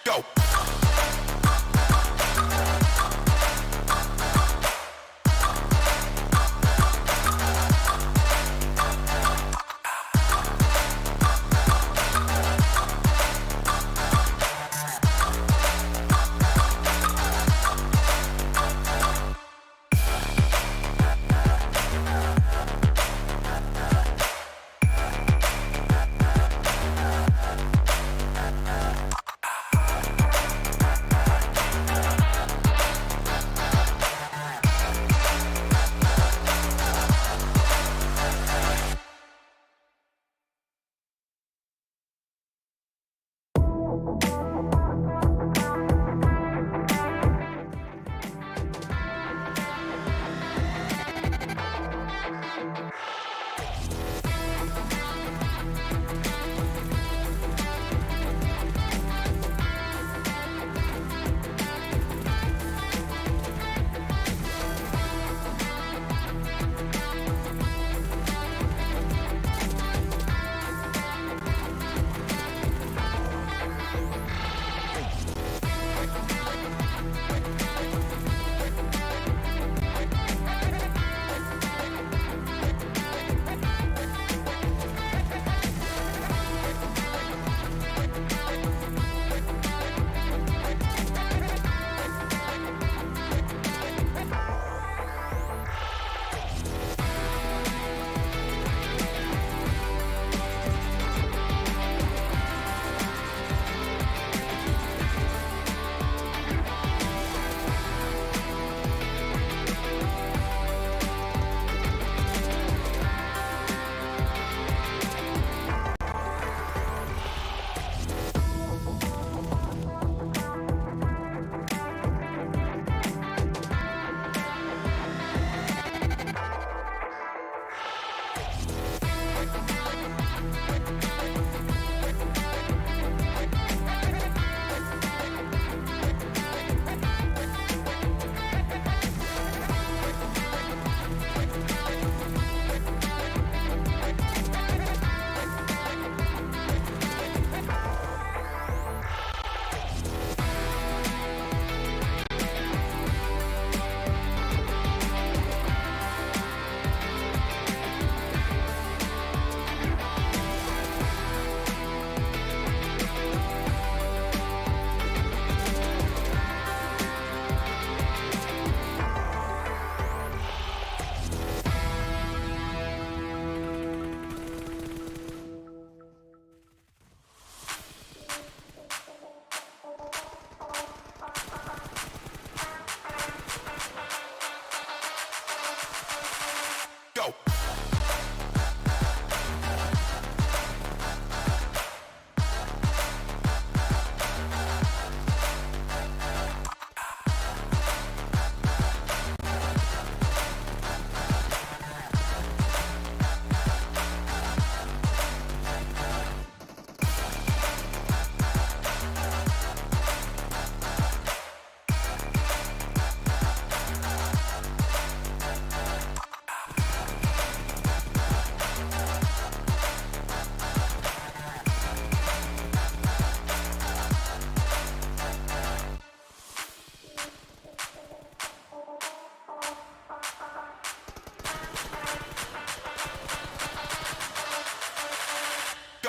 Go. Go.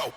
Go.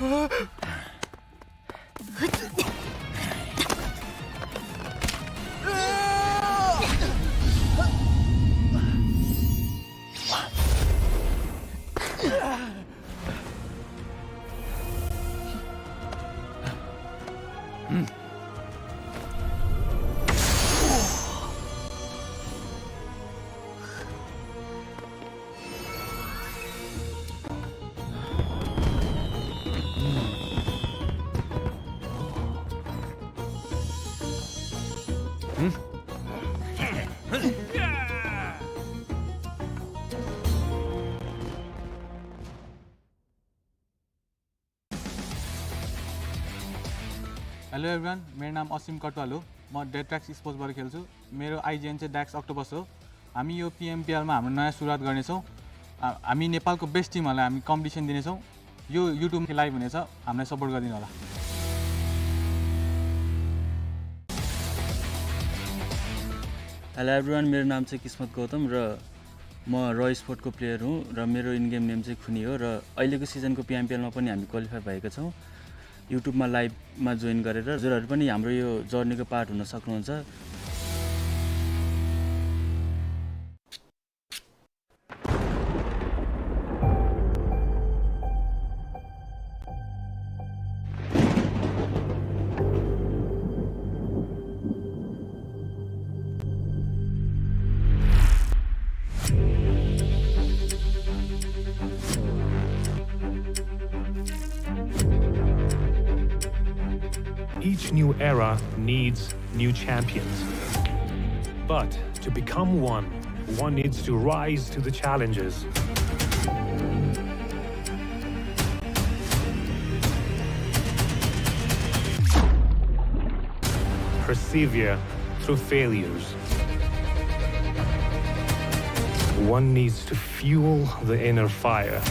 Hello everyone, मेरो नाम असीम कटवाल हो। म डेड्रेक्स स्पोर्ट्सबाट खेल्छु। मेरो आइजिएन चाहिँ ड्याक्स अक्टोपस हो। हामी यो पिएमपिएलमा हाम्रो नयाँ सुरुवात गर्नेछौँ। हामी नेपालको बेस्ट टिमहरूलाई हामी कम्पिटिसन दिनेछौँ। यो युट्युबमा लाइभ हुनेछ, हामीलाई सपोर्ट गरिदिनु होला। हेलो एभ्रिवान, मेरो नाम चाहिँ किस्मत गौतम र म स्पोर्टको प्लेयर हुँ र मेरो इन गेम नेम चाहिँ खुनी हो र अहिलेको सिजनको पिएमपिएलमा पनि हामी क्वालिफाई भएका छौँ। युट्युबमा लाइभमा जोइन गरेर हजुरहरू पनि हाम्रो यो जर्नीको पार्ट हुन सक्नुहुन्छ। Each new era needs new champions. But to become one needs to rise to the challenges. Persevere through failures. One needs to fuel the inner fire.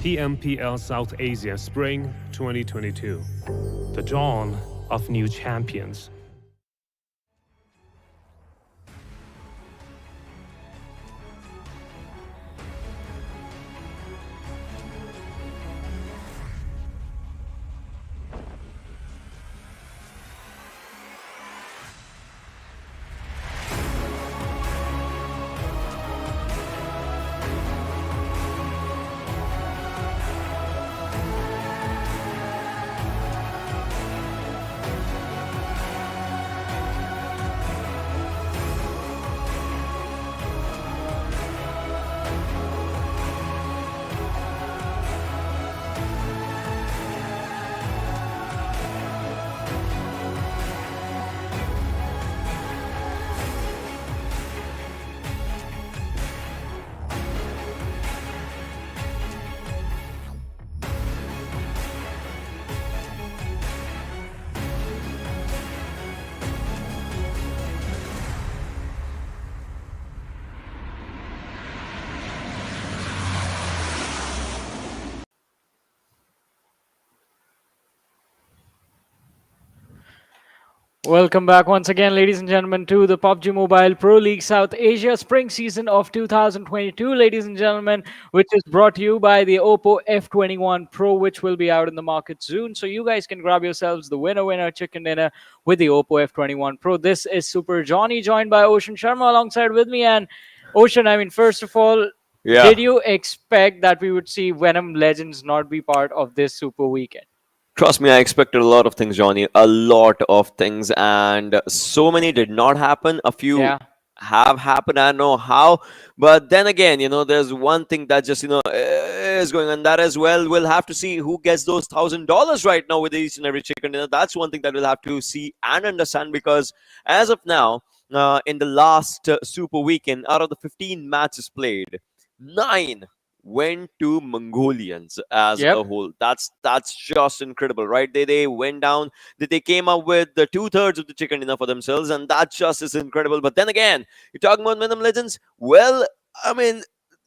PMPL South Asia Spring 2022. The dawn of new champions. Welcome back once again, ladies and gentlemen, to the PUBG Mobile Pro League South Asia Spring Season of 2022, ladies and gentlemen, which is brought to you by the Oppo F21 Pro, which will be out in the market soon. So you guys can grab yourselves the winner chicken dinner with the Oppo F21 Pro. This is Super Johnny, joined by Ocean Sharma alongside with me. And Ocean, I mean, first of all, did you expect that we would see Venom Legends not be part of this Super Weekend? Trust me, I expected a lot of things, Johnny. A lot of things. And so many did not happen. A few have happened. I don't know how. But then again, there's one thing that just, is going on. That as well, we'll have to see who gets those $1,000 right now with each and every chicken dinner. That's one thing that we'll have to see and understand. Because as of now, in the last Super Weekend, out of the 15 matches played, 9 went to Mongolians as a whole. That's just incredible, right? They went down, they came up with the 2/3 of the chicken dinner for themselves, and that just is incredible. But then again, you're talking about Venom Legends. Well, I mean,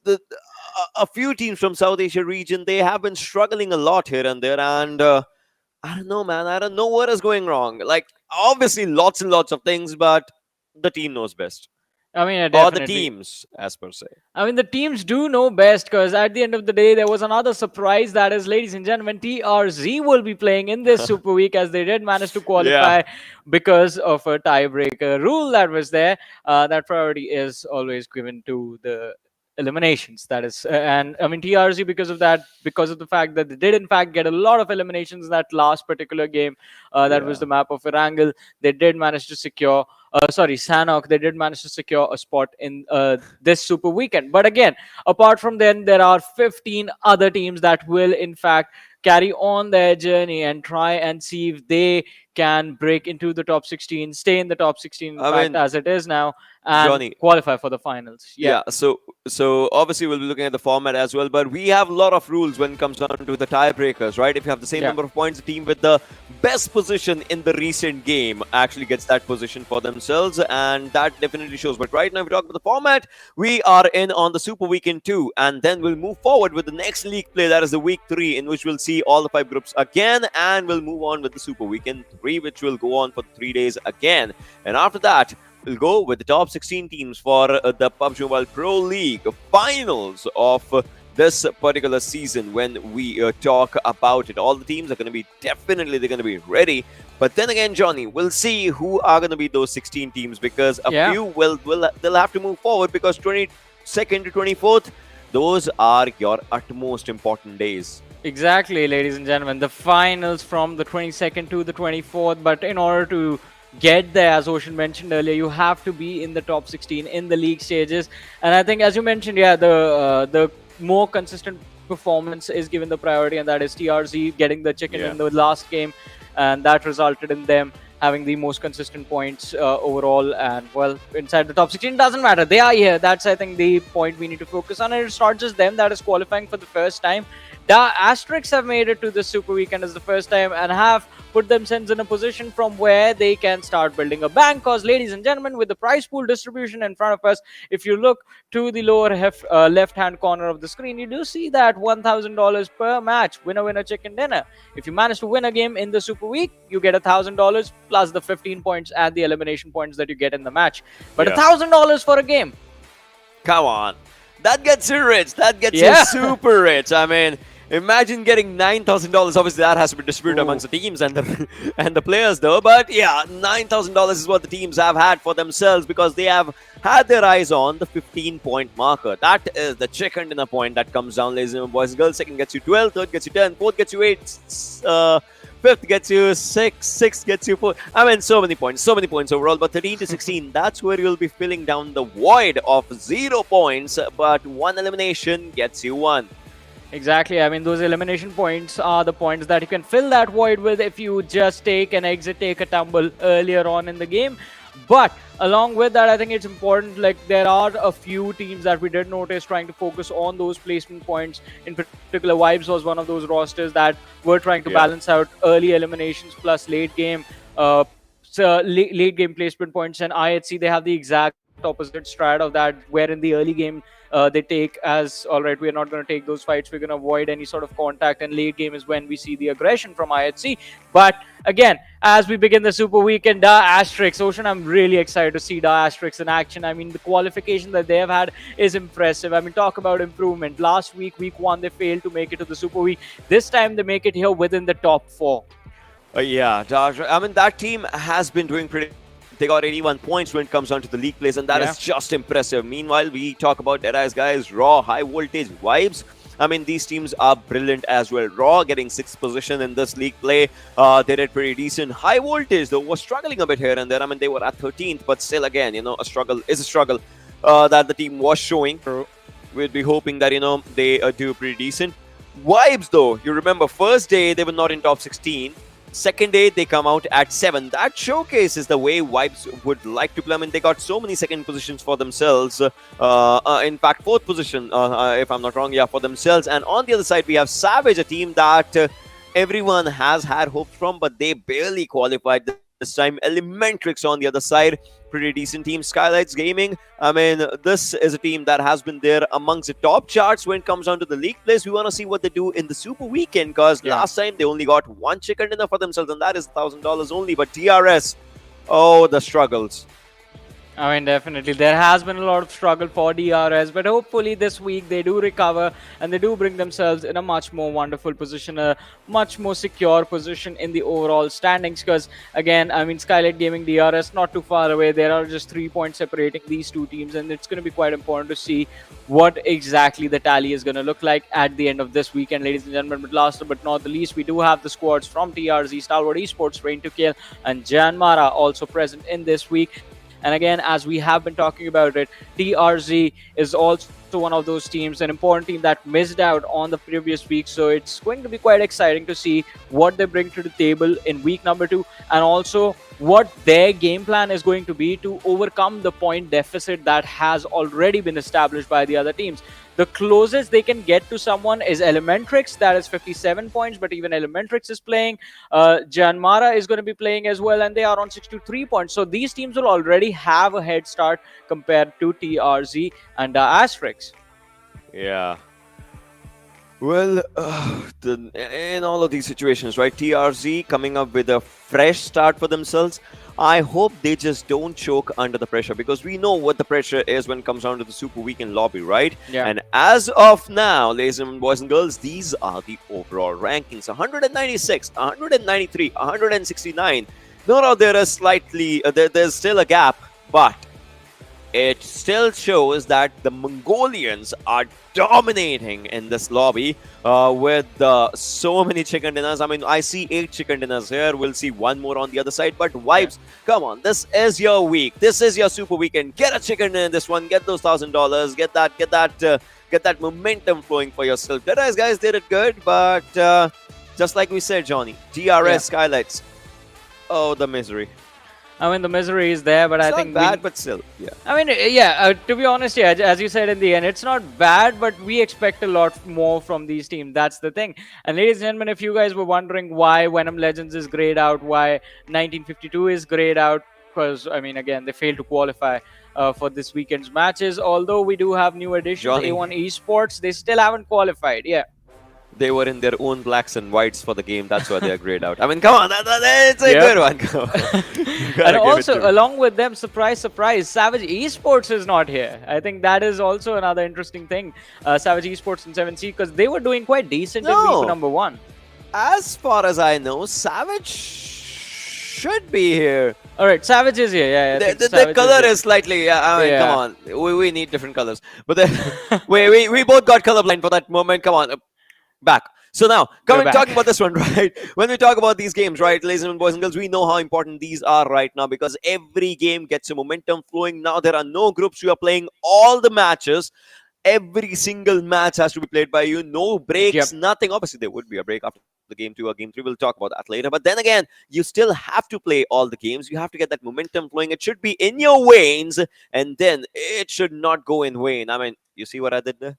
a few teams from South Asia region, they have been struggling a lot here and there, and I don't know, man. I don't know what is going wrong. Like, obviously, lots and lots of things, but the team knows best. I mean, Or the definitely. teams, as per se. I mean, the teams do know best because at the end of the day, there was another surprise that is, ladies and gentlemen, TRZ will be playing in this Super Week as they did manage to qualify because of a tiebreaker rule that was there. That priority is always given to the eliminations, that is, and I mean TRZ, because of that, because of the fact that they did in fact get a lot of eliminations in that last particular game, that was the map of Erangel. They did manage to secure Sanhok, they did manage to secure a spot in this Super Weekend. But again, apart from then, there are 15 other teams that will in fact carry on their journey and try and see if they can break into the top 16, stay in the top 16 as it is now, and Johnny, qualify for the finals. So obviously we'll be looking at the format as well, but we have a lot of rules when it comes down to the tiebreakers, right? If you have the same number of points, the team with the best position in the recent game actually gets that position for themselves, and that definitely shows. But right now, if we talk about the format, we are in on the Super Weekend 2, and then we'll move forward with the next league play, that is the Week 3, in which we'll see all the 5 groups again, and we'll move on with the Super Weekend 3, which will go on for 3 days again. And after that, we'll go with the top 16 teams for the PUBG Mobile Pro League finals of this particular season. When we talk about it, all the teams are going to be they're going to be ready. But then again, Johnny, we'll see who are going to be those 16 teams, because a few they'll have to move forward, because 22nd to 24th, those are your utmost important days. Exactly, ladies and gentlemen, the finals from the 22nd to the 24th. But in order to get there, as Ocean mentioned earlier, you have to be in the top 16 in the league stages. And I think, as you mentioned, the more consistent performance is given the priority, and that is TRZ getting the chicken in the last game, and that resulted in them having the most consistent points overall. And well, inside the top 16, doesn't matter, they are here. That's, I think, the point we need to focus on. And it's not just them that is qualifying for the first time. The Atrax have made it to the Super Weekend as the first time and have put themselves in a position from where they can start building a bank. Because, ladies and gentlemen, with the prize pool distribution in front of us, if you look to the lower left-hand corner of the screen, you do see that $1,000 per match, winner chicken dinner. If you manage to win a game in the Super Week, you get $1,000 plus the 15 points and the elimination points that you get in the match. But $1,000 for a game. Come on. That gets you rich. That gets you super rich. I mean, imagine getting $9,000. Obviously, that has to be distributed amongst the teams and the players, though. But yeah, $9,000 is what the teams have had for themselves, because they have had their eyes on the 15-point marker. That is the chicken dinner point that comes down, ladies and boys and girls. Second gets you 12, third gets you 10, fourth gets you 8, fifth gets you 6, sixth gets you 4. I mean, so many points overall. But 13 to 16, that's where you'll be filling down the void of 0 points. But one elimination gets you 1. Exactly. I mean, those elimination points are the points that you can fill that void with if you just take an exit, take a tumble earlier on in the game. But along with that, I think it's important, like, there are a few teams that we did notice trying to focus on those placement points. In particular, Vibes was one of those rosters that were trying to balance out early eliminations plus late game late game placement points. And IHC, they have the exact opposite strat of that, where in the early game they take as, all right, we're not going to take those fights, we're going to avoid any sort of contact, and late game is when we see the aggression from IHC. But again, as we begin the Super Weekend, Atrax, Ocean, I'm really excited to see Atrax in action. I mean, the qualification that they have had is impressive. I mean, talk about improvement. Last week, week 1, they failed to make it to the Super Week. This time, they make it here within the top 4. Yeah, I mean, that team has been doing pretty. They got 81 points when it comes down to the league plays, and that is just impressive. Meanwhile, we talk about Deadeyes Guys, Raw, High Voltage, Vibes. I mean, these teams are brilliant as well. Raw getting 6th position in this league play. They did pretty decent. High Voltage, though, was struggling a bit here and there. I mean, they were at 13th, but still, again, a struggle is a struggle that the team was showing. We'd be hoping that, they do pretty decent. Vibes, though, you remember, first day, they were not in top 16. Second day, they come out at 7. That showcases the way Vibes would like to play. I mean, they got so many second positions for themselves. In fact, 4th position, if I'm not wrong, for themselves. And on the other side, we have Savage, a team that everyone has had hopes from, but they barely qualified. The this time. ElementriX on the other side, pretty decent team. Skylightz Gaming, I mean, this is a team that has been there amongst the top charts when it comes down to the league plays. We want to see what they do in the Super Weekend, because last time they only got one chicken dinner for themselves, and that is $1,000 only. But DRS, oh, the struggles. I mean, definitely. There has been a lot of struggle for DRS, but hopefully this week they do recover and they do bring themselves in a much more wonderful position, a much more secure position in the overall standings. Because, again, I mean, Skylightz Gaming, DRS, not too far away. There are just 3 points separating these two teams, and it's going to be quite important to see what exactly the tally is going to look like at the end of this weekend, ladies and gentlemen. But last but not the least, we do have the squads from TRZ, Stalwart Esports, Rain to Kill, and JyanMaara also present in this week. And again, as we have been talking about it, TRZ is also one of those teams, an important team that missed out on the previous week. So it's going to be quite exciting to see what they bring to the table in week number 2, and also what their game plan is going to be to overcome the point deficit that has already been established by the other teams. The closest they can get to someone is ElementriX, that is 57 points, but even ElementriX is playing. JyanMaara is going to be playing as well, and they are on 63 points. So these teams will already have a head start compared to TRZ and Atrax. Yeah. Well, in all of these situations, right, TRZ coming up with a fresh start for themselves. I hope they just don't choke under the pressure, because we know what the pressure is when it comes down to the Super Weekend lobby, right? Yeah. And as of now, ladies and boys and girls, these are the overall rankings: 196, 193, 169. No doubt there is slightly, there's still a gap, but it still shows that the Mongolians are dominating in this lobby with so many chicken dinners. I mean, I see 8 chicken dinners here. We'll see one more on the other side. But Vibes, come on. This is your week. This is your Super Weekend. Get a chicken dinner in this one. Get those $1,000. Get that momentum flowing for yourself. Deadeyes Guys did it good, but just like we said, Johnny, DRS Skylightz. Oh, the misery. I mean, the misery is there, but It's I not think bad, but still, yeah. I mean, to be honest, as you said in the end, it's not bad, but we expect a lot more from these teams. That's the thing. And ladies and gentlemen, if you guys were wondering why Venom Legends is grayed out, why 1952 is grayed out, because, I mean, again, they failed to qualify for this weekend's matches. Although we do have new additions, Johnny. A1 Esports, they still haven't qualified. Yeah. They were in their own blacks and whites for the game. That's why they're grayed out. I mean, come on, it's a good one. Come on. And also, along with them, surprise, surprise, Savage Esports is not here. I think that is also another interesting thing. Savage Esports in 7C, because they were doing quite decent in week number 1. As far as I know, Savage should be here. All right, Savage is here. Yeah, the color is slightly. I mean, come on. We need different colors. But then, we both got colorblind for that moment. Come on. Back. So now, talking about this one, right? When we talk about these games, right, ladies and boys and girls, we know how important these are right now, because every game gets a momentum flowing. Now there are no groups. You are playing all the matches. Every single match has to be played by you. No breaks, nothing. Obviously, there would be a break after the game 2 or game 3. We'll talk about that later. But then again, you still have to play all the games. You have to get that momentum flowing. It should be in your veins, and then it should not go in vain. I mean, you see what I did there?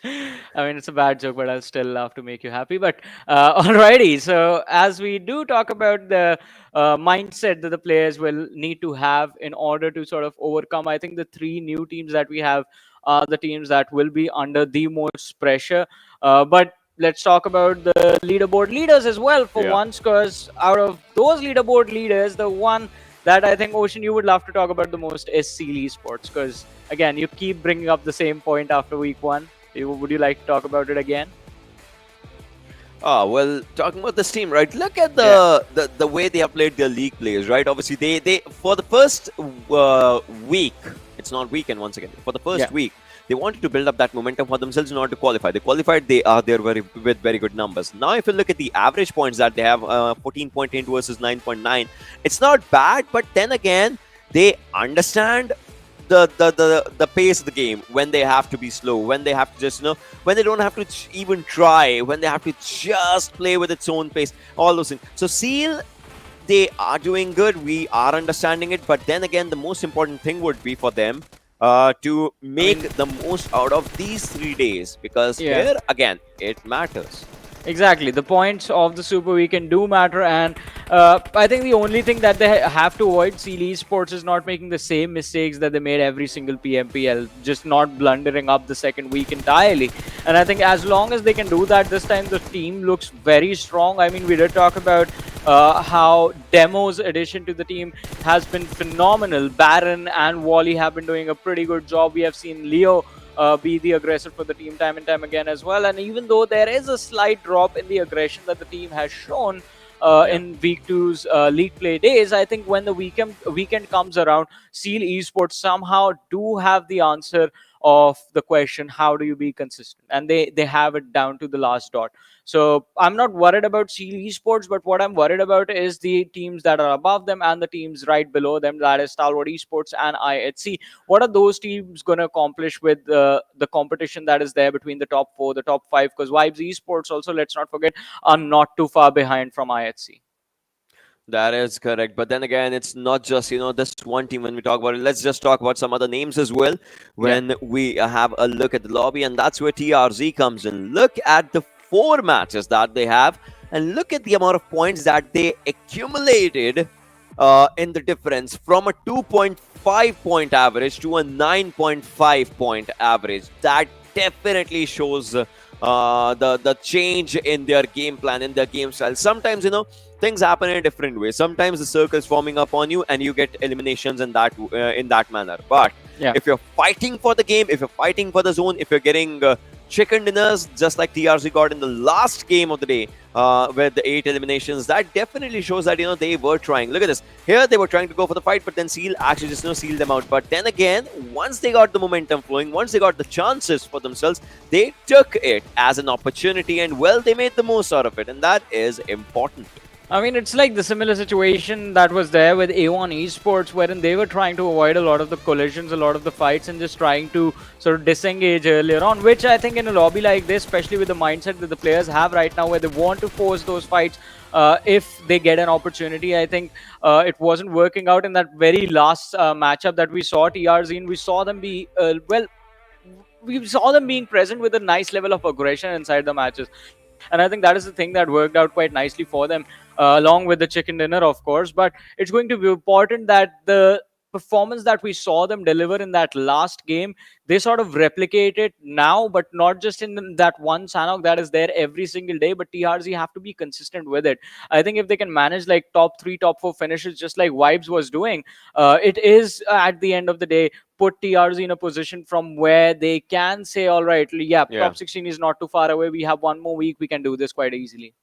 I mean, it's a bad joke, but I'll still love to make you happy. But alrighty, so as we do talk about the mindset that the players will need to have in order to sort of overcome, I think the 3 new teams that we have are the teams that will be under the most pressure. But let's talk about the leaderboard leaders as well for once, because out of those leaderboard leaders, the one that I think, Ocean, you would love to talk about the most is Stalwart Esports, because, again, you keep bringing up the same point after week 1. Would you like to talk about it again? Oh, well, talking about this team, right? Look at the way they have played their league players, right? Obviously, they for the first week, it's not weekend once again, for the first week, they wanted to build up that momentum for themselves in order to qualify. They qualified, they are there with very good numbers. Now, if you look at the average points that they have, 14.8 versus 9.9, it's not bad, but then again, they understand the pace of the game, when they have to be slow, when they have to just, when they don't have to even try, when they have to just play with its own pace, all those things. So Seal, they are doing good. We are understanding it. But then again, the most important thing would be for them to make the most out of these 3 days, because here, again, it matters. Exactly. The points of the Super Weekend do matter, and I think the only thing that they have to avoid, Esports, is not making the same mistakes that they made every single PMPL, just not blundering up the second week entirely. And I think as long as they can do that this time, the team looks very strong. I mean, we did talk about how Demo's addition to the team has been phenomenal. Baron and Wally have been doing a pretty good job. We have seen Leo be the aggressor for the team time and time again as well. And even though there is a slight drop in the aggression that the team has shown in week two's league play days, I think when the weekend comes around, Seal Esports somehow do have the answer of the question, how do you be consistent? And they have it down to the last dot. So I'm not worried about Seal Esports, but what I'm worried about is the teams that are above them and the teams right below them, that is Stalwart Esports and IHC. What are those teams going to accomplish with the competition that is there between the top four, the top five? Because Vibes Esports also, let's not forget, are not too far behind from IHC. That is correct. But then again, it's not just, this one team when we talk about it. Let's just talk about some other names as well when we have a look at the lobby. And that's where TRZ comes in. Look at the 4 matches that they have. And look at the amount of points that they accumulated in the difference from a 2.5 point average to a 9.5 point average. That definitely shows the change in their game plan, in their game style. Sometimes, things happen in a different way. Sometimes the circle is forming up on you and you get eliminations in that manner. But if you're fighting for the game, if you're fighting for the zone, if you're getting chicken dinners just like TRZ got in the last game of the day with the 8 eliminations, that definitely shows that they were trying. Look at this. Here they were trying to go for the fight, but then Seal actually just sealed them out. But then again, once they got the momentum flowing, once they got the chances for themselves, they took it as an opportunity, and well, they made the most out of it, and that is important. I mean, it's like the similar situation that was there with A1 Esports, wherein they were trying to avoid a lot of the collisions, a lot of the fights, and just trying to sort of disengage earlier on, which I think in a lobby like this, especially with the mindset that the players have right now, where they want to force those fights if they get an opportunity. I think it wasn't working out in that very last matchup that we saw TRZ, and we saw them be, we saw them being present with a nice level of aggression inside the matches. And I think that is the thing that worked out quite nicely for them, along with the chicken dinner, of course. But it's going to be important that the performance that we saw them deliver in that last game, they sort of replicate it now, but not just in that one Sanhok that is there every single day, but TRZ have to be consistent with it. I think if they can manage like top 3, top 4 finishes, just like Vibes was doing, it is at the end of the day put TRZ in a position from where they can say, all right, top 16 is not too far away. We have one more week. We can do this quite easily.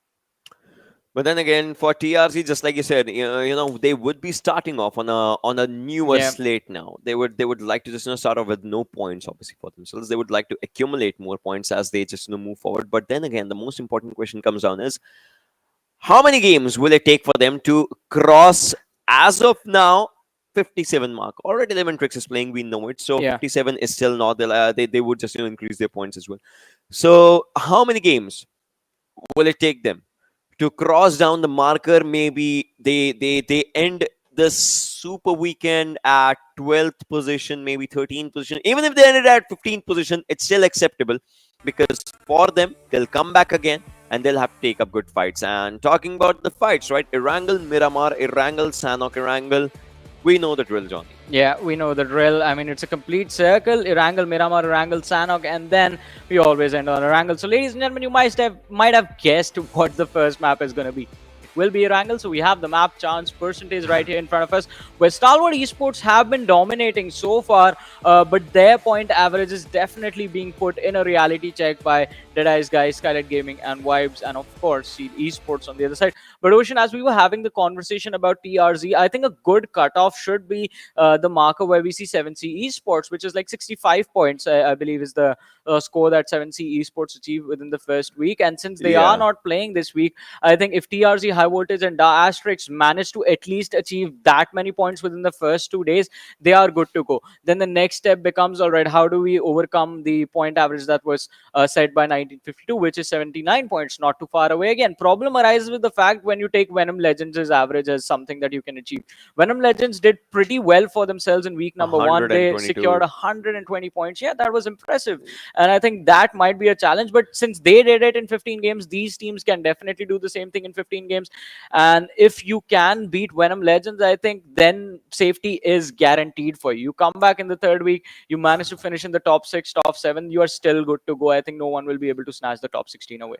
But then again, for TRZ, just like you said, they would be starting off on a newer slate now. They would like to just start off with no points, obviously, for themselves. They would like to accumulate more points as they just move forward. But then again, the most important question comes down is, how many games will it take for them to cross, as of now, 57 mark? Already ElementriX is playing, we know it. So 57 is still not, they would just increase their points as well. So how many games will it take them to cross down the marker? Maybe they end the Super Weekend at 12th position, maybe 13th position. Even if they ended at 15th position, it's still acceptable, because for them, they'll come back again and they'll have to take up good fights. And talking about the fights, right? Erangel, Miramar, Erangel, Sanhok, Erangel. We know the drill, Johnny. Yeah, we know the drill. I mean, it's a complete circle. Erangel, Miramar, Erangel, Sanhok, and then we always end on Erangel. So, ladies and gentlemen, you might have guessed what the first map is going to be. Will be Erangel. So we have the map chance percentage right here in front of us, where Stalwart Esports have been dominating so far, but their point average is definitely being put in a reality check by Deadeyes Guys, Skylightz Gaming, and Vibes, and of course Seal Esports on the other side. But Ocean, as we were having the conversation about TRZ, I think a good cutoff should be the marker where we see 7C Esports, which is like 65 points, I believe, is the score that 7C Esports achieved within the first week. And since they are not playing this week, I think if TRZ high voltage and Atrax manage to at least achieve that many points within the first 2 days, they are good to go. Then the next step becomes, all right, how do we overcome the point average that was set by 1952, which is 79 points, not too far away. Again, problem arises with the fact when you take Venom Legends' average as something that you can achieve. Venom Legends did pretty well for themselves in week number 1. They secured 120 points. Yeah, that was impressive. And I think that might be a challenge. But since they did it in 15 games, these teams can definitely do the same thing in 15 games. And if you can beat Venom Legends, I think then safety is guaranteed for you. You come back in the third week, you manage to finish in the top 6, top 7, you are still good to go. I think no one will be able to snatch the top 16 away.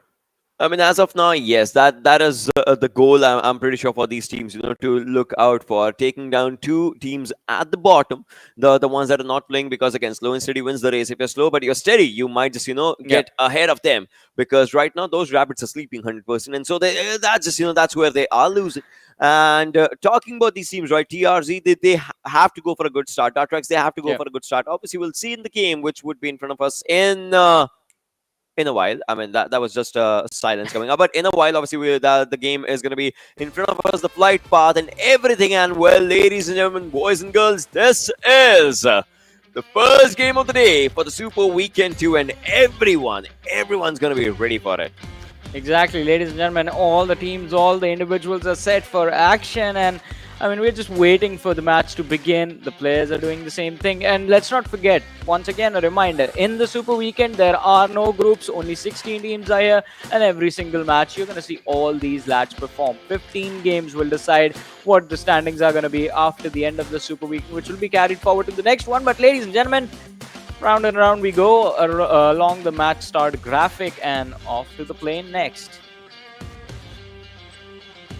I mean, as of now, yes, that is the goal. I'm pretty sure for these teams, to look out for, taking down 2 teams at the bottom, the ones that are not playing, because again, slow and steady wins the race. If you're slow but you're steady, you might just get ahead of them, because right now those rabbits are sleeping 100%, and so that's just that's where they are losing. And talking about these teams, right? TRZ, they have to go for a good start. Atrax, they have to go for a good start. Obviously, we'll see in the game, which would be in front of us in a while. I mean, that was just silence coming up. But in a while, obviously, the game is going to be in front of us, the flight path and everything. And well, ladies and gentlemen, boys and girls, this is the first game of the day for the Super Weekend 2. And everyone's going to be ready for it. Exactly, ladies and gentlemen, all the teams, all the individuals are set for action. And I mean, we're just waiting for the match to begin. The players are doing the same thing. And let's not forget, once again, a reminder, in the Super Weekend, there are no groups, only 16 teams are here, and every single match, you're going to see all these lads perform. 15 games will decide what the standings are going to be after the end of the Super Weekend, which will be carried forward to the next one. But ladies and gentlemen, round and round we go along the match start graphic, and off to the plane next.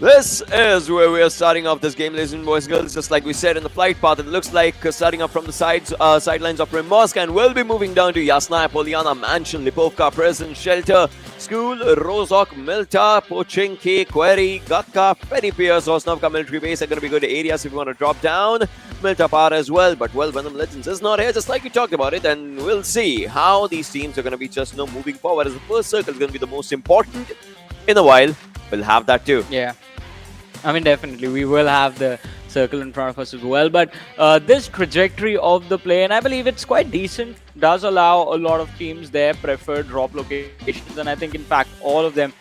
This is where we are starting off this game, ladies and boys and girls. Just like we said in the flight path, it looks like starting up from the sidelines of Primorsk, and we'll be moving down to Yasnaya, Poliana, Mansion, Lipovka, Prison, Shelter, School, Rozok, Milta, Pochinki, Query, Gatka, Ferry Piers, Osnovka military base are going to be good areas if you want to drop down. Milta Par as well, but well, Venom Legends is not here, just like we talked about it, and we'll see how these teams are going to be just moving forward, as the first circle is going to be the most important. In a while, we'll have that too. Yeah. I mean, definitely, we will have the circle in front of us as well. But this trajectory of the play, and I believe it's quite decent, does allow a lot of teams their preferred drop locations. And I think, in fact, all of them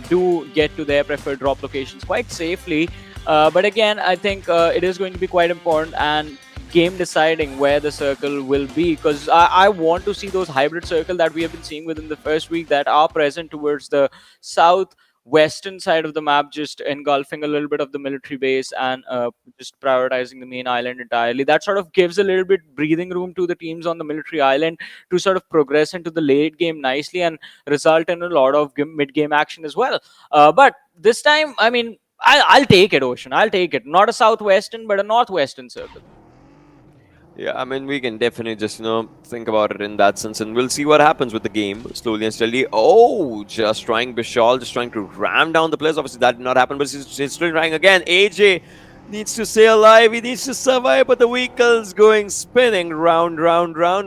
do get to their preferred drop locations quite safely. But again, I think it is going to be quite important and game deciding where the circle will be, because I want to see those hybrid circle that we have been seeing within the first week that are present towards the southwestern side of the map, just engulfing a little bit of the military base and just prioritizing the main island entirely. That sort of gives a little bit breathing room to the teams on the military island to sort of progress into the late game nicely and result in a lot of mid-game action as well. But this time, I mean, I'll take it, Ocean. I'll take it. Not a southwestern, but a northwestern circle. Yeah, I mean, we can definitely just, think about it in that sense, and we'll see what happens with the game slowly and steadily. Oh, just trying Bishal, just trying to ram down the players. Obviously, that did not happen, but he's still trying again. AJ needs to stay alive. He needs to survive, but the vehicle's going spinning round.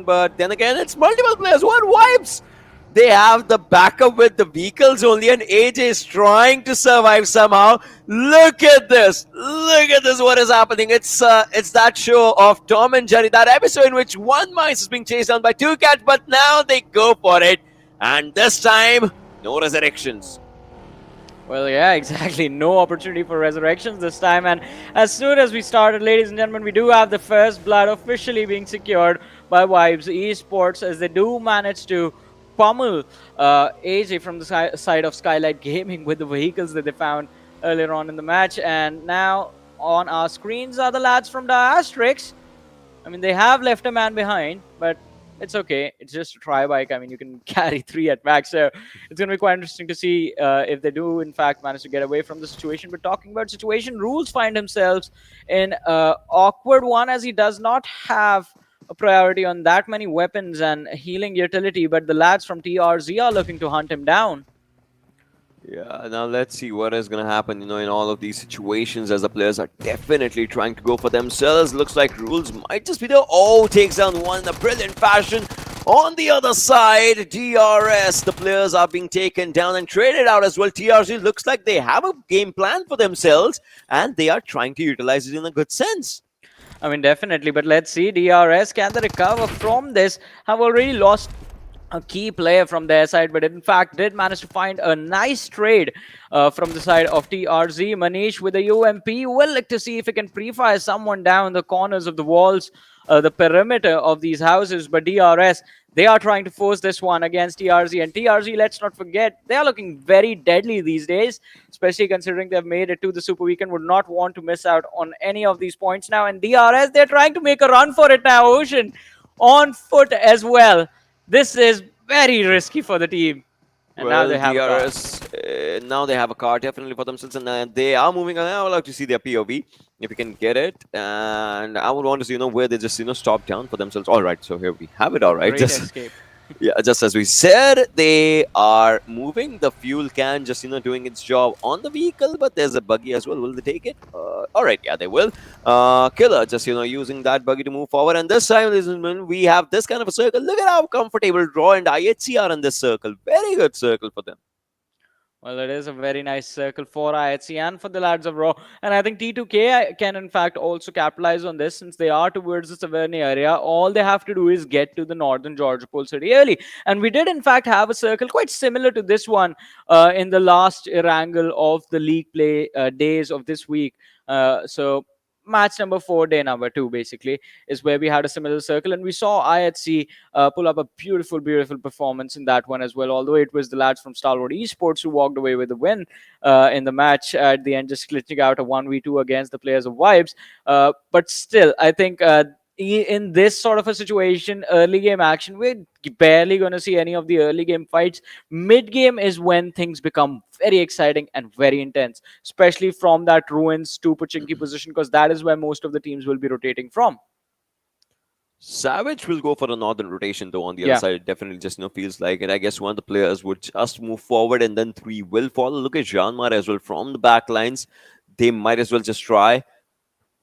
But then again, it's multiple players. One wipes. They have the backup with the vehicles only, and AJ is trying to survive somehow. Look at this. What is happening? It's that show of Tom and Jerry, that episode in which one mice is being chased down by 2 cats, but now they go for it. And this time, no resurrections. Well, yeah, exactly. No opportunity for resurrections this time. And as soon as we started, ladies and gentlemen, we do have the first blood officially being secured by Deadeyes Esports, as they do manage to pummel AJ from the side of Skylightz Gaming with the vehicles that they found earlier on in the match. And now on our screens are the lads from Atrax. I mean, they have left a man behind, but it's okay. It's just a try bike. I mean, you can carry 3 at max, so it's going to be quite interesting to see if they do, in fact, manage to get away from the situation. But talking about situation, Rules find himself in an awkward one, as he does not have a priority on that many weapons and healing utility, but the lads from TRZ are looking to hunt him down. Yeah, now let's see what is going to happen, in all of these situations, as the players are definitely trying to go for themselves. Looks like Rules might just be there. Oh, takes down one in a brilliant fashion. On the other side, DRS, the players are being taken down and traded out as well. TRG looks like they have a game plan for themselves and they are trying to utilize it in a good sense. I mean, definitely, but let's see. DRS, can they recover from this? Have already lost a key player from their side, but in fact did manage to find a nice trade from the side of TRZ. Manish with a UMP will look to see if he can pre-fire someone down the corners of the walls, the perimeter of these houses, but DRS, they are trying to force this one against TRZ, and TRZ, let's not forget, they are looking very deadly these days, especially considering they've made it to the Super Weekend, would not want to miss out on any of these points now, and DRS, they're trying to make a run for it now. Ocean on foot as well. This is very risky for the team. And well, now they have DRS, now they have a car definitely for themselves, and they are moving on. I would like to see their POV if you can get it, and I would want to see where they just stop down for themselves. All right, so here we have it. All right, great just escape. yeah, just as we said, they are moving the fuel can, just doing its job on the vehicle, but there's a buggy as well. Will they take it? All right, yeah, they will. Killer just using that buggy to move forward, and this time, ladies and gentlemen, we have this kind of a circle. Look at how comfortable Raw and IHC are in this circle. Very good circle for them. Well, it is a very nice circle for IHC and for the lads of Raw. And I think T2K can, in fact, also capitalize on this since they are towards the Severny area. All they have to do is get to the northern Georgia Pole city early. And we did, in fact, have a circle quite similar to this one in the last Erangel of the league play days of this week. So match number 4, day number 2, basically, is where we had a similar circle, and we saw IHC pull up a beautiful performance in that one as well, although it was the lads from Stalwart Esports who walked away with the win in the match at the end, just glitching out a 1v2 against the players of Vibes. But still, I think in this sort of a situation, early game action, we're barely going to see any of the early game fights. Mid game is when things become very exciting and very intense, especially from that ruins to Pochinki position, because that is where most of the teams will be rotating from. Savage will go for a northern rotation, though. On the other side, it definitely just feels like it. I guess one of the players would just move forward, and then 3 will follow. Look at JyanMaara as well from the back lines. They might as well just try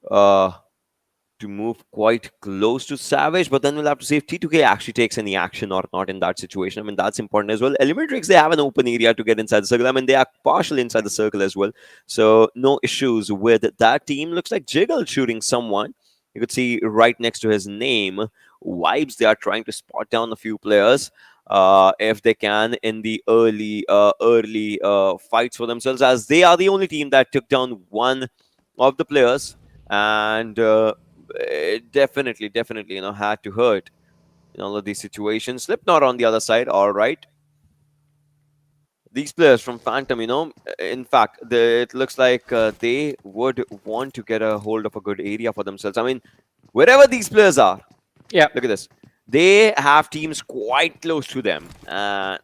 to move quite close to Savage, but then we'll have to see if T2K actually takes any action or not in that situation. I mean, that's important as well. ElementriX, they have an open area to get inside the circle. I mean, they are partially inside the circle as well, so no issues with that team. Looks like Jiggle shooting someone. You could see right next to his name, Vibes, they are trying to spot down a few players if they can in the early fights for themselves, as they are the only team that took down one of the players, and definitely had to hurt in all of these situations. Slipknot on the other side. All right, these players from Phantom, in fact, it looks like they would want to get a hold of a good area for themselves. I mean, wherever these players are, look at this, they have teams quite close to them.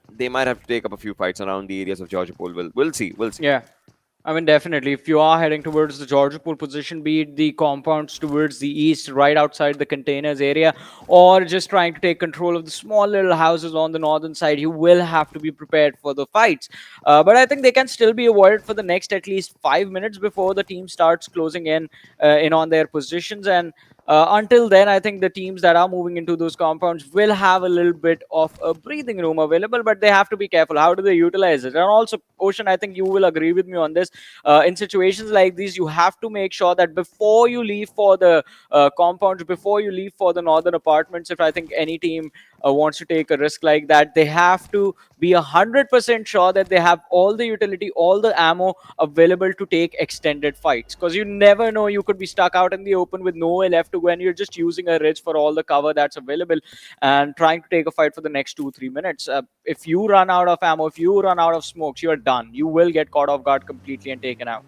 They might have to take up a few fights around the areas of Georgia Pole. We'll see. Yeah, I mean, definitely, if you are heading towards the Georgia Pole position, be it the compounds towards the east, right outside the containers area, or just trying to take control of the small little houses on the northern side, you will have to be prepared for the fights. But I think they can still be avoided for the next at least 5 minutes before the team starts closing in on their positions. And until then, I think the teams that are moving into those compounds will have a little bit of a breathing room available, but they have to be careful. How do they utilize it? And also, Ocean, I think you will agree with me on this. In situations like these, you have to make sure that before you leave for the compounds, before you leave for the northern apartments, if I think any team wants to take a risk like that, they have to be 100% sure that they have all the utility, all the ammo available to take extended fights, because you never know, you could be stuck out in the open with nowhere left to go, and you're just using a ridge for all the cover that's available and trying to take a fight for the next 2-3 minutes. If you run out of ammo, if you run out of smokes, you're done. You will get caught off guard completely and taken out.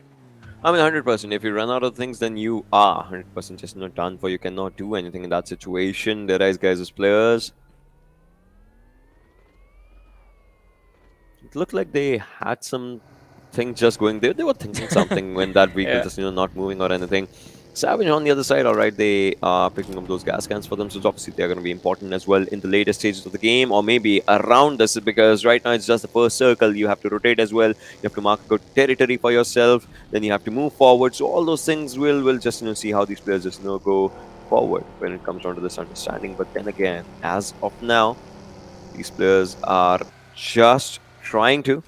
I mean, 100%. If you run out of things, then you are 100% just not done for. You cannot do anything in that situation. Deadeyes Guys as players. It looked like they had some things just going there. They were thinking something when that vehicle just not moving or anything. Savage on the other side, all right, they are picking up those gas cans for them, so obviously they're going to be important as well in the later stages of the game, or maybe around this, because right now it's just the first circle. You have to rotate as well, you have to mark a good territory for yourself, then you have to move forward, so all those things will just see how these players just go forward when it comes down to this understanding. But then again, as of now, these players are just trying to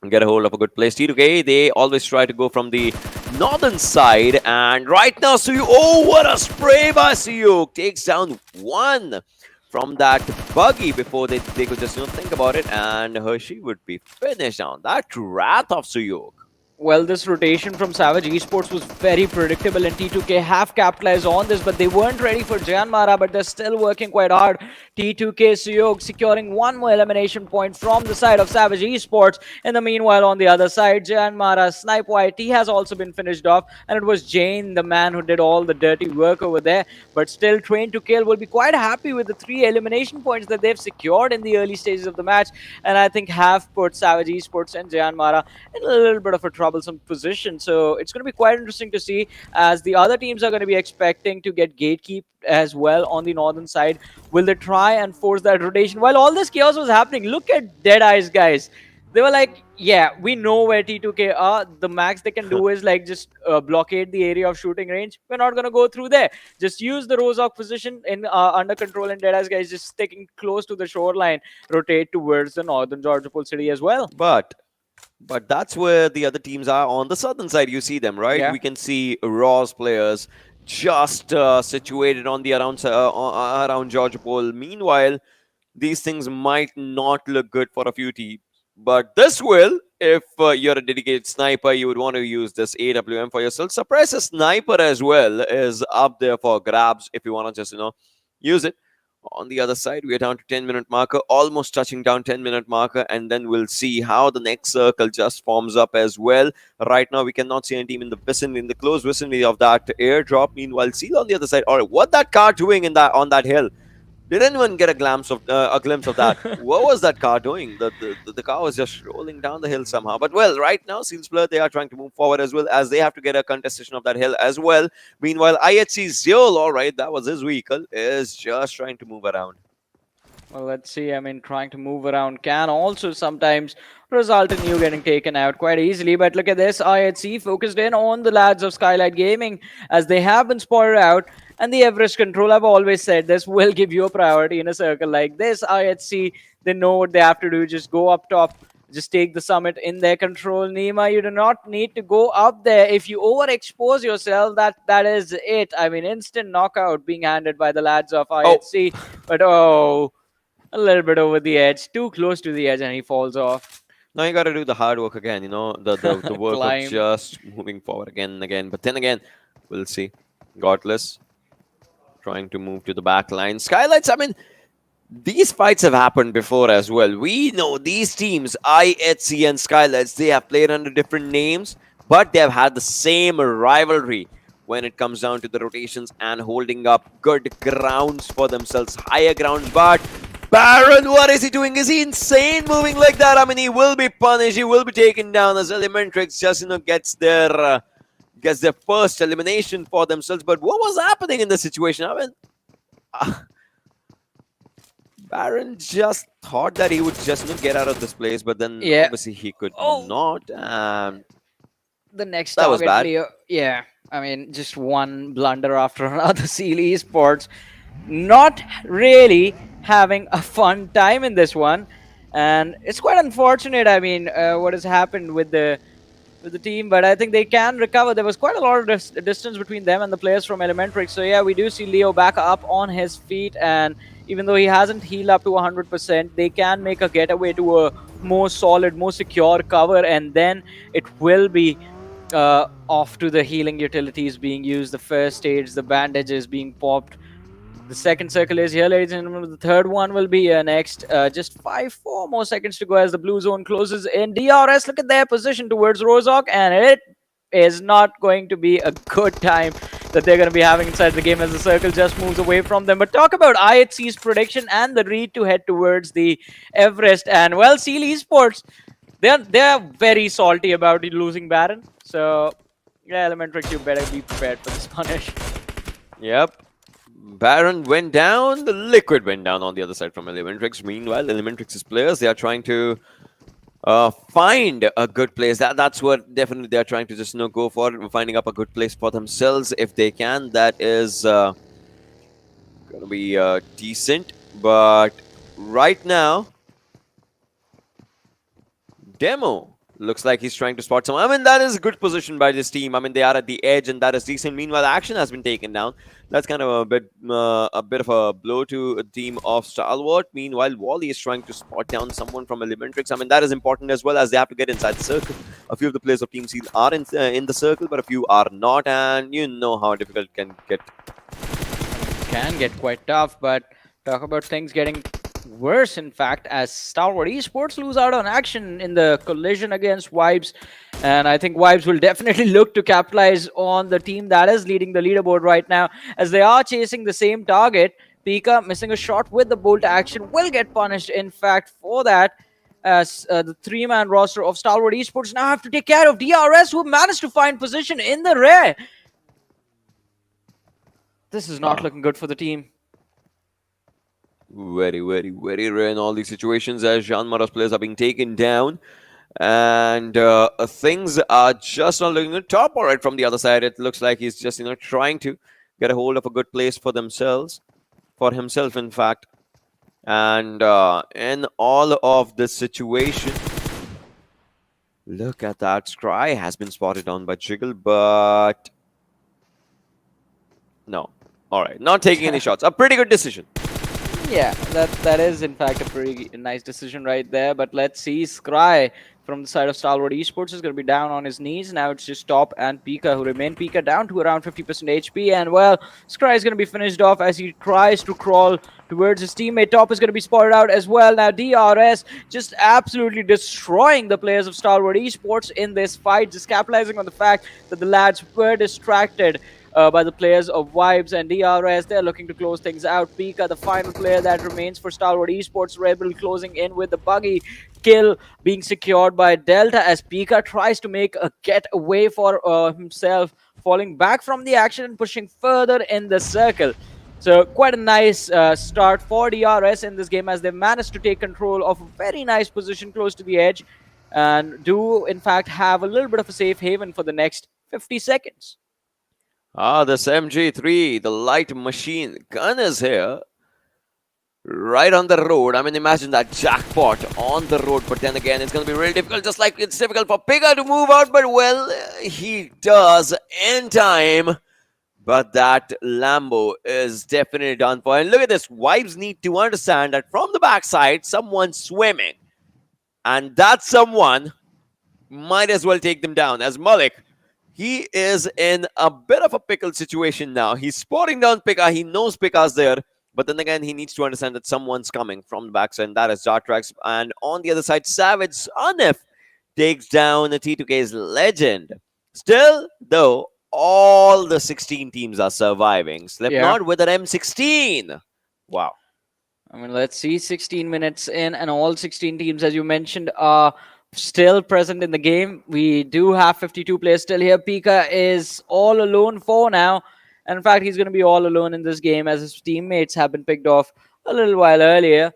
get a hold of a good place. T2K, they always try to go from the northern side, and right now Suyuk, oh, what a spray by Suyuk, takes down one from that buggy before they could just think about it, and Hershey would be finished down. That wrath of Suyuk. Well, this rotation from Savage Esports was very predictable, and T2K have capitalized on this, but they weren't ready for JyanMaara, but they're still working quite hard. T2K Suyok securing one more elimination point from the side of Savage Esports. In the meanwhile, on the other side, JyanMaara Snipe YT has also been finished off, and it was Jane, the man who did all the dirty work over there. But still, Train to Kill will be quite happy with the 3 elimination points that they've secured in the early stages of the match, and I think have put Savage Esports and JyanMaara in a little bit of a troublesome position. So it's going to be quite interesting to see, as the other teams are going to be expecting to get gatekeep as well on the northern side. Will they try and force that rotation? While all this chaos was happening, look at Deadeyes Guys. They were like, yeah, we know where T2K are. The max they can do is like just blockade the area of shooting range. We're not going to go through there. Just use the Rozok position in under control, and Deadeyes Guys just sticking close to the shoreline, rotate towards the northern Georgia Pool City as well. But that's where the other teams are on the southern side. You see them, right? Yeah. We can see Raw's players just situated on the around Georgia Pole. Meanwhile, these things might not look good for a few teams, but this will. If you're a dedicated sniper, you would want to use this AWM for yourself. Suppress a sniper as well is up there for grabs if you want to just use it. On the other side, we are down to 10-minute marker, almost touching down 10-minute marker, and then we'll see how the next circle just forms up as well. Right now, we cannot see any team in the close vicinity of that airdrop. Meanwhile, Seal on the other side. All right, what that car doing on that hill? Did anyone get a glimpse of that? What was that car doing? The car was just rolling down the hill somehow. But well, right now, Seals Blur, they are trying to move forward as well, as they have to get a contestation of that hill as well. Meanwhile, IHC Zeol, all right, that was his vehicle, is just trying to move around. Well, let's see. I mean, trying to move around can also sometimes result in you getting taken out quite easily. But look at this. IHC focused in on the lads of Skylightz Gaming, as they have been spotted out. And the Everest control, I've always said this, will give you a priority in a circle like this. IHC, they know what they have to do. Just go up top. Just take the summit in their control. Nima, you do not need to go up there. If you overexpose yourself, that is it. I mean, instant knockout being handed by the lads of IHC. But a little bit over the edge. Too close to the edge, and he falls off. Now you got to do the hard work again, the work of just moving forward again and again. But then again, we'll see. Godless trying to move to the back line. Skylightz, I mean, these fights have happened before as well. We know these teams, IHC and Skylightz, they have played under different names, but they have had the same rivalry when it comes down to the rotations and holding up good grounds for themselves, higher grounds. But Baron, what is he doing? Is he insane moving like that? I mean, he will be punished. He will be taken down as ElementriX just, gets their first elimination for themselves. But what was happening in the situation? I mean, Baron just thought that he would just get out of this place, but then obviously he could not. The next that was bad. Player, yeah, I mean, just one blunder after another. Seal Esports not really having a fun time in this one, and it's quite unfortunate. I mean, what has happened with the team, but I think they can recover. There was quite a lot of distance between them and the players from ElementriX. So yeah, we do see Leo back up on his feet, and even though he hasn't healed up to 100%, they can make a getaway to a more solid, more secure cover, and then it will be off to the healing utilities being used. The first stage, the bandages being popped. The second circle is here, ladies and gentlemen. The third one will be next. Just 4 more seconds to go as the blue zone closes in. DRS, look at their position towards Rozok, and it is not going to be a good time that they're going to be having inside the game as the circle just moves away from them. But talk about IHC's prediction and the read to head towards the Everest. And well, Seal Esports, they're very salty about losing Baron. So yeah, ElementriX, you better be prepared for this punish. Yep. Baron went down, the Liquid went down on the other side from ElementriX. Meanwhile, ElementriX's players, they are trying to find a good place. That's what definitely they're trying to just go for, finding up a good place for themselves if they can. That is gonna be decent. But right now, Demo looks like he's trying to spot someone. I mean, that is a good position by this team. I mean, they are at the edge, and that is decent. Meanwhile, action has been taken down. That's kind of a bit of a blow to a team of Stalwart. Meanwhile, Wally is trying to spot down someone from ElementriX. I mean, that is important as well, as they have to get inside the circle. A few of the players of Team Seal are in the circle, but a few are not, and you know how difficult it can get. Can get quite tough, but talk about things getting worse, in fact, as Stalwart Esports lose out on action in the collision against Vibes. And I think Vibes will definitely look to capitalize on the team that is leading the leaderboard right now, as they are chasing the same target. Pika missing a shot with the bolt action will get punished, in fact, for that, as the three-man roster of Stalwart Esports now have to take care of DRS, who managed to find position in the rear. This is not looking good for the team. Very, very, very rare in all these situations, as JyanMaara's players are being taken down. And things are just not looking good. Top all right from the other side. It looks like he's just, trying to get a hold of a good place for themselves. For himself, in fact. And in all of this situation, look at that. Scry has been spotted on by Jiggle, but no. All right, not taking any shots. A pretty good decision. Yeah, that is in fact a pretty nice decision right there. But let's see, Scry from the side of Stalwart Esports is going to be down on his knees. Now it's just Top and Pika who remain. Pika down to around 50% HP. And well, Scry is going to be finished off as he tries to crawl towards his teammate. Top is going to be spotted out as well. Now DRS just absolutely destroying the players of Stalwart Esports in this fight, just capitalizing on the fact that the lads were distracted by the players of Vibes and DRS. They're looking to close things out. Pika, the final player that remains for Stalwart Esports. Rebel closing in with the buggy. Kill being secured by Delta as Pika tries to make a getaway for himself, falling back from the action and pushing further in the circle. So quite a nice start for DRS in this game, as they managed to take control of a very nice position close to the edge and do in fact have a little bit of a safe haven for the next 50 seconds. This MG3, the light machine gun is here. Right on the road. I mean, imagine that jackpot on the road. But then again, it's going to be really difficult. Just like it's difficult for Pika to move out. But, well, he does in time. But that Lambo is definitely done for. And look at this. Vibes need to understand that from the backside, someone's swimming. And that someone might as well take them down. As Malik, he is in a bit of a pickle situation now. He's spotting down Pika. He knows Pika's there. But then again, he needs to understand that someone's coming from the backside. And that is Atrax. And on the other side, Savage Sanhok takes down the T2K's legend. Still, though, all the 16 teams are surviving. Slipknot with an M16. Wow. I mean, let's see, 16 minutes in, and all 16 teams, as you mentioned, are still present in the game. We do have 52 players still here. Pika is all alone for now. And in fact, he's going to be all alone in this game, as his teammates have been picked off a little while earlier.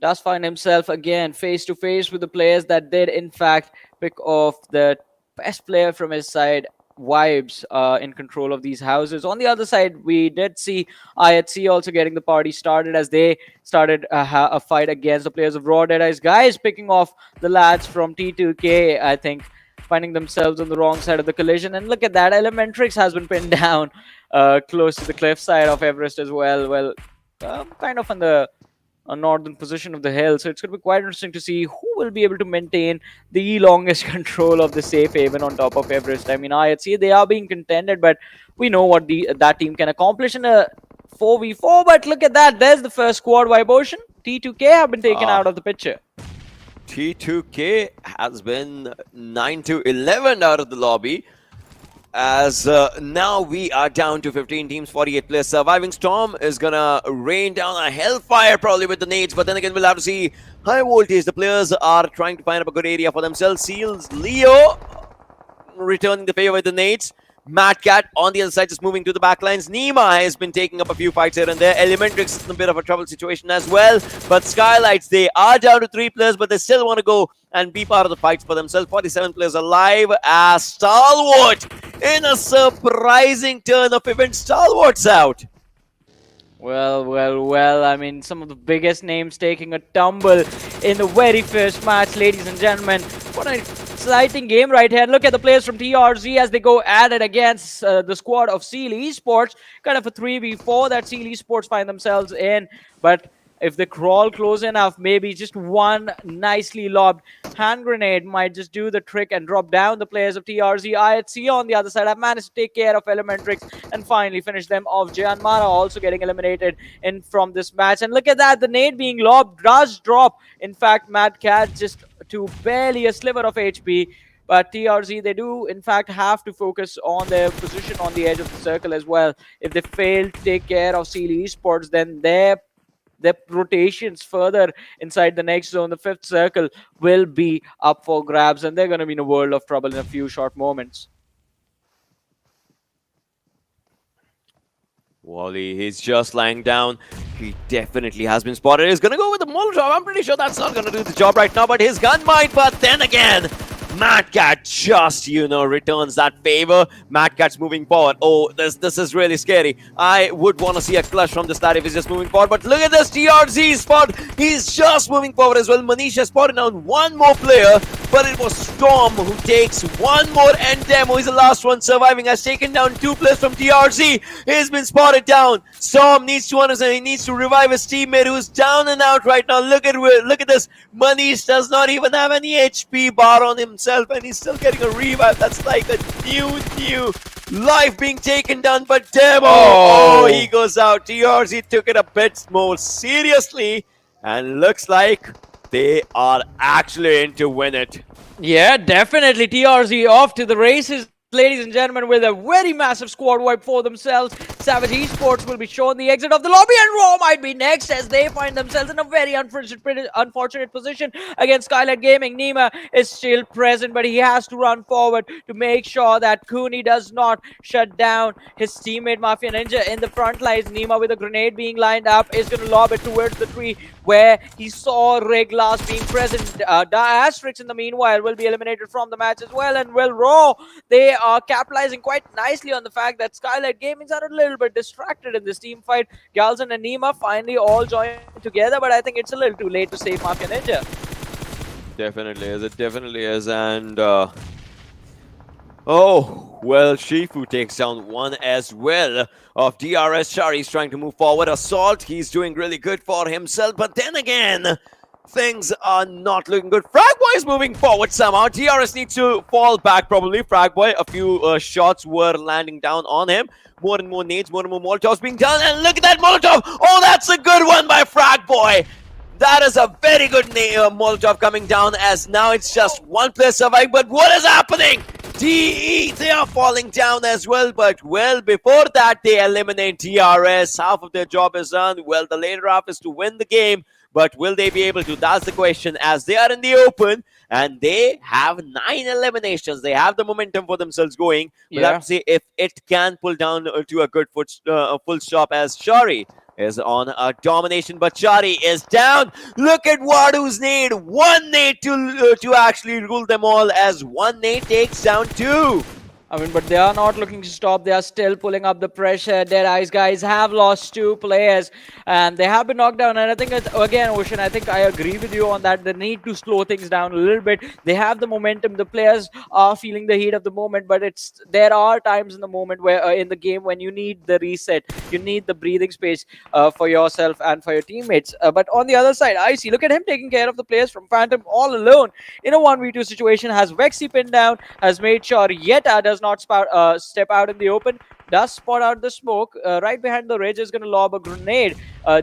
Does find himself again face to face with the players that did in fact pick off the best player from his side. Vibes in control of these houses. On the other side, we did see IHC also getting the party started, as they started a fight against the players of Deadeyes Guys, picking off the lads from T2K, I think, finding themselves on the wrong side of the collision. And look at that, ElementriX has been pinned down close to the cliff side of Everest as well. Well, kind of on the northern position of the hill, so it's going to be quite interesting to see who will be able to maintain the longest control of the safe haven on top of Everest. I mean, IHC, they are being contended, but we know what that team can accomplish in a 4v4. But look at that, there's the first squad Vibotion. T2K have been taken out of the picture. T2K has been 9-11 out of the lobby, as now we are down to 15 teams, 48 players surviving. Storm is gonna rain down a hellfire probably with the nades, but then again we'll have to see high voltage. The players are trying to find up a good area for themselves. Seals Leo returning the favor with the nades. Mad Cat on the other side just moving to the backlines. Nima has been taking up a few fights here and there. ElementriX is in a bit of a trouble situation as well. But Skylightz, they are down to 3 players, but they still want to go and be part of the fights for themselves. 47 players alive as Stalwart, in a surprising turn of events, Stalwart's out. Well. I mean, some of the biggest names taking a tumble in the very first match, ladies and gentlemen. What an exciting game right here. Look at the players from TRZ as they go at it against the squad of Stalwart Esports. Kind of a 3v4 that Stalwart Esports find themselves in. But if they crawl close enough, maybe just one nicely lobbed hand grenade might just do the trick and drop down the players of TRZ. IHC on the other side have managed to take care of ElementriX and finally finish them off. JyanMaara also getting eliminated in from this match. And look at that, the nade being lobbed does drop. In fact, Mad Cat just to barely a sliver of HP. But TRZ, they do in fact have to focus on their position on the edge of the circle as well. If they fail to take care of Stalwart Esports, then their rotations further inside the next zone, the 5th circle, will be up for grabs, and they're going to be in a world of trouble in a few short moments. Wally, he's just lying down. He definitely has been spotted. He's going to go with the Molotov. I'm pretty sure that's not going to do the job right now, but his gun might. But then again, Mad Cat just, returns that favor. Mad Cat's moving forward. Oh, this is really scary. I would want to see a clutch from this lad if he's just moving forward. But look at this TRZ spot. He's just moving forward as well. Manish has spotted down one more player, but it was Storm who takes one more end demo. He's the last one surviving. Has taken down 2 players from TRZ. He's been spotted down. Storm needs to understand. He needs to revive his teammate who's down and out right now. Look at this. Manish does not even have any HP bar on himself, and he's still getting a revive. That's like a new life being taken down. But Demo, oh, he goes out. TRZ took it a bit more seriously, and looks like they are actually in to win it. Yeah, definitely. TRZ off to the races, ladies and gentlemen, with a very massive squad wipe for themselves. Savage Esports will be shown the exit of the lobby, and Raw might be next as they find themselves in a very unfortunate position against Skylightz Gaming. Nima is still present, but he has to run forward to make sure that Cooney does not shut down his teammate Mafia Ninja in the front lines. Nima, with a grenade being lined up, is going to lob it towards the tree where he saw Rig last being present. DRS in the meanwhile will be eliminated from the match as well, and Raw, they are capitalizing quite nicely on the fact that Skylightz Gaming are a little bit distracted in this team fight. Galzan and Nima finally all join together, but I think it's a little too late to save Mafia Ninja. Definitely is. It definitely is. And oh, well, Shifu takes down one as well of DRS. Shari's trying to move forward. Assault, he's doing really good for himself, but then again, things are not looking good. Fragboy is moving forward somehow. DRS needs to fall back probably. Fragboy, a few shots were landing down on him. More and more nades, more and more Molotovs being done. And look at that Molotov. Oh, that's a good one by Fragboy. That is a very good Molotov coming down, as now it's just one player surviving. But what is happening? DE, they are falling down as well. But, well, before that, they eliminate DRS. Half of their job is done. Well, the later half is to win the game. But will they be able to? That's the question, as they are in the open and they have 9 eliminations. They have the momentum for themselves going. We'll have to see if it can pull down to a good full stop, as Shari is on a domination, but Shari is down. Look at Wadu's nade. One nade to actually rule them all, as one nade takes down 2. I mean, but they are not looking to stop. They are still pulling up the pressure. Deadeyes Guys have lost 2 players and they have been knocked down. And I think, again, Ocean, I think I agree with you on that. They need to slow things down a little bit. They have the momentum. The players are feeling the heat of the moment, but there are times in the moment where in the game when you need the reset, you need the breathing space for yourself and for your teammates. But on the other side, I see, look at him taking care of the players from Phantom all alone in a 1v2 situation. Has Vexy pinned down, has made sure Yeta does not step out in the open, does spot out the smoke right behind the ridge, is going to lob a grenade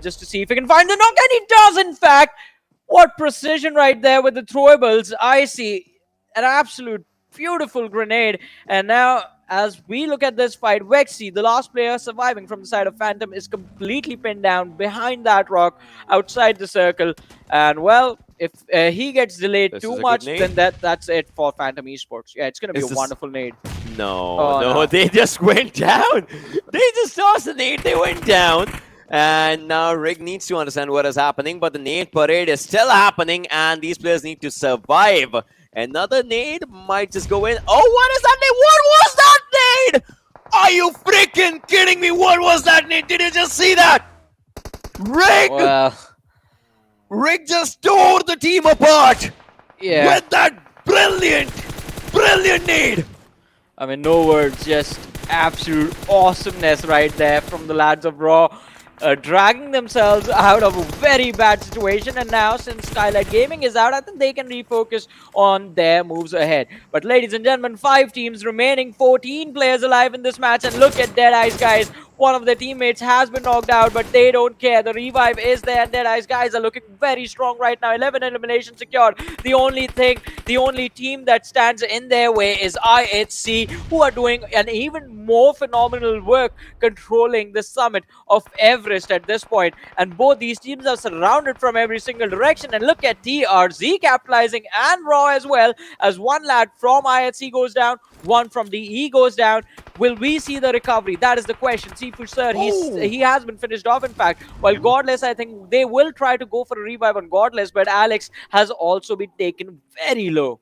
just to see if he can find the knock, and he does in fact. What precision right there with the throwables. I see an absolute beautiful grenade. And now as we look at this fight, Vexy, the last player surviving from the side of Phantom, is completely pinned down behind that rock outside the circle. And well, if he gets delayed This too is a good much, nade. then that's it for Phantom Esports. Yeah, it's going to be Is a this- wonderful nade. No, Oh, no, no. they just went down. They just tossed the nade, they went down. And now Rig needs to understand what is happening, but the nade parade is still happening, and these players need to survive. Another nade might just go in. Oh, what is that nade? What was that nade? Are you freaking kidding me? What was that nade? Did you just see that? Rig! Well, Rig just tore the team apart yeah. with that brilliant nade. I mean, no words, just absolute awesomeness right there from the lads of Raw. Dragging themselves out of a very bad situation, and now since Skylightz Gaming is out, I think they can refocus on their moves ahead. But ladies and gentlemen, 5 teams remaining, 14 players alive in this match, and look at Deadeyes Guys. One of their teammates has been knocked out, but they don't care. The revive is there, and Deadeyes Guys are looking very strong right now. 11 eliminations secured. The only team that stands in their way is IHC, who are doing an even more phenomenal work controlling the summit of Everest at this point. And both these teams are surrounded from every single direction. And look at TRZ capitalizing, and Raw as well, as one lad from IHC goes down, one from DE goes down. Will we see the recovery? That is the question. Sifu sir, he has been finished off, in fact. While Godless, I think they will try to go for a revive on Godless, but Alex has also been taken very low.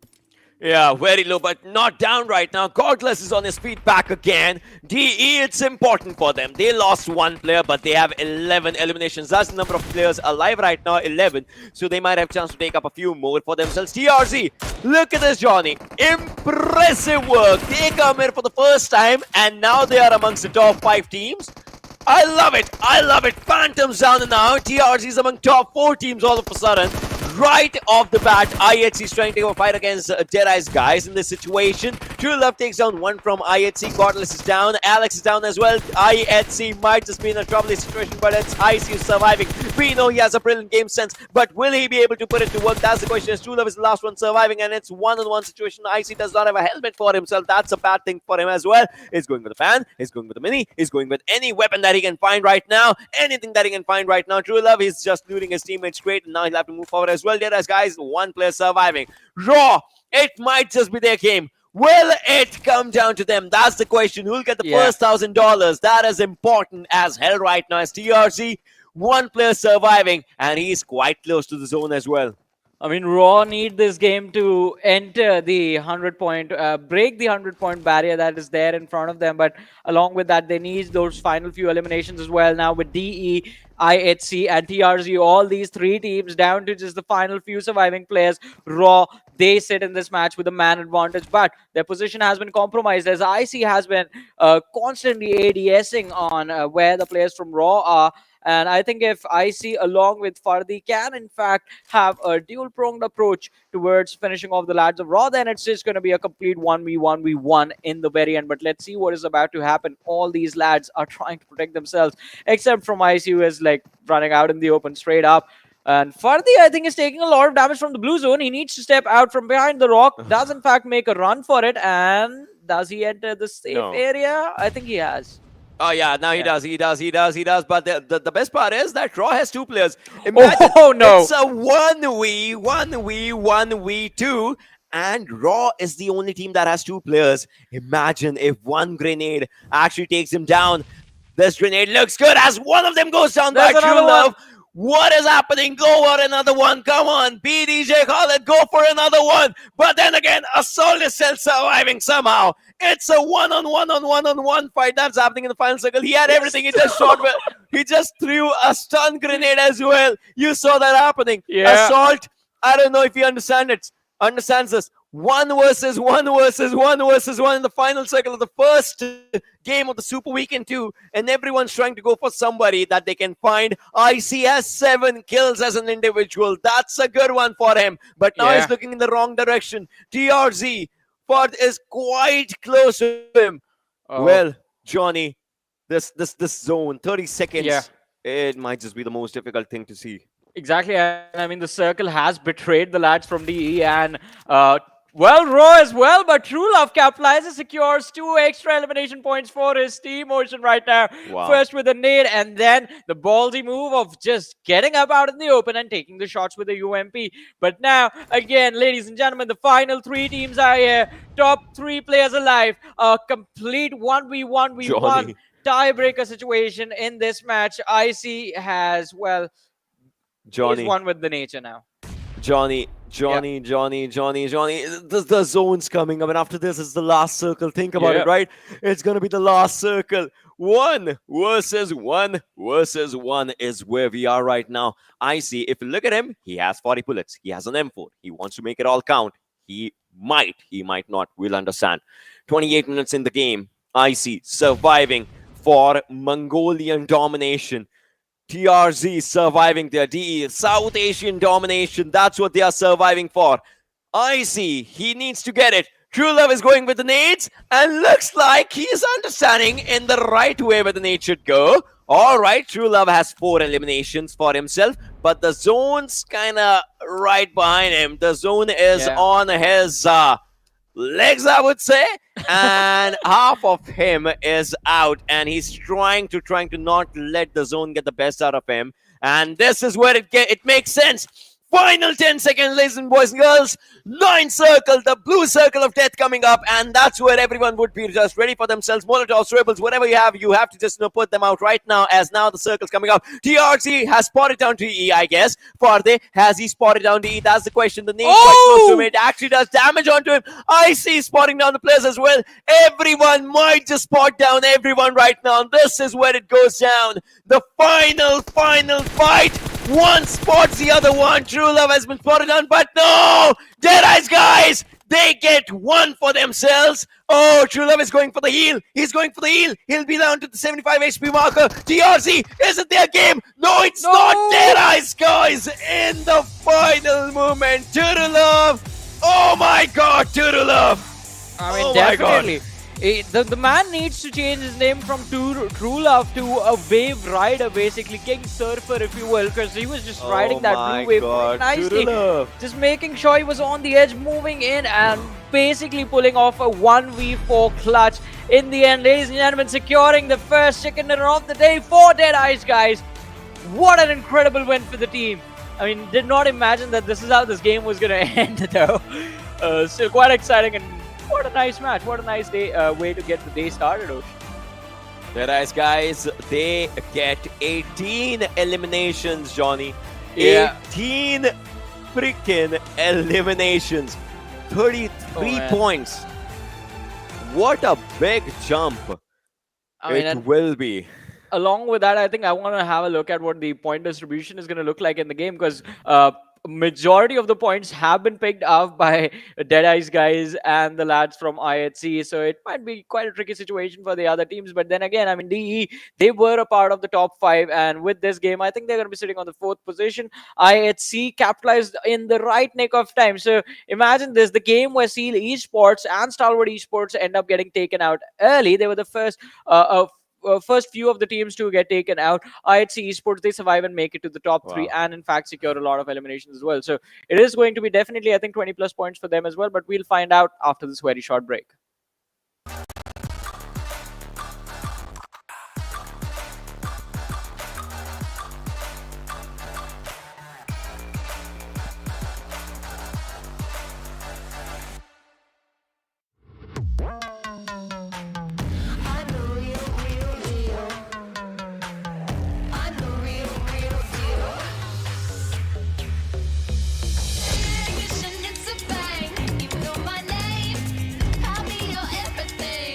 Yeah, very low, but not down right now. Godless is on his feet back again. DE, it's important for them. They lost 1 player, but they have 11 eliminations. That's the number of players alive right now, 11. So they might have a chance to take up a few more for themselves. TRZ, look at this, Johnny. Impressive work. They come here for the first time, and now they are amongst the top 5 teams. I love it. I love it. Phantoms down and out. TRZ is among top 4 teams all of a sudden. Right off the bat, IHC is trying to take a fight against Deadeyes Guys in this situation. True Love takes down 1 from IHC. Godless is down. Alex is down as well. IHC might just be in a troubling situation, but it's IC who's surviving. We know he has a brilliant game sense, but will he be able to put it to work? That's the question. As True Love is the last one surviving, and it's one-on-one situation. IC does not have a helmet for himself. That's a bad thing for him as well. He's going with a fan. He's going with a mini. He's going with any weapon that he can find right now. Anything that he can find right now. True Love, he's just looting his teammates straight, and now he'll have to move forward as well. Deadeyes Guys, 1 player surviving. Raw, it might just be their game. Will it come down to them? That's the question. Who'll get the first $1,000? That is important as hell right now. As TRZ, 1 player surviving, and he's quite close to the zone as well. I mean, Raw need this game to enter the 100-point, break the 100-point barrier that is there in front of them. But along with that, they need those final few eliminations as well. Now with DE, IHC, and TRZ, all these 3 teams down to just the final few surviving players. Raw, they sit in this match with a man advantage, but their position has been compromised as IC has been constantly ADSing on where the players from Raw are. And I think if IC along with Fardi can in fact have a dual-pronged approach towards finishing off the lads of Raw, then it's just going to be a complete 1v1v1 in the very end. But let's see what is about to happen. All these lads are trying to protect themselves, except from IC, who is like running out in the open straight up. And Fardi, I think, is taking a lot of damage from the blue zone. He needs to step out from behind the rock, does in fact make a run for it, and does he enter the safe area? I think he has. Oh yeah, now he does. But the best part is that Raw has 2 players. Imagine no. It's a 1v2, and Raw is the only team that has 2 players. Imagine if 1 grenade actually takes him down. This grenade looks good as one of them goes down by True Love. What is happening? Go for another one. Come on, BDJ Khaled, go for another one. But then again, Assault is still surviving somehow. It's a one-on-one fight that's happening in the final circle. He had everything. He just shot. He just threw a stun grenade as well. You saw that happening. Yeah. Assault, I don't know if he understands this. 1 versus 1 versus 1 versus 1 in the final circle of the first game of the Super Weekend 2, and everyone's trying to go for somebody that they can find. IC has 7 kills as an individual. That's a good one for him, but now he's looking in the wrong direction. TRZ, Ford is quite close to him. Well, Johnny, this zone, 30 seconds, it might just be the most difficult thing to see. Exactly, and I mean, the circle has betrayed the lads from DE, and Well, Raw as well, but True Love capitalizes, secures 2 extra elimination points for his team. Ocean right now. Wow. First with a nade, and then the ballsy move of just getting up out in the open and taking the shots with the UMP. But now, again, ladies and gentlemen, the final 3 teams are here. Top 3 players alive. A complete 1v1v1 Johnny. tiebreaker situation in this match. IC has, well, Johnny. he's one with the nature now. Johnny. The zone's coming up, and after this is the last circle. Think about it, right? It's gonna be the last circle. 1 versus 1 versus 1 is where we are right now. I see. If you look at him, he has 40 bullets. He has an M4. He wants to make it all count. He might not. We'll understand. 28 minutes in the game. I see. Surviving for Mongolian domination. TRZ surviving their DE, South Asian domination. That's what they are surviving for. I see. He needs to get it. True Love is going with the nades, and looks like he is understanding in the right way where the nade should go. All right, True Love has 4 eliminations for himself, but the zone's kind of right behind him. The zone is on his legs, I would say, and half of him is out, and he's trying to not let the zone get the best out of him. And this is where it makes sense. Final 10 seconds, ladies and boys and girls. 9 circle, the blue circle of death coming up, and that's where everyone would be just ready for themselves. Molotovs, rebels, whatever you have to just put them out right now, as now the circle's coming up. TRC has spotted down to E, I guess. Farde, has he spotted down to E? That's the question. The name quite close to him. It actually does damage onto him. I see spotting down the players as well. Everyone might just spot down everyone right now. This is where it goes down. The final fight. One spots the other one. True Love has been spotted on, but no! Deadeyes Guys! They get one for themselves. Oh, True Love is going for the heal. He's going for the heal. He'll be down to the 75 HP marker. TRC, is it their game? No, it's not. Deadeyes Guys in the final moment. True Love. Oh my God, True Love. I mean, definitely. The man needs to change his name from True Love to a wave rider, basically King Surfer, if you will, because he was just riding that blue wave nicely, just making sure he was on the edge, moving in and basically pulling off a 1v4 clutch in the end. Ladies and gentlemen, securing the first chicken dinner of the day for Deadeyes Guys. What an incredible win for the team. I mean, did not imagine that this is how this game was going to end, though. Still quite exciting, and what a nice match. What a nice day, way to get the day started, Osh. Deadeyes Guys, they get 18 eliminations, Johnny. Yeah. 18 freaking eliminations. 33 points. What a big jump it will be. Along with that, I think I want to have a look at what the point distribution is going to look like in the game, because majority of the points have been picked up by Deadeyes Guys and the lads from IHC, so it might be quite a tricky situation for the other teams. But then again, I mean, DE, they were a part of the top 5, and with this game, I think they're going to be sitting on the 4th position. IHC capitalized in the right nick of time. So imagine this, the game where Seal Esports and Stalwart Esports end up getting taken out early. They were the first first few of the teams to get taken out. IHC Esports, they survive and make it to the top 3, and in fact secure a lot of eliminations as well. So it is going to be definitely, I think, 20 plus points for them as well, but we'll find out after this very short break. It's a bang, even though my name, call me your everything.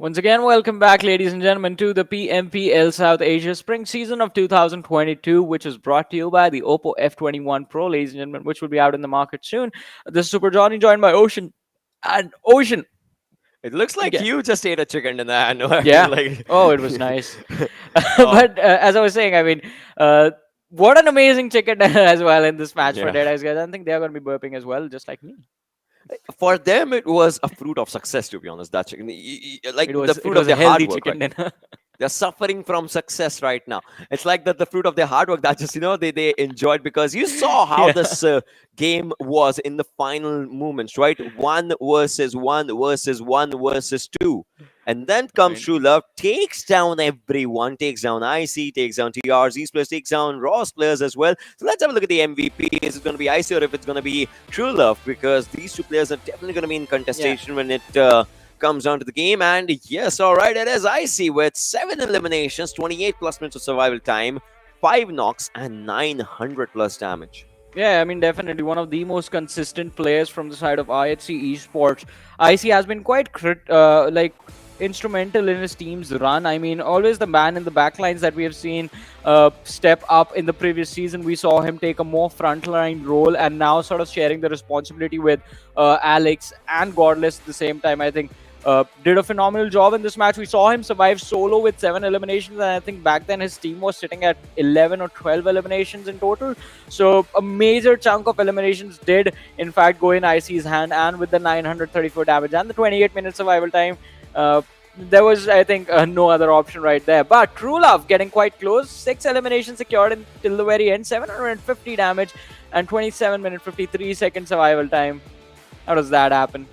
Once again, welcome back, ladies and gentlemen, to the PMPL South Asia Spring Season of 2022, which is brought to you by the Oppo F21 Pro, ladies and gentlemen, which will be out in the market soon. This is Super Johnny, joined by Ocean. And Ocean, It looks like again. you just ate a chicken in the hand. Yeah. Like, Oh, it was nice. Oh. But as I was saying, I mean, what an amazing chicken as well in this match for Yeah. Deadeyes Guys. I think they're going to be burping as well, just like me. For them, it was a fruit of success, to be honest. That chicken, like It the was, fruit it was of a their hard healthy work. chicken Right? dinner. They're suffering from success right now. It's like the fruit of their hard work that just they enjoyed, because you saw how Yeah. this game was in the final moments, right? 1 versus 1 versus 1 versus 2, and then comes Right. True Love, takes down everyone, takes down IC, takes down TRZ players, takes down Ross players as well. So let's have a look at the MVP. Is it going to be IC or if it's going to be True Love? Because these two players are definitely going to be in contestation when it comes down to the game. And yes, all right, it is IC with 7 eliminations, 28 plus minutes of survival time, 5 knocks, and 900 plus damage. Yeah, I mean, definitely one of the most consistent players from the side of IHC Esports. IC has been quite instrumental in his team's run. I mean, always the man in the backlines that we have seen step up in the previous season. We saw him take a more frontline role, and now sort of sharing the responsibility with Alex and Godless at the same time. I think did a phenomenal job in this match. We saw him survive solo with 7 eliminations, and I think back then his team was sitting at 11 or 12 eliminations in total. So a major chunk of eliminations did in fact go in IC's hand, and with the 934 damage and the 28-minute survival time, there was, I think, no other option right there. But True Love getting quite close. 6 eliminations secured till the very end, 750 damage and 27-minute 53-second survival time. How does that happen?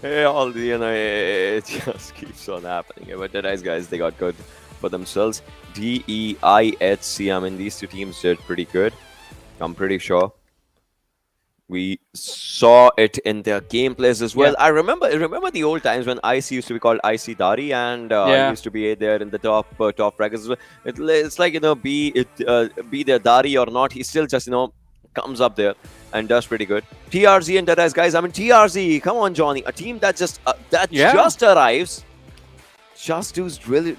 All it just keeps on happening. But Deadeyes guys, they got good for themselves. DEIHC, I mean, these two teams did pretty good. I'm pretty sure. We saw it in their gameplays as well. Yeah. I remember the old times when IC used to be called IC Dari, and used to be there in the top brackets as well. It's like, be their Dari or not, he still just comes up there and does pretty good. TRZ and Deadeyes guys, I mean, TRZ, come on, Johnny, a team that just just arrives, just did really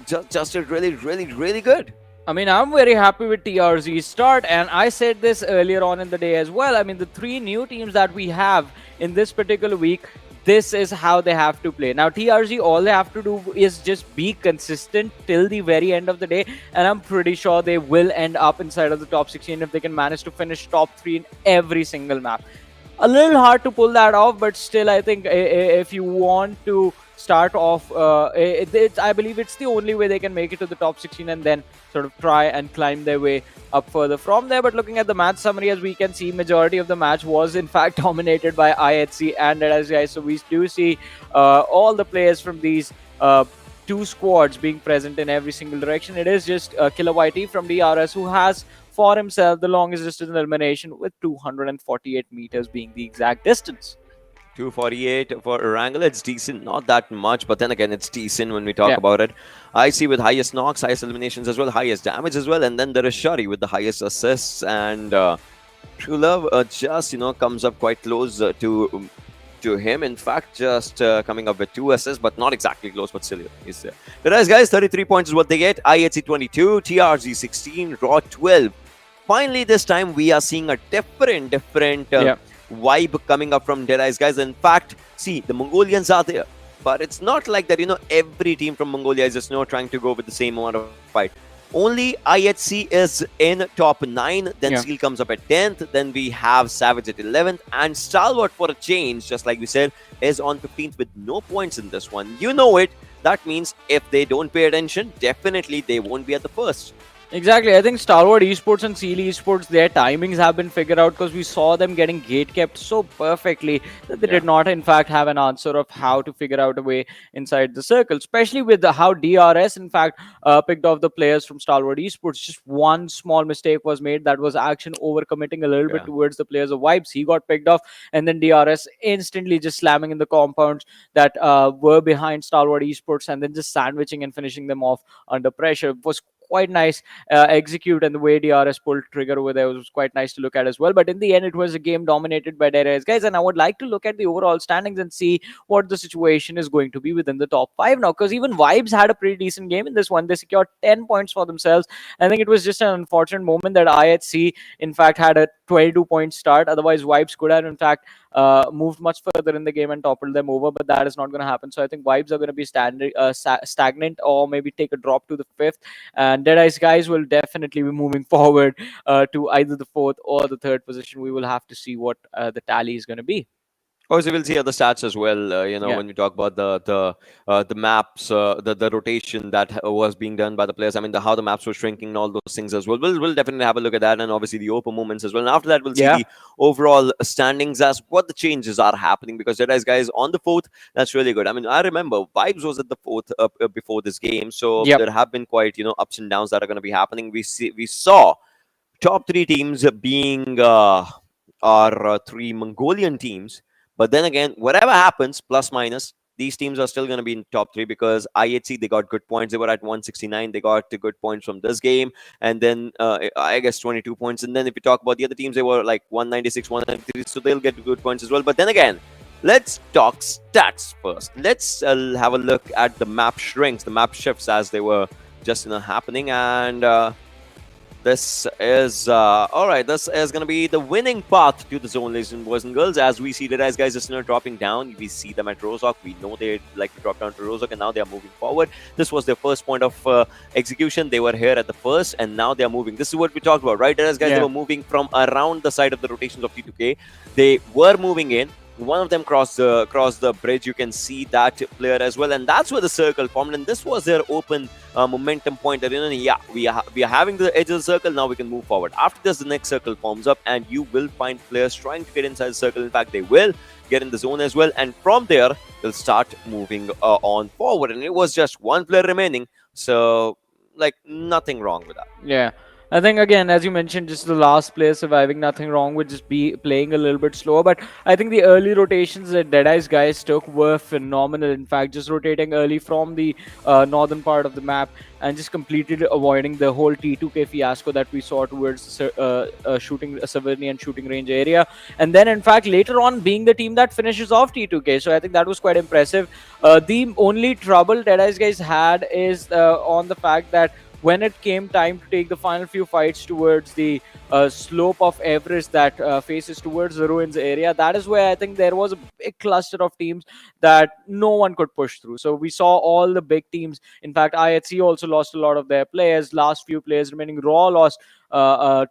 good. I mean, I'm very happy with TRZ's start, and I said this earlier on in the day as well. I mean, the 3 new teams that we have in this particular week, this is how they have to play. Now, TRZ, all they have to do is just be consistent till the very end of the day, and I'm pretty sure they will end up inside of the top 16 if they can manage to finish top 3 in every single map. A little hard to pull that off, but still, I think if you want to start off, I believe it's the only way they can make it to the top 16 and then sort of try and climb their way up further from there. But looking at the match summary, as we can see, majority of the match was in fact dominated by IHC and Deadeyes Guys. So we do see all the players from these 2 squads being present in every single direction. It is just Killer YT from DRS who has for himself the longest distance elimination, with 248 meters being the exact distance. 248 for Erangel. It's decent, not that much, but then again, it's decent when we talk about it. IC with highest knocks, highest eliminations as well, highest damage as well, and then there is Shari with the highest assists, and True Love just comes up quite close to him. In fact, just coming up with 2 assists, but not exactly close, but still he's there. The rest, guys, 33 points is what they get. IHC 22, TRZ 16, Raw 12. Finally, this time we are seeing a different vibe coming up from Deadeyes guys. In fact, see, the Mongolians are there, but it's not like that, every team from Mongolia is just trying to go with the same amount of fight. Only IHC is in top 9, then Seal comes up at 10th, then we have Savage at 11th, and Stalwart, for a change, just like we said, is on 15th with no points in this one. You know it. That means if they don't pay attention, definitely they won't be at the first. Exactly. I think Stalwart Esports and Seal Esports, their timings have been figured out, because we saw them getting gate kept so perfectly that they did not, in fact, have an answer of how to figure out a way inside the circle, especially with how DRS, in fact, picked off the players from Stalwart Esports. Just one small mistake was made. That was Action overcommitting a little bit towards the players of Vibes. He got picked off, and then DRS instantly just slamming in the compounds that were behind Stalwart Esports, and then just sandwiching and finishing them off under pressure. It was quite nice execute, and the way DRS pulled trigger over there was quite nice to look at as well. But in the end, it was a game dominated by Deadeyes Guys, and I would like to look at the overall standings and see what the situation is going to be within the top 5 now, because even Vibes had a pretty decent game in this one. They secured 10 points for themselves. I think it was just an unfortunate moment that IHC in fact had a 22-point start. Otherwise, Vibes could have in fact moved much further in the game and toppled them over, but that is not going to happen. So I think Vibes are going to be stagnant, or maybe take a drop to the 5th, and Deadeyes Guys will definitely be moving forward to either the 4th or the 3rd position. We will have to see what the tally is going to be. Also, we'll see other stats as well. Yeah. When we talk about the maps, the rotation that was being done by the players. I mean, how the maps were shrinking and all those things as well. We'll definitely have a look at that, and obviously the open moments as well. And after that, we'll see the overall standings as what the changes are happening, because Deadeyes Guys on the 4th. That's really good. I mean, I remember Vibes was at the 4th before this game, so there have been quite ups and downs that are going to be happening. We saw top 3 teams being our 3 Mongolian teams. But then again, whatever happens, plus minus, these teams are still going to be in top 3, because IHC, they got good points. They were at 169. They got good points from this game. And then I guess 22 points. And then if you talk about the other teams, they were like 196, 193. So they'll get good points as well. But then again, let's talk stats first. Let's have a look at the map shrinks, the map shifts as they were just happening. And this is all right. This is going to be the winning path to the zone, ladies and boys and girls. As we see the Deadeyes Guys just dropping down. We see them at Rozhok. We know they like to drop down to Rozhok, and now they are moving forward. This was their first point of execution. They were here at the first, and now they are moving. This is what we talked about, right? Deadeyes Guys, they were moving from around the side of the rotations of T2K. They were moving in. One of them crossed the bridge. You can see that player as well, and that's where the circle formed. And this was their open momentum point. That we are having the edge of the circle. Now we can move forward. After this, the next circle forms up, and you will find players trying to get inside the circle. In fact, they will get in the zone as well, and from there they'll start moving on forward. And it was just one player remaining, so like nothing wrong with that. Yeah. I think, again, as you mentioned, just the last player surviving, nothing wrong with just playing a little bit slower. But I think the early rotations that Deadeyes Guys took were phenomenal. In fact, just rotating early from the northern part of the map and just completely avoiding the whole T2K fiasco that we saw towards shooting civilian shooting range area. And then, in fact, later on being the team that finishes off T2K. So I think that was quite impressive. The only trouble Deadeyes Guys had is on the fact that when it came time to take the final few fights towards the slope of Everest that faces towards the ruins area, that is where I think there was a big cluster of teams that no one could push through. So we saw all the big teams. In fact, IHC also lost a lot of their players. Last few players remaining, Raw lost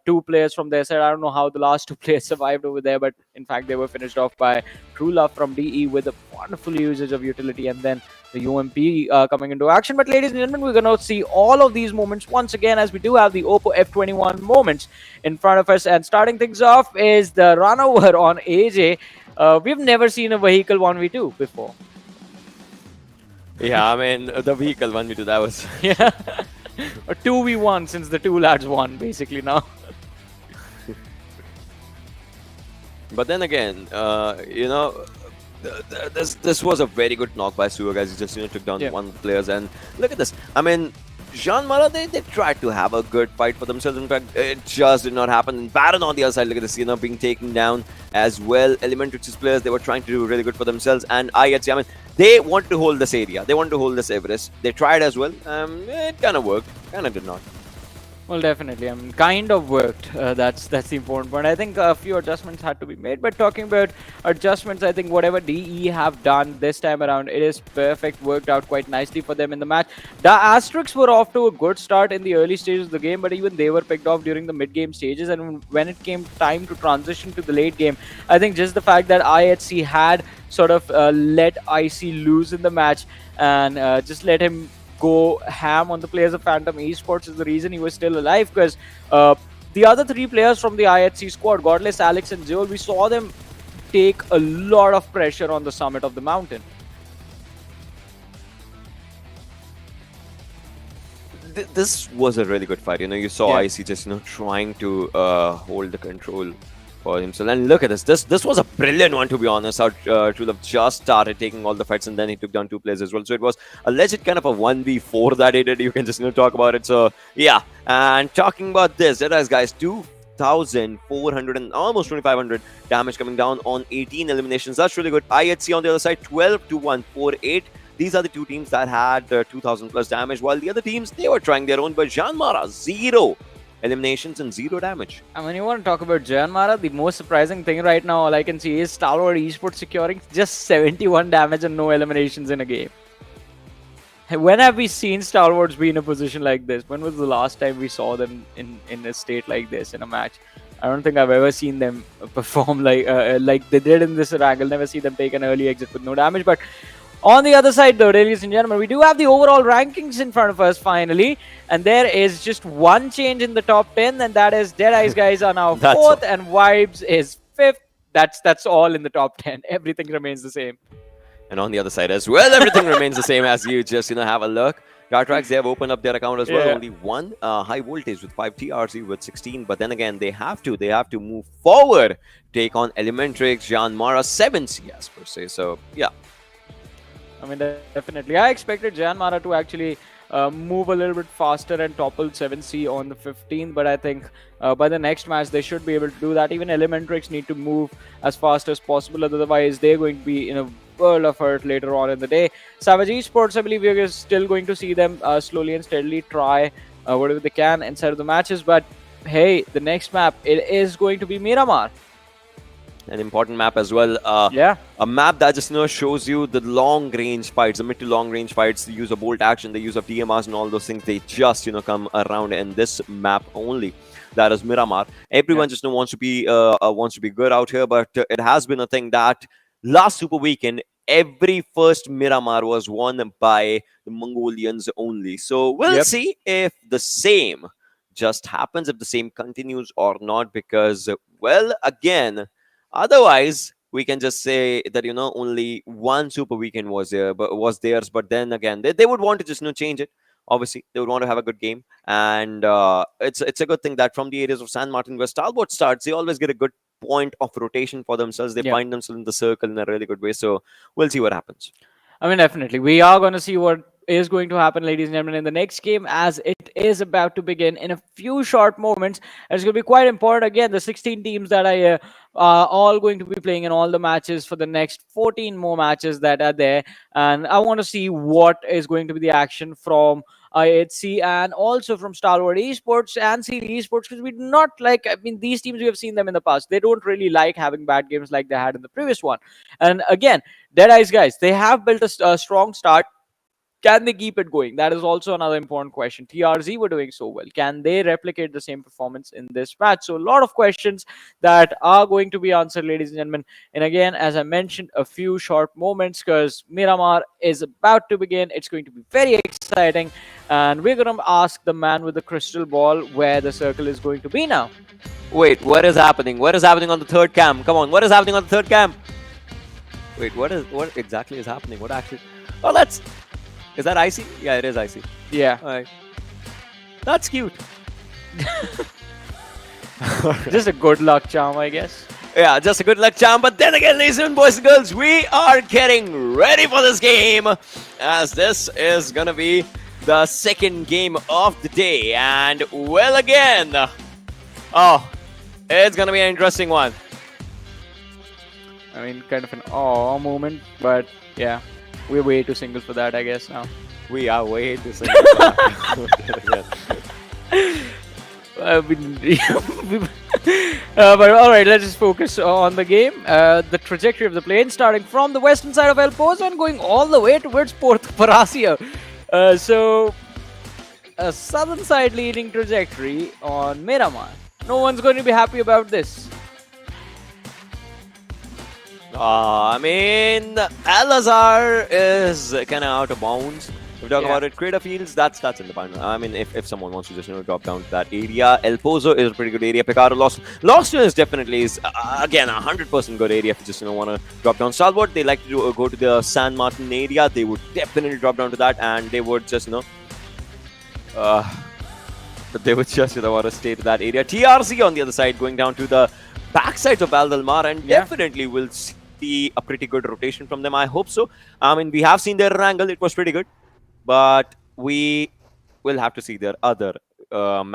2 players from their side. I don't know how the last 2 players survived over there, but in fact they were finished off by True Love from DE with a wonderful usage of utility, and then the UMP coming into action. But ladies and gentlemen, we're going to see all of these moments once again, as we do have the Oppo F21 moments in front of us. And starting things off is the run over on AJ. We've never seen a vehicle 1v2 before. Yeah, I mean, the vehicle 1v2, that was... Yeah. A 2v1 since the 2 lads won, basically, now. But then again, this was a very good knock by Suva, guys. He just took down one of the players, and look at this. I mean, JyanMaara, they tried to have a good fight for themselves. In fact, it just did not happen. And Baron on the other side, look at this, being taken down as well. ElementriX's players, they were trying to do really good for themselves. And IHC, I mean, they wanted to hold this area. They wanted to hold this Everest. They tried as well. It kind of worked. Kind of did not. Well, definitely. I mean, kind of worked. That's the important point. I think a few adjustments had to be made. But talking about adjustments, I think whatever DE have done this time around, it is perfect. Worked out quite nicely for them in the match. The Atrax were off to a good start in the early stages of the game, but even they were picked off during the mid-game stages. And when it came time to transition to the late game, I think just the fact that IHC had sort of let IC loose in the match and just let him go ham on the players of Phantom Esports is the reason he was still alive, because the other 3 players from the IHC squad, Godless, Alex and Zeol, we saw them take a lot of pressure on the summit of the mountain. This was a really good fight. You saw IC just trying to hold the control for himself. And look at this. This was a brilliant one, to be honest. How Trulov just started taking all the fights, and then he took down 2 players as well. So it was a legit kind of a 1v4 that he did. You can just talk about it. So yeah. And talking about this, Deadeyes Guys, 2,400 and almost 2,500 damage coming down on 18 eliminations. That's really good. IHC on the other side, 12 to 148. These are the 2 teams that had 2,000 plus damage, while the other teams, they were trying their own. But JyanMaara, 0 eliminations and 0 damage. And when you want to talk about JyanMaara, the most surprising thing right now, all I can see is Stalwart Esports securing just 71 damage and no eliminations in a game. When have we seen Stalwarts be in a position like this? When was the last time we saw them in a state like this in a match? I don't think I've ever seen them perform like they did in this Erangel. Never see them take an early exit with no damage. But on the other side, though, ladies and gentlemen, we do have the overall rankings in front of us finally. And there is just one change in the top 10, and that is Deadeyes Guys are now 4th and Vibes is 5th. That's all in the top 10. Everything remains the same. And on the other side as well, everything remains the same as you just, have a look. Atrax, they have opened up their account as well. Only one high voltage with 5 TRC with 16. But then again, they have to move forward. Take on ElementriX, JyanMaara, 7 CS per se. So, yeah. I mean, definitely. I expected JyanMaara to actually move a little bit faster and topple 7C on the 15th, but I think by the next match they should be able to do that. Even ElementriX need to move as fast as possible, otherwise they're going to be in a world of hurt later on in the day. Savage Esports, I believe we're still going to see them slowly and steadily try whatever they can inside of the matches, but hey, the next map, it is going to be Miramar. An important map as well. A map that just shows you the long range fights, the mid to long range fights, the use of bolt action, the use of DMRs and all those things. They just come around in this map only. That is Miramar. Everyone just wants to be good out here, but it has been a thing that last Super Weekend, every first Miramar was won by the Mongolians only. So we'll see if the same just happens, if the same continues or not, because well, again, otherwise, we can just say that only one Super Weekend was theirs. But then again, they would want to just change it. Obviously, they would want to have a good game, and it's a good thing that from the areas of San Martin where Stalwart starts, they always get a good point of rotation for themselves. They find themselves in the circle in a really good way. So we'll see what happens. I mean, definitely, we are going to see what is going to happen, ladies and gentlemen, in the next game, as it is about to begin in a few short moments. It's going to be quite important. Again, the 16 teams that are all going to be playing in all the matches for the next 14 more matches that are there, and I want to see what is going to be the action from IHC and also from Stalwart Esports and CD Esports, because we do not like, I mean, these teams, we have seen them in the past, they don't really like having bad games like they had in the previous one. And again, Deadeyes Guys, they have built a strong start. Can they keep it going? That is also another important question. TRZ were doing so well. Can they replicate the same performance in this match? So a lot of questions that are going to be answered, ladies and gentlemen. And again, as I mentioned, a few short moments, because Miramar is about to begin. It's going to be very exciting. And we're going to ask the man with the crystal ball where the circle is going to be now. Wait, what is happening? What is happening on the third cam? Come on, what is happening on the third cam? Wait, what exactly is happening? What actually? Oh, that's... Is that icy? Yeah, it is icy. Yeah. All right. That's cute. Just a good luck charm, I guess. Yeah, just a good luck charm. But then again, ladies and boys and girls, we are getting ready for this game, as this is going to be the second game of the day. And, well, again, oh, it's going to be an interesting one. I mean, kind of an awe moment, but yeah. We're way too single for that, I guess, now. We are way too single for that. But alright, let's just focus on the game. The trajectory of the plane, starting from the western side of El Pozo and going all the way towards Port Paracia. So, a southern side leading trajectory on Miramar. No one's going to be happy about this. I mean, Al-Azhar is kind of out of bounds. If we talk about it, Crater Fields, that's in the final. I mean, if someone wants to just drop down to that area, El Pozo is a pretty good area. Picaro Lawson is definitely again 100% good area if you just want to drop down. Stalwart, they like to go to the San Martin area. They would definitely drop down to that, and they would just they would just want to stay to that area. TRC on the other side going down to the backsides of JyanMaara, and definitely will see a pretty good rotation from them. I hope so. I mean, we have seen their Erangel, it was pretty good, but we will have to see their other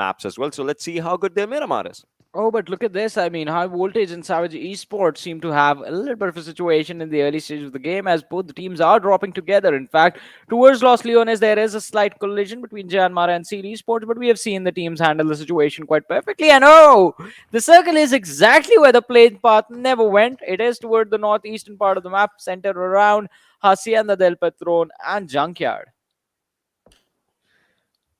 maps as well. So let's see how good their Miramar is. Oh, but look at this. I mean, High Voltage and Savage Esports seem to have a little bit of a situation in the early stages of the game as both the teams are dropping together. In fact, towards Los Leones, there is a slight collision between JyanMaara and Seed Esports, but we have seen the teams handle the situation quite perfectly. And oh, the circle is exactly where the playing path never went. It is toward the northeastern part of the map, centered around Hacienda del Patron and Junkyard.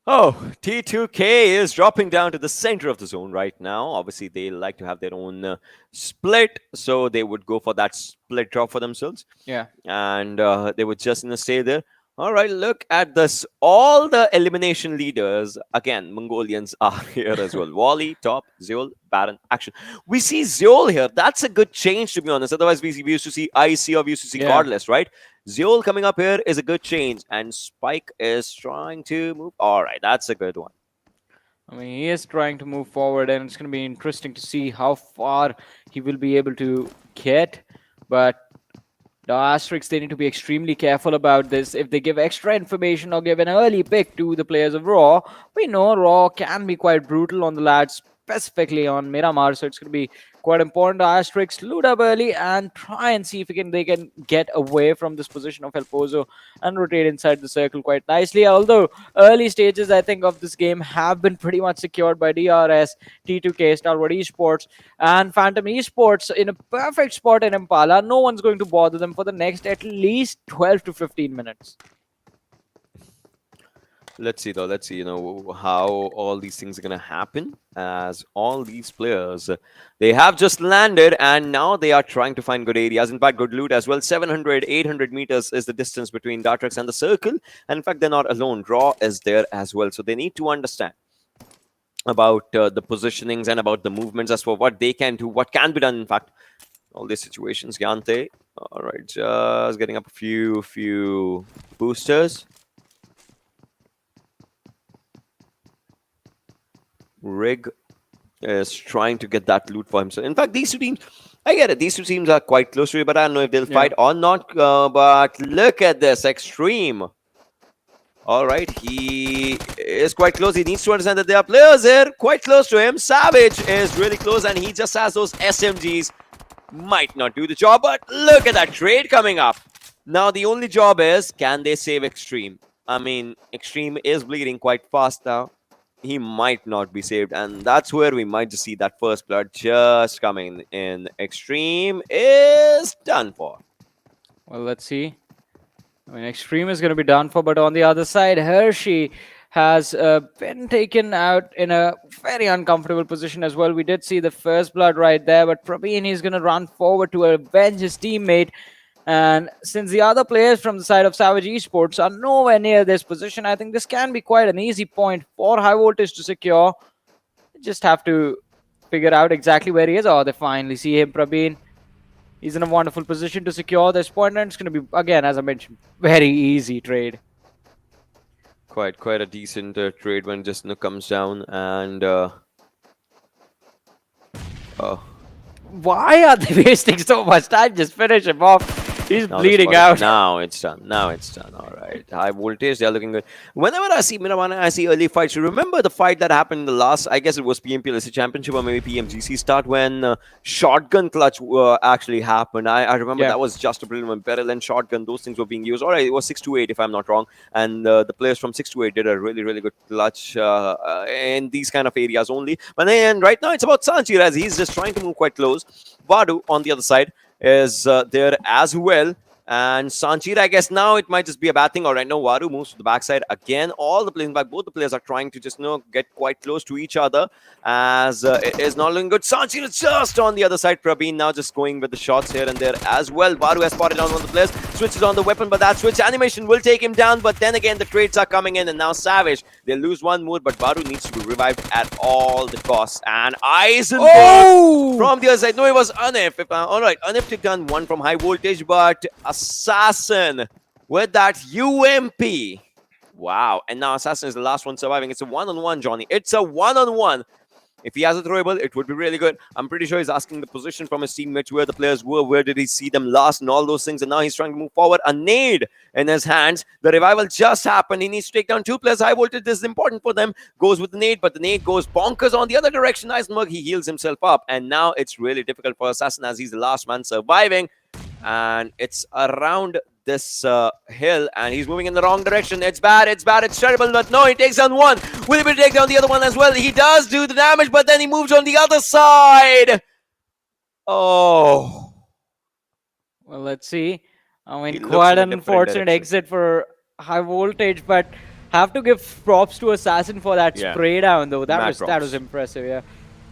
Oh, T2K is dropping down to the center of the zone right now. Obviously, they like to have their own split, so they would go for that split drop for themselves. Yeah. And they would just stay there. All right, look at this. All the elimination leaders, again, Mongolians are here as well. Wally, Top, Zeol, Baron, Action. We see Zeol here. That's a good change, to be honest. Otherwise, we used to see IC or we used to see Godless, right? Zeol coming up here is a good change. And Spike is trying to move. All right, that's a good one. I mean, he is trying to move forward, and it's going to be interesting to see how far he will be able to get. But the Atrax, they need to be extremely careful about this. If they give extra information or give an early pick to the players of Raw, we know Raw can be quite brutal on the lads, specifically on Miramar, so it's going to be quite important. Atrax loot up early and try and see if they can get away from this position of El Pozo and rotate inside the circle quite nicely. Although early stages, I think, of this game have been pretty much secured by DRS, T2K, Stalwart Esports, and Phantom Esports in a perfect spot in Impala. No one's going to bother them for the next at least 12 to 15 minutes. Let's see, though. Let's see, how all these things are going to happen, as all these players, they have just landed and now they are trying to find good areas. In fact, good loot as well. 700, 800 meters is the distance between Atrax and the circle. And in fact, they're not alone. Raw is there as well. So they need to understand about the positionings and about the movements as for what they can do, what can be done. In fact, all these situations. Yante, all right, just getting up a few boosters. Rig is trying to get that loot for himself. In fact, these two teams, I get it. These two teams are quite close to it, but I don't know if they'll fight or not. But look at this. Extreme. All right. He is quite close. He needs to understand that there are players here quite close to him. Savage is really close, and he just has those SMGs. Might not do the job, but look at that trade coming up. Now, the only job is, can they save Extreme? I mean, Extreme is bleeding quite fast now. He might not be saved, and that's where we might just see that first blood just coming in. Extreme is done for. Well, let's see. I mean, Extreme is going to be done for, but on the other side, Hershey has been taken out in a very uncomfortable position as well. We did see the first blood right there, but Praveen is going to run forward to avenge his teammate. And since the other players from the side of Savage Esports are nowhere near this position, I think this can be quite an easy point for High Voltage to secure. Just have to figure out exactly where he is. Oh, they finally see him, Praveen. He's in a wonderful position to secure this point, and it's going to be, again, as I mentioned, very easy trade. Quite a decent trade when just comes down and... Why are they wasting so much time? Just finish him off. He's bleeding out. Now it's done. Now it's done. All right. High Voltage, they're looking good. Whenever I see Miramar, I see early fights. You remember the fight that happened in the last, I guess it was PMPL Championship or maybe PMGC start when shotgun clutch actually happened. I remember that was just a brilliant barrel and shotgun. Those things were being used. All right. It was 6-8 if I'm not wrong. And the players from 6-8 did a really good clutch in these kind of areas only. But then right now it's about Sanchir as he's just trying to move quite close. Vadu on the other side is there as well. And Sanchir, I guess now it might just be a bad thing. All right, no, Varu moves to the backside again. All the players, in fact, both the players are trying to just, get quite close to each other as it is not looking good. Sanchir is just on the other side. Prabeen now just going with the shots here and there as well. Varu has spotted down one of the players, switches on the weapon, but that switch animation will take him down. But then again, the trades are coming in, and now Savage, they lose one more, but Varu needs to be revived at all the costs. And Eisenberg from the other side. No, it was Anif. All right, Anif took down one from High Voltage, but Assassin with that UMP. Wow. And now Assassin is the last one surviving. It's a one-on-one, Johnny. It's a one-on-one. If he has a throwable, it would be really good. I'm pretty sure he's asking the position from his teammates, where the players were, where did he see them last, and all those things. And now he's trying to move forward. A nade in his hands. The revival just happened. He needs to take down 2 players. High voltage, this is important for them. Goes with the nade, but the nade goes bonkers on the other direction. Eisenberg, he heals himself up. And now it's really difficult for Assassin, as he's the last man surviving. And it's around this hill, and he's moving in the wrong direction. It's bad, it's terrible, but no, he takes down one. Will he be take down the other one as well? He does do the damage, but then he moves on the other side. Oh. Well, let's see. I mean, quite an unfortunate exit for High Voltage, but have to give props to Assassin for that spray down, though. That was impressive, yeah.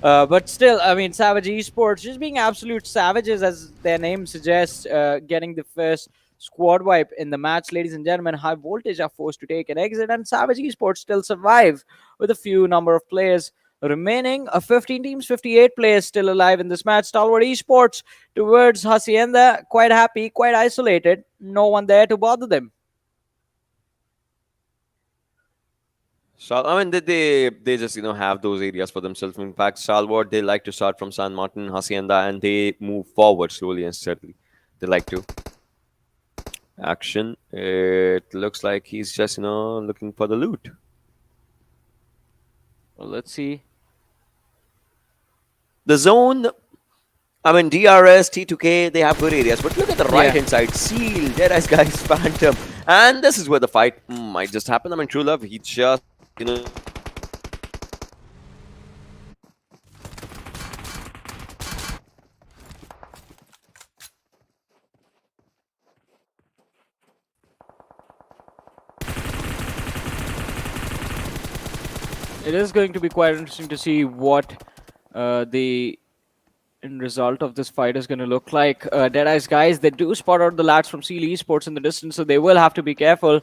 But still, I mean, Savage Esports just being absolute savages, as their name suggests, getting the first squad wipe in the match. Ladies and gentlemen, High Voltage are forced to take an exit, and Savage Esports still survive with a few number of players remaining. 15 teams, 58 players still alive in this match. Stalwart Esports towards Hacienda, quite happy, quite isolated. No one there to bother them. So, I mean, they just, have those areas for themselves. In fact, Stalwart, they like to start from San Martin, Hacienda, and they move forward slowly and steadily. They like to. Action. It looks like he's just, looking for the loot. Well, let's see. The zone, I mean, DRS, T2K, they have good areas. But look at the right-hand side. Seal, Deadeyes Guys, Phantom. And this is where the fight might just happen. I mean, True Love, he just, It is going to be quite interesting to see what the end result of this fight is going to look like. Deadeyes Guys, they do spot out the lads from Seal Esports in the distance, so they will have to be careful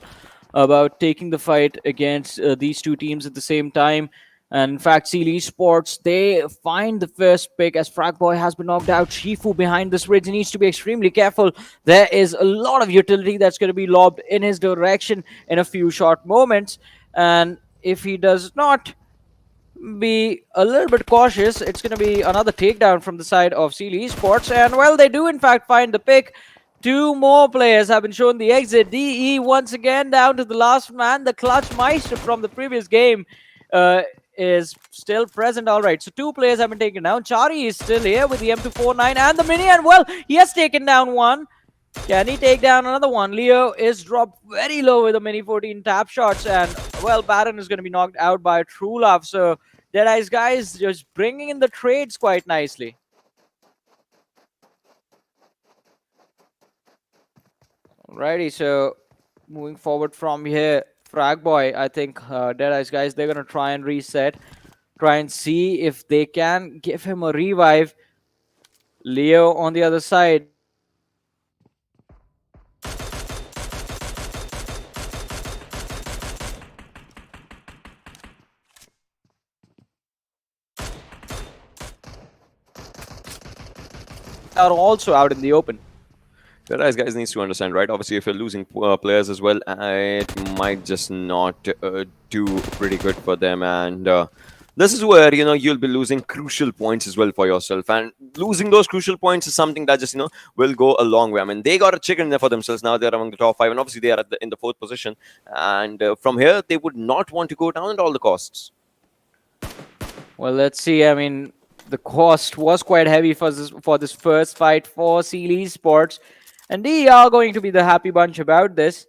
about taking the fight against these two teams at the same time. And in fact, Seal Esports, they find the first pick as Fragboy has been knocked out. Shifu behind this ridge needs to be extremely careful. There is a lot of utility that's going to be lobbed in his direction in a few short moments. And if he does not be a little bit cautious, it's going to be another takedown from the side of Seal Esports. And well, they do in fact find the pick. 2 more players have been shown the exit. DE once again down to the last man. The Clutch Meister from the previous game is still present. All right, so 2 players have been taken down. Chari is still here with the M249 and the Mini, and well, he has taken down one. Can he take down another one? Leo is dropped very low with the Mini 14 tap shots, and well, Baron is going to be knocked out by True Love. So Deadeyes Guys just bringing in the trades quite nicely. Alrighty, so moving forward from here, Fragboy, I think Deadeyes Guys, they're going to try and reset, try and see if they can give him a revive. Leo on the other side. Are also out in the open. Deadeyes Guys needs to understand, right? Obviously, if you're losing players as well, it might just not do pretty good for them. And this is where, you'll be losing crucial points as well for yourself. And losing those crucial points is something that just, will go a long way. I mean, they got a chicken there for themselves. Now they're among the top 5. And obviously, they are in the 4th position. And from here, they would not want to go down at all the costs. Well, let's see. I mean, the cost was quite heavy for this first fight for Seal Esports. And they are going to be the happy bunch about this.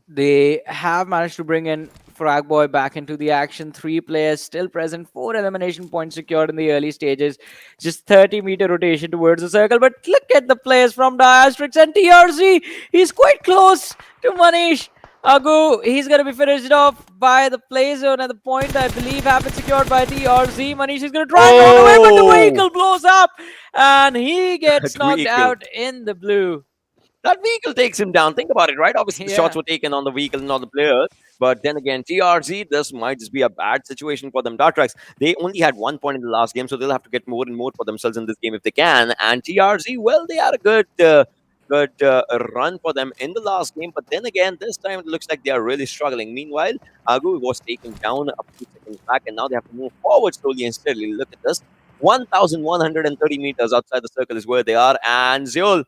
They have managed to bring in Fragboy back into the action. 3 players still present. 4 elimination points secured in the early stages. Just 30-meter rotation towards the circle. But look at the players from ElementriX and TRC. He's quite close to Manish. Agu, he's going to be finished off by the play zone at the point, I believe, have been secured by DRZ. Manish is going to try and run away, but the vehicle blows up and he gets knocked out in the blue. That vehicle takes him down. Think about it, right? Obviously, the shots were taken on the vehicle, not the players. But then again, TRZ, this might just be a bad situation for them. Atrax, they only had 1 point in the last game, so they'll have to get more and more for themselves in this game if they can. And TRZ, well, they had a good good run for them in the last game. But then again, this time it looks like they are really struggling. Meanwhile, Agu was taken down a few seconds back, and now they have to move forward slowly and steadily. Look at this. 1,130 meters outside the circle is where they are. And Zeol,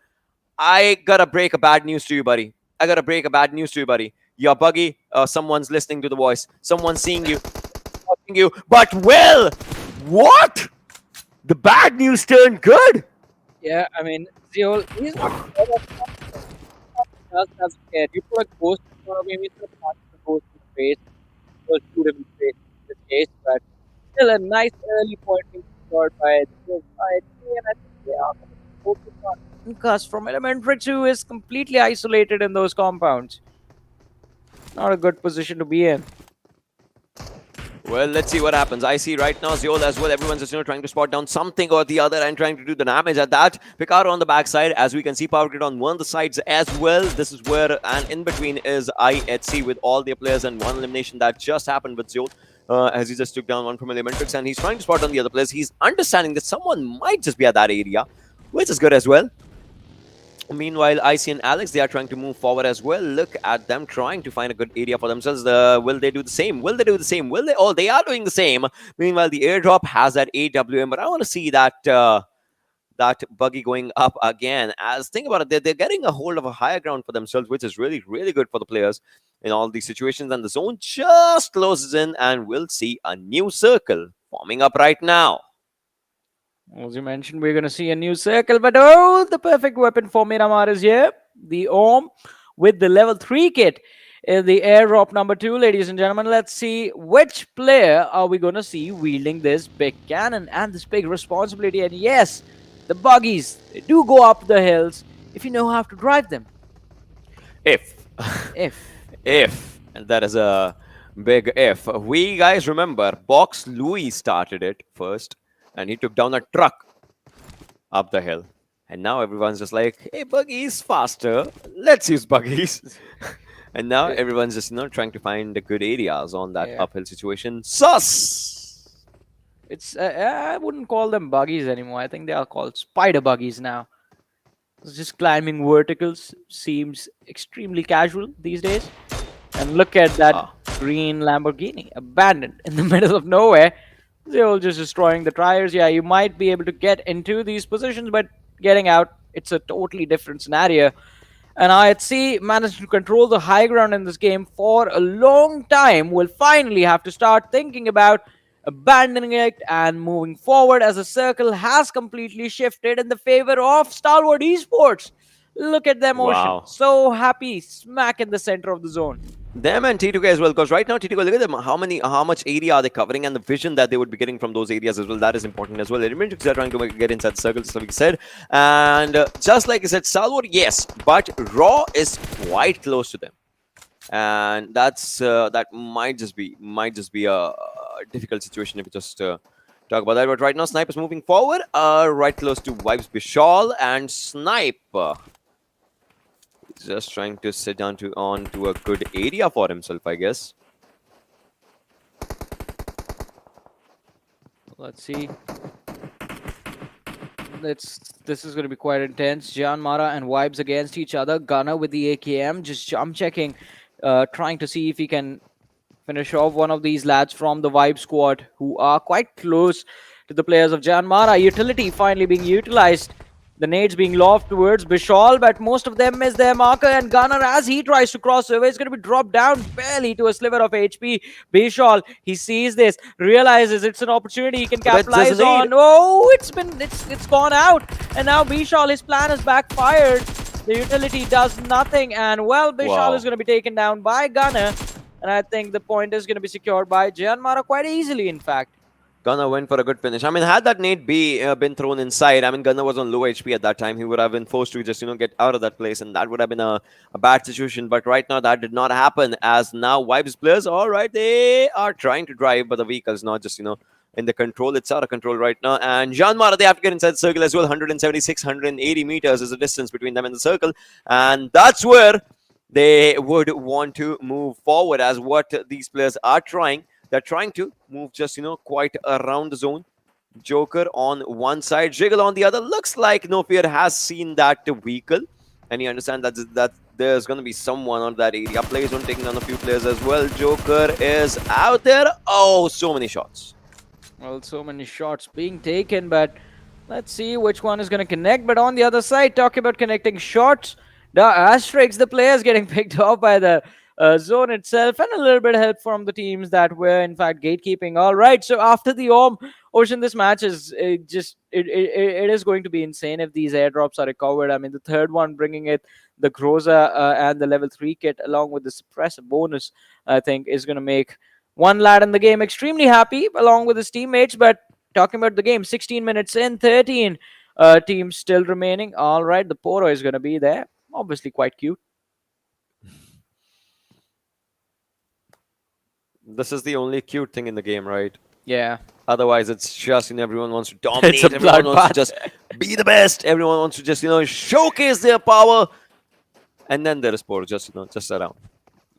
I gotta break a bad news to you, buddy. I gotta break a bad news to you, buddy. You're buggy. Someone's listening to the voice. Someone's seeing you, watching you. But Will, what? The bad news turned good. Yeah, I mean, Zeol, he's not just as a kid. You put a ghost in front of him, he's going to punch the ghost in the face, or shoot him in the face in this case. But still, a nice early point being scored by the side. And I think they are focused on Gus from ElementriX, who is completely isolated in those compounds. Not a good position to be in. Well, let's see what happens. I see right now Zeol as well. Everyone's just trying to spot down something or the other and trying to do the damage at that. Picaro on the backside, as we can see, Power Grid on one of the sides as well. This is where, and in between is IHC with all their players, and one elimination that just happened with Zeol. As he just took down one from ElementriX, and he's trying to spot on the other players. He's understanding that someone might just be at that area, which is good as well. Meanwhile, IC and Alex, they are trying to move forward as well. Look at them trying to find a good area for themselves. Will they do the same? Will they do the same? Will they? Oh, they are doing the same. Meanwhile, the airdrop has that AWM, but I want to see that that buggy going up again. As think about it, they're getting a hold of a higher ground for themselves, which is really, really good for the players in all these situations. And the zone just closes in, and we'll see a new circle forming up right now. As you mentioned, we're going to see a new circle, but oh, the perfect weapon for Miramar is here. The Ohm with the level 3 kit in the airdrop number 2, ladies and gentlemen. Let's see which player are we going to see wielding this big cannon and this big responsibility. And yes, the buggies, they do go up the hills if you know how to drive them. If. If. And that is a big if. We guys remember, Box Louis started it first. And he took down a truck up the hill. And now everyone's just like, hey, buggies, faster. Let's use buggies. And now everyone's just, trying to find the good areas on that uphill situation. Sus! It's, I wouldn't call them buggies anymore. I think they are called spider buggies now. Just climbing verticals seems extremely casual these days. And look at that green Lamborghini, abandoned in the middle of nowhere. They're all just destroying the tires. Yeah, you might be able to get into these positions, but getting out, it's a totally different scenario. And IHC managed to control the high ground in this game for a long time. Will finally have to start thinking about abandoning it and moving forward, as the circle has completely shifted in the favor of Stalwart Esports. Look at them, motion. So happy, smack in the center of the zone. Them and T2K as well, because right now T2K, look at them, how much area are they covering, and the vision that they would be getting from those areas as well. That is important as well. ElementriX are trying to get inside the circle, just like we said, and just like I said, Stalwart, yes, but Raw is quite close to them, and that's that might just be a difficult situation if we just talk about that. But right now, Snipe is moving forward, right close to Vibes Bishal, and Snipe. Just trying to sit down onto a good area for himself, I guess. Let's see. This is going to be quite intense. JyanMaara and Vibes against each other. Gunner with the AKM, just jump checking, trying to see if he can finish off one of these lads from the Vibe squad, who are quite close to the players of JyanMaara. Utility finally being utilized. The nades being lobbed towards Bishal, but most of them miss their marker, and Gunner, as he tries to cross over, is going to be dropped down barely to a sliver of HP. Bishal, he sees this, realizes it's an opportunity he can capitalize on. Oh, it's gone out, and now Bishal, his plan has backfired. The utility does nothing, and well, Bishal is going to be taken down by Gunner, and I think the point is going to be secured by JyanMaara quite easily, in fact. Gunner went for a good finish. I mean, had that nade been thrown inside, I mean, Gunner was on low HP at that time. He would have been forced to just, get out of that place, and that would have been a bad situation. But right now, that did not happen, as now Vibes players, all right, they are trying to drive, but the vehicle is not just, in the control. It's out of control right now. And JyanMaara, they have to get inside the circle as well. 176, 180 meters is the distance between them and the circle. And that's where they would want to move forward, as what these players are trying. They're trying to move just, quite around the zone. Joker on one side, Jiggle on the other. Looks like No Fear has seen that vehicle. and you understand that there's going to be someone on that area. Plays on taking on a few players as well. Joker is out there. Oh, so many shots. Well, so many shots being taken, but let's see which one is going to connect. But on the other side, talking about connecting shots, the Atrax, the players getting picked off by the zone itself, and a little bit of help from the teams that were in fact gatekeeping. All right, so after the Ocean, this match is it is going to be insane if these airdrops are recovered. I mean, the third one bringing it, the Groza and the level 3 kit along with the suppressor bonus, I think is going to make one lad in the game extremely happy along with his teammates. But talking about the game, 16 minutes in, 13 teams still remaining. All right, the Poro is going to be there. Obviously quite cute. This is the only cute thing in the game, right? Yeah. Otherwise, it's just, everyone wants to dominate. It's a Everyone wants to bloodbath. just be the best. Everyone wants to just, showcase their power. And then there is Poro just, just around.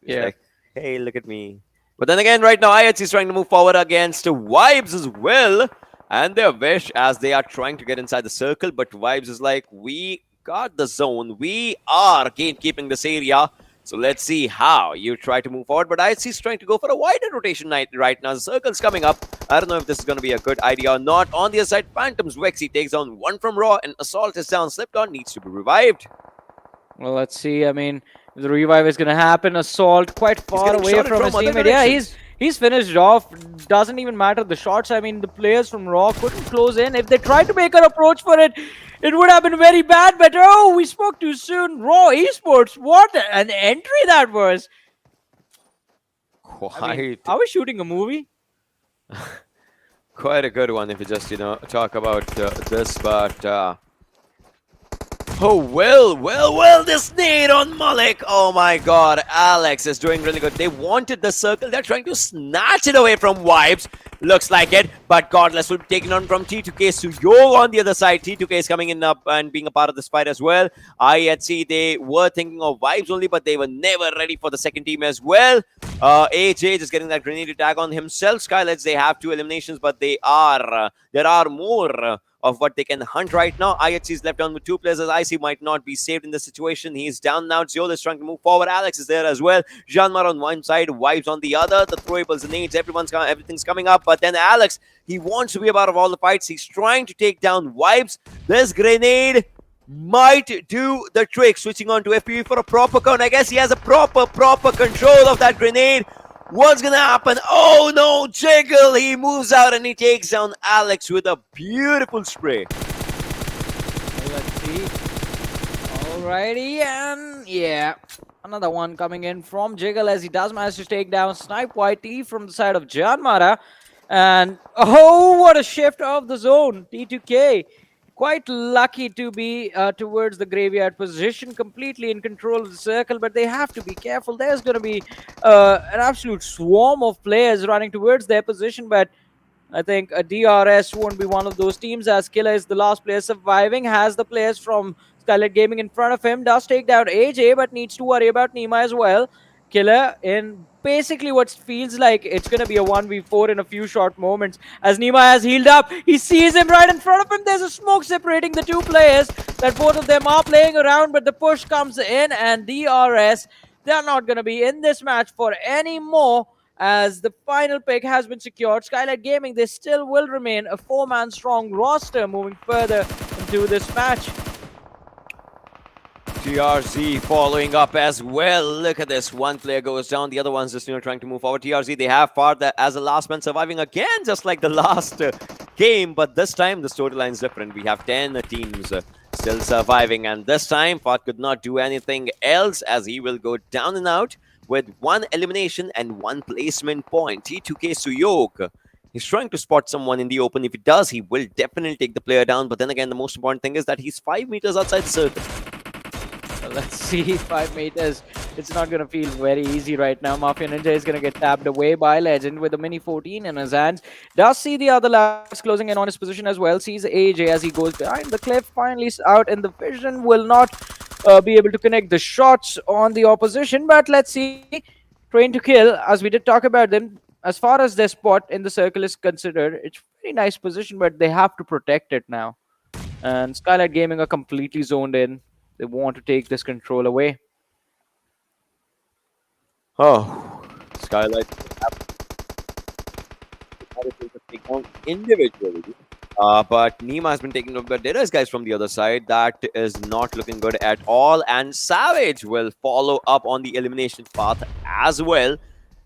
It's Yeah. like, hey, look at me. But then again, right now, IHC is trying to move forward against Vibes as well. And their wish as they are trying to get inside the circle. But Vibes is like, we got the zone. We are gatekeeping this area. So let's see how you try to move forward. But IHC is trying to go for a wider rotation right now. The circle's coming up. I don't know if this is going to be a good idea or not. On the other side, Phantoms Vexy takes down one from Raw. And Assault is down. Slipped on, needs to be revived. Well, let's see. I mean, if the revive is going to happen, Assault quite far getting away shotted from his from other teammate. Yeah, directions. he's finished off. Doesn't even matter the shots. I mean, the players from Raw couldn't close in. If they tried to make an approach for it, it would have been very bad. But oh, we spoke too soon. Raw Esports, what an entry that was. Quite, I mean, are we shooting a movie? quite a good one if you just, talk about this. But oh, well, this nade on Malik. Oh my god, Alex is doing really good. They wanted the circle. They're trying to snatch it away from Vibes. Looks like it, but Godless will be taken on from T2K. Suyo on the other side. T2K is coming in up and being a part of this fight as well. IHC, they were thinking of Vibes only, but they were never ready for the second team as well. AJ just getting that grenade attack on himself. Skylightz, they have 2 eliminations, but there are more of what they can hunt right now. IHC is left down with 2 players as IC might not be saved in the situation. He's down now. Ziol is trying to move forward. Alex is there as well. JyanMaara on one side, Vibes on the other. The throwables, the nades, everything's coming up. But then Alex, he wants to be a part of all the fights. He's trying to take down Vibes. This grenade might do the trick. Switching on to FPV for a proper count. I guess he has a proper control of that grenade. What's gonna happen? Oh no, Jiggle! He moves out and he takes down Alex with a beautiful spray. Let's see. Alrighty, and yeah, another one coming in from Jiggle as he does manage to take down Snipe YT from the side of JyanMaara. And oh, what a shift of the zone. T2K quite lucky to be towards the graveyard position, completely in control of the circle, but they have to be careful. There's going to be an absolute swarm of players running towards their position, but I think a DRS won't be one of those teams as Killer is the last player surviving, has the players from Skylightz Gaming in front of him, does take down AJ, but needs to worry about Nima as well. Killer in basically what feels like it's going to be a 1v4 in a few short moments as Nima has healed up. He sees him right in front of him. There's a smoke separating the 2 players that both of them are playing around, but the push comes in and DRS, they're not going to be in this match for any more as the final pick has been secured. Skylightz Gaming, they still will remain a 4-man strong roster moving further into this match. TRZ following up as well. Look at this. One player goes down. The other one's just, trying to move forward. TRZ, they have Far as the last man surviving again, just like the last game. But this time, the storyline's different. We have 10 teams still surviving. And this time, Far could not do anything else as he will go down and out with 1 elimination and 1 placement point. T2K Suyok. He's trying to spot someone in the open. If he does, he will definitely take the player down. But then again, the most important thing is that he's 5 meters outside the circle. Let's see, 5 meters. It's not going to feel very easy right now. Mafia Ninja is going to get tapped away by Legend with a Mini 14 in his hands. Does see the other lads closing in on his position as well. Sees AJ as he goes behind the cliff. Finally out in the vision. Will not be able to connect the shots on the opposition. But let's see. Train to kill, as we did talk about them. As far as their spot in the circle is considered, it's a very nice position, but they have to protect it now. And Skylightz Gaming are completely zoned in. They want to take this control away. Oh, Skylight take down individually. But Nima has been taken over by Deadeyes Guys from the other side. That is not looking good at all. And Savage will follow up on the elimination path as well.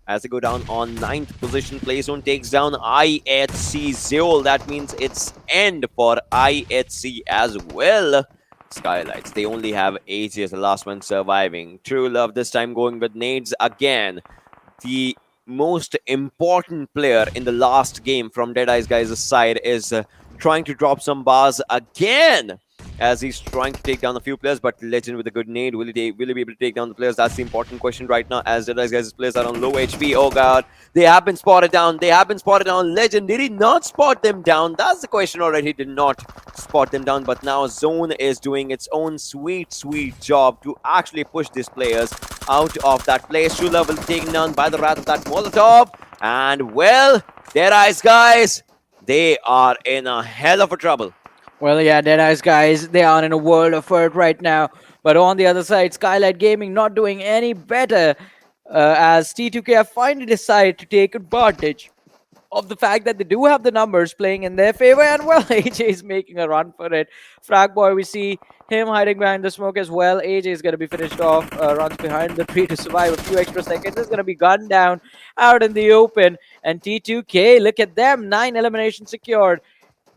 As they go down on 9th position, Playzone takes down IHC Zeol. That means it's end for IHC as well. Skylightz, they only have AJ as the last one surviving. True Love this time going with nades again. The most important player in the last game from Deadeyes Guys' side is trying to drop some bars again, as he's trying to take down a few players. But Legend with a good nade, will he be able to take down the players? That's the important question right now, as Deadeyes Guys' players are on low HP. Oh god, they have been spotted down. Legend, did he not spot them down? That's the question already. He did not spot them down, but now Zone is doing its own sweet job to actually push these players out of that place. True Love will be taken down by the wrath of that Molotov. And well, Deadeyes Guys, they are in a hell of a trouble. Well, yeah, Deadeyes Guys, they are in a world of hurt right now. But on the other side, Skylightz Gaming not doing any better, as T2K have finally decided to take advantage of the fact that they do have the numbers playing in their favor. And well, AJ is making a run for it. Frag Boy, we see him hiding behind the smoke as well. AJ is going to be finished off, runs behind the tree to survive a few extra seconds. Is going to be gunned down out in the open. And T2K, look at them, 9 eliminations secured.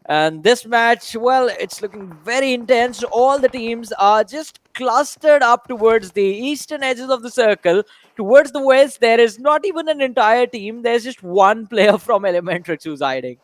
And this match, well, it's looking very intense. All the teams are just clustered up towards the eastern edges of the circle. Towards the west, there is not even an entire team. There's just one player from ElementriX who's hiding.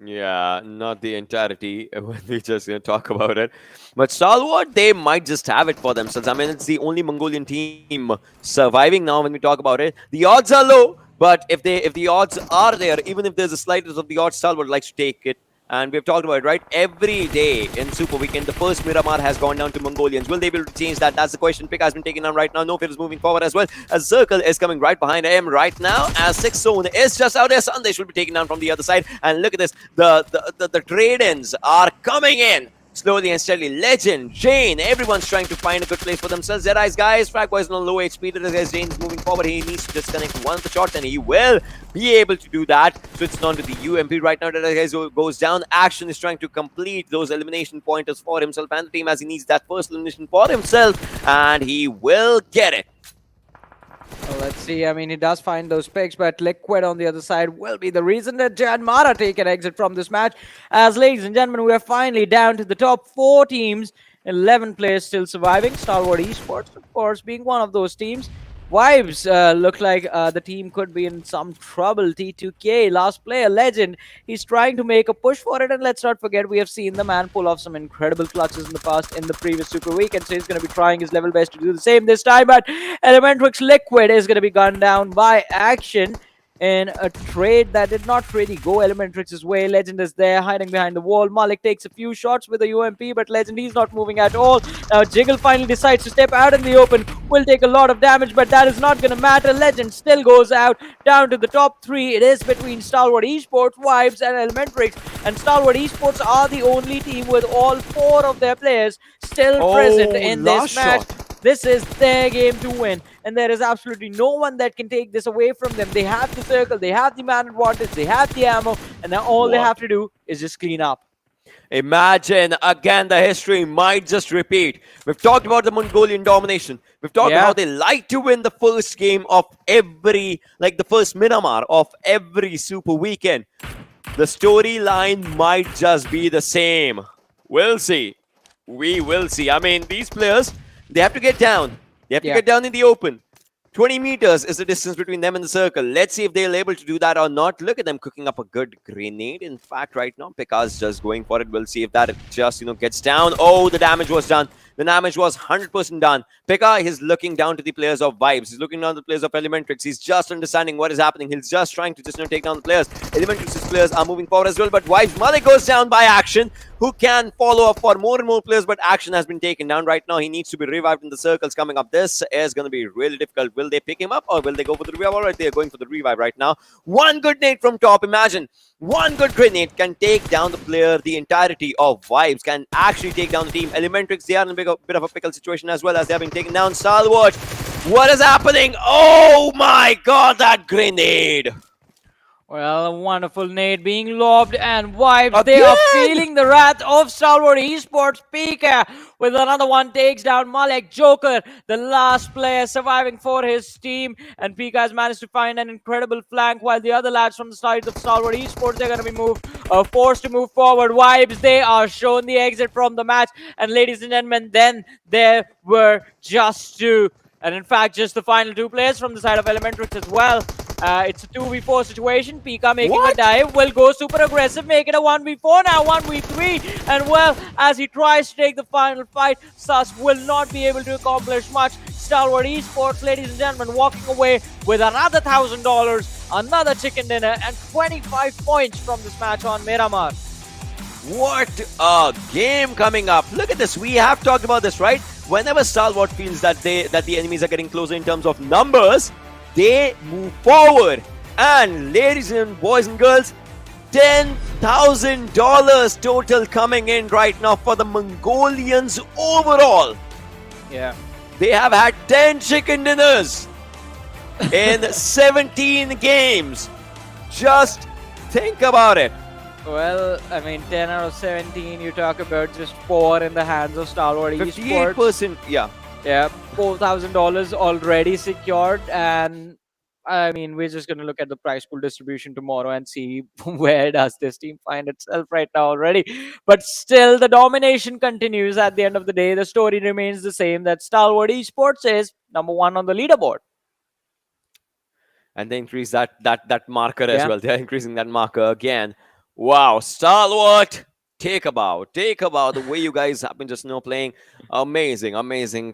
Yeah, not the entirety when we just talk about it. But Stalwart, they might just have it for themselves. I mean, it's the only Mongolian team surviving now when we talk about it. The odds are low, but if the odds are there, even if there's a slightest of the odds, Stalwart likes to take it. And we've talked about it, right? Every day in Superweekend, the first Miramar has gone down to Mongolians. Will they be able to change that? That's the question. Pick has been taken down right now. No Fear is moving forward as well. As Circle is coming right behind him right now. As 6 Zone is just out there. Sandesh will be taken down from the other side. And look at this. The trade-ins are coming in. Slowly and steadily. Legend, Jane, everyone's trying to find a good place for themselves. Deadeyes Guys, Frag Boy is on low HP. Deadeyes Guys, Jane is moving forward. He needs to disconnect one of the shots, and he will be able to do that. So it's on to the UMP right now. Deadeyes Guys goes down. Action is trying to complete those elimination pointers for himself and the team, as he needs that first elimination for himself, and he will get it. Well, let's see. I mean, he does find those picks, but Liquid on the other side will be the reason that JyanMaara take an exit from this match. As, ladies and gentlemen, we are finally down to the top 4 teams. 11 players still surviving. Stalwart Esports, of course, being one of those teams. Vibes look like the team could be in some trouble. T2K, last player, Legend. He's trying to make a push for it. And let's not forget, we have seen the man pull off some incredible clutches in the past in the previous Super Weekend. So he's going to be trying his level best to do the same this time. But ElementriX Liquid is going to be gunned down by Action in a trade that did not really go ElementriX's way. Legend is there, hiding behind the wall. Malik takes a few shots with a UMP, but Legend, he's not moving at all. Now, Jiggle finally decides to step out in the open. Will take a lot of damage, but that is not going to matter. Legend still goes out, down to the top 3. It is between Stalwart Esports, Vibes, and ElementriX. And Stalwart Esports are the only team with all 4 of their players still present in this match. This is their game to win, and there is absolutely no one that can take this away from them. They have the circle, they have the man advantage, they have the ammo, and now all they have to do is just clean up. Imagine, again, the history might just repeat. We've talked about the Mongolian domination. We've talked about how they like to win the first game of every, like the first Miramar of every Super Weekend. The storyline might just be the same. We'll see. We will see. I mean, these players, they have to get down. They have to get down in the open. 20 meters is the distance between them and the circle. Let's see if they're able to do that or not. Look at them cooking up a good grenade. In fact, right now, Pekka's just going for it. We'll see if that just, gets down. Oh, the damage was done. The damage was 100% done. Pekka is looking down to the players of Vibes. He's looking down to the players of ElementriX. He's just understanding what is happening. He's just trying to take down the players. ElementriX's players are moving forward as well, but Vibes, Malik goes down by Action, who can follow up for more and more players, but action has been taken down right now. He needs to be revived in the circles coming up. This is going to be really difficult. Will they pick him up or will they go for the revive? All right, they're going for the revive right now. One good nade from top. Imagine one good grenade can take down the player. The entirety of Vibes can actually take down the team. ElementriX, they are in a bit of a pickle situation as well, as they have been taken down. Stalwart, what is happening? Oh my god, that grenade! Well, a wonderful nade being lobbed, and Vibes, they are feeling the wrath of Stalwart Esports. Pika with another one takes down Malek. Joker, the last player surviving for his team, and Pika has managed to find an incredible flank, while the other lads from the side of Stalwart Esports, they're going to be forced to move forward. Vibes, they are shown the exit from the match, and ladies and gentlemen, then there were just two. And in fact, just the final two players from the side of ElementriX as well. It's a 2v4 situation. Pika making a dive, will go super aggressive, make it a 1v4, now 1v3. And well, as he tries to take the final fight, Sus will not be able to accomplish much. Stalwart Esports, ladies and gentlemen, walking away with another $1,000, another chicken dinner, and 25 points from this match on Miramar. What a game coming up. Look at this. We have talked about this, right? Whenever Stalwart feels that the enemies are getting closer in terms of numbers, they move forward. And ladies and boys and girls, $10,000 total coming in right now for the Mongolians overall. Yeah. They have had 10 chicken dinners in 17 games. Just think about it. Well, I mean, 10 out of 17, you talk about just 4 in the hands of Stalwart Esports. 58%, yeah. Yeah, $4,000 already secured, and I mean, we're just going to look at the prize pool distribution tomorrow and see where does this team find itself right now already. But still, the domination continues. At the end of the day, the story remains the same, that Stalwart Esports is number 1 on the leaderboard. And they increase that marker as well. They're increasing that marker again. Wow, Stalwart, take a bow. The way you guys have been just playing, amazing.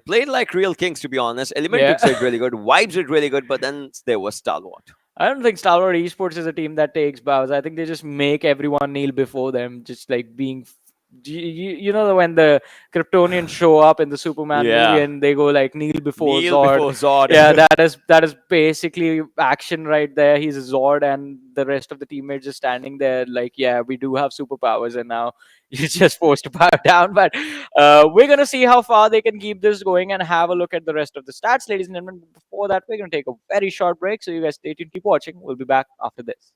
Played like real kings, to be honest. ElementriX did really good. Vibes did really good, but then there was Stalwart. I don't think Stalwart Esports is a team that takes bows. I think they just make everyone kneel before them, just like being... You know when the Kryptonians show up in the Superman movie and they go like kneel before Zord. Yeah, that is basically action right there. He's a Zord and the rest of the teammates just standing there like, yeah, we do have superpowers and now you're just forced to bow down. But we're going to see how far they can keep this going and have a look at the rest of the stats, ladies and gentlemen. Before that, we're going to take a very short break. So you guys stay tuned, keep watching. We'll be back after this.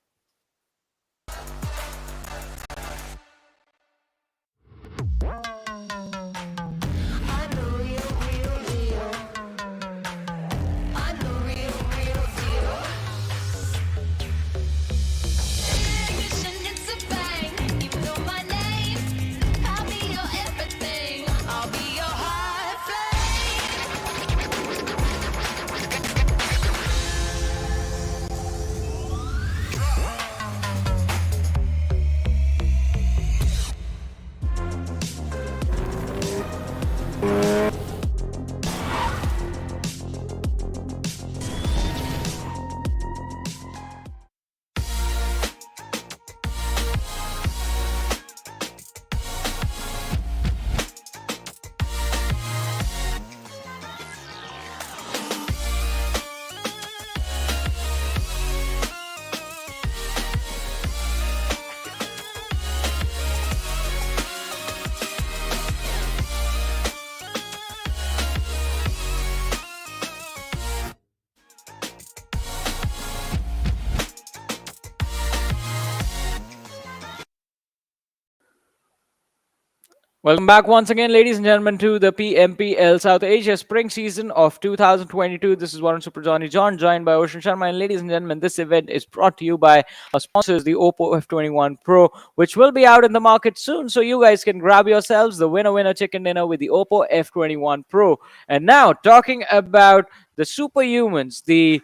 Welcome back once again, ladies and gentlemen, to the PMPL South Asia Spring Season of 2022. This is Warren Super Johnny John, joined by Ocean Sharma. And ladies and gentlemen, this event is brought to you by our sponsors, the Oppo F21 Pro, which will be out in the market soon. So you guys can grab yourselves the winner chicken dinner with the Oppo F21 Pro. And now, talking about the superhumans, the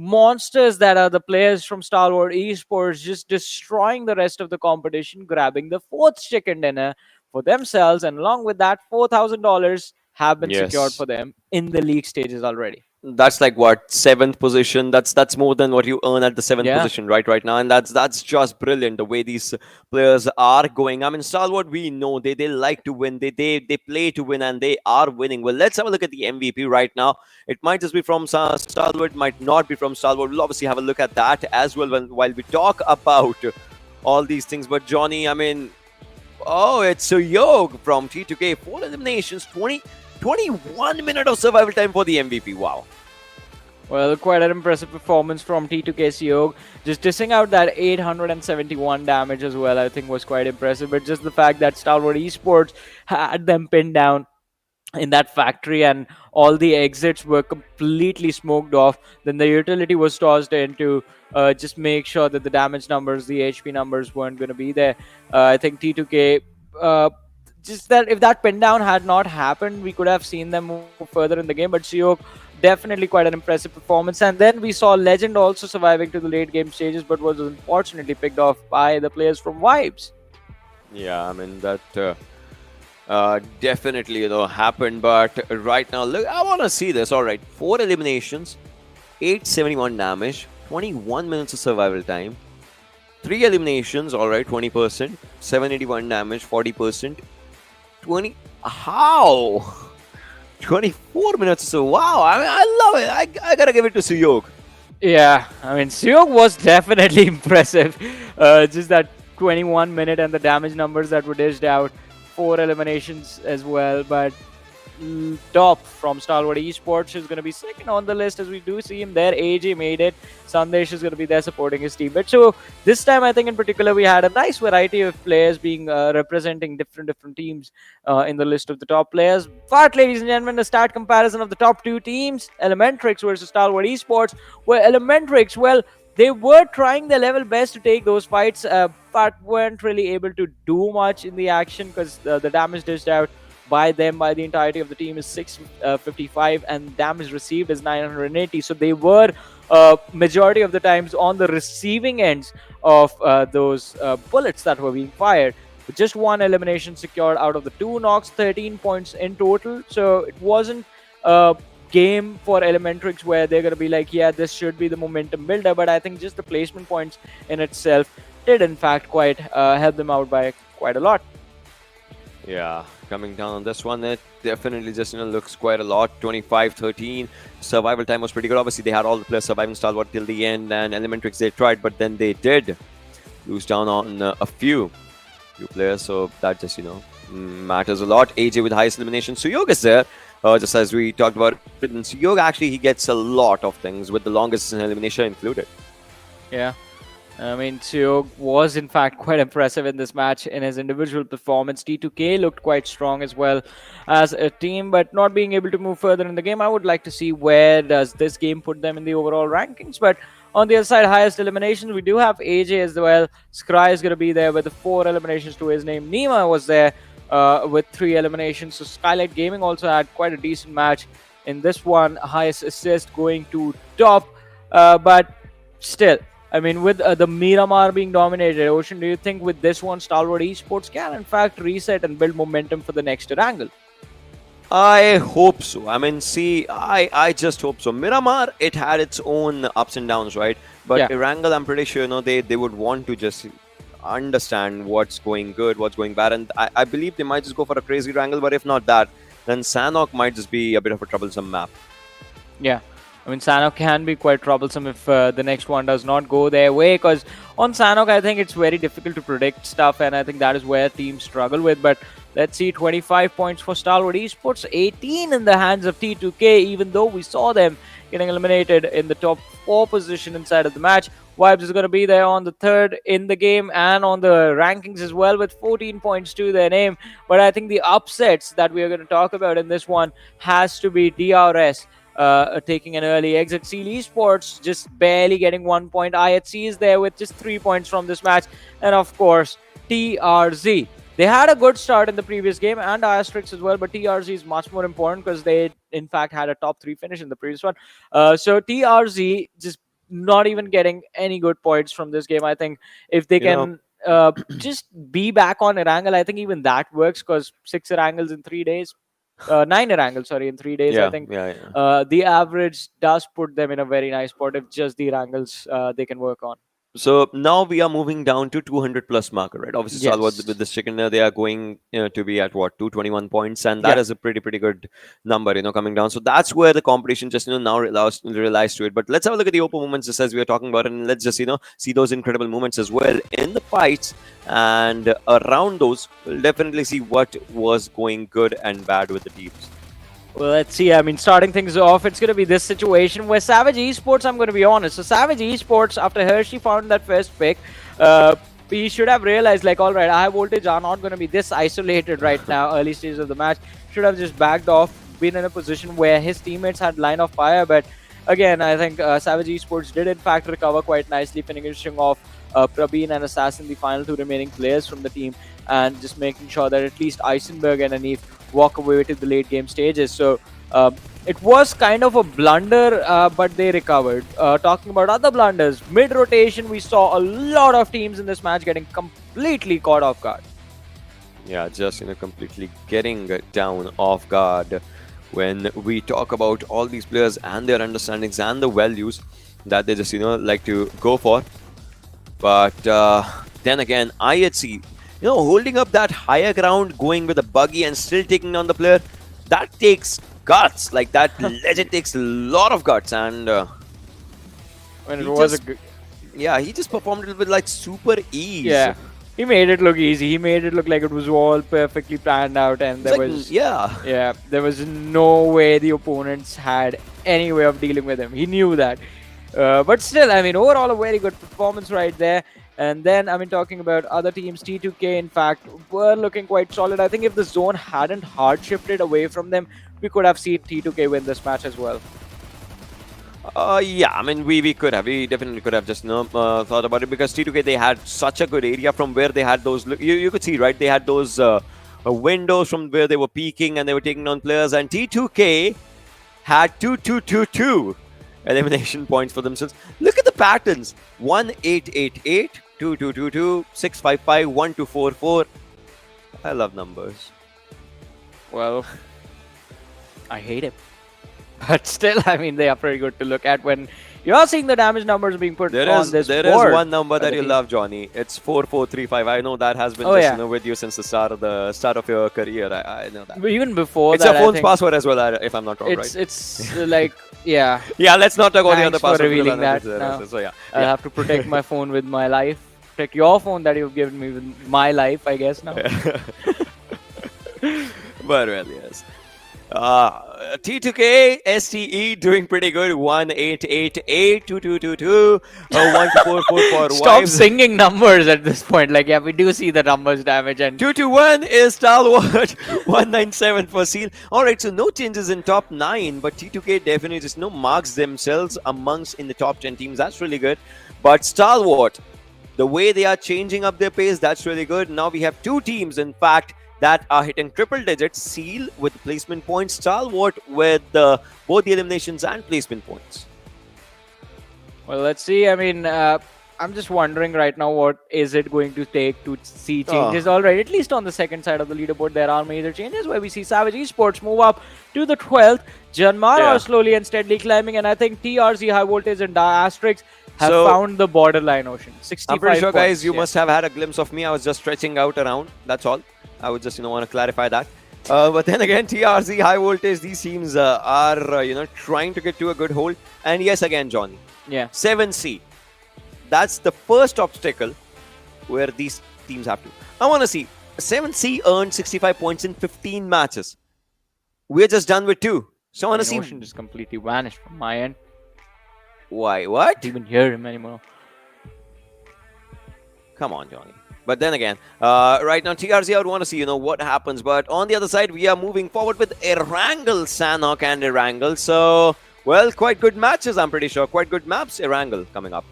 monsters that are the players from Stalwart Esports, just destroying the rest of the competition, grabbing the 4th chicken dinner for themselves, and along with that, $4,000 have been secured for them in the league stages already. That's like what, seventh position. That's more than what you earn at the seventh Yeah. position right now, and that's just brilliant the way these players are going. I mean, Stalwart, we know they like to win. They play to win, and they are winning. Well, let's have a look at the MVP right now. It might just be from Stalwart, might not be from Stalwart. We'll obviously have a look at that as well while we talk about all these things. But Johnny, I mean, oh, it's a Yog from T2K. 4 eliminations, 21 minutes of survival time for the MVP. Wow. Well, quite an impressive performance from T2K Siog. Just dishing out that 871 damage as well, I think was quite impressive. But just the fact that Stalwart Esports had them pinned down in that factory and all the exits were completely smoked off, then the utility was tossed in to just make sure that the damage numbers, the HP numbers weren't going to be there. I think T2K, just that if that pin down had not happened, we could have seen them move further in the game. But Siok, definitely quite an impressive performance. And then we saw Legend also surviving to the late game stages, but was unfortunately picked off by the players from Vibes. Yeah, I mean, that definitely, happened. But right now, look, I want to see this. All right, 4 eliminations, 871 damage, 21 minutes of survival time, 3 eliminations, all right, 20%, 781 damage, 40%, 20. How? 24 minutes. So, wow, I mean, I love it. I gotta give it to Suyok. Yeah, I mean, Siok was definitely impressive. Just that 21 minute and the damage numbers that were dished out. 4 eliminations as well, but top from Stalwart Esports is going to be second on the list as we do see him there. AJ made it. Sandesh is going to be there supporting his team. But so this time, I think in particular, we had a nice variety of players being representing different teams in the list of the top players. But ladies and gentlemen, the stat comparison of the top 2 teams, ElementriX versus Stalwart Esports, where ElementriX, well, they were trying their level best to take those fights, but weren't really able to do much in the action because the damage dished out by them, by the entirety of the team, is 655 and damage received is 980. So they were majority of the times on the receiving ends of those bullets that were being fired. With just 1 elimination secured out of the 2 knocks, 13 points in total. So it wasn't game for ElementriX where they're going to be like, yeah, this should be the momentum builder, but I think just the placement points in itself did in fact quite help them out by quite a lot. Yeah, coming down on this one, it definitely just looks quite a lot. 25-13. Survival time was pretty good. Obviously, they had all the players surviving Stalwart till the end, and ElementriX, they tried, but then they did lose down on a few players, so that just matters a lot. AJ with highest elimination. Suyog is there. Just as we talked about, and Suyog actually, he gets a lot of things with the longest elimination included. Yeah. I mean, Suyog was in fact quite impressive in this match in his individual performance. T2K looked quite strong as well as a team, but not being able to move further in the game. I would like to see where does this game put them in the overall rankings. But on the other side, highest eliminations, we do have AJ as well. Scry is going to be there with the 4 eliminations to his name. Nima was there with 3 eliminations. So Skylightz Gaming also had quite a decent match in this one. Highest assist going to top, but still, I mean, with the Miramar being dominated, Ocean, do you think with this one, Stalwart Esports can in fact reset and build momentum for the next Erangel? I hope so. I mean, see, I just hope so. Miramar, it had its own ups and downs, right? But Yeah. Erangel, I'm pretty sure, they would want to just understand what's going good, what's going bad, and I believe they might just go for a crazy Erangel. But if not that, then Sanhok might just be a bit of a troublesome map. Yeah. I mean, Sanhok can be quite troublesome if the next one does not go their way, because on Sanhok, I think it's very difficult to predict stuff, and I think that is where teams struggle with. But let's see, 25 points for Stalwart Esports, 18 in the hands of T2K, even though we saw them getting eliminated in the top 4 position inside of the match. Vibes is going to be there on the 3rd in the game and on the rankings as well with 14 points to their name. But I think the upsets that we are going to talk about in this one has to be DRS. Taking an early exit. Seal Esports just barely getting 1 point. IHC is there with just 3 points from this match. And of course, TRZ. They had a good start in the previous game and Atrax as well, but TRZ is much more important because they, in fact, had a top 3 finish in the previous one. So TRZ just not even getting any good points from this game. I think if they can just be back on Erangel, I think even that works because 6 Erangels in 3 days. 9 Erangel, sorry, in 3 days. I think the average does put them in a very nice spot if just the Erangels they can work on. So now we are moving down to 200 plus marker, right? Obviously, Stalwart Yes. with this chicken, they are going to be at what 221 points, and that is a pretty good number, coming down. So that's where the competition just now relies to it. But let's have a look at the Oppo moments just as we are talking about it, and let's just see those incredible moments as well in the fights and around those. We'll definitely see what was going good and bad with the teams. Well, let's see. I mean, starting things off, it's going to be this situation where Savage Esports, I'm going to be honest. So Savage Esports, after Hershey found that first pick, he should have realized, like, all right, high voltage are not going to be this isolated right now, early stages of the match. Should have just backed off, been in a position where his teammates had line of fire. But again, I think Savage Esports did, in fact, recover quite nicely, finishing off Prabeen and Assassin, the final two remaining players from the team, and just making sure that at least Eisenberg and Anif walk away to the late game stages. So it was kind of a blunder, but they recovered. Talking about other blunders, mid-rotation, we saw a lot of teams in this match getting completely caught off guard. Yeah, just completely getting down off guard when we talk about all these players and their understandings and the values that they just like to go for. But then again, IHC, holding up that higher ground, going with a buggy and still taking on the player, that takes guts. Like, that legend takes a lot of guts. And when it was a good... Yeah, he just performed it with like super ease. Yeah, he made it look easy. He made it look like it was all perfectly planned out, and there was there was no way the opponents had any way of dealing with him. He knew that. But still, I mean, overall a very good performance right there. And then, I mean, talking about other teams, T2K, in fact, were looking quite solid. I think if the zone hadn't hard shifted away from them, we could have seen T2K win this match as well. Yeah, I mean, we definitely could have just thought about it, because T2K, they had such a good area from where they had those, you could see, right, they had those windows from where they were peeking and they were taking on players, and T2K had 2-2-2-2 elimination points for themselves. Look at the patterns: 1-8-8-8, 2-2-2-2, 6-5-5, 1-2-4-4. I love numbers. Well, I hate it. But still, I mean, they are pretty good to look at when you're seeing the damage numbers being put on this board. There is one number that you love, Johnny. It's 4435. I know that has been with you since the start of your career. I know that. But even before it's that, your phone's password as well, if I'm not wrong, right? It's like, yeah. Yeah, let's not talk about the other password. password. Revealing that. No. So yeah, I have to protect my phone with my life. Protect your phone that you've given me with my life, I guess now. But well, yes. T2K STE doing pretty good. 1-8-8-8, 2-2-2-2, 1-4-4-4. Stop singing numbers at this point. Like, yeah, we do see the numbers damage. And 2-2-1 is Stalwart. 197 for Seal. Alright, so no changes in top 9, but T2K definitely just marks themselves amongst in the top 10 teams. That's really good. But Stalwart, the way they are changing up their pace, that's really good. Now we have two teams, in fact, that are hitting triple digits. Seal with placement points, Stalwart with both the eliminations and placement points. Well, let's see. I mean, I'm just wondering right now, what is it going to take to see changes? All right, at least on the second side of the leaderboard, there are major changes where we see Savage Esports move up to the 12th. JyanMaara are slowly and steadily climbing, and I think TRZ, High Voltage, and Atrax have found the borderline ocean. 65 I'm pretty sure, points, guys, you must have had a glimpse of me. I was just stretching out around. That's all. I would just want to clarify that. But then again, TRZ, High Voltage, these teams are trying to get to a good hold. And yes, again, Johnny. Yeah. 7C. That's the first obstacle where these teams have to. I want to see. 7C earned 65 points in 15 matches. We're just done with 2. So I want to see. Ocean just completely vanished from my end. Why? What? I don't even hear him anymore. Come on, Johnny. But then again, right now, TRZ, I would want to see, what happens. But on the other side, we are moving forward with Erangel, Sanhok, and Erangel. So, well, quite good matches, I'm pretty sure. Quite good maps, Erangel, coming up.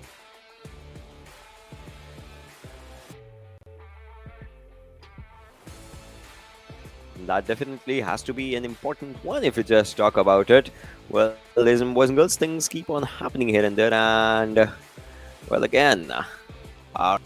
That definitely has to be an important one if you just talk about it. Well, ladies and boys and girls, things keep on happening here and there. And, well, again, our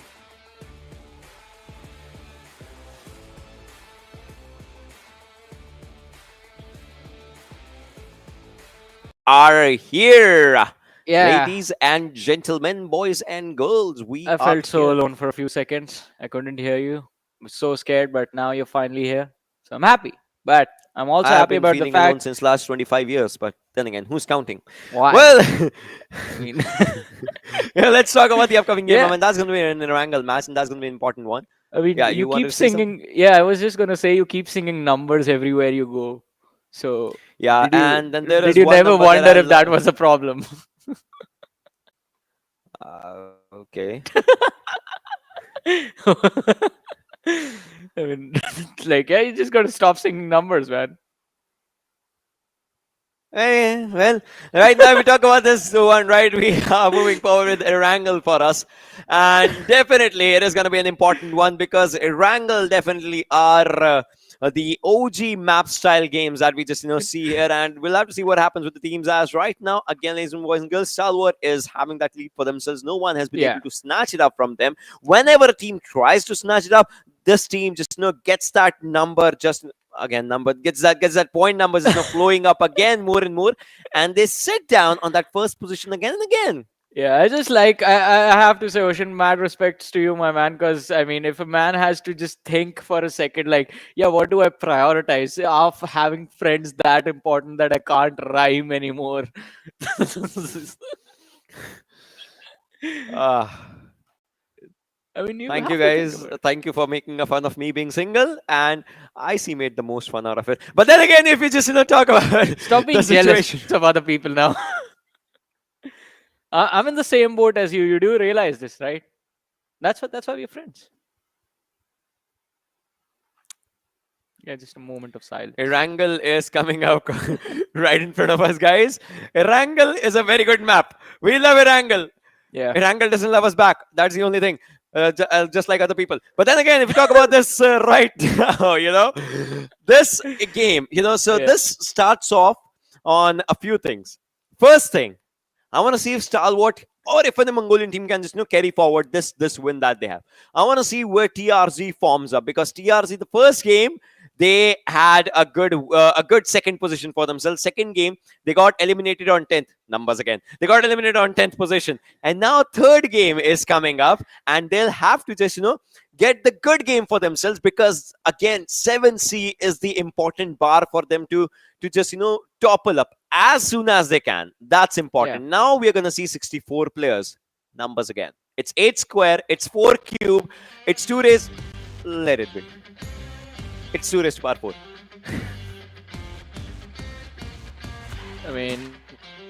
are here. Yeah. Ladies and gentlemen, boys and girls, we I are felt so here. alone for a few seconds. I couldn't hear you. I was so scared, but now you're finally here. So I'm happy. But I'm also I've happy been about the feeling alone fact. since last 25 years, but then again, who's counting? Why? Well, I mean, yeah, let's talk about the upcoming game. Yeah. I mean, that's going to be an Erangel match, and that's going to be an important one. I mean, Yeah, you you wanted keep to say something? singing. Yeah, I was just gonna say you keep singing numbers everywhere you go. So Yeah, did you and then there did is you one never number wonder that if that was a problem? okay. I mean, like, yeah, you just gotta stop singing numbers, man. Well, right now we talk about this one, right? We are moving forward with Erangel for us. And definitely it is going to be an important one because Erangel definitely are the OG map style games that we just, see here. And we'll have to see what happens with the teams as right now. Again, ladies and boys and girls, Stalwart is having that lead for themselves. No one has been Yeah. able to snatch it up from them. Whenever a team tries to snatch it up, this team just, gets that number just gets that point numbers flowing up again more and more, and they sit down on that first position again and again. Yeah, I just like I have to say, Ocean, mad respects to you, my man. Because I mean, if a man has to just think for a second, like, yeah, what do I prioritize? Of having friends that important that I can't rhyme anymore. I mean, Thank have you to think guys. about it. Thank you for making a fun of me being single, and I see made the most fun out of it. But then again, if you just talk about Stop being the jealous situation, of other people now. I'm in the same boat as you. You do realize this, right? That's why we're friends. Yeah, just a moment of silence. Erangel is coming up right in front of us, guys. Erangel is a very good map. We love Erangel. Yeah. Erangel doesn't love us back. That's the only thing. Just like other people. But then again, if you talk about this right now, this game, so Yeah. this starts off on a few things. First thing, I want to see if Stalwart or if the Mongolian team can just carry forward this win that they have. I want to see where TRZ forms up, because TRZ, the first game, they had a good second position for themselves. Second game, they got eliminated on 10th. Numbers again. They got eliminated on 10th position. And now third game is coming up, and they'll have to just, get the good game for themselves, because again, 7C is the important bar for them to just, topple up as soon as they can. That's important. Yeah. Now we're going to see 64 players. Numbers again. It's 8 square. It's 4 cube. It's 2 raised. Let it be. It's 2 raised to power 4. I mean,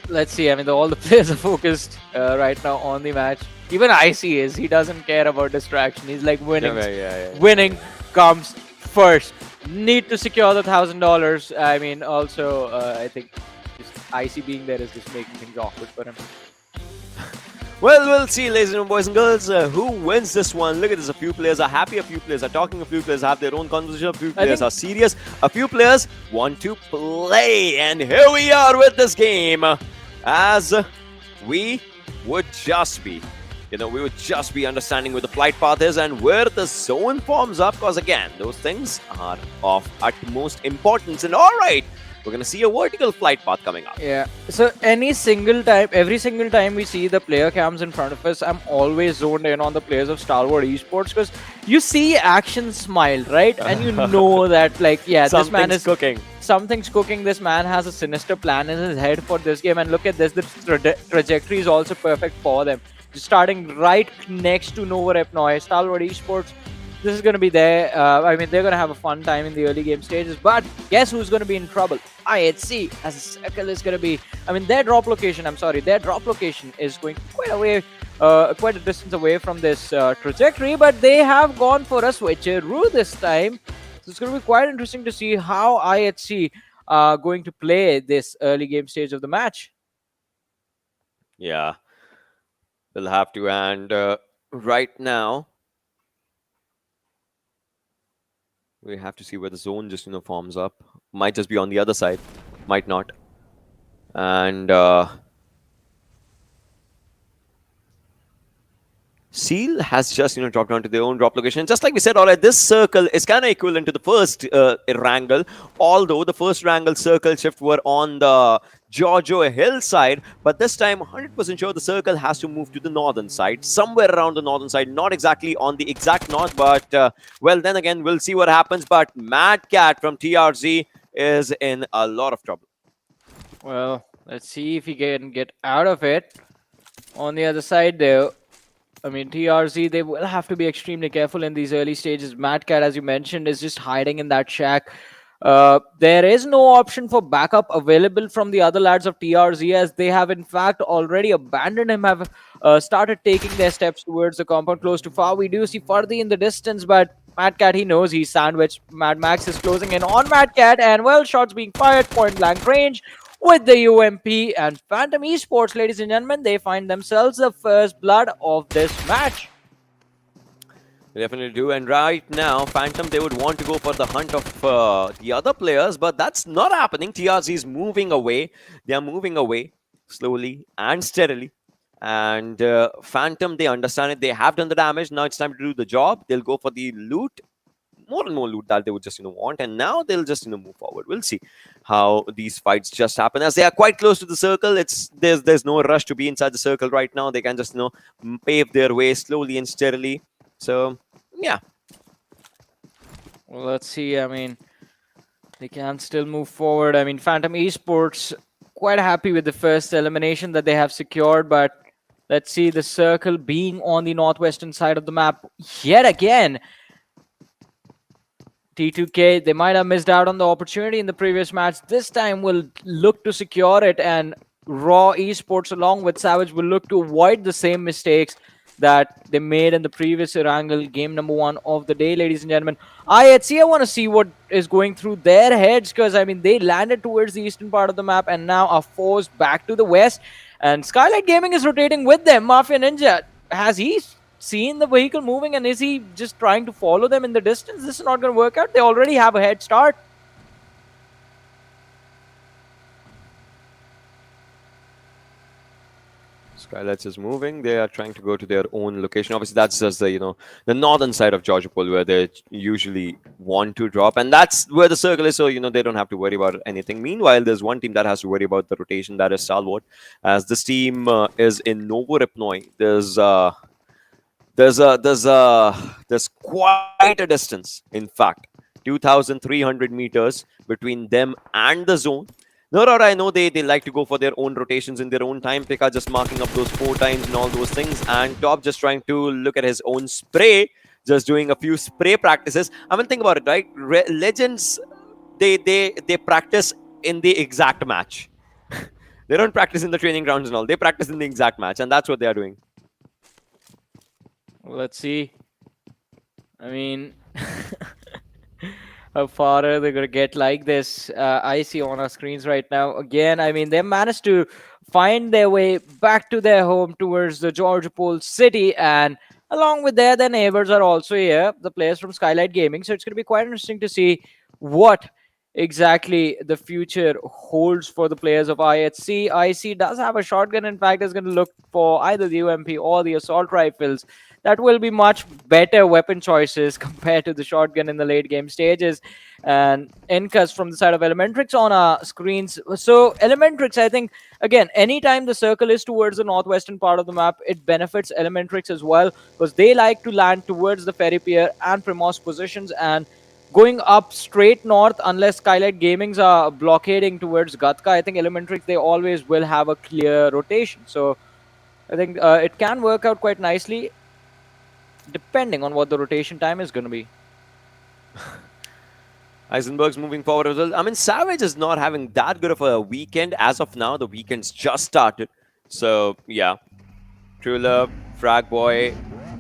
let's see. I mean, all the players are focused right now on the match. Even IC is. He doesn't care about distraction. He's like winning. Winning comes first. Need to secure the $1,000. I mean, also, I think just IC being there is just making things awkward for him. Well, we'll see, ladies and boys and girls, who wins this one. Look at this. A few players are happy, a few players are talking, a few players have their own conversation, a few players are serious, a few players want to play. And here we are with this game, as we would just be, we would just be understanding where the flight path is and where the zone forms up, because again, those things are of utmost importance. And all right, we're going to see a vertical flight path coming up. Yeah. So every single time we see the player cams in front of us, I'm always zoned in on the players of Stalwart Esports, because you see action smile, right? And you know that, like, yeah, this man is cooking. Something's cooking. This man has a sinister plan in his head for this game. And look at this. The trajectory is also perfect for them. Just starting right next to Nova Repnoy, Stalwart Esports. This is going to be there. I mean, they're going to have a fun time in the early game stages. But guess who's going to be in trouble? IHC, as a circle is going to be... I mean, their drop location is going quite a distance away from this trajectory. But they have gone for a switcheroo this time. So it's going to be quite interesting to see how IHC are going to play this early game stage of the match. Yeah. We'll have to. And right now, we have to see where the zone just forms up. Might just be on the other side, might not. And Seal has just dropped down to their own drop location. Just like we said, alright, this circle is kind of equivalent to the first Erangel, although the first Erangel circle shift were on the Giorgio hillside, but this time 100% sure the circle has to move to the northern side, somewhere around the northern side, not exactly on the exact north, but well, then again, we'll see what happens. But Mad Cat from TRZ is in a lot of trouble. Well, let's see if he can get out of it. On the other side, though, I mean, TRZ, they will have to be extremely careful in these early stages. Mad Cat, as you mentioned, is just hiding in that shack. There is no option for backup available from the other lads of TRZ, as they have in fact already abandoned him, have started taking their steps towards the compound close to far. We do see Fardi in the distance, but Mad Cat, he knows he's sandwiched. Mad Max is closing in on Mad Cat, and well, shots being fired, point blank range with the UMP, and Phantom Esports, ladies and gentlemen, they find themselves the first blood of this match. They definitely do. And right now, Phantom, they would want to go for the hunt of the other players, but that's not happening. TRZ is moving away. They are moving away slowly and steadily. And Phantom, they understand it. They have done the damage. Now it's time to do the job. They'll go for the loot. More and more loot that they would just want, and now they'll just move forward. We'll see how these fights just happen, as they are quite close to the circle. There's no rush to be inside the circle right now. They can just pave their way slowly and steadily. So yeah, well, let's see. I mean, they can still move forward. I mean, Phantom Esports quite happy with the first elimination that they have secured, but let's see, the circle being on the northwestern side of the map yet again. T2K, they might have missed out on the opportunity in the previous match. This time will look to secure it, and Raw Esports along with Savage will look to avoid the same mistakes that they made in the previous Erangel game number 1 of the day, ladies and gentlemen. I want to see what is going through their heads, because I mean, they landed towards the eastern part of the map and now are forced back to the west, and Skylightz Gaming is rotating with them. Mafia Ninja, has he seen the vehicle moving, and is he just trying to follow them in the distance? This is not going to work out. They already have a head start. Skylightz is moving. They are trying to go to their own location. Obviously, that's just the the northern side of Georgiopol, where they usually want to drop, and that's where the circle is. So they don't have to worry about anything. Meanwhile, there's one team that has to worry about the rotation. That is Stalwart, as this team is in Novoripnoi. There's quite a distance, in fact, 2,300 meters between them and the zone. Norora, I know they like to go for their own rotations in their own time. Pika just marking up those 4 times and all those things, and Top just trying to look at his own spray, just doing a few spray practices. I mean, think about it, right? Legends, they practice in the exact match. They don't practice in the training grounds and all. They practice in the exact match, and that's what they are doing. Let's see. I mean, how far are they going to get like this? I see on our screens right now. Again, I mean, they managed to find their way back to their home towards the Georgiopol city, and along with their neighbors are also here, the players from Skylightz Gaming. So it's going to be quite interesting to see what exactly the future holds for the players of IHC. IC does have a shotgun. In fact, is going to look for either the UMP or the assault rifles. That will be much better weapon choices compared to the shotgun in the late game stages. And Incas from the side of ElementriX on our screens. So ElementriX, I think, again, anytime the circle is towards the northwestern part of the map, it benefits ElementriX as well, because they like to land towards the Ferry Pier and Primos positions, and going up straight north, unless Skylightz Gamings are blockading towards Gatka, I think ElementriX, they always will have a clear rotation. So I think it can work out quite nicely, depending on what the rotation time is going to be. Eisenberg's moving forward as well. I mean, Savage is not having that good of a weekend as of now. The weekend's just started. So, yeah. True Love, Frag Boy,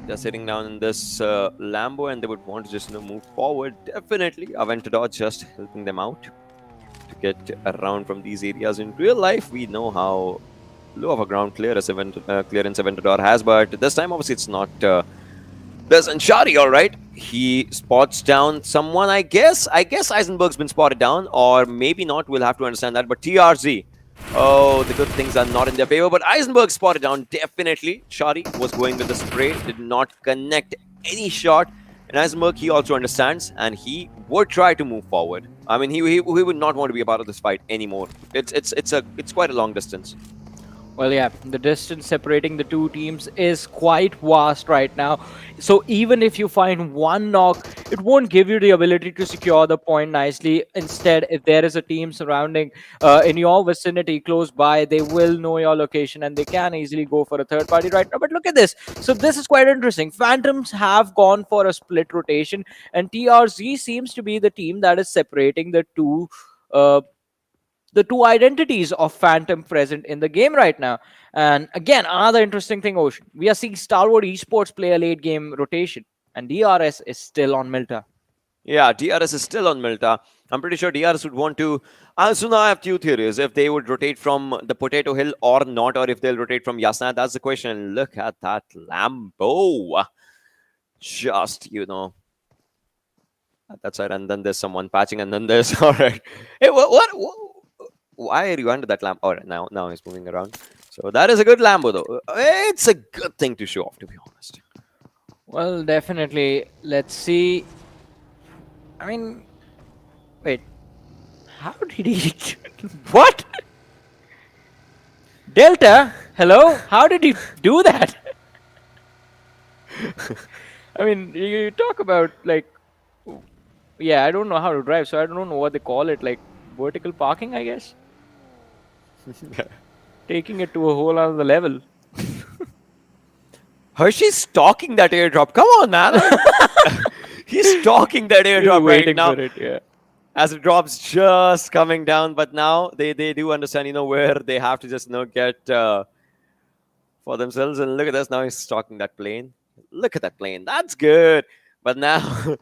they're sitting down in this Lambo, and they would want to just move forward. Definitely. Aventador just helping them out to get around from these areas. In real life, we know how low of a ground clearance Aventador has, but this time, obviously, it's not... There's Anshari, all right. He spots down someone, I guess. Eisenberg's been spotted down, or maybe not. We'll have to understand that. But TRZ, oh, the good things are not in their favor. But Eisenberg spotted down, definitely. Shari was going with the spray, did not connect any shot. And as Merc, he also understands, and he would try to move forward. I mean, he would not want to be a part of this fight anymore. It's quite a long distance. Well, yeah, the distance separating the two teams is quite vast right now. So even if you find one knock, it won't give you the ability to secure the point nicely. Instead, if there is a team surrounding in your vicinity close by, they will know your location and they can easily go for a third party right now. But look at this. So this is quite interesting. Phantoms have gone for a split rotation, and TRZ seems to be the team that is separating uh, the two identities of Phantom present in the game right now. And again, another interesting thing, Ocean. We are seeing Stalwart Esports play a late game rotation, and DRS is still on Milta. Yeah, DRS is still on Milta. I'm pretty sure DRS would want to. So now I have two theories: if they would rotate from the Potato Hill or not, or if they'll rotate from Yasna. That's the question. Look at that Lambo. Just, that's right. And then there's someone patching, and then there's all right. Hey, what? Why are you under that lamp? All right, now he's moving around. So that is a good Lambo, though. It's a good thing to show off, to be honest. Well, definitely. Let's see. I mean, wait. How did he? What? Delta? Hello? How did he do that? I mean, you talk about like, yeah, I don't know how to drive, so I don't know what they call it, like vertical parking, I guess. Taking it to a whole other level. Hershey's stalking that airdrop. Come on, man. He's stalking that airdrop right now. For it, yeah. As it drops just coming down. But now they do understand, where they have to just, get for themselves. And look at this. Now he's stalking that plane. Look at that plane. That's good. But now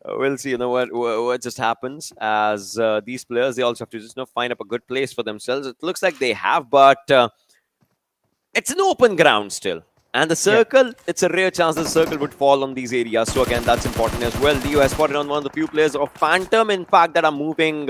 we'll see, what just happens as these players, they also have to just, find up a good place for themselves. It looks like they have, but it's an open ground still. And the circle, it's a rare chance the circle would fall on these areas. So again, that's important as well. Dio has spotted on one of the few players of Phantom, in fact, that are moving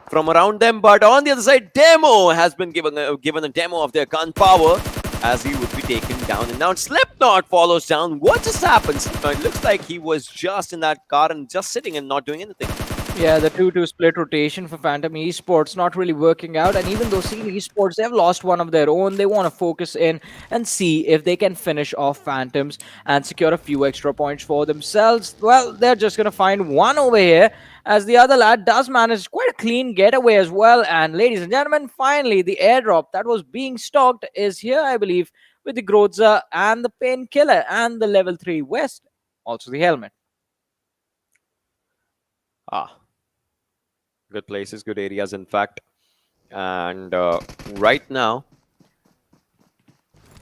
from around them. But on the other side, Demo has been given a demo of their gun power, as he would be taken down. And now Slipknot follows down. What just happened? Slipknot, it looks like he was just in that car and just sitting and not doing anything. Yeah, the 2-2 split rotation for Phantom Esports not really working out. And even though Seal Esports, they've lost one of their own, they want to focus in and see if they can finish off Phantoms and secure a few extra points for themselves. Well, they're just going to find one over here, as the other lad does manage quite a clean getaway as well. And ladies and gentlemen, finally, the airdrop that was being stalked is here, I believe, with the Groza and the Painkiller and the level 3 West, also the helmet. Good places, good areas, in fact. And right now,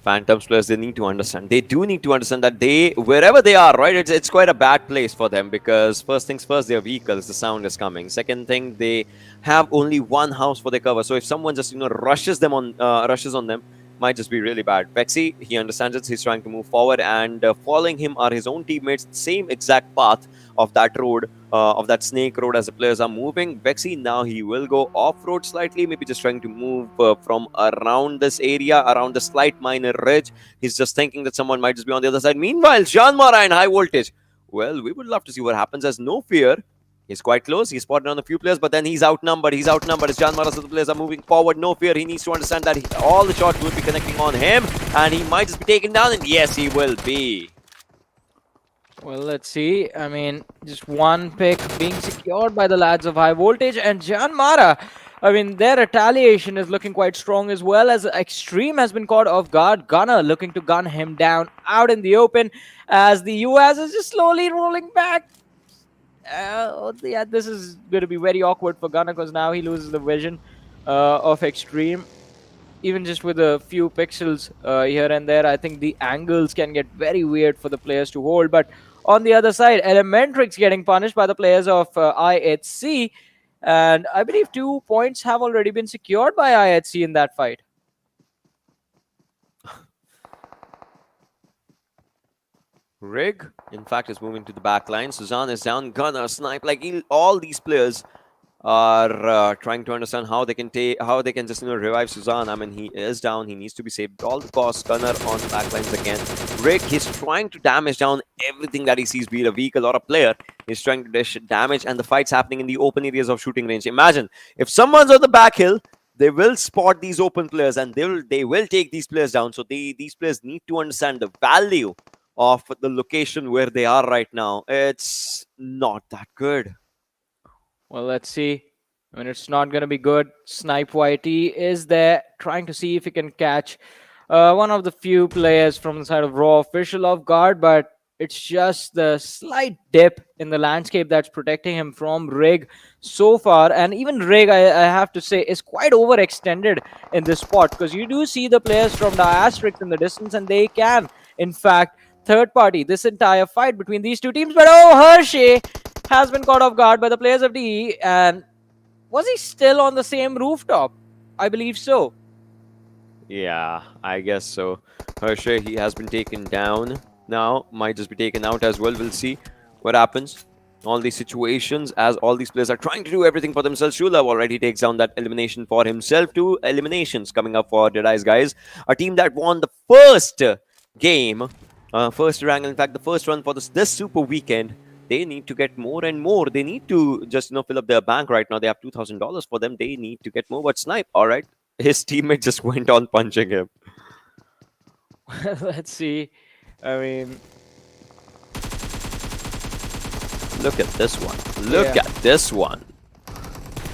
Phantoms players, they need to understand. They do need to understand that wherever they are, right, it's quite a bad place for them, because first things first, their vehicles, the sound is coming. Second thing, they have only one house for their cover. So if someone just, rushes on them, might just be really bad. Vexy, he understands it. He's trying to move forward, and following him are his own teammates, same exact path of that road, of that snake road as the players are moving. Vexy, now he will go off-road slightly, maybe just trying to move from around this area, around the slight minor ridge. He's just thinking that someone might just be on the other side. Meanwhile, JyanMaara in high voltage. Well, we would love to see what happens, as No Fear, he's quite close. He's spotted on a few players, but then he's outnumbered. As JyanMaara, so the players are moving forward. No Fear, he needs to understand that all the shots will be connecting on him, and he might just be taken down, and yes, he will be. Well, let's see. I mean, just one pick being secured by the lads of high voltage, and JyanMaara, I mean, their retaliation is looking quite strong, as well as Extreme has been caught off guard. Gunner looking to gun him down out in the open, as the US is just slowly rolling back. Yeah, this is going to be very awkward for Gunner, because now he loses the vision of Extreme. Even just with a few pixels here and there, I think the angles can get very weird for the players to hold. But on the other side, ElementriX getting punished by the players of IHC. And I believe 2 points have already been secured by IHC in that fight. Rig, in fact, is moving to the back line. Suzanne is down. Gunner, Snipe, like all these players are trying to understand how they can just revive Suzanne. I mean, he is down. He needs to be saved at all the costs. Gunner on the backlines again. Rick, he's trying to damage down everything that he sees, be it a vehicle or a player. He's trying to dish damage, and the fight's happening in the open areas of shooting range. Imagine if someone's on the back hill, they will spot these open players and they will take these players down. So these players need to understand the value of the location where they are right now. It's not that good. Well, let's see. I mean, it's not going to be good. Snipe YT is there, trying to see if he can catch one of the few players from the side of Raw Official off guard, but it's just the slight dip in the landscape that's protecting him from Rig so far. And even Rig, I have to say, is quite overextended in this spot, because you do see the players from the Atrax in the distance, and they can, in fact, third party this entire fight between these two teams. But oh, Hershey has been caught off guard by the players of DE. And was he still on the same rooftop? I believe so. Yeah, I guess so. Hershey, he has been taken down now. Might just be taken out as well. We'll see what happens. All these situations, as all these players are trying to do everything for themselves. Shulav already takes down that elimination for himself. 2 eliminations coming up for Deadeyes Guys. A team that won the first game. First Erangel, in fact, the first run for this Super Weekend. They need to get more and more. They need to just fill up their bank right now. They have $2,000 for them. They need to get more. But Snipe, all right. His teammate just went on punching him. Let's see. I mean, look at this one. Look at this one.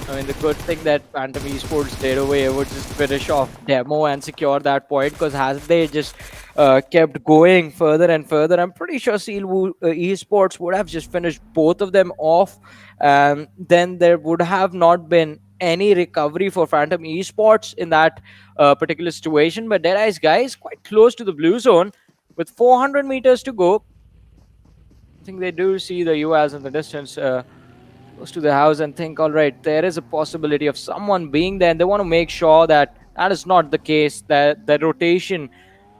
I mean, the good thing that Phantom Esports did over here would just finish off demo and secure that point, because as they just kept going further and further, I'm pretty sure Seal Esports would have just finished both of them off, and then there would have not been any recovery for Phantom Esports in that particular situation. But Deadeyes Guys quite close to the blue zone with 400 meters to go. I think they do see the UAS in the distance, close to the house, and think, all right, there is a possibility of someone being there, and they want to make sure that that is not the case, that the rotation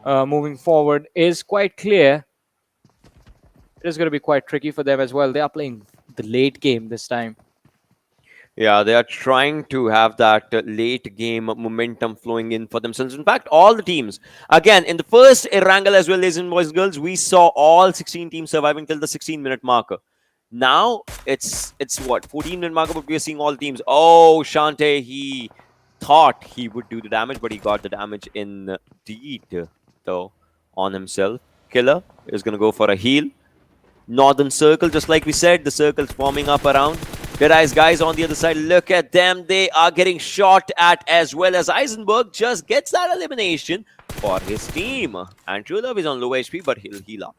moving forward is quite clear. It is going to be quite tricky for them as well. They are playing the late game this time. Yeah, they are trying to have that late game momentum flowing in for themselves. In fact, all the teams, again, in the first Erangel as well, ladies and boys and girls, we saw all 16 teams surviving till the 16-minute marker. Now, it's what, 14-minute marker, but we are seeing all teams. Oh, Shante, he thought he would do the damage, but he got the damage indeed, though, on himself. Killer is going to go for a heal. Northern Circle, just like we said, the circle's forming up around. Deadeyes Guys on the other side, look at them. They are getting shot at, as well as Eisenberg just gets that elimination for his team. And True Love is on low HP, but he'll heal up.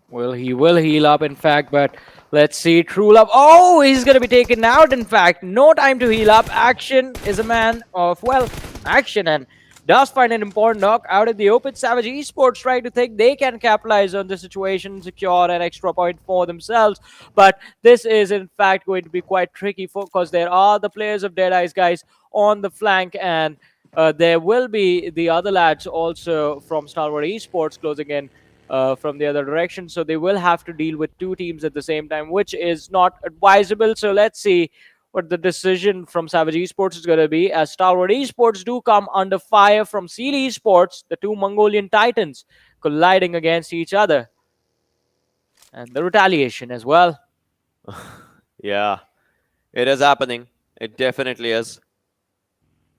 Well, he will heal up, in fact, but let's see. True Love. Oh, he's going to be taken out, in fact. No time to heal up. Action is a man of, well, action, and does find an important knock out in the open. Savage Esports trying to think they can capitalize on the situation, secure an extra point for themselves. But this is, in fact, going to be quite tricky because there are the players of Deadeyes Guys on the flank, and there will be the other lads also from Stalwart Esports closing in from the other direction. So they will have to deal with 2 teams at the same time, which is not advisable. So let's see what the decision from Savage Esports is going to be, as Stalwart Esports do come under fire from Seal Esports, the 2 Mongolian titans colliding against each other. And the retaliation as well. Yeah, it is happening. It definitely is.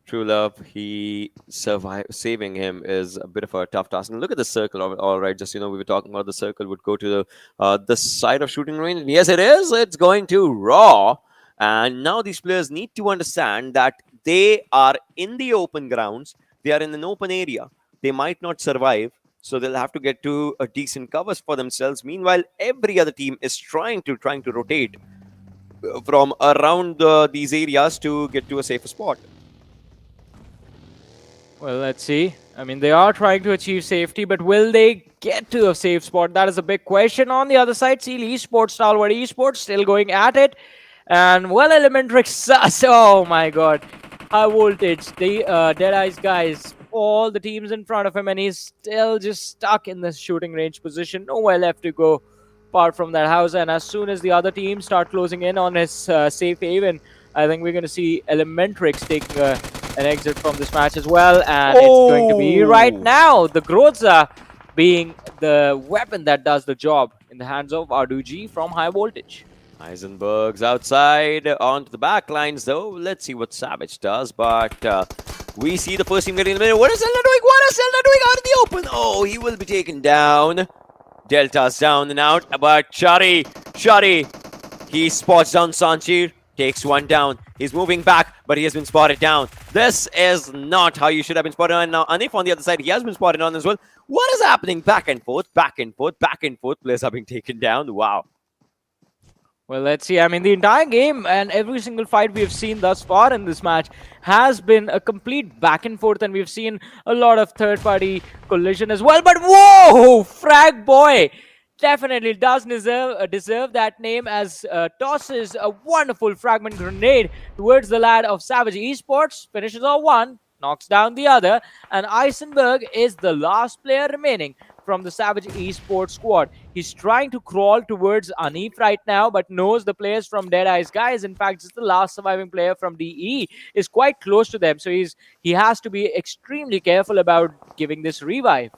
True Love, he saving him is a bit of a tough task. And look at the circle. All right, just we were talking about the circle would go to the side of shooting range. And yes, it is. It's going to Raw. And now these players need to understand that they are in the open grounds. They are in an open area. They might not survive. So they'll have to get to a decent covers for themselves. Meanwhile, every other team is trying to rotate from around these areas to get to a safer spot. Well, let's see. I mean, they are trying to achieve safety, but will they get to a safe spot? That is a big question. On the other side, Seal Esports, Stalwart Esports still going at it. And, well, ElementriX, oh my god, high voltage, the Deadeyes Guys, all the teams in front of him, and he's still just stuck in this shooting range position, nowhere left to go. apart from that house. And as soon as the other team start closing in on his safe haven, I think we're going to see ElementriX taking an exit from this match as well. And it's going to be right now the Groza being the weapon that does the job in the hands of Arduji from High Voltage. Heisenberg's outside onto the back lines, though. Let's see what Savage does, but we see the first team getting in the middle. What is Zelda doing? What is Zelda doing out in the open? Oh, he will be taken down. Delta's down and out, but Shari, he spots down Sanchir, takes one down. He's moving back, but he has been spotted down. This is not how you should have been spotted on. Now, Anif on the other side, he has been spotted on as well. What is happening? Back and forth, back and forth, back and forth. Players are being taken down. Wow. Well, let's see. I mean, the entire game and every single fight we have seen thus far in this match has been a complete back and forth, and we've seen a lot of third-party collision as well. But whoa, Frag Boy definitely does deserve that name, as tosses a wonderful fragment grenade towards the lad of Savage Esports, finishes off one, knocks down the other, and Eisenberg is the last player remaining from the Savage Esports squad. He's trying to crawl towards Anif right now, but knows the players from Deadeyes Guys. In fact, just the last surviving player from DE is quite close to them, so he has to be extremely careful about giving this revive.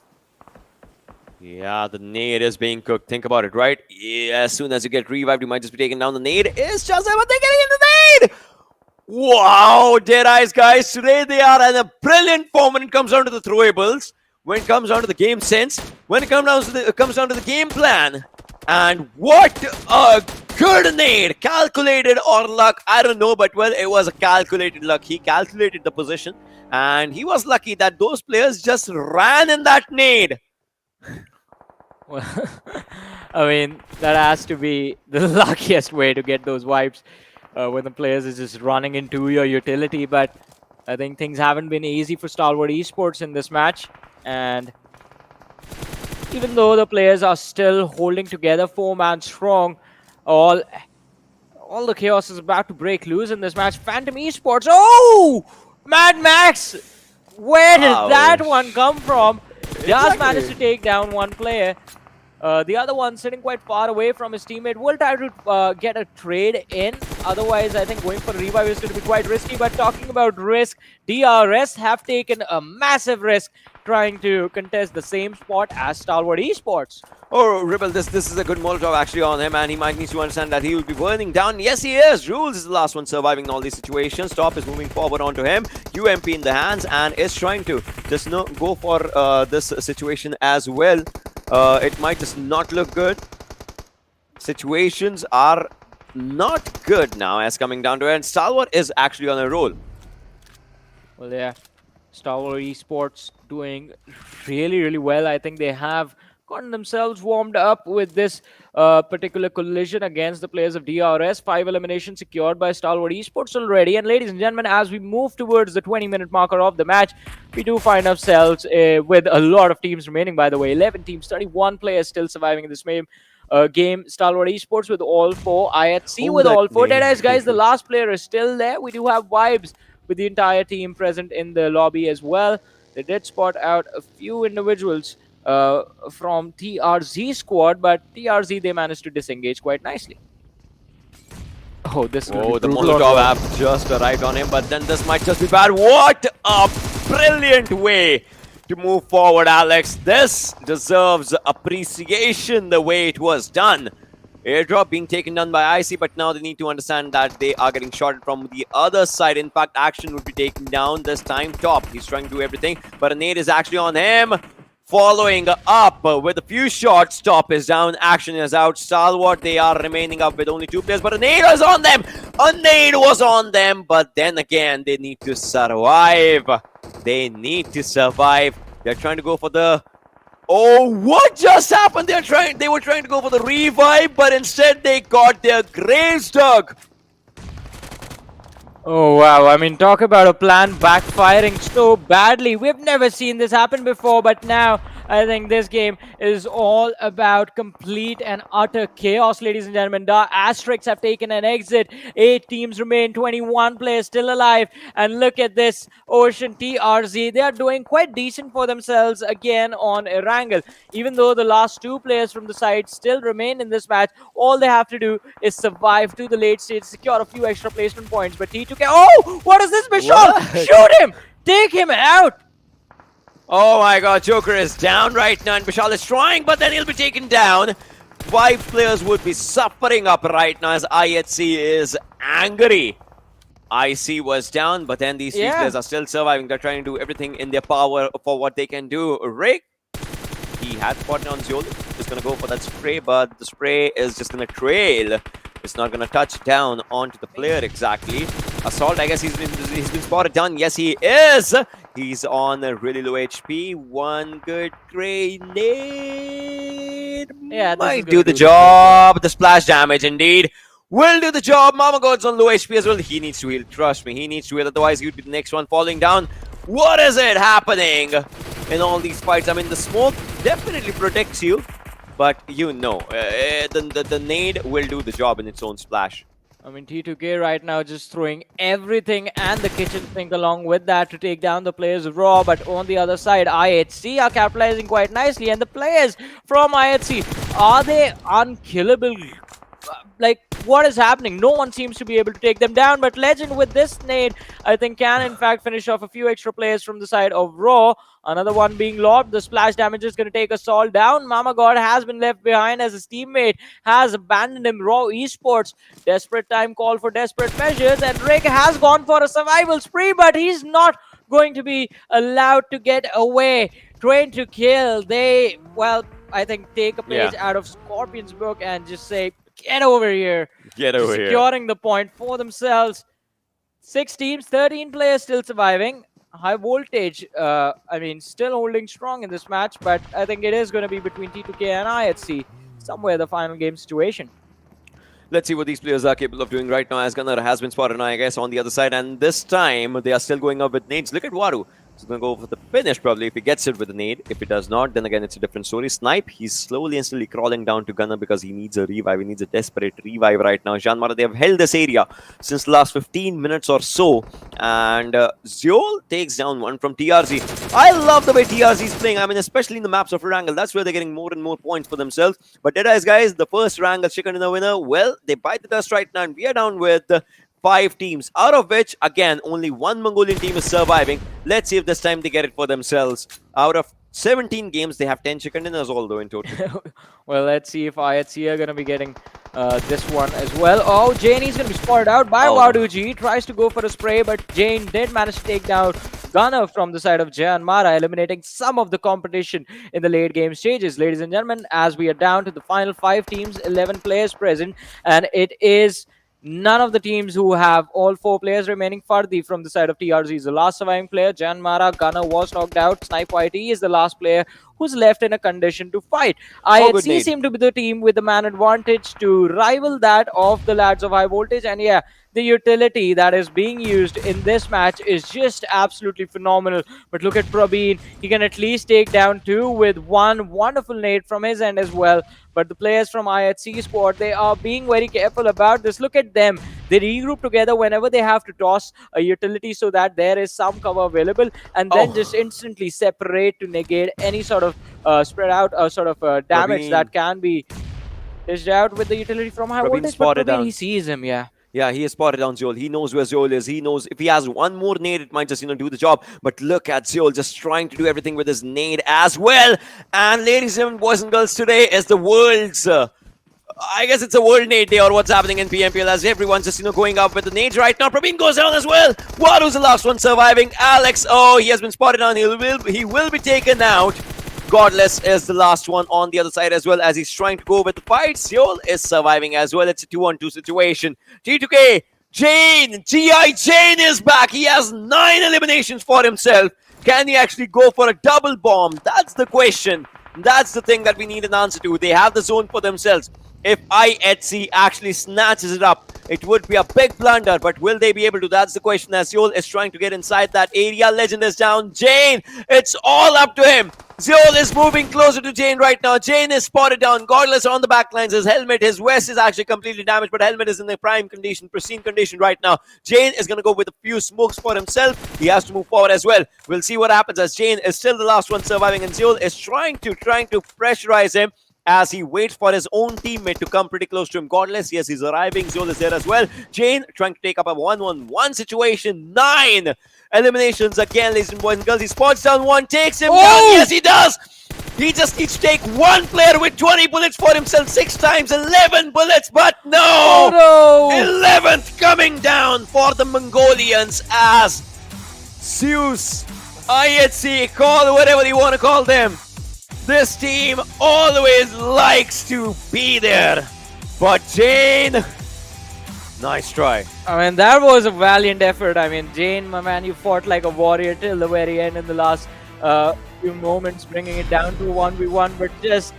Yeah, the nade is being cooked. Think about it, right? Yeah, as soon as you get revived, you might just be taken down. The nade is just but they're getting in the nade! Wow, Deadeyes Guys, today they are in a brilliant form when it comes down to the throwables, when it comes down to the game sense, when it comes down to the game plan. And what a good nade! Calculated or luck, I don't know, but well, it was a calculated luck. He calculated the position, and he was lucky that those players just ran in that nade. Well, I mean, that has to be the luckiest way to get those wipes. When the players is just running into your utility, but I think things haven't been easy for Stalwart Esports in this match, and even though the players are still holding together 4-man strong, all the chaos is about to break loose in this match. Phantom Esports, oh! Mad Max! Where did that one come from? Does manage to take down one player. The other one sitting quite far away from his teammate will try to get a trade in. Otherwise, I think going for a revive is going to be quite risky. But talking about risk, DRS have taken a massive risk trying to contest the same spot as Stalwart Esports. Oh, Ribble, this is a good Molotov actually on him, and he might need to understand that he will be burning down. Yes, he is. Rules is the last one surviving in all these situations. Top is moving forward onto him. UMP in the hands, and is trying to just go for this situation as well. It might just not look good. Situations are not good now as coming down to it, and Stalwart is actually on a roll. Well, yeah, Stalwart Esports doing really well. I think they have gotten themselves warmed up with this particular collision against the players of DRS. 5 eliminations secured by Stalwart Esports already. And ladies and gentlemen, as we move towards the 20-minute marker of the match, we do find ourselves with a lot of teams remaining, by the way. 11 teams, 31 players still surviving in this game. Stalwart Esports with all 4. IHC with all 4. Deadeyes Guys, the last player is still there. We do have vibes with the entire team present in the lobby as well. They did spot out a few individuals from TRZ squad, but TRZ, they managed to disengage quite nicely. Oh, this the Molotov app just arrived on him, but then this might just be bad. What a brilliant way to move forward, Alex. This deserves appreciation the way it was done. Airdrop being taken down by IC, but now they need to understand that they are getting shotted from the other side. In fact, Action would be taken down this time. Top, he's trying to do everything, but a nade is actually on him. Following up with a few shots, Top is down, Action is out. Stalwart, they are remaining up with only 2 players, but a nade was on them. A nade was on them, but then again, they need to survive. They need to survive. They're trying to go for the... Oh, what just happened? They were trying to go for the revive, but instead they got their graves dug. Oh, wow. I mean, talk about a plan backfiring so badly. We've never seen this happen before, but now I think this game is all about complete and utter chaos, ladies and gentlemen. The Atrax have taken an exit. 8 teams remain, 21 players still alive. And look at this Ocean TRZ. They are doing quite decent for themselves again on Erangel. Even though the last 2 players from the side still remain in this match, all they have to do is survive to the late stage, secure a few extra placement points. But T2K, oh, what is this, Vishal? Shoot him! Take him out! Oh my god, Joker is down right now and Vishal is trying, but then he'll be taken down. 5 players would be suffering up right now as IHC is angry. IC was down, but then these 3 players are still surviving. They're trying to do everything in their power for what they can do. Rick, he had spotted on Zol. Just gonna go for that spray, but the spray is just gonna trail. It's not gonna touch down onto the player exactly. Assault, I guess he's been spotted down. Yes, he is. He's on a really low HP. One good grenade might do the job. The splash damage indeed will do the job. Mama God's on low HP as well. He needs to heal. Trust me, he needs to heal. Otherwise, he would be the next one falling down. What is it happening in all these fights? I mean, the smoke definitely protects you. But you know, the nade will do the job in its own splash. I mean, T2K right now just throwing everything and the kitchen sink along with that to take down the players raw. But on the other side, IHC are capitalizing quite nicely. And the players from IHC, are they unkillable? Like, what is happening? No one seems to be able to take them down. But Legend with this nade, I think, can in fact finish off a few extra players from the side of Raw. Another one being lobbed. The splash damage is going to take us all down. Mama God has been left behind as his teammate has abandoned him. Raw Esports, desperate time call for desperate measures. And Rick has gone for a survival spree, but he's not going to be allowed to get away. Train to kill. They, well, I think take a page out of Scorpion's book and just say, get over here. Get over here. Securing the point for themselves. 6 teams, 13 players still surviving. High voltage, I mean, still holding strong in this match, but I think it is going to be between T2K and IHC. Somewhere the final game situation. Let's see what these players are capable of doing right now, as Gunnar has been spotted now, I guess, on the other side. And this time, they are still going up with nades. Look at Waru. He's going to go for the finish, probably, if he gets it with a nade. If he does not, then again, it's a different story. Snipe, he's slowly and slowly crawling down to Gunnar because he needs a revive. He needs a desperate revive right now. JyanMaara, they have held this area since the last 15 minutes or so. And Zeol takes down one from TRZ. I love the way TRZ is playing. I mean, especially in the maps of Erangel. That's where they're getting more and more points for themselves. But Deadeyes Guys, the first Erangel chicken dinner winner, well, they bite the dust right now. And we are down with 5 teams, out of which, again, only 1 Mongolian team is surviving. Let's see if this time they get it for themselves. Out of 17 games, they have 10 chicken dinners, although in total. Well, let's see if IHC are going to be getting this one as well. Oh, Jane is going to be spotted out by Waduji. He tries to go for a spray, but Jane did manage to take down Gunnar from the side of JyanMaara, eliminating some of the competition in the late game stages. Ladies and gentlemen, as we are down to the final 5 teams, 11 players present, and it is none of the teams who have all 4 players remaining. Fardi from the side of TRZ is the last surviving player. JyanMaara, Gunnar was knocked out. Snipe YT is the last player who's left in a condition to fight. IHC seem to be the team with the man advantage to rival that of the lads of high voltage. And yeah, the utility that is being used in this match is just absolutely phenomenal. But look at Prabeen. He can at least take down 2 with 1 wonderful nade from his end as well. But the players from IHC squad, they are being very careful about this. Look at them. They regroup together whenever they have to toss a utility so that there is some cover available, and then just instantly separate to negate any sort of spread out sort of damage that can be dished out with the utility from high voltage. But Prabeen, he sees him, Yeah, he has spotted down Zeol. He knows where Zeol is. He knows if he has one more nade, it might just, do the job. But look at Zeol just trying to do everything with his nade as well. And ladies and boys and girls, today is the world's... I guess it's a world nade day or what's happening in PMPL as everyone's just, going up with the nades right now. Prabeen goes down as well. Wadu's the last one surviving. Alex, oh, he has been spotted on. He will be taken out. Godless is the last one on the other side as well as he's trying to go with the fight. Seoul is surviving as well. It's a 2-on-2 situation. T2K, Jane, Jane is back. He has 9 eliminations for himself. Can he actually go for a double bomb? That's the question. That's the thing that we need an answer to. They have the zone for themselves. If IHC actually snatches it up, it would be a big blunder, but will they be able to? That's the question as Seoul is trying to get inside that area. Legend is down. Jane, it's all up to him. Zeol is moving closer to Jane right now. Jane is spotted down. Godless on the backlines. His helmet, his vest is actually completely damaged, but helmet is in the prime condition, pristine condition right now. Jane is going to go with a few smokes for himself. He has to move forward as well. We'll see what happens as Jane is still the last one surviving, and Zeol is trying to pressurize him as he waits for his own teammate to come pretty close to him. Godless, yes, he's arriving. Zeol is there as well. Jane trying to take up a 1-1-1 situation. 9 eliminations again, ladies and boys and girls. He spots down one, takes him down. Yes, he does. He just needs to take one player with 20 bullets for himself. 6 times 11 bullets, but no! Oh, no! 11th coming down for the Mongolians as Zeus, IHC, call whatever you want to call them. This team always likes to be there. But Jane, nice try. I mean, that was a valiant effort. I mean, Jane, my man, you fought like a warrior till the very end in the last few moments, bringing it down to 1v1. But just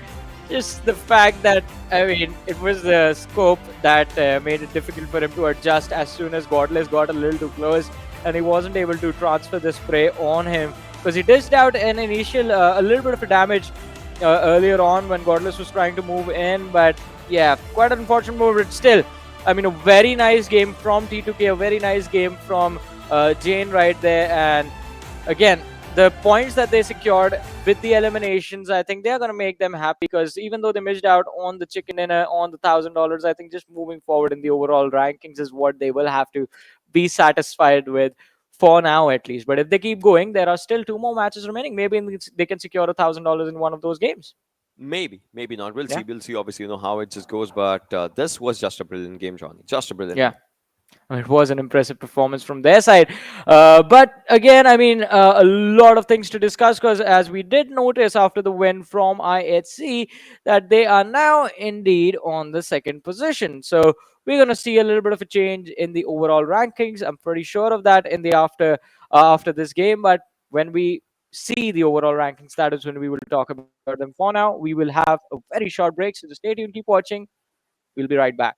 the fact that, I mean, it was the scope that made it difficult for him to adjust as soon as Godless got a little too close, and he wasn't able to transfer the spray on him. Because he dished out an initial, a little bit of a damage earlier on when Godless was trying to move in. But yeah, quite an unfortunate move. But still, I mean, a very nice game from T2K, a very nice game from Jane right there. And again, the points that they secured with the eliminations, I think they're going to make them happy, because even though they missed out on the chicken dinner, on the $1,000, I think just moving forward in the overall rankings is what they will have to be satisfied with. For now, at least. But if they keep going, there are still 2 more matches remaining. Maybe they can secure $1,000 in one of those games. Maybe not. We'll see. We'll see. Obviously, how it just goes. But this was just a brilliant game, Johnny. Just a brilliant. Yeah. I mean, it was an impressive performance from their side. But again, I mean, a lot of things to discuss, because as we did notice after the win from IHC, that they are now indeed on the 2nd position. So we're going to see a little bit of a change in the overall rankings. I'm pretty sure of that in the after this game. But when we see the overall rankings, that is when we will talk about them. For now, we will have a very short break. So just stay tuned, keep watching. We'll be right back.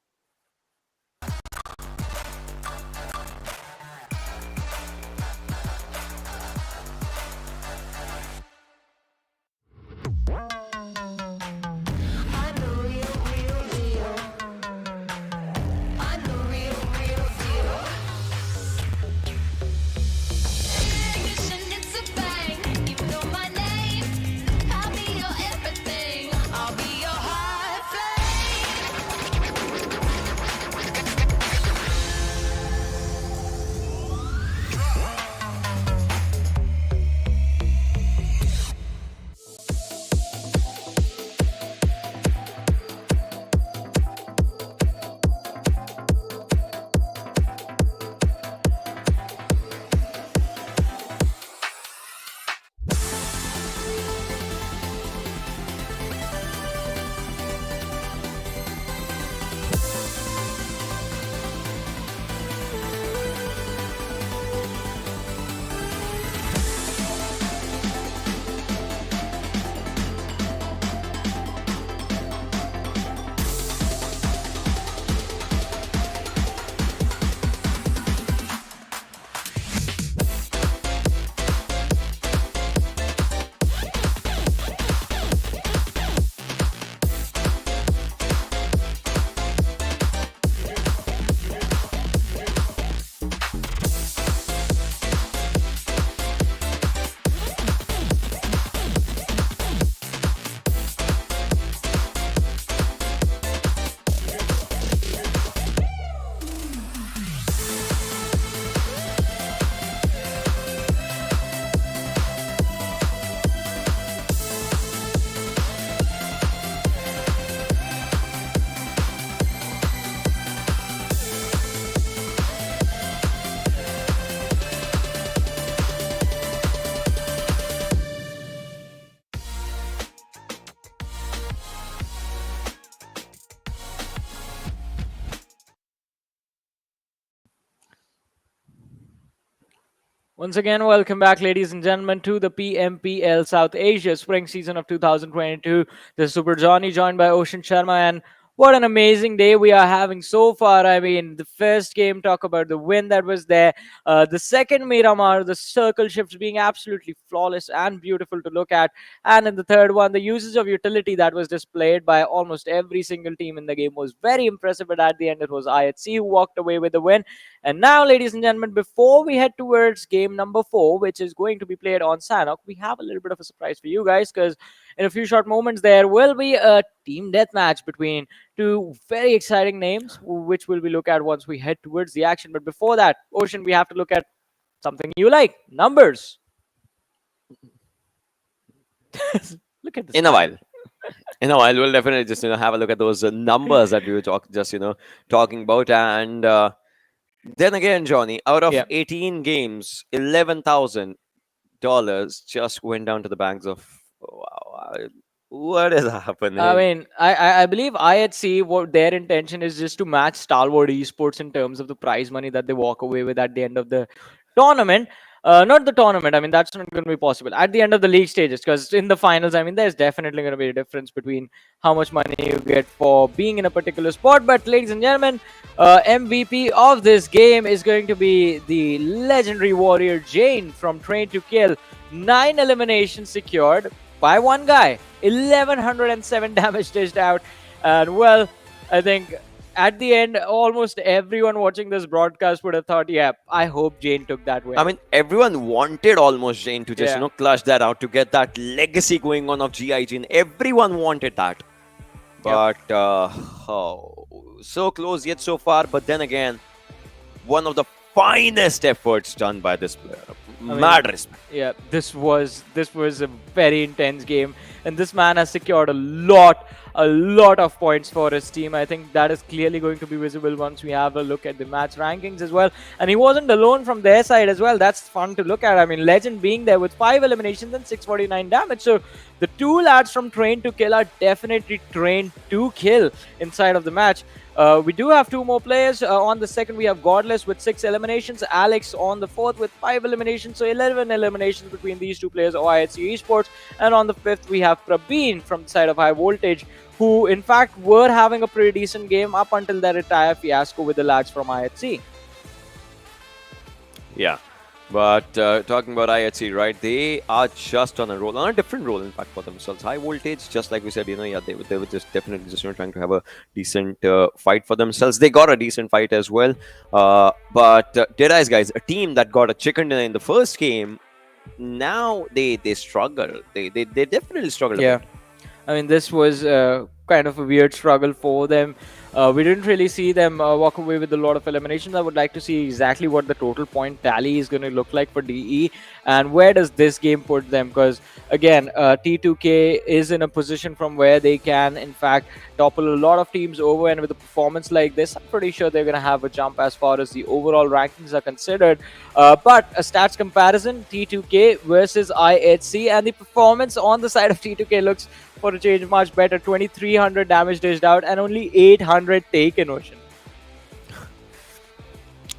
Once again, welcome back, ladies and gentlemen, to the PMPL South Asia Spring Season of 2022. This is Super Johnny, joined by Ocean Sharma, and What an amazing day we are having so far. I mean, the first game, talk about the win that was there. The second Miramar, the circle shifts being absolutely flawless and beautiful to look at. And in the third one, the usage of utility that was displayed by almost every single team in the game was very impressive. But at the end, it was IHC who walked away with the win. And now, ladies and gentlemen, before we head towards game number 4, which is going to be played on Sanhok, we have a little bit of a surprise for you guys, because in a few short moments, there will be a team deathmatch between two very exciting names, which we'll be look at once we head towards the action. But before that, Ocean, we have to look at something you like: numbers. Look at this. In a while. In a while, we'll definitely just have a look at those numbers that we were talking about. And then again, Johnny, out of 18 games, $11,000 just went down to the banks of. Wow, what is happening? I mean, I believe IHC, what their intention is just to match Stalwart Esports in terms of the prize money that they walk away with at the end of the tournament. Not the tournament. I mean, that's not going to be possible at the end of the league stages, because in the finals, I mean, there's definitely going to be a difference between how much money you get for being in a particular spot. But ladies and gentlemen, MVP of this game is going to be the legendary warrior Jane from Train to Kill. 9 eliminations secured by one guy, 1107 damage dished out. And well, I think at the end, almost everyone watching this broadcast would have thought, yeah, I hope Jane took that win. I mean, everyone wanted almost Jane to just clutch that out, to get that legacy going on of GI Jane. Everyone wanted that. But so close yet so far. But then again, one of the finest efforts done by this player. Mad respect. Yeah, this was a very intense game, and this man has secured a lot of points for his team. I think that is clearly going to be visible once we have a look at the match rankings as well. And he wasn't alone from their side as well. That's fun to look at. I mean, Legend being there with 5 eliminations and 649 damage. So the two lads from Train to Kill are definitely trained to kill inside of the match. We do have 2 more players. On the second, we have Godless with 6 eliminations. Alex on the fourth with 5 eliminations. So 11 eliminations between these 2 players of IHC Esports. And on the fifth, we have Prabeen from the side of High Voltage, who in fact were having a pretty decent game up until their retire fiasco with the lads from IHC. Yeah. But talking about IHC, right, they are just on a roll, on a different role, in fact, for themselves. High Voltage, just like we said, they were just definitely just trying to have a decent fight for themselves. They got a decent fight as well. But Deadeyes Guys, a team that got a chicken dinner in the first game, now they struggle. They definitely struggle. Yeah. I mean, this was kind of a weird struggle for them. We didn't really see them walk away with a lot of eliminations. I would like to see exactly what the total point tally is going to look like for DE, and where does this game put them, because again, T2K is in a position from where they can in fact topple a lot of teams over, and with a performance like this, I'm pretty sure they're going to have a jump as far as the overall rankings are considered. But a stats comparison, T2K versus IHC, and the performance on the side of T2K looks, for a change, much better. 2300 damage dished out and only 800 taken, Ocean.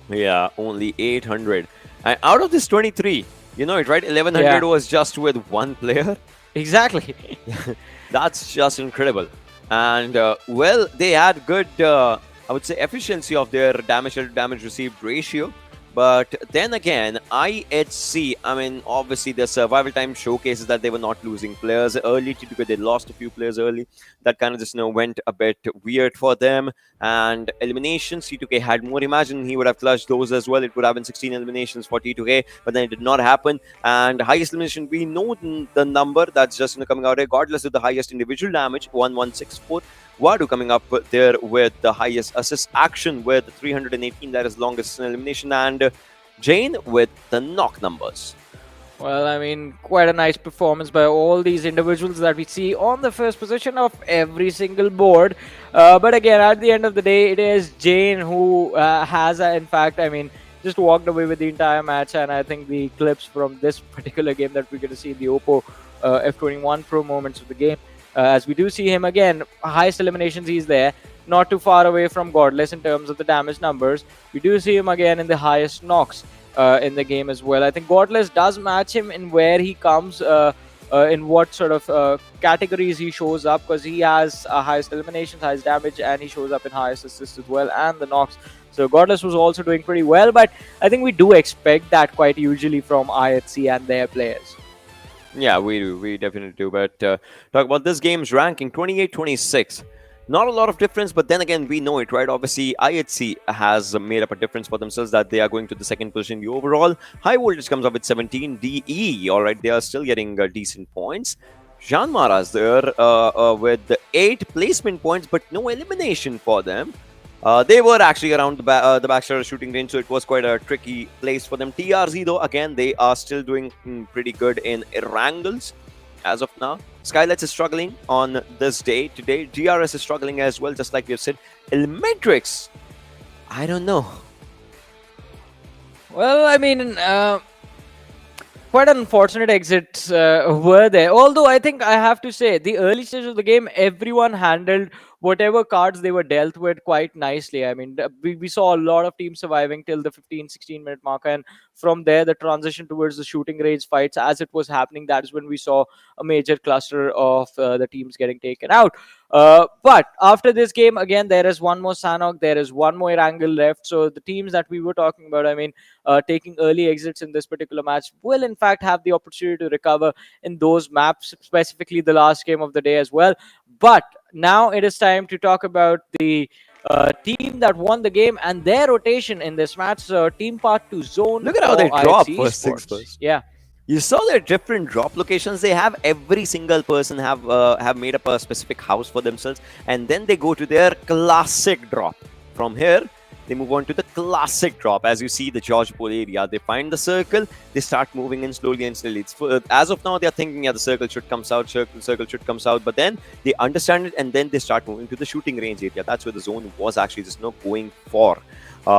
Yeah, only 800. And out of this 23, you know it, right? 1100 was just with one player. Exactly. That's just incredible. And, well, they had good, I would say, efficiency of their damage to damage received ratio. But then again, IHC, I mean, obviously their survival time showcases that they were not losing players early. Typically, they lost a few players early. That kind of just, went a bit weird for them. And eliminations, T2K had more. Imagine he would have clutched those as well. It would have been 16 eliminations for T2K, but then it did not happen. And highest elimination, we know the number that's just coming out here. Godless with the highest individual damage, 1164. Wadu coming up there with the highest assist action with 318, that is longest elimination, and Jane with the knock numbers. Well, I mean, quite a nice performance by all these individuals that we see on the first position of every single board. But again, at the end of the day, it is Jane who has, in fact, I mean, just walked away with the entire match. And I think the clips from this particular game that we're going to see, the Oppo F21 Pro moments of the game, as we do see him again, highest eliminations, he's there, not too far away from Godless in terms of the damage numbers. We do see him again in the highest knocks in the game as well. I think Godless does match him in where he comes in what sort of categories he shows up, because he has highest eliminations, highest damage, and he shows up in highest assists as well, and the knocks. So Godless was also doing pretty well, but I think we do expect that quite usually from IHC and their players. Yeah, we do. We definitely do. But talk about this game's ranking, 28-26. Not a lot of difference, but then again, we know it, right? Obviously, IHC has made up a difference for themselves that they are going to the second position in the overall. High Voltage comes up with 17. DE, all right, they are still getting decent points. JyanMaara is there with the 8 placement points, but no elimination for them. They were actually around the backside shooting range, so it was quite a tricky place for them. TRZ, though, again, they are still doing pretty good in Erangels as of now. Skylightz is struggling on this day. Today, DRS is struggling as well, just like we have said. ElementriX, I don't know. Well, I mean, quite unfortunate exits were there. Although I think I have to say, the early stage of the game, everyone handled whatever cards they were dealt with quite nicely. I mean, we saw a lot of teams surviving till the 15-16 minute mark, and from there the transition towards the shooting range fights as it was happening, that is when we saw a major cluster of the teams getting taken out. But after this game, again, there is one more Sanhok, there is one more Erangel left. So the teams that we were talking about, I mean, taking early exits in this particular match will in fact have the opportunity to recover in those maps, specifically the last game of the day as well. But now it is time to talk about the team that won the game and their rotation in this match. So Team Part 2 Zone. Look at how they drop IHC first things Esports. first. Yeah. You saw their different drop locations. They have every single person have made up a specific house for themselves, and then they go to their classic drop. From here, they move on to the classic drop. As you see, the George Pole area, they find the circle, they start moving in slowly and slowly. As of now, they are thinking, yeah, the circle should come out, circle should come out, but then they understand it, and then they start moving to the shooting range area. That's where the zone was actually just going for.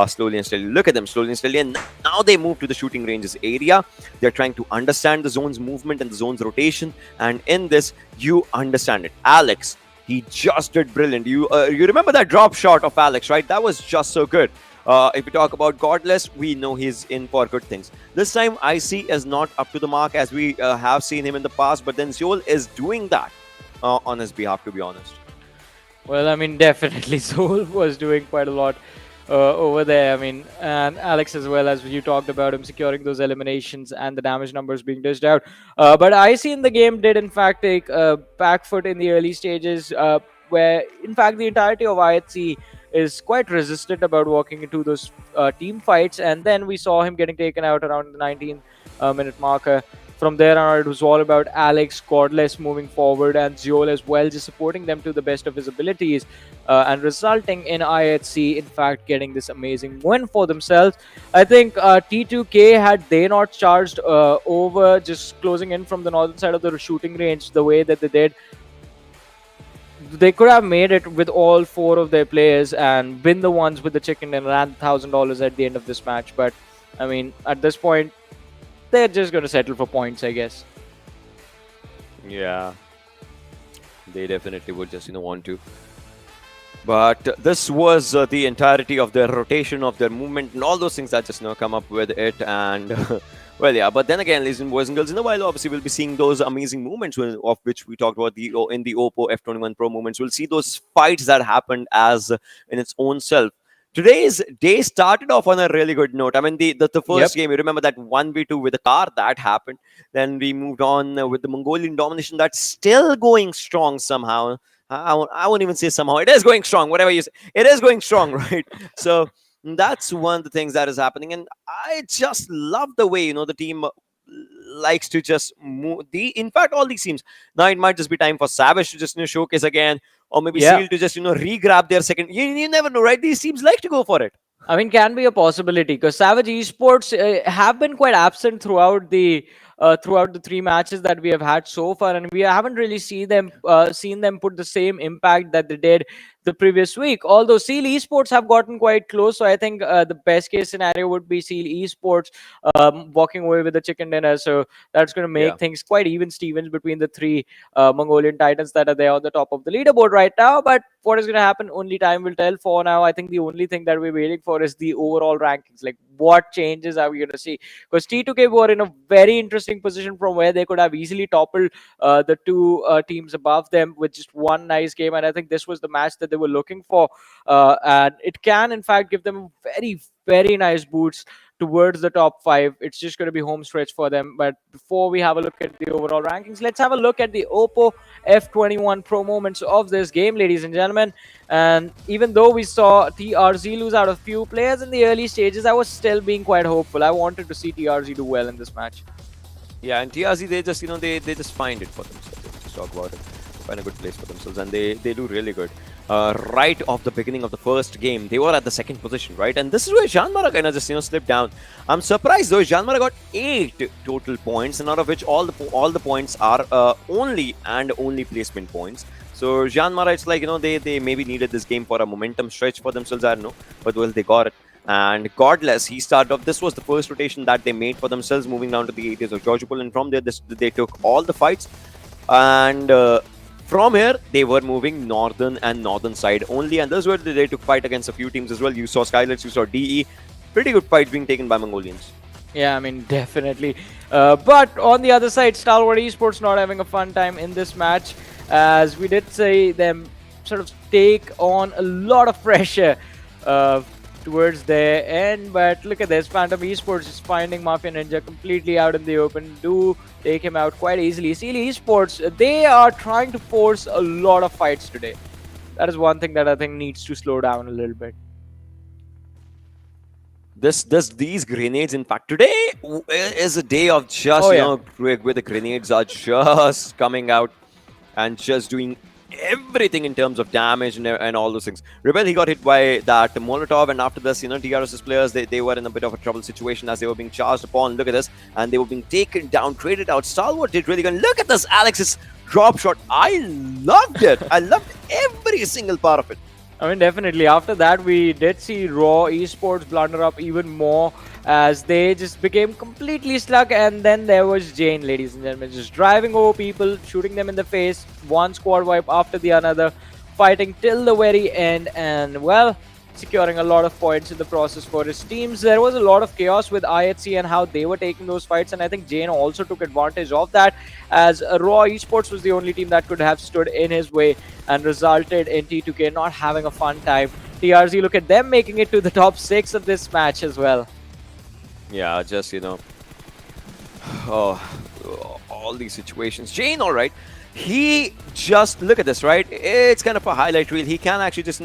Slowly and steadily. Look at them, slowly and steadily. And now they move to the shooting ranges area. They're trying to understand the zone's movement and the zone's rotation. And in this, you understand it. Alex, he just did brilliant. You remember that drop shot of Alex, right? That was just so good. If we talk about Godless, we know he's in for good things. This time, IC is not up to the mark as we have seen him in the past. But then Zol is doing that on his behalf, to be honest. Well, I mean, definitely Zol was doing quite a lot over there. I mean, and Alex as well, as you talked about him securing those eliminations and the damage numbers being dished out. But IC in the game did in fact take a back foot in the early stages, where in fact the entirety of IHC is quite resistant about walking into those team fights, and then we saw him getting taken out around the 19th minute marker. From there on, it was all about Alex, Godless moving forward, and Ziol as well, just supporting them to the best of his abilities, and resulting in IHC, in fact, getting this amazing win for themselves. I think T2K, had they not charged over, just closing in from the northern side of the shooting range the way that they did, they could have made it with all 4 of their players and been the ones with the chicken and ran $1,000 at the end of this match. But, I mean, at this point, they're just going to settle for points, I guess. Yeah, they definitely would just want to. But this was the entirety of their rotation, of their movement, and all those things that just come up with it. And well, yeah. But then again, ladies and boys and girls, in a while, obviously, we'll be seeing those amazing movements of which we talked about in the Oppo F21 Pro moments. We'll see those fights that happened as in its own self. Today's day started off on a really good note. I mean, the first game, you remember that 1v2 with the car, that happened. Then we moved on with the Mongolian domination. That's still going strong somehow. I won't even say somehow. It is going strong, whatever you say. It is going strong, right? So that's one of the things that is happening. And I just love the way, the team likes to just move. In fact, all these teams. Now it might just be time for Savage to just showcase again. Or maybe Seal to just, re-grab their second. You never know, right? These teams like to go for it. I mean, can be a possibility because Savage Esports have been quite absent throughout the 3 matches that we have had so far, and we haven't really seen them put the same impact that they did the previous week. Although Seal Esports have gotten quite close, so I think the best case scenario would be Seal Esports walking away with the chicken dinner. So that's going to make Yeah. things quite even Stevens between the three Mongolian Titans that are there on the top of the leaderboard right now. But what is going to happen, only time will tell. For now, I think the only thing that we're waiting for is the overall rankings. Like, what changes are we going to see? Because T2K were in a very interesting position from where they could have easily toppled the two teams above them with just one nice game, and I think this was the match that they were looking for, and it can in fact give them very nice boots towards the top 5. It's just going to be home stretch for them. But before we have a look at the overall rankings, let's have a look at the Oppo F21 Pro moments of this game, ladies and gentlemen. And even though we saw TRZ lose out a few players in the early stages, I was still being quite hopeful. I wanted to see TRZ do well in this match. Yeah, and TRZ, they just, they just find it for themselves. Let's just talk about it. Find a good place for themselves, and they do really good. Right off the beginning of the first game, they were at the second position, right? And this is where JyanMaara kind of just, slipped down. I'm surprised though, JyanMaara got 8 total points, and out of which all the points are only placement points. So JyanMaara, it's like, they maybe needed this game for a momentum stretch for themselves, I don't know. But well, they got it. And Godless, he started off. This was the first rotation that they made for themselves, moving down to the 80s of Georgiopol, and from there they took all the fights. And from here, they were moving northern side only, and this is where they took fight against a few teams as well. You saw Skylightz, you saw DE. Pretty good fights being taken by Mongolians. Yeah, I mean, definitely. But on the other side, Stalwart Esports not having a fun time in this match, as we did say them sort of take on a lot of pressure towards their end. But look at this, Phantom Esports is finding Mafia Ninja completely out in the open. Do take him out quite easily. Seal Esports, they are trying to force a lot of fights today. That is one thing that I think needs to slow down a little bit. These grenades, in fact, today is a day of just, where the grenades are just coming out and just doing everything in terms of damage and all those things. Rebel, he got hit by that Molotov, and after this, DRS's players, they were in a bit of a trouble situation as they were being charged upon. Look at this, and they were being taken down, traded out. Stalwart did really good. Look at this, Alex's drop shot. I loved it. I loved every single part of it. I mean, definitely. After that, we did see Raw Esports blunder up even more as they just became completely stuck. And then there was Jane, ladies and gentlemen, just driving over people, shooting them in the face, one squad wipe after the another, fighting till the very end, and, well, securing a lot of points in the process for his teams. There was a lot of chaos with IHC and how they were taking those fights, and I think Jane also took advantage of that, as Raw Esports was the only team that could have stood in his way and resulted in T2K not having a fun time. TRZ, look at them making it to the top 6 of this match as well. Yeah, just, oh, all these situations. Jane, all right. He just, look at this, right? It's kind of a highlight reel. He can actually just,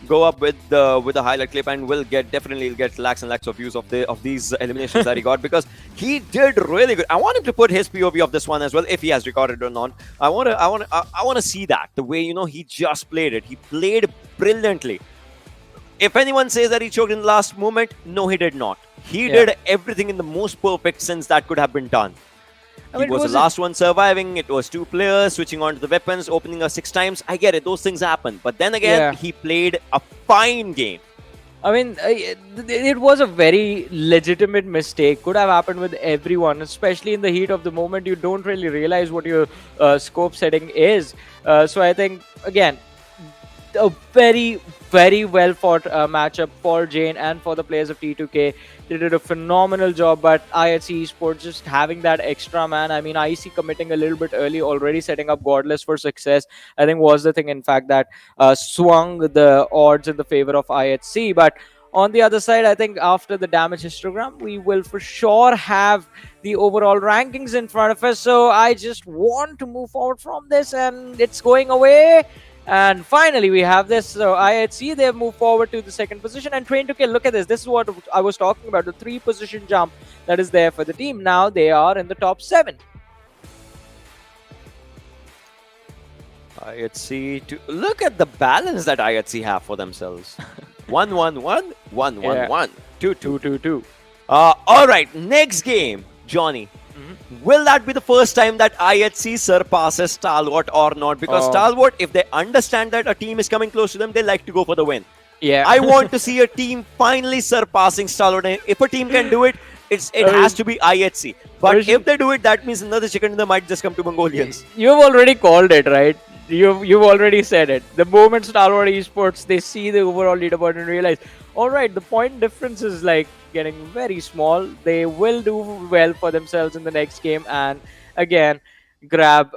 go up with the highlight clip, and will definitely get lakhs and lakhs of views of these eliminations that he got, because he did really good. I want him to put his POV of this one as well, if he has recorded or not. I want to see that, the way he just played it. He played brilliantly. If anyone says that he choked in the last moment, no, he did not. He did everything in the most perfect sense that could have been done. He was the last one surviving. It was 2 players switching on to the weapons, opening us 6 times. I get it. Those things happen. But then again, he played a fine game. I mean, it was a very legitimate mistake. Could have happened with everyone, especially in the heat of the moment. You don't really realize what your scope setting is. So I think, again, a very well fought matchup for Jane and for the players of T2K. They did a phenomenal job, but IHC Esports just having that extra man. I mean, IEC committing a little bit early, already setting up Godless for success, I think was the thing, in fact, that swung the odds in the favor of IHC. But on the other side, I think after the damage histogram, we will for sure have the overall rankings in front of us. So I just want to move forward from this, and it's going away. And finally, we have this. So IHC, they move forward to the 2nd position. And Train to Kill, look at this. This is what I was talking about, the 3-position jump that is there for the team. Now they are in the top 7. IHC, look at the balance that IHC have for themselves. 1-1-1, 1-1-1, 2-2. Two. All right, next game, Johnny. Will that be the first time that IHC surpasses Stalwart or not? Because Stalwart, if they understand that a team is coming close to them, they like to go for the win. Yeah. I want to see a team finally surpassing Stalwart. If a team can do it, it has to be IHC. But if they do it, that means another chicken dinner might just come to Mongolians. You've already called it, right? You've already said it. The moment Stalwart Esports, they see the overall leaderboard and realize, all right, the point difference is like getting very small. They will do well for themselves in the next game, and again grab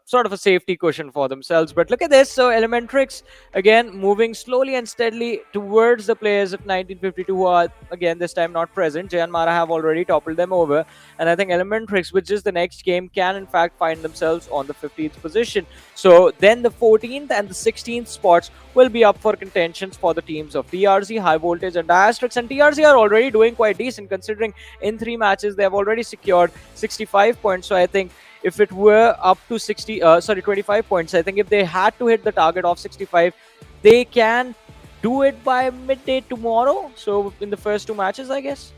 sort of a safety cushion for themselves. But look at this. So ElementriX again moving slowly and steadily towards the players of 1952 who are again this time not present. JyanMaara have already toppled them over, and I think ElementriX with just the next game can in fact find themselves on the 15th position. So then the 14th and the 16th spots will be up for contentions for the teams of TRC, High Voltage and Atrax, and TRC are already doing quite decent considering in 3 matches they have already secured 65 points. So I think if it were up to 25 points, I think if they had to hit the target of 65, they can do it by midday tomorrow. So in the first 2 matches, I guess.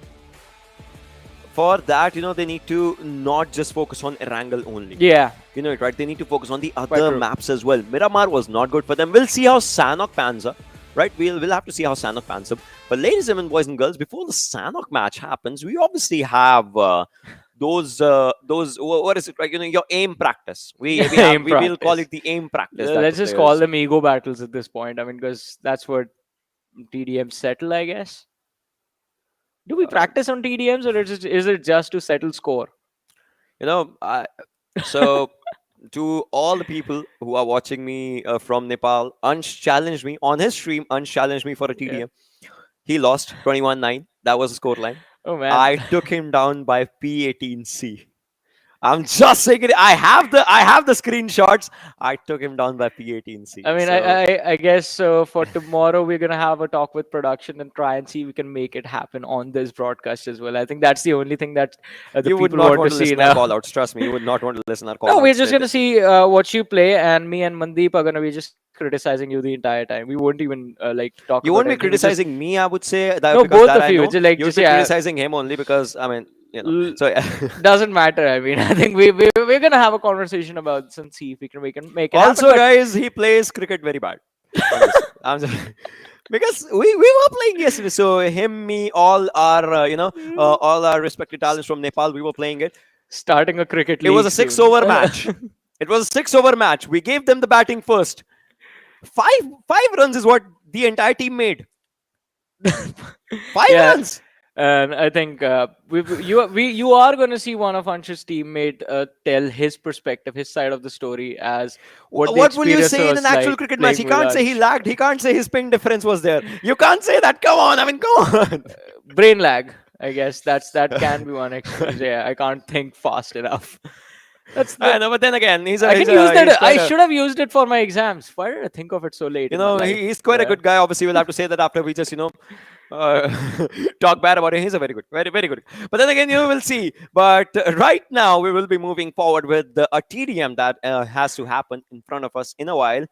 For that, they need to not just focus on Erangel only. Yeah. You know it, right? They need to focus on the other maps as well. Miramar was not good for them. We'll see how Sanhok pans up, right? We'll have to see how Sanhok pans up. But ladies and boys and girls, before the Sanhok match happens, we obviously have those what is it, right? Your aim practice. We will call it the aim practice. Let's just call them ego battles at this point. I mean, because that's what TDM settle, I guess. Do we practice on TDMs, or is it just to settle score? So to all the people who are watching me from Nepal, Ansh challenged me on his stream. Ansh challenged me for a TDM. Yeah. He lost 21-9. That was the scoreline. Oh man! I took him down by P18C. I'm just saying it. I have the screenshots. I took him down by P18C. I mean, so. I guess so. For tomorrow, we're gonna have a talk with production and try and see if we can make it happen on this broadcast as well. I think that's the only thing that the you people would not want to see listen our call outs. Trust me, you would not want to listen our call outs. No, we're just gonna see what you play, and me and Mandeep are gonna be just criticizing you the entire time. We won't even talk. You won't be criticizing me, I would say. That no, both of you. You'd be criticizing him only because I mean. So doesn't matter. I mean, I think we're gonna have a conversation about this and see if we can make it. Also, happen, guys, he plays cricket very bad. Because we were playing yesterday. So him, me, all our all our respected talents from Nepal, we were playing it. Starting a cricket league. It was a 6-over match. It was a 6-over match. We gave them the batting first. Five runs is what the entire team made. 5 runs. And I think you are going to see one of Ansh's teammate tell his perspective, his side of the story as what will you say in an actual cricket match? He can't say he lagged. He can't say his ping difference was there. You can't say that. Come on. I mean, come on. Brain lag. I guess that can be one excuse. Yeah, I can't think fast enough. I know, but then again, I should have used it for my exams. Why did I think of it so late? He's quite a good guy. Obviously, we'll have to say that after we just talk bad about him. He's a very good, very, very good. But then again, we'll see. But right now, we will be moving forward with a TDM that has to happen in front of us in a while.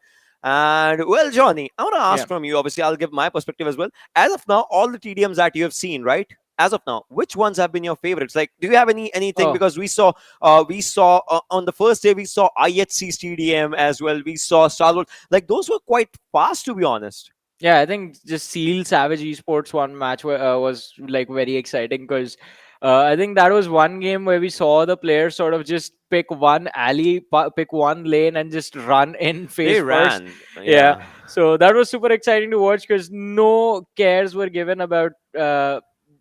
And well, Johnny, I want to ask from you. Obviously, I'll give my perspective as well. As of now, all the TDMs that you have seen, right? As of now, which ones have been your favorites? Like, do you have anything? Because we saw on the first day we saw IHC's TDM as well. We saw Stalwart. Like, those were quite fast, to be honest. Yeah, I think just Seal Savage Esports one match was like very exciting because I think that was one game where we saw the players sort of just pick one alley, pick one lane, and just run in face first. Yeah, so that was super exciting to watch because no cares were given about.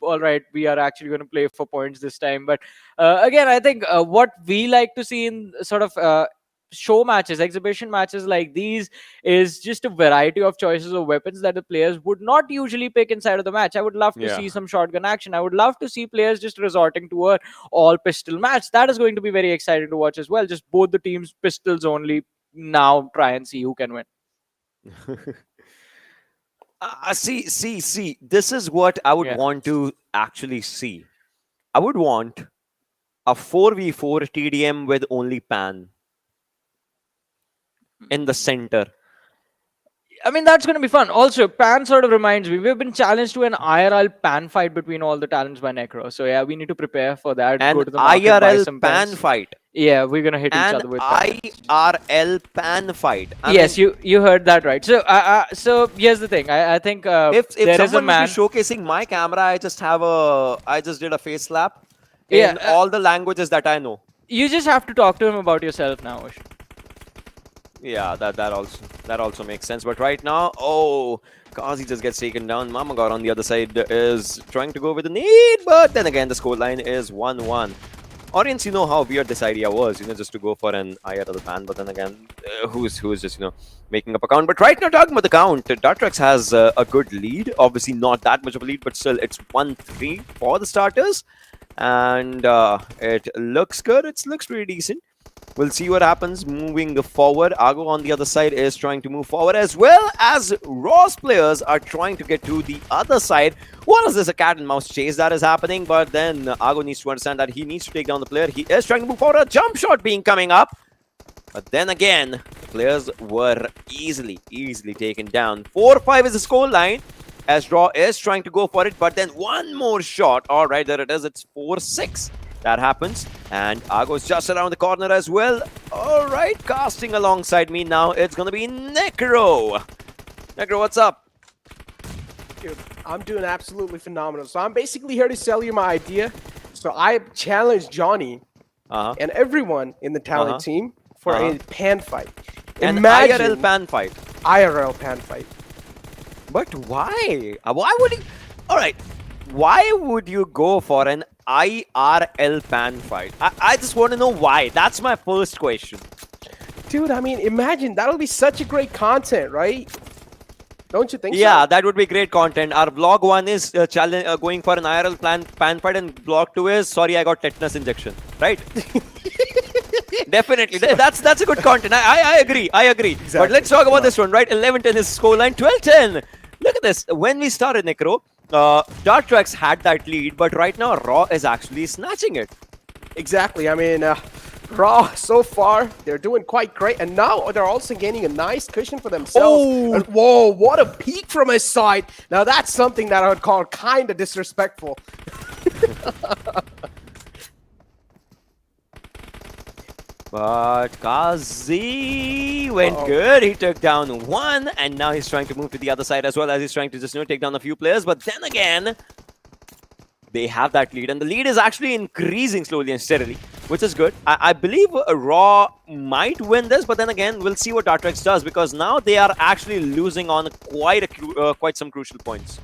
All right, we are actually going to play for points this time. But again, I think what we like to see in sort of show matches, exhibition matches like these is just a variety of choices of weapons that the players would not usually pick inside of the match. I would love to see some shotgun action. I would love to see players just resorting to a all pistol match. That is going to be very exciting to watch as well. Just both the teams pistols only. Now try and see who can win. See. This is what I would want to actually see. I would want a 4v4 TDM with only Pan in the center. I mean, that's going to be fun. Also, Pan sort of reminds me, we've been challenged to an IRL Pan fight between all the talents by Necro. So yeah, we need to prepare for that. An Go to the market, buy IRL some pan pens. fight. Yeah, we're going to hit each An other with pans. IRL pan fight. Yes, you heard that right. So so here's the thing. I think if there is a someone man. was showcasing my camera, I just did a face slap in all the languages that I know. You just have to talk to him about yourself now, Osh. Yeah, that also makes sense. But right now, Kazi just gets taken down. Mama God on the other side is trying to go with the need, but then again, the scoreline is 1-1. Audience, you know how weird this idea was, just to go for an IRL ban. But then again, who's just making up a count. But right now, talking about the count, Atrax has a good lead. Obviously, not that much of a lead, but still, it's 1-3 for the starters, and it looks good. It looks pretty decent. We'll see what happens moving forward. Argo on the other side is trying to move forward, as well as Raw's players are trying to get to the other side. What is this, a cat and mouse chase that is happening? But then Argo needs to understand that he needs to take down the player. He is trying to move forward. A jump shot being coming up. But then again, the players were easily taken down. 4-5 is the scoreline, as Raw is trying to go for it. But then one more shot. All right, there it is. It's 4-6. That happens, and Argo's just around the corner as well. All right, casting alongside me now, it's gonna be Necro. Necro, what's up? Dude, I'm doing absolutely phenomenal. So I'm basically here to sell you my idea. So I challenged Johnny and everyone in the talent team for a pan fight. An Imagine IRL pan fight. IRL pan fight. But why? Why would you? All right, why would you go for an IRL pan fight? I just want to know why. That's my first question. Dude, I mean, imagine. That'll be such a great content, right? Don't you think so? Yeah, that would be great content. Our vlog 1 is going for an IRL pan fight, and vlog 2 is, sorry, I got tetanus injection. Right? Definitely. That's a good content. I agree. Exactly. But let's talk about this one, right? 11-10 is scoreline. 12-10. Look at this. When we started, Necro, Atrax had that lead, but right now Raw is actually snatching it. Exactly. I mean, Raw, so far, they're doing quite great. And now they're also gaining a nice cushion for themselves. Oh. And, whoa, what a peek from his side. Now, that's something that I would call kind of disrespectful. But Kazi went good. He took down one, and now he's trying to move to the other side as well, as he's trying to just take down a few players. But then again, they have that lead, and the lead is actually increasing slowly and steadily, which is good. I believe Raw might win this, but then again, we'll see what Atrax does, because now they are actually losing on quite some crucial points.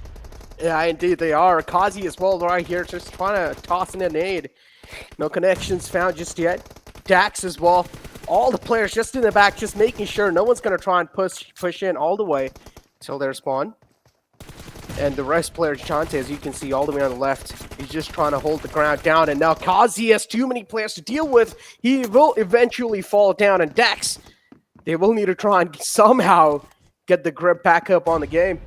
Yeah, indeed they are. Kazi as well right here, just trying to toss in a nade. No connections found just yet. Dax as well. All the players just in the back, just making sure no one's going to try and push in all the way till their spawn. And the rest players, Chante, as you can see all the way on the left, he's just trying to hold the ground down. And now Kazi has too many players to deal with. He will eventually fall down. And Dax, they will need to try and somehow get the grip back up on the game.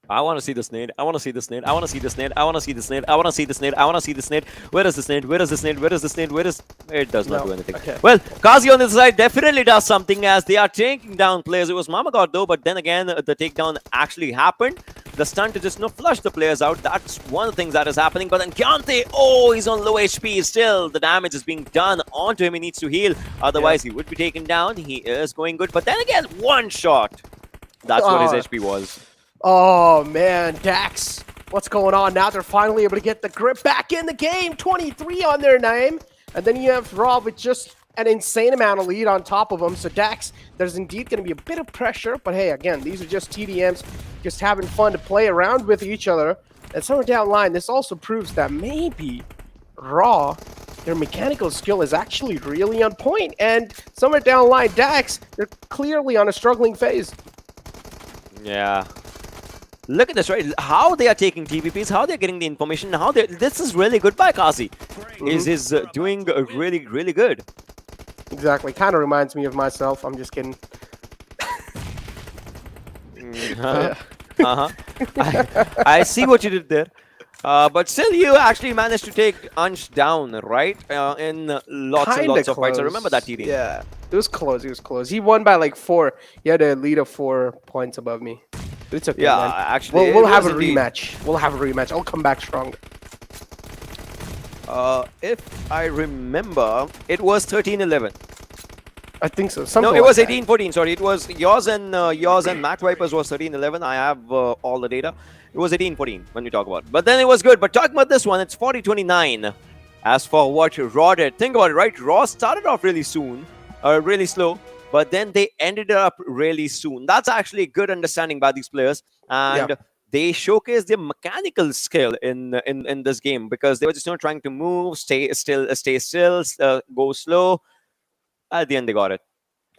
I want to see this nade. I want to see this nade. I want to see this nade. I want to see this nade. I want to see this nade. I want to see this nade. Where is this nade? Where is this nade? Where is this nade? Where is... It does not do anything. Okay. Well, Kazi on this side definitely does something, as they are taking down players. It was Mama God though, but then again, the takedown actually happened. The stun to just flush the players out. That's one of the things that is happening. But then Kyante, he's on low HP. Still, the damage is being done onto him. He needs to heal. Otherwise, he would be taken down. He is going good. But then again, one shot. That's what his HP was. Oh, man, Dax, what's going on now? They're finally able to get the grip back in the game. 23 on their name. And then you have Rob with just an insane amount of lead on top of them. So Dax, there's indeed going to be a bit of pressure. But hey, again, these are just TDMs, just having fun to play around with each other. And somewhere down the line, this also proves that maybe Raw, their mechanical skill is actually really on point. And somewhere down the line, Dax, they're clearly on a struggling phase. Yeah. Look at this, right? How they are taking TPPs, how they're getting the information, how they... This is really good by Kazi. He's doing really, really good. Exactly. Kind of reminds me of myself. I'm just kidding. I see what you did there. But still, you actually managed to take Ansh down, right? In lots and lots of fights. I remember that TD. Yeah. It was close. It was close. He won by like 4. He had a lead of 4 points above me. But it's okay, Yeah, man. actually, We'll it have a was indeed. rematch. We'll have a rematch. I'll come back strong. If I remember, it was 13-11. I think so. Something No, it like was that. 18-14. Sorry, it was yours and Mac Vipers was 13-11. I have all the data. It was 18-14 when we talk about. But then it was good. But talking about this one, it's 40-29. As for what Raw did, think about it, right? Raw started off really soon, really slow, but then they ended up really soon. That's actually a good understanding by these players, and they showcased their mechanical skill in this game because they were just trying to move, stay still, go slow. At the end, they got it.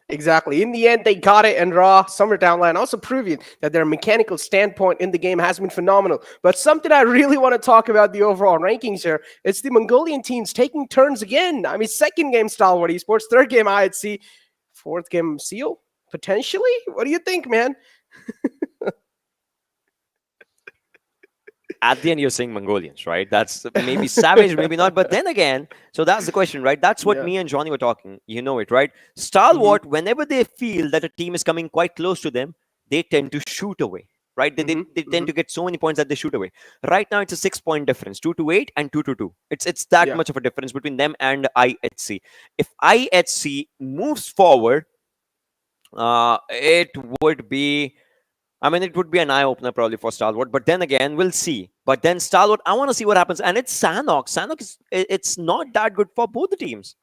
Exactly. In the end, they got it, and Raw, Summer Downline, also proving that their mechanical standpoint in the game has been phenomenal. But something I really want to talk about the overall rankings here, it's the Mongolian teams taking turns again. I mean, second game Stalwart Esports, third game IHC, fourth game Seal, potentially? What do you think, man? At the end, you're saying Mongolians, right? That's maybe savage, maybe not. But then again, so that's the question, right? That's what me and Johnny were talking. You know it, right? Stalwart, whenever they feel that a team is coming quite close to them, they tend to shoot away, right? They tend to get so many points that they shoot away. Right now, it's a 6-point difference, 2-8 and 2-2. It's that much of a difference between them and IHC. If IHC moves forward, it would be... I mean, it would be an eye-opener probably for Stalwart, but then again, we'll see. But then Stalwart, I want to see what happens. And it's Sanhok. Sanhok, it's not that good for both the teams.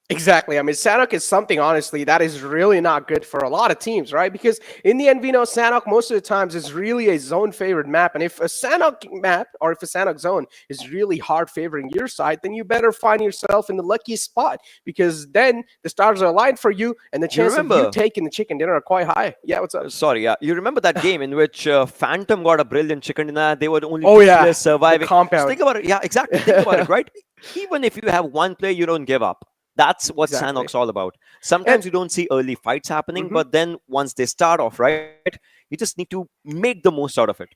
Exactly. I mean, Sanhok is something, honestly, that is really not good for a lot of teams, right? Because in the end, we know Sanhok most of the times is really a zone-favored map. And if a Sanhok map or if a Sanhok zone is really hard favoring your side, then you better find yourself in the luckiest spot because then the stars are aligned for you and the chance of you taking the chicken dinner are quite high. Yeah, what's up? Sorry, yeah. You remember that game in which Phantom got a brilliant chicken dinner? They were the only two players surviving. The compound. So think about it. Yeah, exactly. Think about it, right? Even if you have one player, you don't give up. That's what Sanhok's all about. Sometimes you don't see early fights happening, but then once they start off, right, you just need to make the most out of it.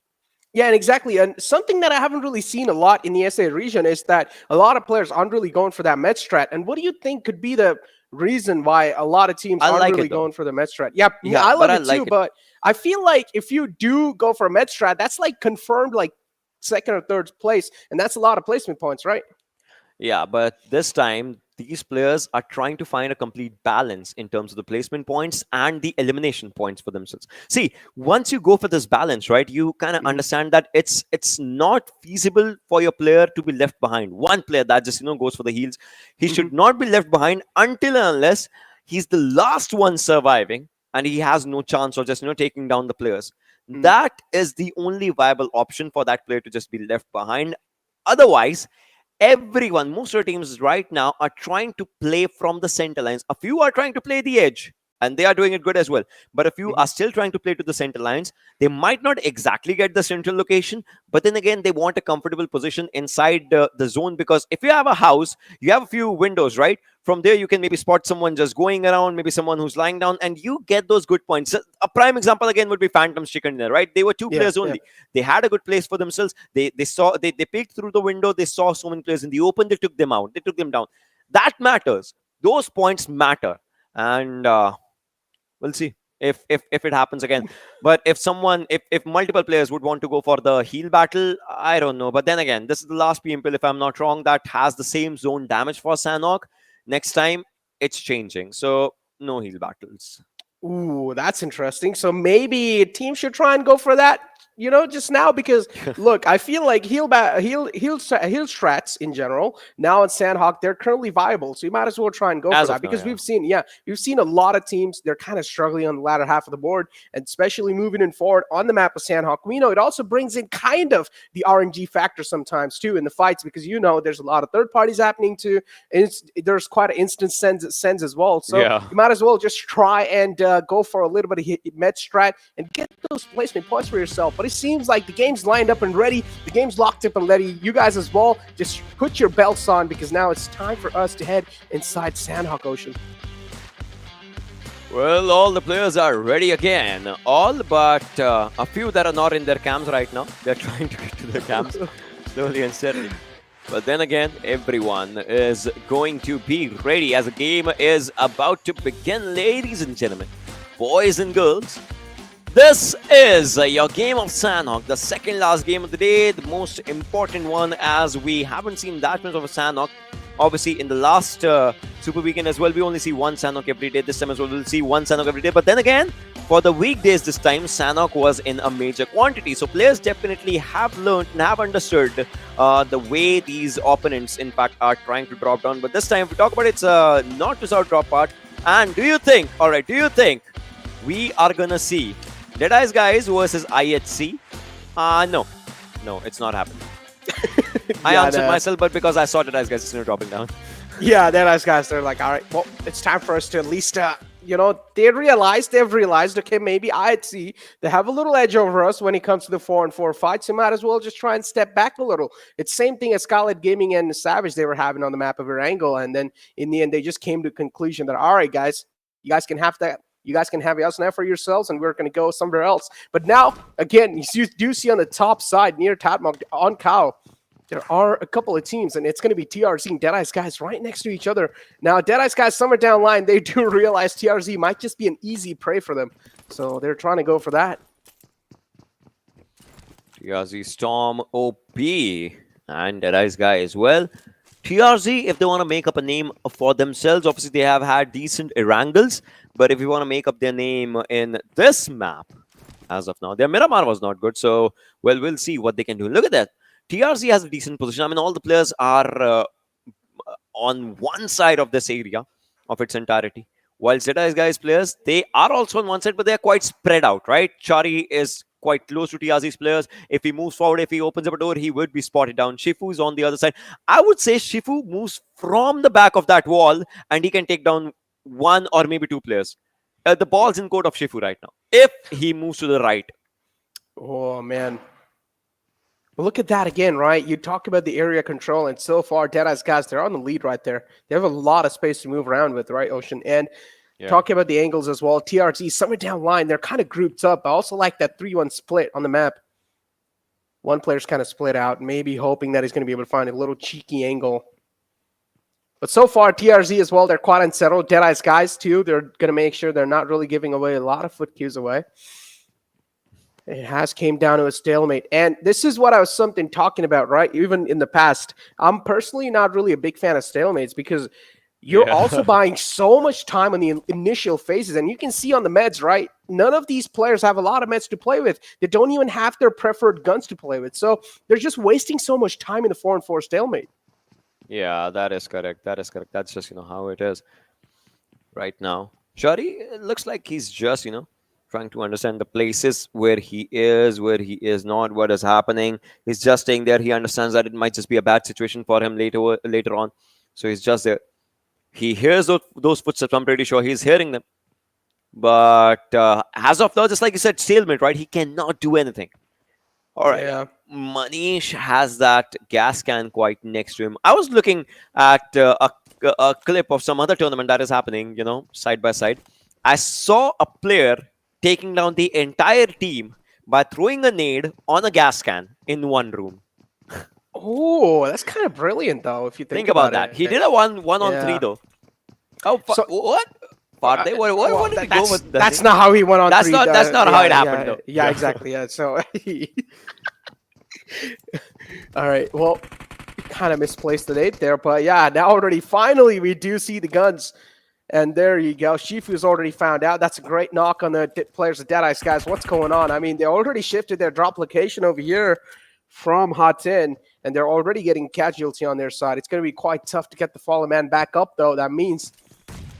Yeah, and exactly. And something that I haven't really seen a lot in the SA region is that a lot of players aren't really going for that med strat. And what do you think could be the reason why a lot of teams aren't really going for the med strat? Yeah, I love it too, but I feel like if you do go for a med strat, that's like confirmed like second or third place, and that's a lot of placement points, right? Yeah, but this time these players are trying to find a complete balance in terms of the placement points and the elimination points for themselves. See, once you go for this balance, right, you kind of understand that it's not feasible for your player to be left behind. One player that just, goes for the heals, he should not be left behind until and unless he's the last one surviving and he has no chance of just, taking down the players. That is the only viable option for that player to just be left behind. Otherwise, everyone, most of the teams right now are trying to play from the center lines. A few are trying to play the edge, and they are doing it good as well. But a few are still trying to play to the center lines. They might not exactly get the central location, but then again, they want a comfortable position inside the zone because if you have a house, you have a few windows, right? From there, you can maybe spot someone just going around, maybe someone who's lying down, and you get those good points. A prime example again would be Phantom's chicken dinner, right? They were two players only. They had a good place for themselves. They peeked through the window. They saw so many players in the open. They took them out. They took them down. That matters. Those points matter, and we'll see if it happens again. But if multiple players would want to go for the heal battle, I don't know. But then again, this is the last PMPL, if I'm not wrong, that has the same zone damage for Sanhok. Next time, it's changing. So, no heal battles. Ooh, that's interesting. So maybe a team should try and go for that, just now because look, I feel like heal strats in general now in Sanhok, they're currently viable. So you might as well try and go for that because we've seen a lot of teams, they're kind of struggling on the latter half of the board, and especially moving in forward on the map of Sanhok. We know it also brings in kind of the RNG factor sometimes too in the fights because there's a lot of third parties happening too. There's quite an instant sends as well. So you might as well just try and go for a little bit of med strat and get those placement points for yourself. But it seems like the game's lined up and ready. The game's locked up and ready. You guys as well, just put your belts on because now it's time for us to head inside Sanhok Ocean. Well, all the players are ready again. All but a few that are not in their camps right now. They're trying to get to their camps slowly and steadily. But then again, everyone is going to be ready as the game is about to begin, ladies and gentlemen, boys and girls. This is your game of Sanhok, the second last game of the day, the most important one, as we haven't seen that much of a Sanhok. Obviously, in the last Super Weekend as well, we only see one Sanhok every day. This time as well, we'll see one Sanhok every day. But then again, for the weekdays this time, Sanhok was in a major quantity. So players definitely have learned and have understood the way these opponents, in fact, are trying to drop down. But this time, if we talk about it, it's not to south drop part. And do you think we are going to see Deadeyes Guys versus IHC? No, it's not happening. I answered myself, but because I saw Deadeyes Guys dropping down. Yeah, Deadeyes Guys, they're like, all right, well, it's time for us to at least, they've realized, okay, maybe IHC, they have a little edge over us when it comes to the 4-on-4 fights. So might as well just try and step back a little. It's same thing as Skylightz Gaming and Savage they were having on the map of Erangel. And then in the end, they just came to the conclusion that, all right, guys, you guys can have that. You guys can have us now for yourselves, and we're going to go somewhere else. But now, again, you do see on the top side near Tatmok on Cow, there are a couple of teams, and it's going to be TRZ and Deadeyes Guys right next to each other. Now, Deadeyes Guys, somewhere down the line, they do realize TRZ might just be an easy prey for them. So they're trying to go for that. TRZ Storm OP and Deadeyes Guys. Well, TRZ, if they want to make up a name for themselves, obviously they have had decent Erangels. But if you want to make up their name in this map, as of now, their Miramar was not good. So, well, we'll see what they can do. Look at that. TRZ has a decent position. I mean, all the players are on one side of this area of its entirety. While Deadeyes Guys players, they are also on one side, but they're quite spread out, right? Chari is quite close to TRZ's players. If he moves forward, if he opens up a door, he would be spotted down. Shifu is on the other side. I would say Shifu moves from the back of that wall, and he can take down one or maybe two players. The ball's in court of Shifu right now, if he moves to the right. Oh, man. Well, look at that again, right? You talk about the area control, and so far, Deadeyes Guys, they're on the lead right there. They have a lot of space to move around with, right, Ocean? And talking about the angles as well, TRZ, somewhere down line, they're kind of grouped up. I also like that 3-1 split on the map. One player's kind of split out, maybe hoping that he's going to be able to find a little cheeky angle. But so far, TRZ as well, they're quite unsettled. Deadeyes Guys, too, they're going to make sure they're not really giving away a lot of foot cues away. It has came down to a stalemate. And this is what I was talking about, right? Even in the past. I'm personally not really a big fan of stalemates because you're also buying so much time on the initial phases. And you can see on the meds, right? None of these players have a lot of meds to play with. They don't even have their preferred guns to play with. So they're just wasting so much time in the 4-on-4 stalemate. Yeah, that is correct. That's just, how it is right now. Shari, it looks like he's just, trying to understand the places where he is not, what is happening. He's just staying there. He understands that it might just be a bad situation for him later on. So he's just there. He hears those footsteps. I'm pretty sure he's hearing them. But as of now, just like you said, stalemate, right? He cannot do anything. All right. Yeah. Manish has that gas can quite next to him. I was looking at a clip of some other tournament that is happening, side by side. I saw a player taking down the entire team by throwing a nade on a gas can in one room. Oh, that's kind of brilliant, though, if you think about that. He did a one on three, though. Oh, so, what? What did he go with? That's not how he went on three. That's not how it happened, though. Yeah, exactly. Yeah, so... All right, well, kind of misplaced the nade there, but yeah, now already, finally, we do see the guns. And there you go. Shifu's already found out. That's a great knock on the players of Deadeyes Guys. What's going on? I mean, they already shifted their drop location over here from Hot 10, and they're already getting casualty on their side. It's going to be quite tough to get the fallen man back up, though. That means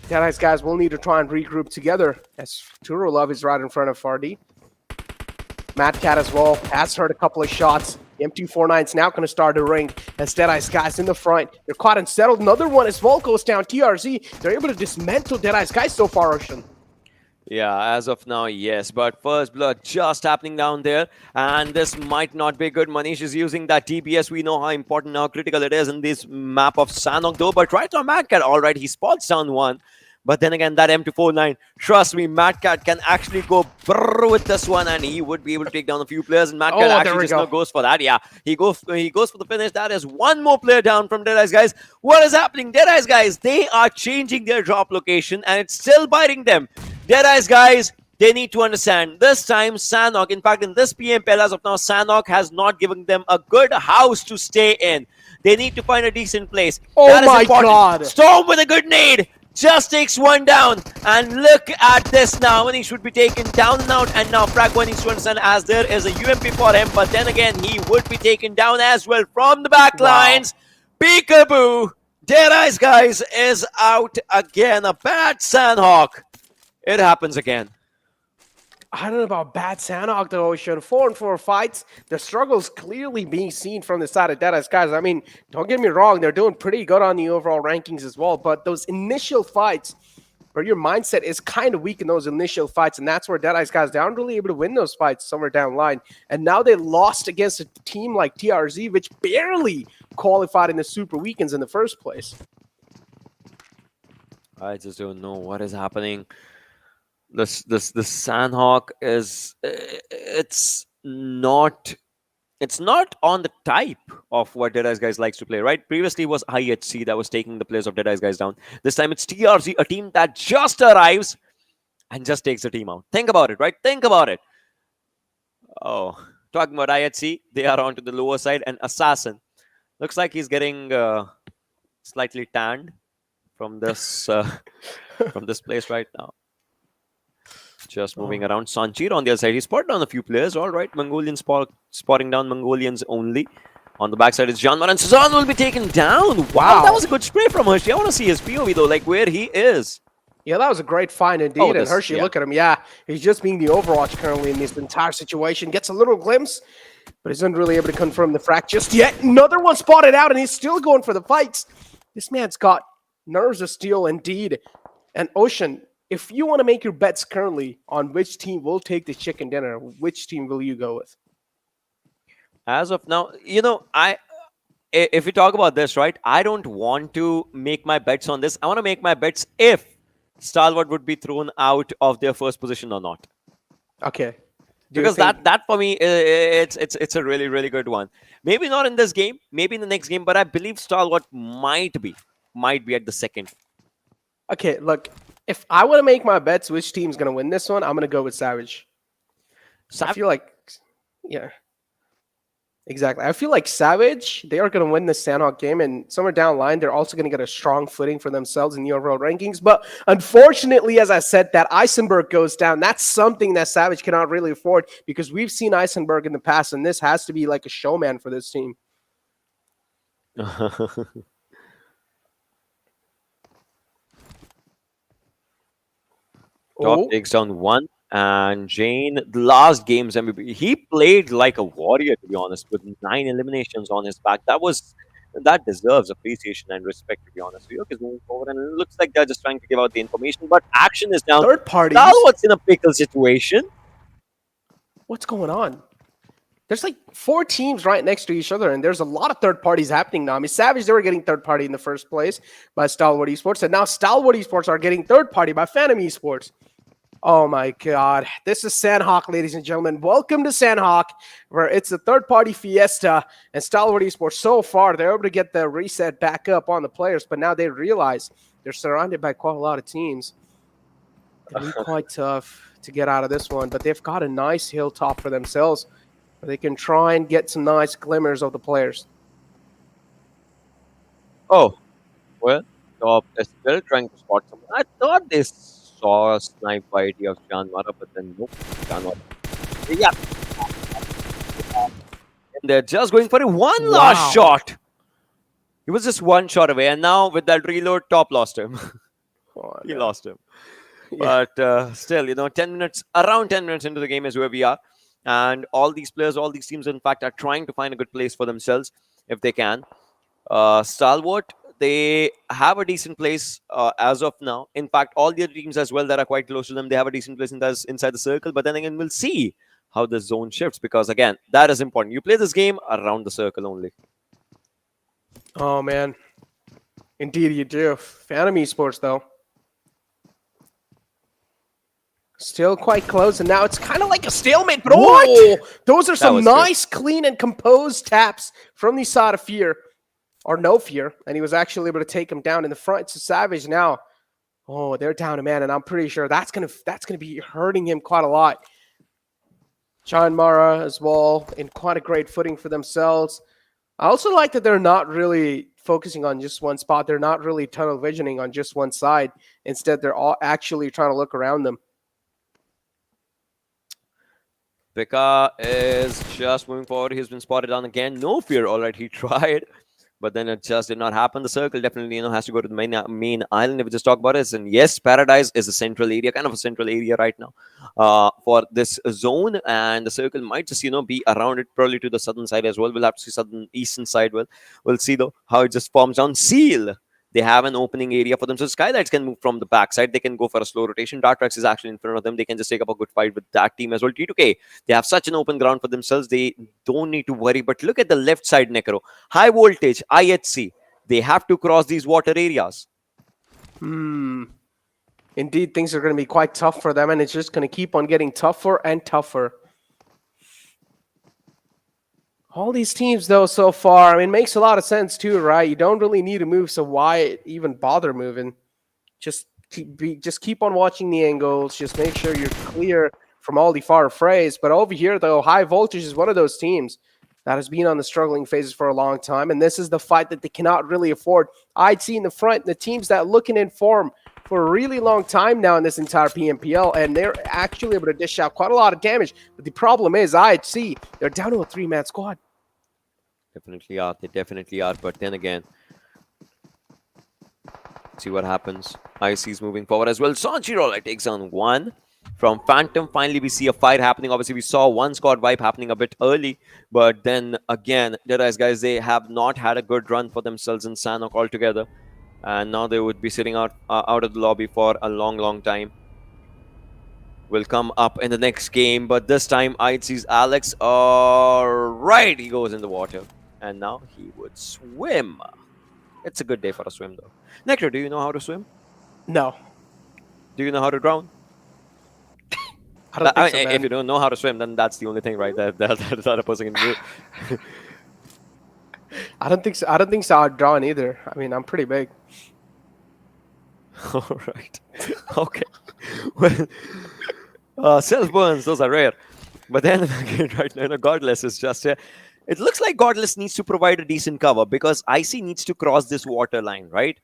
Deadeyes Guys will need to try and regroup together, as Turolov is right in front of Fardi. Mad Cat as well has heard a couple of shots. The M249 is now going to start to ring as Deadeyes Guys in the front. They're caught and settled. Another one as Vol goes down. TRZ, they're able to dismantle Deadeyes Guys so far, Ocean. Yeah, as of now, yes. But first blood just happening down there. And this might not be good. Manish is using that DBS. We know how important, how critical it is in this map of Sanhok, though. But right on Mad Cat, all right, he spots down one. But then again, that M249, trust me, Mad Cat can actually go brrr with this one, and he would be able to take down a few players. And Mad Cat actually just goes for that. Yeah, he goes for the finish. That is one more player down from Deadeyes Guys. What is happening? Deadeyes Guys, they are changing their drop location, and it's still biting them. Deadeyes Guys, they need to understand this time Sanhok, in fact, in this PMPL as of now, Sanhok has not given them a good house to stay in. They need to find a decent place. Oh my God! Storm with a good nade. Just takes one down, and look at this now, when he should be taken down and out, and now Frag1 needs to understand as there is a UMP for him, but then again, he would be taken down as well from the back lines. Peekaboo! Deadeyes Guys is out again. A bad Sanhok. It happens again. I don't know about bad Sanhok though, Ocean. 4-4 fights. The struggle's clearly being seen from the side of Deadeyes Guys. I mean, don't get me wrong, they're doing pretty good on the overall rankings as well, but those initial fights where your mindset is kind of weak in those initial fights, and that's where Deadeyes Guys, they aren't really able to win those fights somewhere down the line. And now they lost against a team like TRZ, which barely qualified in the Super Weekends in the first place. I just don't know what is happening. This Sanhok is it's not on the type of what Deadeyes Guys likes to play, right? Previously it was IHC that was taking the players of Deadeyes Guys down. This time it's TRZ, a team that just arrives and just takes the team out. Think about it, right? Think about it. Oh, talking about IHC, they are onto the lower side, and Assassin looks like he's getting slightly tanned from this from this place right now. Just moving around. Sanchir on the other side. He spotted down a few players. All right. Mongolians spotting down Mongolians only. On the backside is JyanMaara, and Sazan will be taken down. Wow. That was a good spray from Hershey. I want to see his POV though, like where he is. Yeah, that was a great find indeed. Oh, and Hershey, look at him. Yeah, he's just being the Overwatch currently in this entire situation. Gets a little glimpse, but isn't really able to confirm the frag just yet. Another one spotted out, and he's still going for the fights. This man's got nerves of steel indeed. And Ocean, if you want to make your bets currently on which team will take the chicken dinner, which team will you go with? As of now, you know, if we talk about this, right, I don't want to make my bets on this. I want to make my bets if Stalwart would be thrown out of their first position or not. Okay. Because that for me, it's a really, really good one. Maybe not in this game, maybe in the next game, but I believe Stalwart might be at the second. Okay, look, if I want to make my bets which team's going to win this one, I'm going to go with Savage. I feel like, yeah, exactly. I feel like Savage, they are going to win the Sanhok game, and somewhere down the line, they're also going to get a strong footing for themselves in the overall rankings. But unfortunately, as I said, that Eisenberg goes down. That's something that Savage cannot really afford, because we've seen Eisenberg in the past, and this has to be like a showman for this team. Top takes down one, and Jane, the last game's MVP, he played like a warrior, to be honest, with 9 eliminations on his back. That deserves appreciation and respect, to be honest. So York is moving forward, and it looks like they're just trying to give out the information, but action is down. Third party. Stalwart's in a pickle situation. What's going on? There's like 4 teams right next to each other, and there's a lot of third parties happening now. I mean, Savage, they were getting third party in the first place by Stalwart Esports, and now Stalwart Esports are getting third party by Phantom Esports. Oh my God. This is Sanhok, ladies and gentlemen. Welcome to Sanhok, where it's a third-party fiesta, and Stalwart Esports, so far, they're able to get the reset back up on the players, but now they realize they're surrounded by quite a lot of teams. It'll be quite tough to get out of this one, but they've got a nice hilltop for themselves where they can try and get some nice glimmers of the players. Oh, well, top is still trying to spot someone. I thought they saw a snipe ID of JyanMaara, but then nope, JyanMaara. Yeah. And they're just going for a last shot. He was just one shot away, and now with that reload, top lost him. He lost him. Yeah. But still, you know, around 10 minutes into the game is where we are. And all these players, all these teams, in fact, are trying to find a good place for themselves if they can. Stalwart, they have a decent place as of now. In fact, all the other teams as well that are quite close to them, they have a decent place inside the circle. But then again, we'll see how the zone shifts, because again, that is important. You play this game around the circle only. Oh, man. Indeed you do. Phantom Esports, though. Still quite close, and now it's kind of like a stalemate. But oh, those are some was good. nice, clean, and composed taps from the side of Fear, or No Fear, and he was actually able to take him down in the front. So Savage now, oh, they're down a man, and I'm pretty sure that's gonna be hurting him quite a lot. JyanMaara as well in quite a great footing for themselves. I also like that they're not really focusing on just one spot. They're not really tunnel visioning on just one side. Instead, they're all actually trying to look around them. Pika is just moving forward. He's been spotted down again. No Fear. All right, he tried, but then it just did not happen. The circle definitely, has to go to the main island if we just talk about it. And yes, Paradise is a central area, kind of a central area right now for this zone. And the circle might just, be around it, probably to the southern side as well. We'll have to see southern, eastern side. We'll see though how it just forms down. Seal. They have an opening area for them. So Skylightz can move from the backside. They can go for a slow rotation. Atrax is actually in front of them. They can just take up a good fight with that team as well. T2K, they have such an open ground for themselves. They don't need to worry. But look at the left side, Necro. High voltage, IHC. They have to cross these water areas. Indeed, things are going to be quite tough for them, and it's just going to keep on getting tougher and tougher. All these teams, though, so far, makes a lot of sense, too, right? You don't really need to move, so why even bother moving? Just keep on watching the angles. Just make sure you're clear from all the far frays. But over here, though, High Voltage is one of those teams that has been on the struggling phases for a long time, and this is the fight that they cannot really afford. I'd see in the front the teams that looking in form for a really long time now in this entire PMPL, and they're actually able to dish out quite a lot of damage. But the problem is, IHC, they're down to a 3-man squad. Definitely are. They definitely are. But then again, see what happens. IC is moving forward as well. Sanchiro takes on one from Phantom. Finally, we see a fight happening. Obviously, we saw one squad wipe happening a bit early. But then again, Deadeyes Guys, they have not had a good run for themselves in Sanhok altogether. And now they would be sitting out of the lobby for a long time. Will come up in the next game. But this time, IHC's Alex. All right, he goes in the water. And now he would swim. It's a good day for a swim, though. Necro, do you know how to swim? No. Do you know how to drown? I don't think so, man. If you don't know how to swim, then that's the only thing, right? That other person can do. I don't think so. I don't think so. I'd drown either. I'm pretty big. All right. Okay. Well, self burns, those are rare. But then again, right now, Godless is just it looks like Godless needs to provide a decent cover because IC needs to cross this water line, right?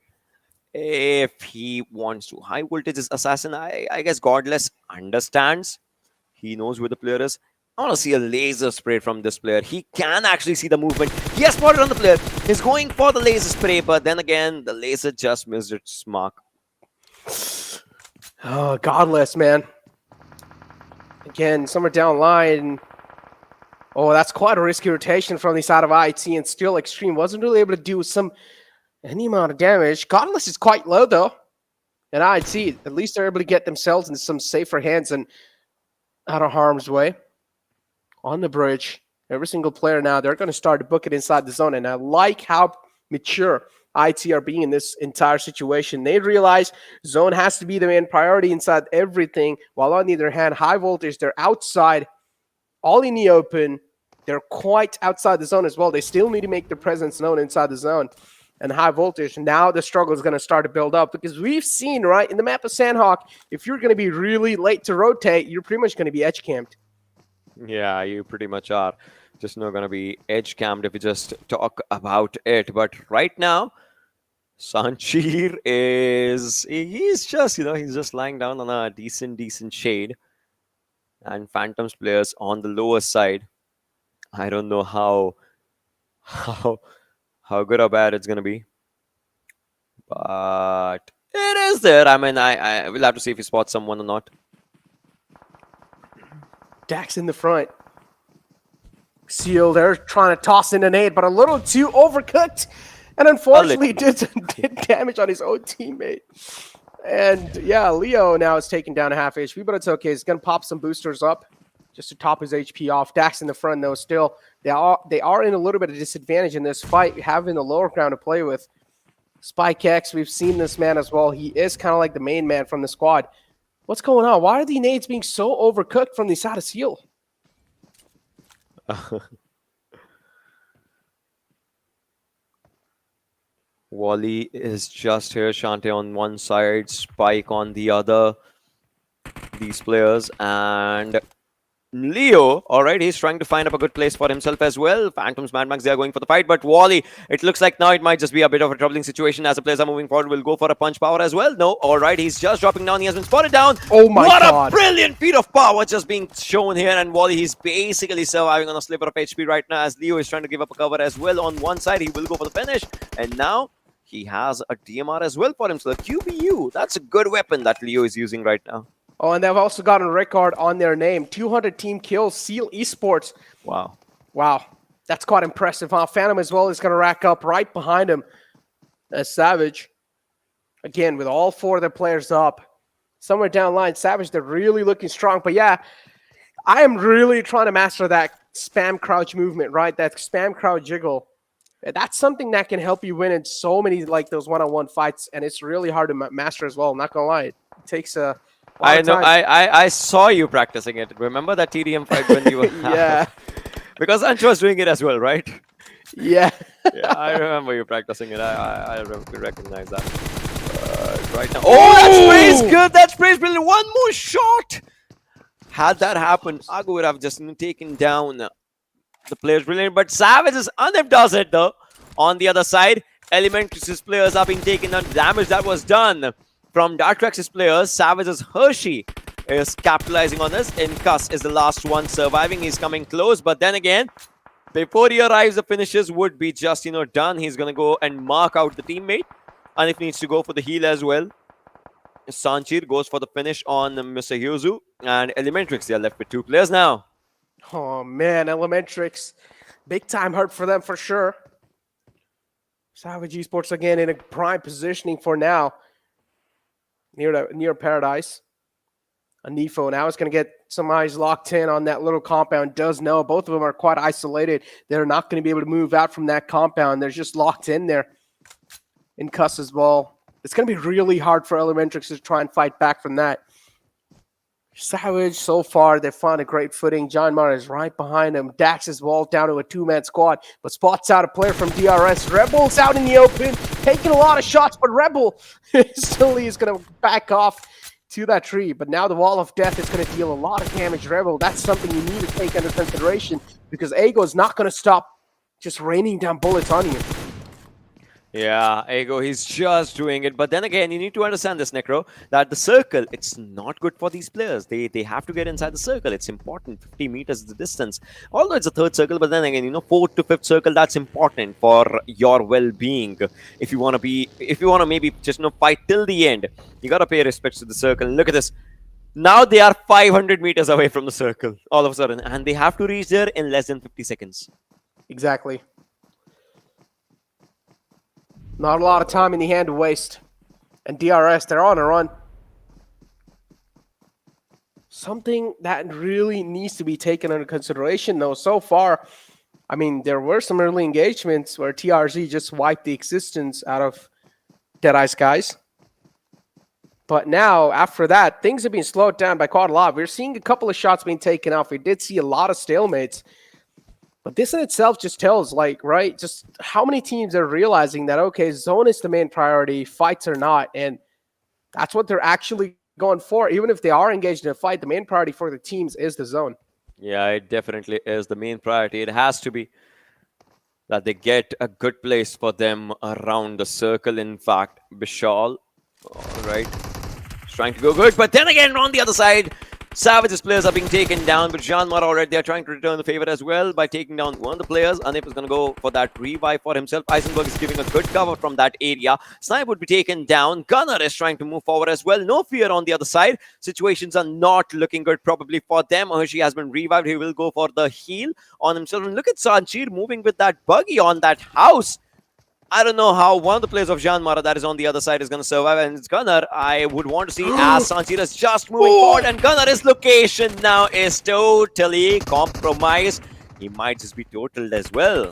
If he wants to. High voltage's assassin, I guess Godless understands. He knows where the player is. I want to see a laser spray from this player. He can actually see the movement. He has spotted on the player. He's going for the laser spray, but then again, the laser just missed its mark. Oh, Godless, man. Again, somewhere down line. Oh, that's quite a risky rotation from the side of IT, and still Extreme wasn't really able to do any amount of damage. Godless is quite low, though. And IT, at least they're able to get themselves into some safer hands and out of harm's way. On the bridge, every single player now, they're going to start to book it inside the zone. And I like how mature IT are being in this entire situation. They realize zone has to be the main priority inside everything, while on the other hand, High Voltage, they're outside, all in the open. They're quite outside the zone as well. They still need to make their presence known inside the zone. And High Voltage, now the struggle is going to start to build up because we've seen, right, in the map of Sanhok, if you're going to be really late to rotate, you're pretty much going to be edge camped. Yeah, you pretty much are. Just not going to be edge camped if you just talk about it. But right now, Sanchir he's just, he's just lying down on a decent shade. And Phantom's players on the lower side. I don't know how good or bad it's going to be. But it is there. I will have to see if he spots someone or not. Dax in the front. Seal, they're trying to toss in a nade, but a little too overcooked. And unfortunately, did damage on his own teammate. And yeah, Leo now is taking down a half HP, but it's okay. He's going to pop some boosters up just to top his HP off. Dax in the front, though, still, they are in a little bit of disadvantage in this fight, having the lower ground to play with. Spike X, we've seen this man as well. He is kind of like the main man from the squad. What's going on? Why are the nades being so overcooked from the side of Seal? Wally is just here. Shante on one side, Spike on the other. These players and Leo, all right, he's trying to find up a good place for himself as well. Phantoms, Mad Max, they are going for the fight, but Wally, it looks like now it might just be a bit of a troubling situation as the players are moving forward. Will go for a punch power as well. No, all right, he's just dropping down. He has been spotted down. Oh my God. What a brilliant feat of power just being shown here, and Wally, he's basically surviving on a sliver of HP right now as Leo is trying to give up a cover as well. On one side, he will go for the finish, and now he has a DMR as well for himself. QBU, that's a good weapon that Leo is using right now. Oh, and they've also got a record on their name. 200 team kills, Seal Esports. Wow. Wow. That's quite impressive, huh? Phantom as well is going to rack up right behind him as Savage. Again, with all four of their players up. Somewhere down the line, Savage, they're really looking strong. But yeah, I am really trying to master that spam crouch movement, right? That spam crouch jiggle. That's something that can help you win in so many, like, those one-on-one fights. And it's really hard to master as well. I'm not going to lie. It takes a... I know. I saw you practicing it. Remember that TDM fight when you were... Yeah. Because Ancho was doing it as well, right? Yeah. Yeah, I remember you practicing it. I recognize that. Right now. Oh, that spray's good. That spray's brilliant. One more shot. Had that happened, Agu would have just taken down the players. Brilliant. But Savage's Anip does it, though. On the other side, ElementriX's players are being taken down. Damage that was done from Atrax's players. Savage's Hershey is capitalizing on this. Incuss is the last one surviving. He's coming close, but then again, before he arrives, the finishes would be just, done. He's going to go and mark out the teammate. And if he needs to go for the heal as well, Sanchir goes for the finish on Mr. Hyuzu. And ElementriX, they are left with two players now. Oh, man, ElementriX. Big time hurt for them for sure. Savage Esports again in a prime positioning for now. Near Paradise. Anifo now is going to get some eyes locked in on that little compound. Does know both of them are quite isolated. They're not going to be able to move out from that compound. They're just locked in there. In Cuss as well. It's going to be really hard for ElementriX to try and fight back from that. Savage, so far, they've found a great footing. JyanMaara is right behind him. Dax is walled down to a two-man squad, but spots out a player from DRS. Rebel's out in the open, taking a lot of shots, but Rebel still is going to back off to that tree. But now the Wall of Death is going to deal a lot of damage. Rebel, that's something you need to take under consideration because Ego is not going to stop just raining down bullets on you. Yeah, Ego, he's just doing it. But then again, you need to understand this, Necro, that the circle, it's not good for these players. They have to get inside the circle. It's important. 50 meters is the distance. Although it's a third circle, but then again, fourth to fifth circle, that's important for your well-being. If you want to maybe just fight till the end, you got to pay respects to the circle. And look at this. Now they are 500 meters away from the circle all of a sudden, and they have to reach there in less than 50 seconds. Exactly. Not a lot of time in the hand to waste. And DRS, they're on a run. Something that really needs to be taken into consideration, though, so far, I mean, there were some early engagements where TRZ just wiped the existence out of Deadeyes Guys. But now, after that, things have been slowed down by quite a lot. We're seeing a couple of shots being taken off. We did see a lot of stalemates. But this in itself just tells, right, just how many teams are realizing that, okay, zone is the main priority, fights are not. And that's what they're actually going for. Even if they are engaged in a fight, the main priority for the teams is the zone. Yeah, it definitely is the main priority. It has to be that they get a good place for them around the circle. In fact, Bishal, all right, trying to go good. But then again, on the other side, Savage's players are being taken down, but JyanMaara already, they're trying to return the favor as well by taking down one of the players. Anip is going to go for that revive for himself. Eisenberg is giving a good cover from that area. Snipe would be taken down. Gunnar is trying to move forward as well. No fear on the other side. Situations are not looking good probably for them. Hershey has been revived. He will go for the heal on himself. And look at Sanchir moving with that buggy on that house. I don't know how one of the players of JyanMaara that is on the other side is going to survive, and it's Gunnar. I would want to see as Sanchir is just moving forward, and Gunnar's location now is totally compromised. He might just be totaled as well.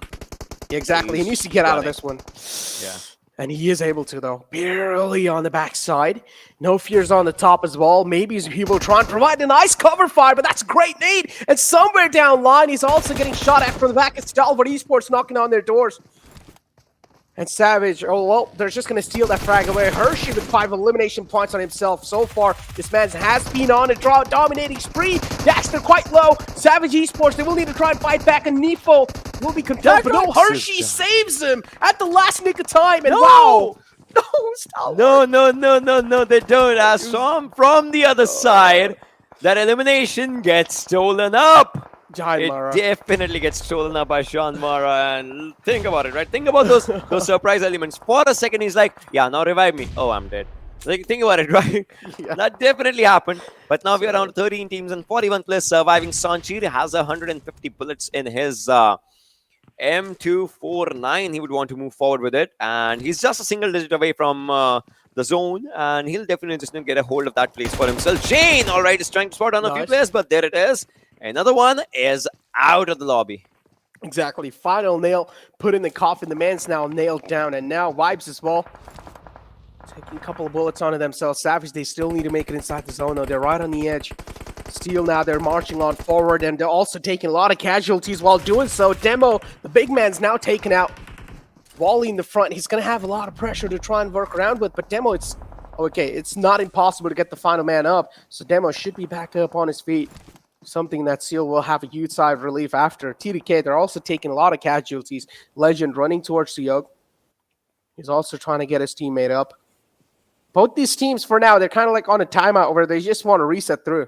Exactly. He needs to get out of this one. Yeah. And he is able to, though. Barely on the backside. No fears on the top as well. Maybe he will try and provide a nice cover fire, but that's a great nade. And somewhere down line, he's also getting shot at from the back. It's Stalwart Esports knocking on their doors. And Savage, oh, well, they're just going to steal that frag away. Hershey with 5 elimination points on himself. So far, this man has been on a dominating spree. Dax, they're quite low. Savage Esports, they will need to try and fight back. And Nifo will be condemned. But no, Hershey saves him at the last nick of time. And wow. No, Stalwart. No, they don't. As from the other side, that elimination gets stolen up. JyanMaara. It definitely gets stolen up by JyanMaara, and think about it, right? Think about those surprise elements. For a second, he's like, yeah, now revive me. Oh, I'm dead. Like, think about it, right? Yeah. That definitely happened. But now we're around 13 teams and 41 players surviving. Sanchir has 150 bullets in his M249. He would want to move forward with it, and he's just a single digit away from the zone, and he'll definitely just get a hold of that place for himself. Jane, all right, is trying to spot on a few players, but there it is. Another one is out of the lobby. Exactly. Final nail put in the coffin. The man's now nailed down, and now Vibes as well. Taking a couple of bullets onto themselves. Savage, they still need to make it inside the zone, though. They're right on the edge. Steel now, they're marching on forward, and they're also taking a lot of casualties while doing so. Demo, the big man's now taken out. Wally in the front. He's going to have a lot of pressure to try and work around with, but Demo, it's okay. It's not impossible to get the final man up, so Demo should be back up on his feet. Something that Seal will have a huge sigh of relief after. TDK, they're also taking a lot of casualties. Legend running towards Seog. He's also trying to get his teammate up. Both these teams, for now, they're kind of like on a timeout where they just want to reset through.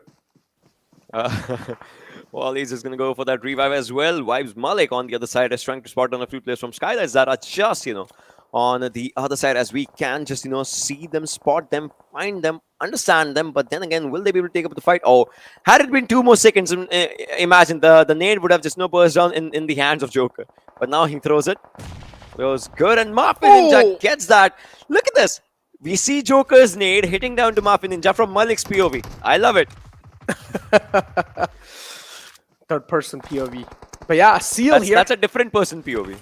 Wally's is going to go for that revive as well. Vibes Malik on the other side is trying to spot on a few players from Skylightz that are just, on the other side, as we can just, see them, spot them, find them, understand them. But then again, will they be able to take up the fight? Oh, had it been 2 more seconds, imagine the nade would have just burst down in the hands of Joker. But now he throws it. It was good, and Mafia Ninja gets that. Look at this. We see Joker's nade hitting down to Mafia Ninja from Malik's POV. I love it. Third person POV. But yeah, Seal here. That's a different person POV.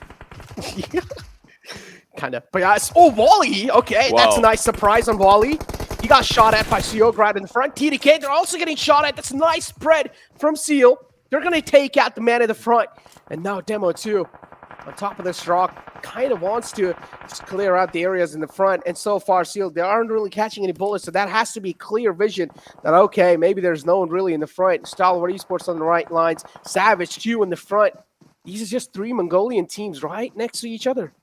Kind of. But yeah, Wally. Okay, wow. That's a nice surprise on Wally. He got shot at by Seog right in the front. TDK, they're also getting shot at. That's a nice spread from Seal. They're going to take out the man in the front. And now Demo too. On top of this rock, kind of wants to just clear out the areas in the front. And so far, Seal, they aren't really catching any bullets. So that has to be clear vision that, okay, maybe there's no one really in the front. Stalwart Esports on the right lines. Savage, too, in the front. These are just 3 Mongolian teams right next to each other.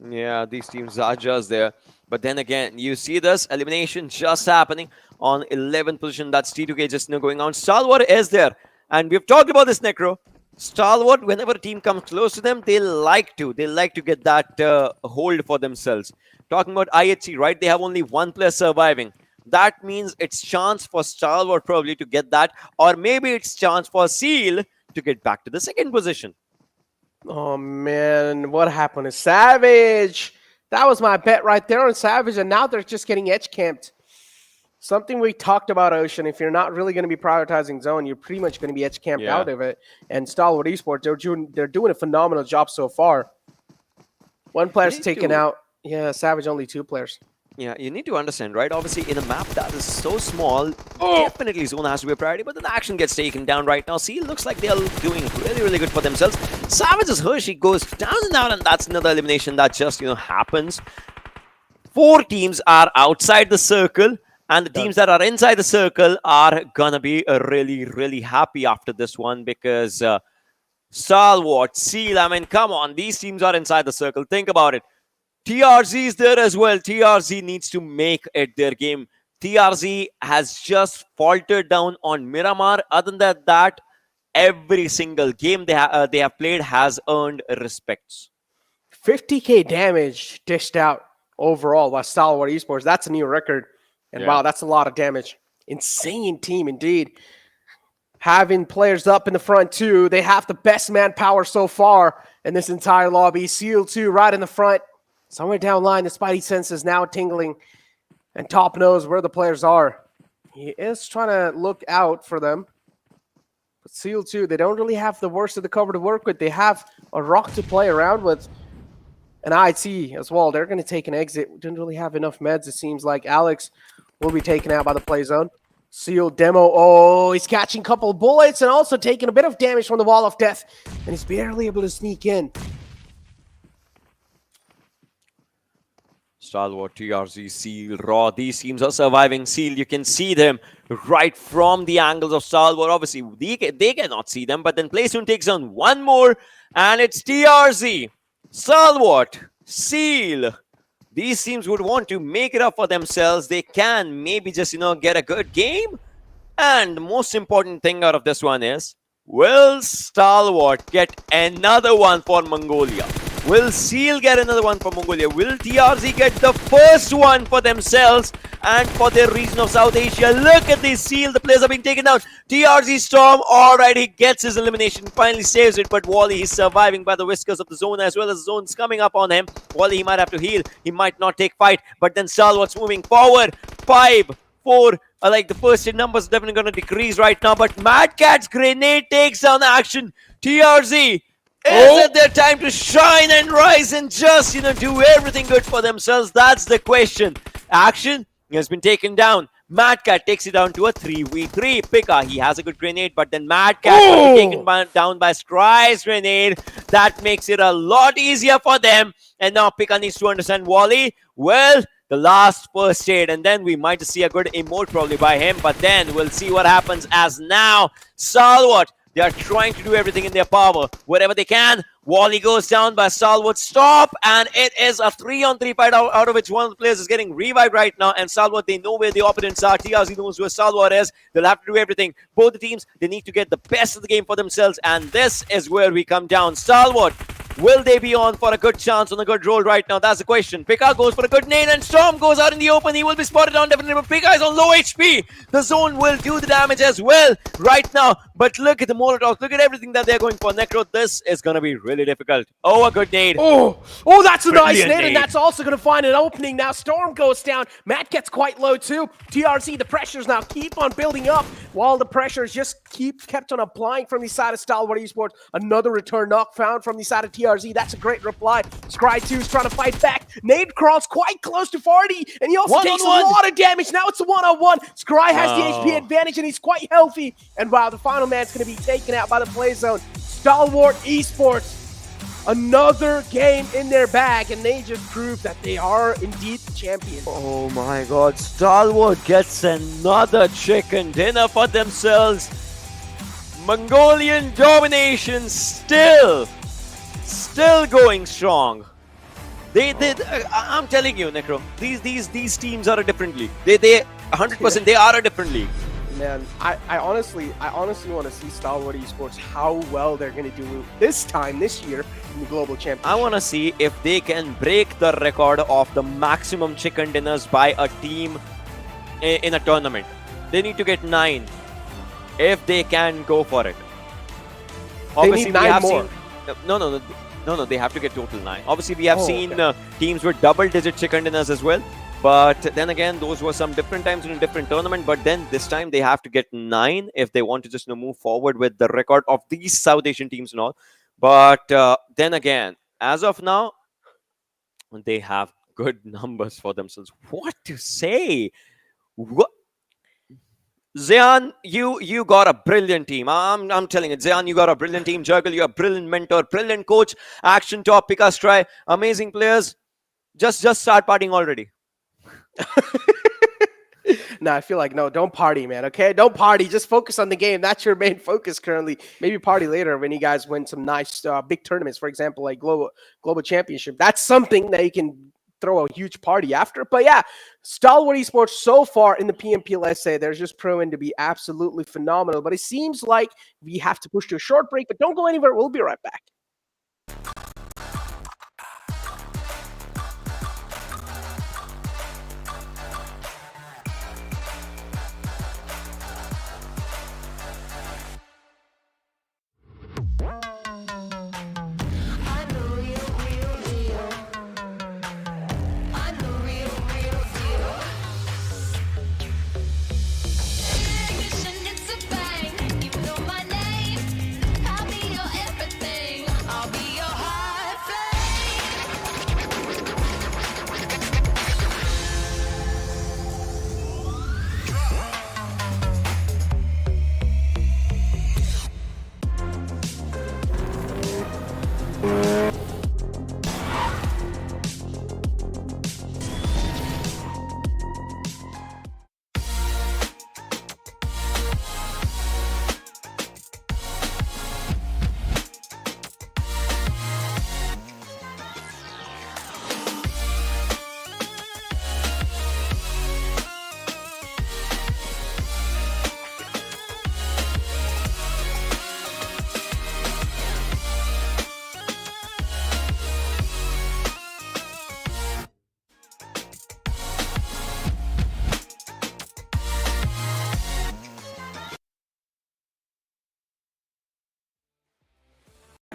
Yeah, these teams are just there. But then again, you see this elimination just happening on 11th position. That's T2K just going on. Stalwart is there. And we've talked about this, Necro. Stalwart, whenever a team comes close to them, they like to get that hold for themselves. Talking about IHC, right? They have only 1 player surviving. That means it's chance for Stalwart probably to get that, or maybe it's chance for Seal to get back to the 2nd position. Oh man, what happened to Savage? That was my bet right there on Savage, and now they're just getting edge camped. Something we talked about, Ocean. If you're not really going to be prioritizing zone, you're pretty much going to be edge camped out of it. And Stalwart Esports, they're doing a phenomenal job so far. 1 player's taken out. Yeah, Savage only 2 players. Yeah, you need to understand, right? Obviously, in a map that is so small, definitely zone has to be a priority, but then the action gets taken down right now. See, it looks like they're doing really, really good for themselves. Savage's Hershey goes down and down, and that's another elimination that just, happens. 4 teams are outside the circle, and the teams that are inside the circle are gonna be really, really happy after this one, because Stalwart, Seal, I mean, come on, these teams are inside the circle. Think about it. TRZ is there as well. TRZ needs to make it their game. TRZ has just faltered down on Miramar. Other than that, every single game they have played has earned respects. 50k damage dished out overall by Stalwart Esports. That's a new record. And wow, that's a lot of damage. Insane team indeed. Having players up in the front too. They have the best manpower so far in this entire lobby. Seal too, right in the front. Somewhere down line, the Spidey sense is now tingling. And Top knows where the players are. He is trying to look out for them. But Seal too, they don't really have the worst of the cover to work with. They have a rock to play around with. And IT as well. They're going to take an exit. Didn't really have enough meds, it seems like. Alex will be taken out by the play zone. Seal demo. Oh, he's catching a couple of bullets and also taking a bit of damage from the wall of death. And he's barely able to sneak in. Stalwart, TRZ, Seal, Raw. These teams are surviving. Seal, you can see them right from the angles of Stalwart. Obviously, they cannot see them. But then PlayStation takes on one more. And it's TRZ, Stalwart, Seal. These teams would want to make it up for themselves. They can maybe just, get a good game. And the most important thing out of this one is, will Stalwart get another one for Mongolia? Will Seal get another one for Mongolia? Will TRZ get the first one for themselves and for their region of South Asia? Look at this Seal. The players are being taken down. TRZ Storm already gets his elimination. Finally saves it. But Wally is surviving by the whiskers of the zone as well as the zone's coming up on him. Wally, he might have to heal. He might not take fight. But then Stalwart's moving forward. 5, 4. The first 8 numbers are definitely going to decrease right now. But Mad Cat's grenade takes on action. TRZ. Is it their time to shine and rise and just, do everything good for themselves? That's the question. Action has been taken down. Mad Cat takes it down to a 3v3. Pika, he has a good grenade, but then Mad Cat will be taken down by Scry's grenade. That makes it a lot easier for them. And now Pika needs to understand Wally. Well, the last first aid, and then we might just see a good emote probably by him, but then we'll see what happens as now Stalwart, they are trying to do everything in their power, wherever they can. Wally goes down by Stalwart. Stop, and it is a 3-on-3 fight out of which one of the players is getting revived right now, and Stalwart, they know where the opponents are. TRZ knows where Stalwart is. They'll have to do everything. Both the teams, they need to get the best of the game for themselves, and this is where we come down. Stalwart, will they be on for a good chance, on a good roll right now? That's the question. Pika goes for a good nade, and Storm goes out in the open. He will be spotted on definitely, but Pika is on low HP. The zone will do the damage as well right now, but look at the Molotovs. Look at everything that they're going for. Necro, this is going to be really difficult. Oh, a good nade. Oh, that's a nice nade, and that's also going to find an opening now. Storm goes down. Matt gets quite low too. TRZ, the pressures now keep on building up, while the pressures just kept on applying from the side of Stalwart Esports. Another return knock found from the side of TRZ. That's a great reply. Scry 2 is trying to fight back. Nade crawls quite close to 40, and he also takes a lot of damage. Now it's a 1-on-1. Scry has the HP advantage, and he's quite healthy. And wow, the final man's going to be taken out by the play zone. Stalwart Esports, another game in their bag, and they just proved that they are indeed the champions. Oh my god, Stalwart gets another chicken dinner for themselves. Mongolian domination still going strong. I'm telling you, Necro, these teams are a different league. They 100% they are a different league. Man, I honestly want to see Stalwart Esports, how well they're going to do this year in the Global Championship. I want to see if they can break the record of the maximum chicken dinners by a team in a tournament. They need to get 9 if they can go for it. Obviously, they need 9 more. No, they have to get total 9. Obviously, we have seen teams with double-digit chicken dinners as well. But then again, those were some different times in a different tournament. But then this time they have to get 9 if they want to just move forward with the record of these South Asian teams and all. But then again, as of now, they have good numbers for themselves. What to say? What? Zyan, you got a brilliant team. I'm telling you, Zyan, you got a brilliant team. Juggle, you're a brilliant mentor, brilliant coach. Action Top, Pika, Try, amazing players. Just start partying already. No, I feel like, no, don't party, man, okay? Don't party. Just focus on the game. That's your main focus currently. Maybe party later when you guys win some nice big tournaments, for example, like Global Championship. That's something that you can throw a huge party after. But yeah, Stalwart Esports so far in the PMPL SA, they're just proven to be absolutely phenomenal. But it seems like we have to push to a short break, but don't go anywhere. We'll be right back.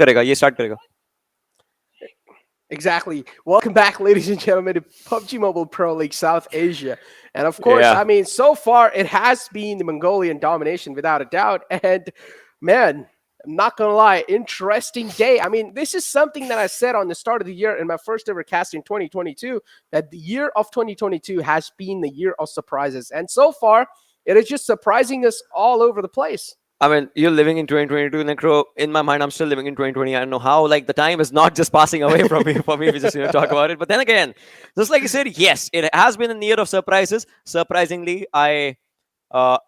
करेगा, ये start करेगा. Exactly. Welcome back, ladies and gentlemen, to PUBG Mobile Pro League South Asia. And of course, Yeah. I mean, so far it has been the Mongolian domination without a doubt. And man, I'm not gonna lie, interesting day. I mean, this is something that I said on the start of the year in my first ever cast in 2022, that the year of 2022 has been the year of surprises. And so far, it is just surprising us all over the place. I mean, you're living in 2022, Necro. In my mind, I'm still living in 2020. I don't know how, like, the time is not just passing away from me for me to just, talk about it. But then again, just like you said, yes, it has been a year of surprises. Surprisingly, I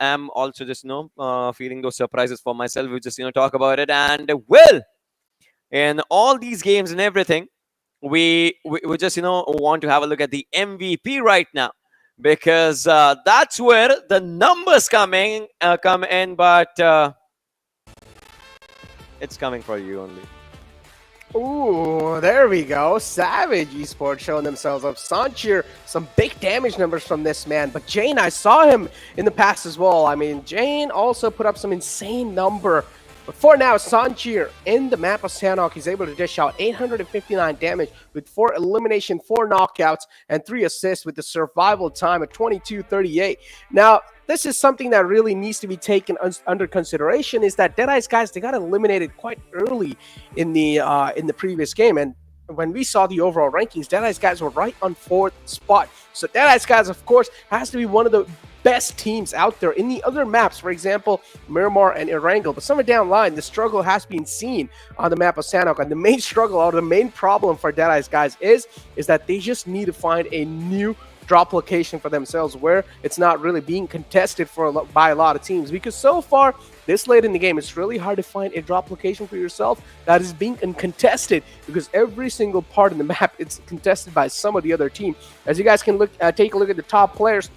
am also just, feeling those surprises for myself. We just, talk about it. And, well, in all these games and everything, we just, want to have a look at the MVP right now. Because that's where the numbers come in, but it's coming for you only. Ooh, there we go. Savage Esports showing themselves up. Sanchir, some big damage numbers from this man. But Jane, I saw him in the past as well. I mean, Jane also put up some insane number. But for now, Sanchir in the map of Sanhok, he's able to dish out 859 damage with 4 elimination, 4 knockouts, and 3 assists with the survival time of 22:38. Now, this is something that really needs to be taken under consideration, is that Deadeyes Guys, they got eliminated quite early in the previous game. And when we saw the overall rankings, Deadeyes Guys were right on 4th spot. So Deadeyes Guys, of course, has to be one of the best teams out there in the other maps, for example, Miramar and Erangel. But somewhere down the line, the struggle has been seen on the map of Sanhok. And the main struggle, or the main problem for Deadeyes Guys is that they just need to find a new drop location for themselves where it's not really being contested by a lot of teams. Because so far, this late in the game, it's really hard to find a drop location for yourself that is being contested, because every single part of the map, it's contested by some of the other team. As you guys can take a look at the top players,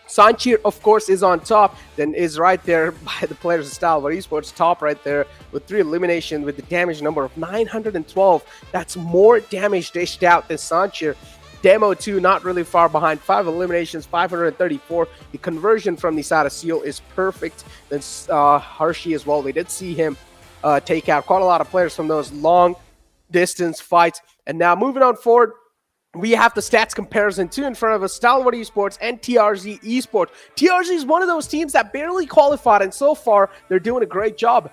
Sanchir, of course, is on top, then is right there by the players of Stalwart Esports, top right there with 3 eliminations with the damage number of 912. That's more damage dished out than Sanchir. Demo 2 not really far behind, 5 eliminations, 534. The conversion from the side of Seal is perfect. Then Hershey as well. We did see him take out quite a lot of players from those long distance fights. And now moving on forward, we have the stats comparison too in front of us, Stalwart Esports and TRZ Esports. TRZ is one of those teams that barely qualified, and so far they're doing a great job.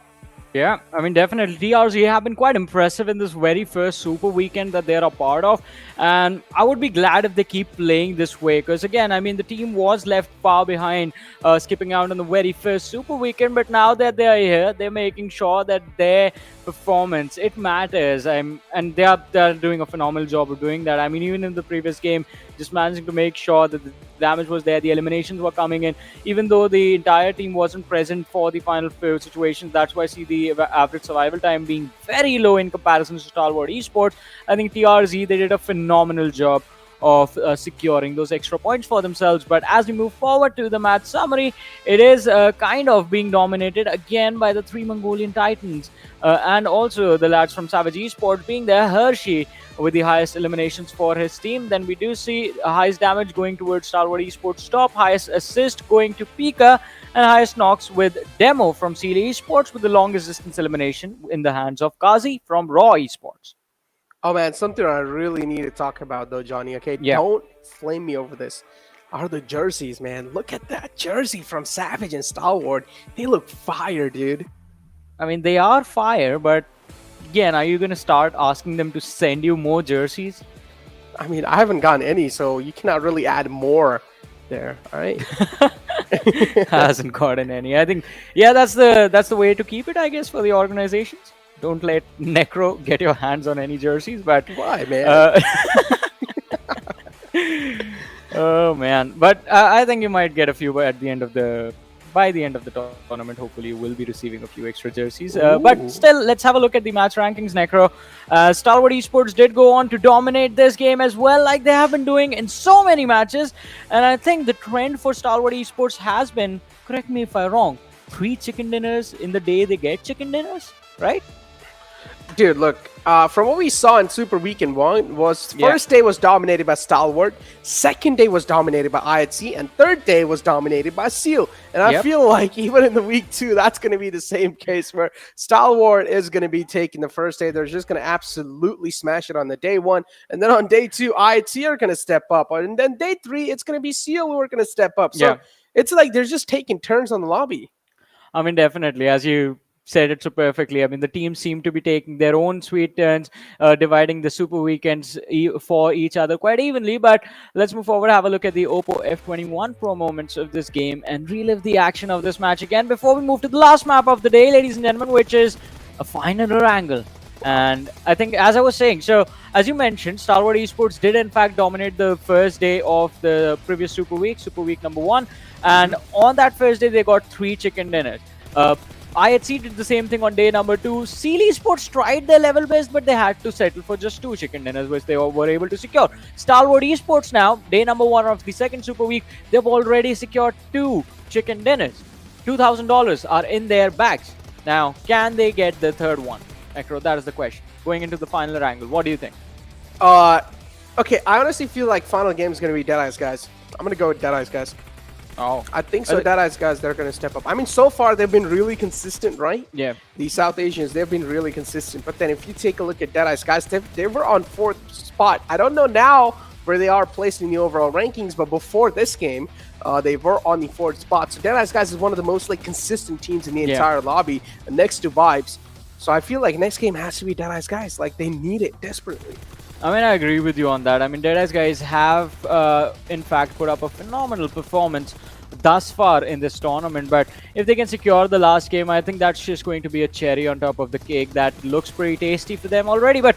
Yeah, I mean, definitely. TRZ have been quite impressive in this very first Super Weekend that they're a part of. And I would be glad if they keep playing this way. Because, again, I mean, the team was left far behind, skipping out on the very first Super Weekend. But now that they're here, they're making sure that their performance, it matters. And they're doing a phenomenal job of doing that. I mean, even in the previous game, just managing to make sure that the damage was there, the eliminations were coming in, even though the entire team wasn't present for the final few situations. That's why I see the average survival time being very low in comparison to Stalwart Esports. I think TRZ, they did a phenomenal job of securing those extra points for themselves. But as we move forward to the match summary, it is kind of being dominated again by the 3 Mongolian Titans, and also the lads from Savage Esports being there. Hershey with the highest eliminations for his team. Then we do see highest damage going towards Stalwart Esports top, highest assist going to Pika, and highest knocks with Demo from Seal Esports, with the longest distance elimination in the hands of Kazi from Raw Esports. Oh man, something I really need to talk about though, Johnny. Okay, yeah. Don't flame me over this. Are the jerseys, man? Look at that jersey from Savage and Stalwart. They look fire, dude. I mean, they are fire, but again, are you going to start asking them to send you more jerseys? I mean, I haven't gotten any, so you cannot really add more there. All right. Hasn't gotten any. I think, yeah, that's the way to keep it, I guess, for the organizations. Don't let Necro get your hands on any jerseys. But why, man? Oh man! But I think you might get a few by the end of the tournament. Hopefully, you will be receiving a few extra jerseys. But still, let's have a look at the match rankings, Necro. Stalwart Esports did go on to dominate this game as well, like they have been doing in so many matches. And I think the trend for Stalwart Esports has been, correct me if I'm wrong, 3 chicken dinners in the day they get chicken dinners, right? Dude, look, From what we saw in Super Weekend 1 was Yeah. first day was dominated by Stalwart, second day was dominated by IHC, and third day was dominated by Seal. And I Yep. feel like even in the week 2, that's going to be the same case where Stalwart is going to be taking the first day. They're just going to absolutely smash it on the day 1. And then on day 2, IHC are going to step up. And then day 3, it's going to be Seal who are going to step up. So Yeah. it's like they're just taking turns on the lobby. I mean, definitely, as you said it so perfectly. I mean, the teams seem to be taking their own sweet turns, dividing the super weekends for each other quite evenly. But let's move forward, have a look at the Oppo F21 Pro moments of this game and relive the action of this match again before we move to the last map of the day, ladies and gentlemen, which is a final Erangel. And I think, as I was saying, so as you mentioned, Stalwart Esports did in fact dominate the first day of the previous Super Week number 1. And on that first day, they got 3 chicken dinners. IHC did the same thing on day number 2. Seal Esports tried their level best, but they had to settle for just 2 chicken dinners, which they were able to secure. Stalwart Esports now, day number 1 of the second Super Week, they've already secured 2 chicken dinners. $2,000 are in their bags. Now, can they get the third one? Necro, that is the question. Going into the final Erangel, what do you think? Okay, I honestly feel like final game is going to be Deadeyes Guys. I'm going to go with Deadeyes Guys. Oh, I think so. Deadeyes Guys, they're going to step up. I mean, so far they've been really consistent, right? yeah. The South Asians, they've been really consistent. But then if you take a look at Deadeyes Guys, they were on 4th spot. I don't know now where they are placed in the overall rankings, but before this game, they were on the 4th spot. So Deadeyes Guys is one of the most consistent teams in the entire lobby, next to Vibes. So I feel like next game has to be Deadeyes Guys. Like, they need it desperately. I mean, I agree with you on that. I mean, Deadeyes Guys have, in fact, put up a phenomenal performance thus far in this tournament. But if they can secure the last game, I think that's just going to be a cherry on top of the cake that looks pretty tasty for them already. But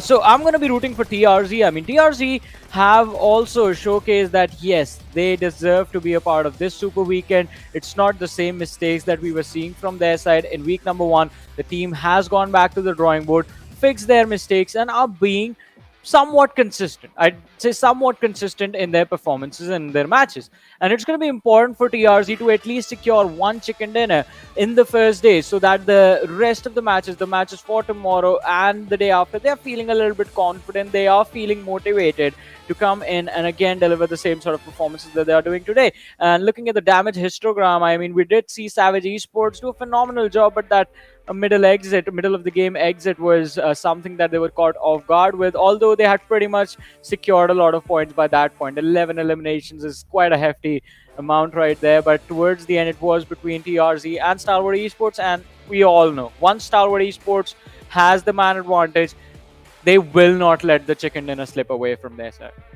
so I'm going to be rooting for TRZ. I mean, TRZ have also showcased that, yes, they deserve to be a part of this Super Weekend. It's not the same mistakes that we were seeing from their side in week number 1. The team has gone back to the drawing board, fixed their mistakes, and are being somewhat consistent. I'd say somewhat consistent in their performances and their matches. And it's going to be important for TRZ to at least secure 1 chicken dinner in the first day so that the rest of the matches for tomorrow and the day after, they're feeling a little bit confident. They are feeling motivated to come in and again deliver the same sort of performances that they are doing today. And looking at the damage histogram, I mean, we did see Savage Esports do a phenomenal job, but that middle of the game exit was something that they were caught off guard with, although they had pretty much secured a lot of points by that point. 11 eliminations is quite a hefty amount right there, but towards the end it was between TRZ and Stalwart Esports, and we all know once Stalwart Esports has the man advantage, they will not let the chicken dinner slip away from their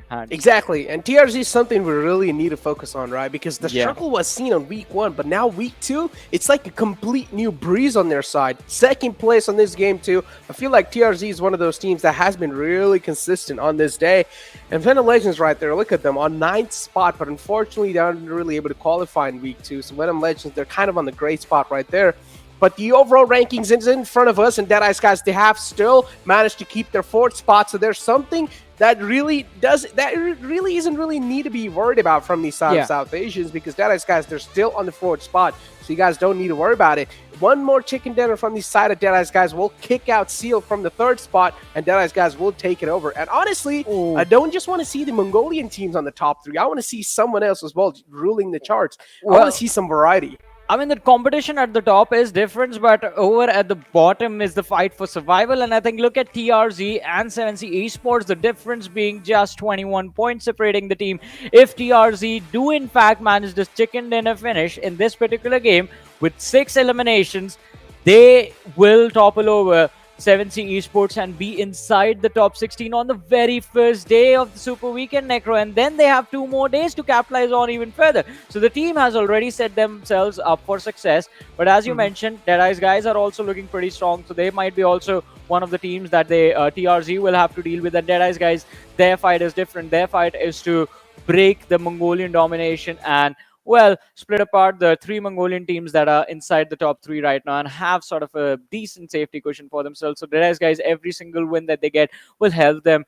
hand. Exactly, and TRZ is something we really need to focus on, right? Because the struggle was seen on week 1, but now week 2, it's like a complete new breeze on their side. Second place on this game too. I feel like TRZ is one of those teams that has been really consistent on this day. And Venom Legends right there, look at them, on 9th spot, but unfortunately they aren't really able to qualify in week 2. So Venom Legends, they're kind of on the great spot right there. But the overall rankings is in front of us, and Deadeyes Guys, they have still managed to keep their 4th spot. So there's something that really isn't really need to be worried about from these South Asians, because Deadeyes Guys, they're still on the 4th spot. So you guys don't need to worry about it. One more chicken dinner from the side of Deadeyes Guys will kick out Seal from the 3rd spot, and Deadeyes Guys will take it over. And honestly, I don't just want to see the Mongolian teams on the top 3. I want to see someone else as well ruling the charts. I want to see some variety. I mean, the competition at the top is different, but over at the bottom is the fight for survival. And I think look at TRZ and 7C Esports, the difference being just 21 points separating the team. If TRZ do in fact manage this chicken dinner finish in this particular game with 6 eliminations, they will topple over 7C Esports and be inside the top 16 on the very first day of the Super Weekend, Necro. And then they have 2 more days to capitalize on even further. So the team has already set themselves up for success. But as you mentioned, Deadeyes Guys are also looking pretty strong. So they might be also one of the teams that they TRZ will have to deal with. And Deadeyes Guys, their fight is different. Their fight is to break the Mongolian domination and, well, split apart the 3 Mongolian teams that are inside the top 3 right now and have sort of a decent safety cushion for themselves. So Deadeyes Guys, every single win that they get will help them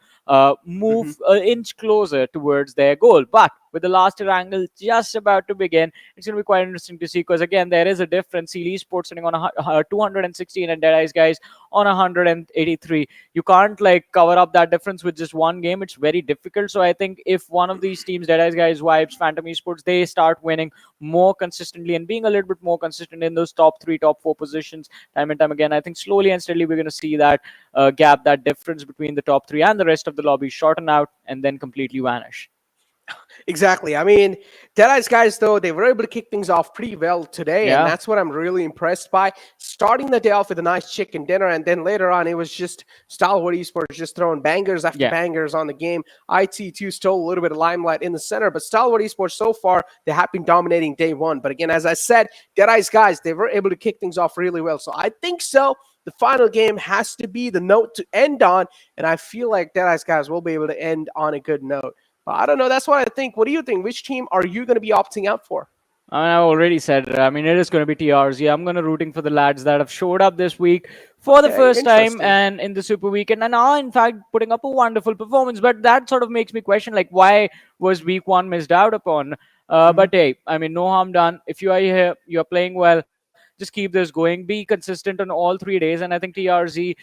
move an inch closer towards their goal. But with the last Erangel just about to begin. It's going to be quite interesting to see because, again, there is a difference. Esports sitting on 216 and Deadeyes Guys on 183. You can't like cover up that difference with just one game. It's very difficult. So I think if one of these teams, Deadeyes Guys, Vibes, Phantom Esports, they start winning more consistently and being a little bit more consistent in those top 3, top 4 positions time and time again, I think slowly and steadily we're going to see that gap, that difference between the top 3 and the rest of the lobby shorten out and then completely vanish. Exactly. I mean, Deadeyes Guys, though, they were able to kick things off pretty well today, and that's what I'm really impressed by. Starting the day off with a nice chicken dinner, and then later on, it was just Stalwart Esports just throwing bangers after bangers on the game. IT2 stole a little bit of limelight in the center, but Stalwart Esports, so far, they have been dominating day one. But again, as I said, Deadeyes Guys, they were able to kick things off really well. So I think the final game has to be the note to end on, and I feel like Deadeyes Guys will be able to end on a good note. I don't know. That's what I think. What do you think? Which team are you going to be opting out for? I mean, I already said it. I mean, it is going to be TRZ. I'm going to rooting for the lads that have showed up this week for the first time and in the Super Weekend and are, in fact, putting up a wonderful performance. But that sort of makes me question, like, why was week 1 missed out upon? But hey, I mean, no harm done. If you are here, you're playing well, just keep this going. Be consistent on all 3 days. And I think TRZ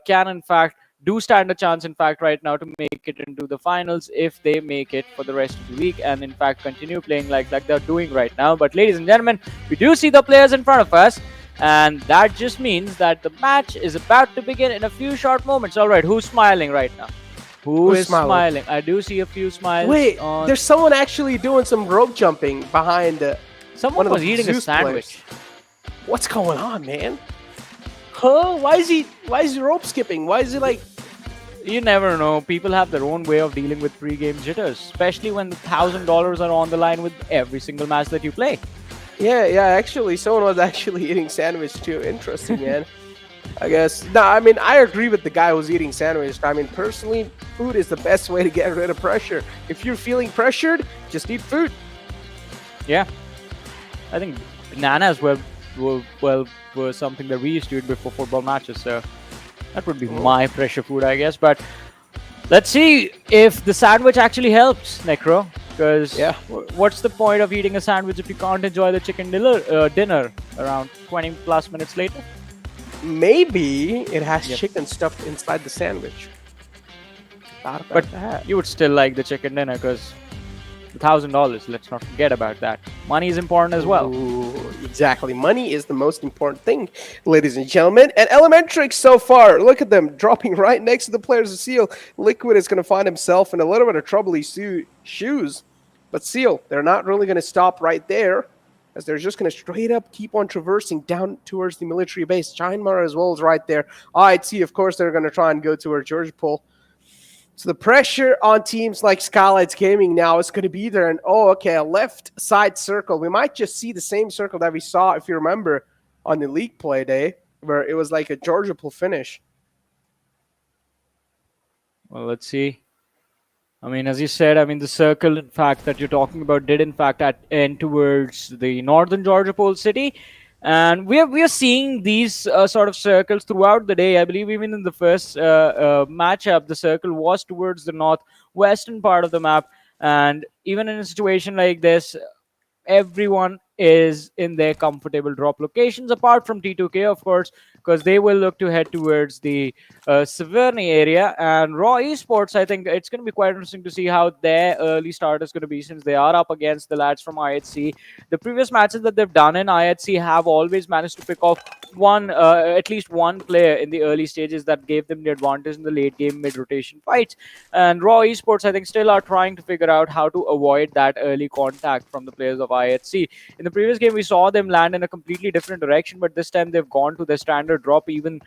can, in fact, do stand a chance, in fact, right now to make it into the finals if they make it for the rest of the week and, in fact, continue playing like they're doing right now. But, ladies and gentlemen, we do see the players in front of us, and that just means that the match is about to begin in a few short moments. All right, who's smiling right now? Who's smiling? I do see a few smiles. Wait, there's someone actually doing some rope jumping behind someone was eating a sandwich. Players. What's going on, man? Huh? Why is he rope skipping? Why is he like... You never know. People have their own way of dealing with pre-game jitters, especially when the $1,000 are on the line with every single match that you play. Yeah, actually, someone was actually eating sandwich too. Interesting, man. I guess. No, I mean, I agree with the guy who's eating sandwich. I mean, personally, food is the best way to get rid of pressure. If you're feeling pressured, just eat food. Yeah. I think bananas were something that we used to eat before football matches, so that would be my pressure food, I guess. But let's see if the sandwich actually helps, Necro, because what's the point of eating a sandwich if you can't enjoy the chicken dinner around 20 plus minutes later? Maybe it has chicken stuffed inside the sandwich. But you would still like the chicken dinner because $1,000, let's not forget about that. Money is important as well. Ooh, exactly. Money is the most important thing, ladies and gentlemen. And ElementriX so far, look at them dropping right next to the players of Seal. Liquid is going to find himself in a little bit of trouble. Shoes. But Seal, they're not really going to stop right there, as they're just going to straight up keep on traversing down towards the military base. JyanMaara as well is right there. IC, of course, they're going to try and go towards Georgia Pole. So the pressure on teams like Skylightz Gaming now is going to be there. And, a left side circle. We might just see the same circle that we saw, if you remember, on the league play day, where it was like a Georgia Pole finish. Well, let's see. I mean, as you said, the circle, in fact, that you're talking about did, in fact, end towards the northern Georgia Pole city. And we are seeing these sort of circles throughout the day. I believe even in the first matchup, the circle was towards the northwestern part of the map. And even in a situation like this, everyone is in their comfortable drop locations, apart from T2K, of course, because they will look to head towards the Severny area. And Raw Esports, I think it's going to be quite interesting to see how their early start is going to be, since they are up against the lads from IHC. The previous matches that they've done in IHC have always managed to pick off at least one player in the early stages that gave them the advantage in the late game mid-rotation fights. And Raw Esports, I think, still are trying to figure out how to avoid that early contact from the players of IHC. In the previous game, we saw them land in a completely different direction, but this time they've gone to their standard drop, even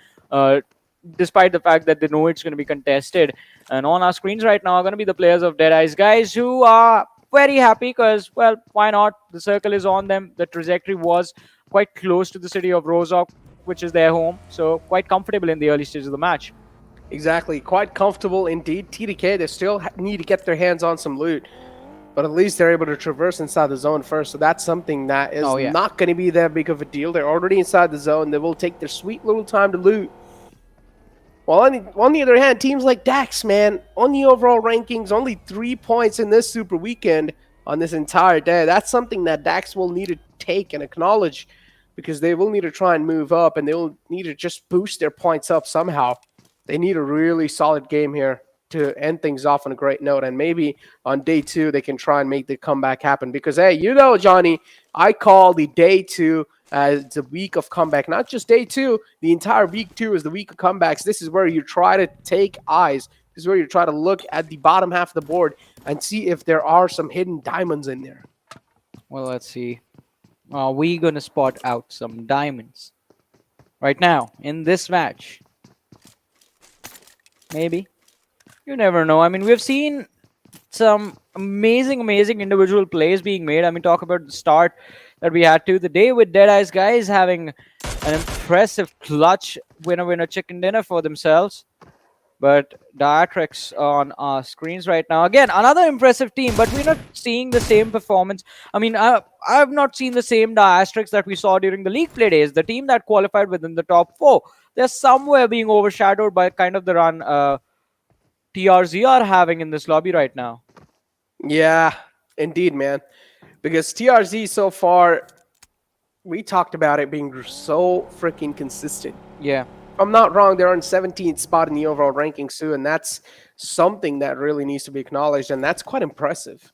despite the fact that they know it's going to be contested. And on our screens right now are going to be the players of Deadeyes Guys, who are very happy because, well, why not? The circle is on them. The trajectory was quite close to the city of Rozhok, which is their home, so quite comfortable in the early stages of the match. Exactly, quite comfortable indeed. TDK, they still need to get their hands on some loot, but at least they're able to traverse inside the zone first, so that's something that is not going to be that big of a deal. They're already inside the zone. They will take their sweet little time to loot. Well, on the other hand, teams like Dax, man, on the overall rankings, only 3 points in this Super Weekend. on this entire day. That's something that Dax will need to take and acknowledge, because they will need to try and move up, and they will need to just boost their points up somehow. They need a really solid game here to end things off on a great note, and maybe on day 2 they can try and make the comeback happen. Because hey, you know, Johnny, I call the day 2 as the week of comeback. Not just day 2, the entire week 2 is the week of comebacks. This is where you try to take eyes. This is where you try to look at the bottom half of the board and see if there are some hidden diamonds in there. Well, let's see. Are we gonna spot out some diamonds right now in this match? Maybe. You never know. I mean, we've seen some amazing individual plays being made. I mean, talk about the start that we had to the day with Deadeyes Guys having an impressive clutch winner chicken dinner for themselves. But the Atrax on our screens right now. Again, another impressive team, but we're not seeing the same performance. I mean, I've not seen the same Atrax that we saw during the league play days. The team that qualified within the top 4. They're somewhere being overshadowed by kind of the run TRZ are having in this lobby right now. Yeah, indeed, man. Because TRZ so far, we talked about it being so freaking consistent. Yeah. If I'm not wrong, they're on 17th spot in the overall ranking soon, and that's something that really needs to be acknowledged, and that's quite impressive.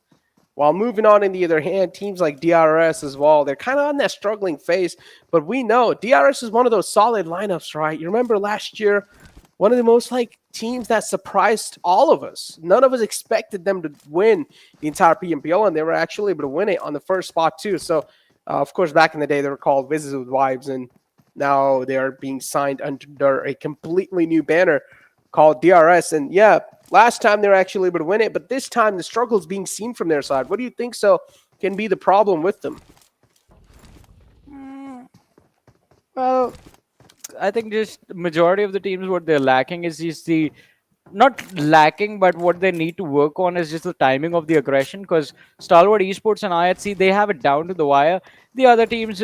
While moving on, in the other hand, teams like DRS as well, they're kind of on that struggling phase, but we know DRS is one of those solid lineups, right? You remember last year, one of the most teams that surprised all of us. None of us expected them to win the entire PMPL, and they were actually able to win it on the first spot too. So, of course, back in the day, they were called Visits with Vibes, and now they are being signed under a completely new banner called DRS. And yeah, last time they were actually able to win it, but this time the struggle is being seen from their side. What do you think can be the problem with them? Well, I think just the majority of the teams, what they're lacking is just not lacking, but what they need to work on is just the timing of the aggression, because Stalwart Esports and IHC, they have it down to the wire. The other teams,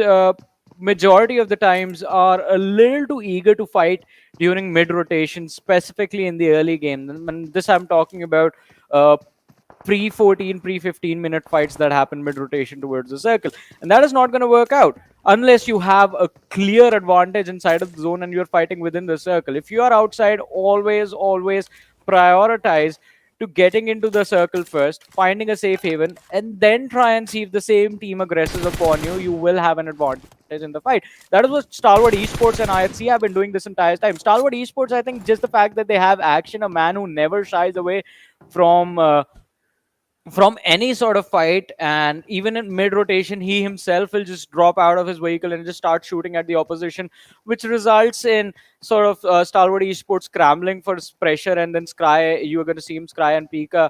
majority of the times, are a little too eager to fight during mid-rotation, specifically in the early game. And this I'm talking about pre-14, pre-15 minute fights that happen mid-rotation towards the circle. And that is not going to work out unless you have a clear advantage inside of the zone and you're fighting within the circle. If you are outside, always prioritize to getting into the circle first, finding a safe haven, and then try and see if the same team aggresses upon you. You will have an advantage in the fight. That is what Stalwart Esports and IHC have been doing this entire time. Stalwart Esports, I think just the fact that they have Action, a man who never shies away from any sort of fight, and even in mid-rotation, he himself will just drop out of his vehicle and just start shooting at the opposition, which results in sort of Stalwart Esports scrambling for pressure, and then Scry, you're going to see him, Scry and Pika,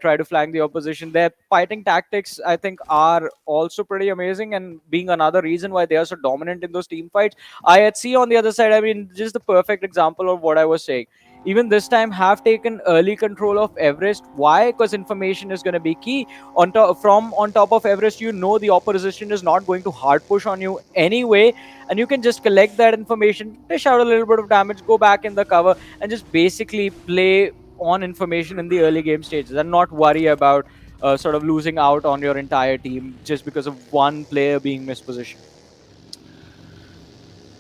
try to flank the opposition. Their fighting tactics, I think, are also pretty amazing, and being another reason why they are so dominant in those team fights. IHC on the other side, I mean, just the perfect example of what I was saying. Even this time, have taken early control of Everest. Why? Because information is going to be key. On top of Everest, you know the opposition is not going to hard push on you anyway, and you can just collect that information, dish out a little bit of damage, go back in the cover, and just basically play on information in the early game stages and not worry about sort of losing out on your entire team just because of one player being mispositioned.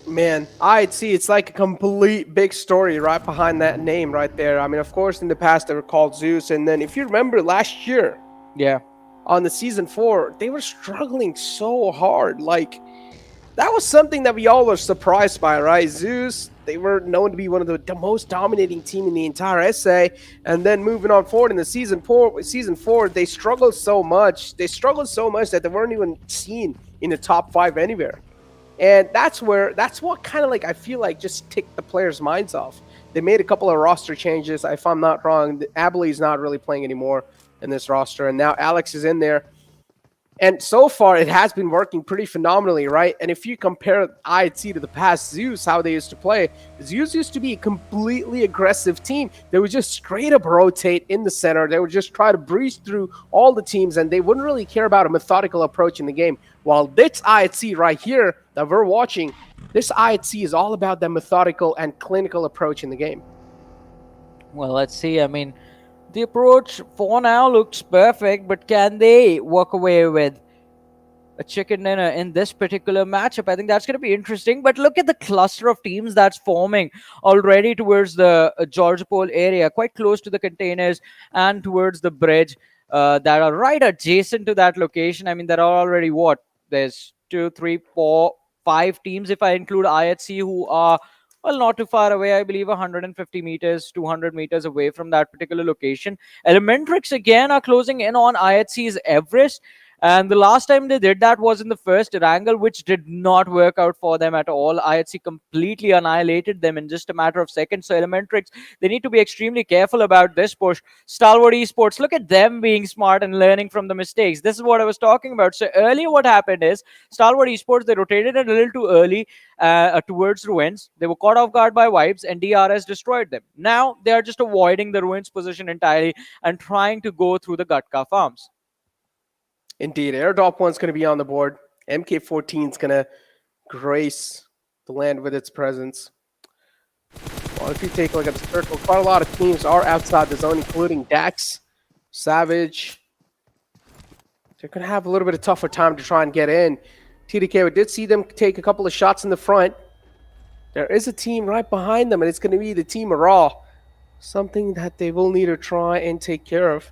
Man, I'd see it's like a complete big story right behind that name right there. I mean, of course, in the past they were called Zeus, and then if you remember last year, yeah, on the season 4, they were struggling so hard. Like, that was something that we all were surprised by, right? Zeus, they were known to be one of the most dominating team in the entire SA, and then moving on forward in the season 4, they struggled so much. They struggled so much that they weren't even seen in the top 5 anywhere. And that's what kind of I feel like just ticked the players' minds off. They made a couple of roster changes. If I'm not wrong, Abiley's not really playing anymore in this roster, and now Alex is in there. And so far, it has been working pretty phenomenally, right? And if you compare IHC to the past Zeus, how they used to play, Zeus used to be a completely aggressive team. They would just straight up rotate in the center. They would just try to breeze through all the teams, and they wouldn't really care about a methodical approach in the game. While this IHC right here that we're watching, this IHC is all about the methodical and clinical approach in the game. Well, let's see. I mean, The approach for now looks perfect, but can they walk away with a chicken dinner in this particular matchup? I think that's going to be interesting. But look at the cluster of teams that's forming already towards the Georgia Pole area, quite close to the containers and towards the bridge that are right adjacent to that location. I mean, there are already what? There's 2, 3, 4, 5 teams, if I include IHC, who are, well, not too far away. I believe 150 meters, 200 meters away from that particular location. ElementriX again are closing in on IHC's Everest. And the last time they did that was in the first Erangel, which did not work out for them at all. IHC completely annihilated them in just a matter of seconds. So ElementriX, they need to be extremely careful about this push. Stalwart Esports, look at them being smart and learning from the mistakes. This is what I was talking about. So earlier what happened is Stalwart Esports, they rotated a little too early towards ruins. They were caught off guard by wipes and DRS destroyed them. Now they are just avoiding the ruins position entirely and trying to go through the Gutka farms. Indeed, Airdrop 1's going to be on the board. MK14's going to grace the land with its presence. Well, if you take a look at the circle, quite a lot of teams are outside the zone, including Dax, Savage. They're going to have a little bit of tougher time to try and get in. TDK, we did see them take a couple of shots in the front. There is a team right behind them, and it's going to be the team of Raw. Something that they will need to try and take care of,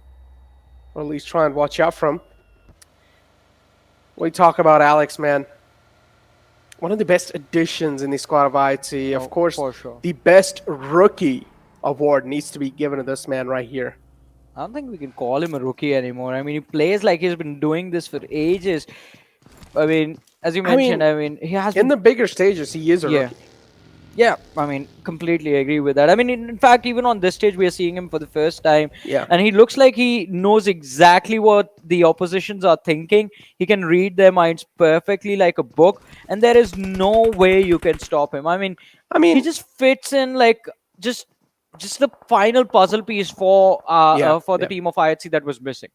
or at least try and watch out from. We talk about Alex, man. One of the best additions in the squad of IHC. Of course, for sure. The best rookie award needs to be given to this man right here. I don't think we can call him a rookie anymore. I mean, he plays like he's been doing this for ages. I mean, as you mentioned, he has in the bigger stages, he is a rookie. Yeah, I mean, completely agree with that. I mean, in fact, even on this stage, we are seeing him for the first time. Yeah. And he looks like he knows exactly what the oppositions are thinking. He can read their minds perfectly like a book. And there is no way you can stop him. I mean, he just fits in like just the final puzzle piece for the team of IHC that was missing.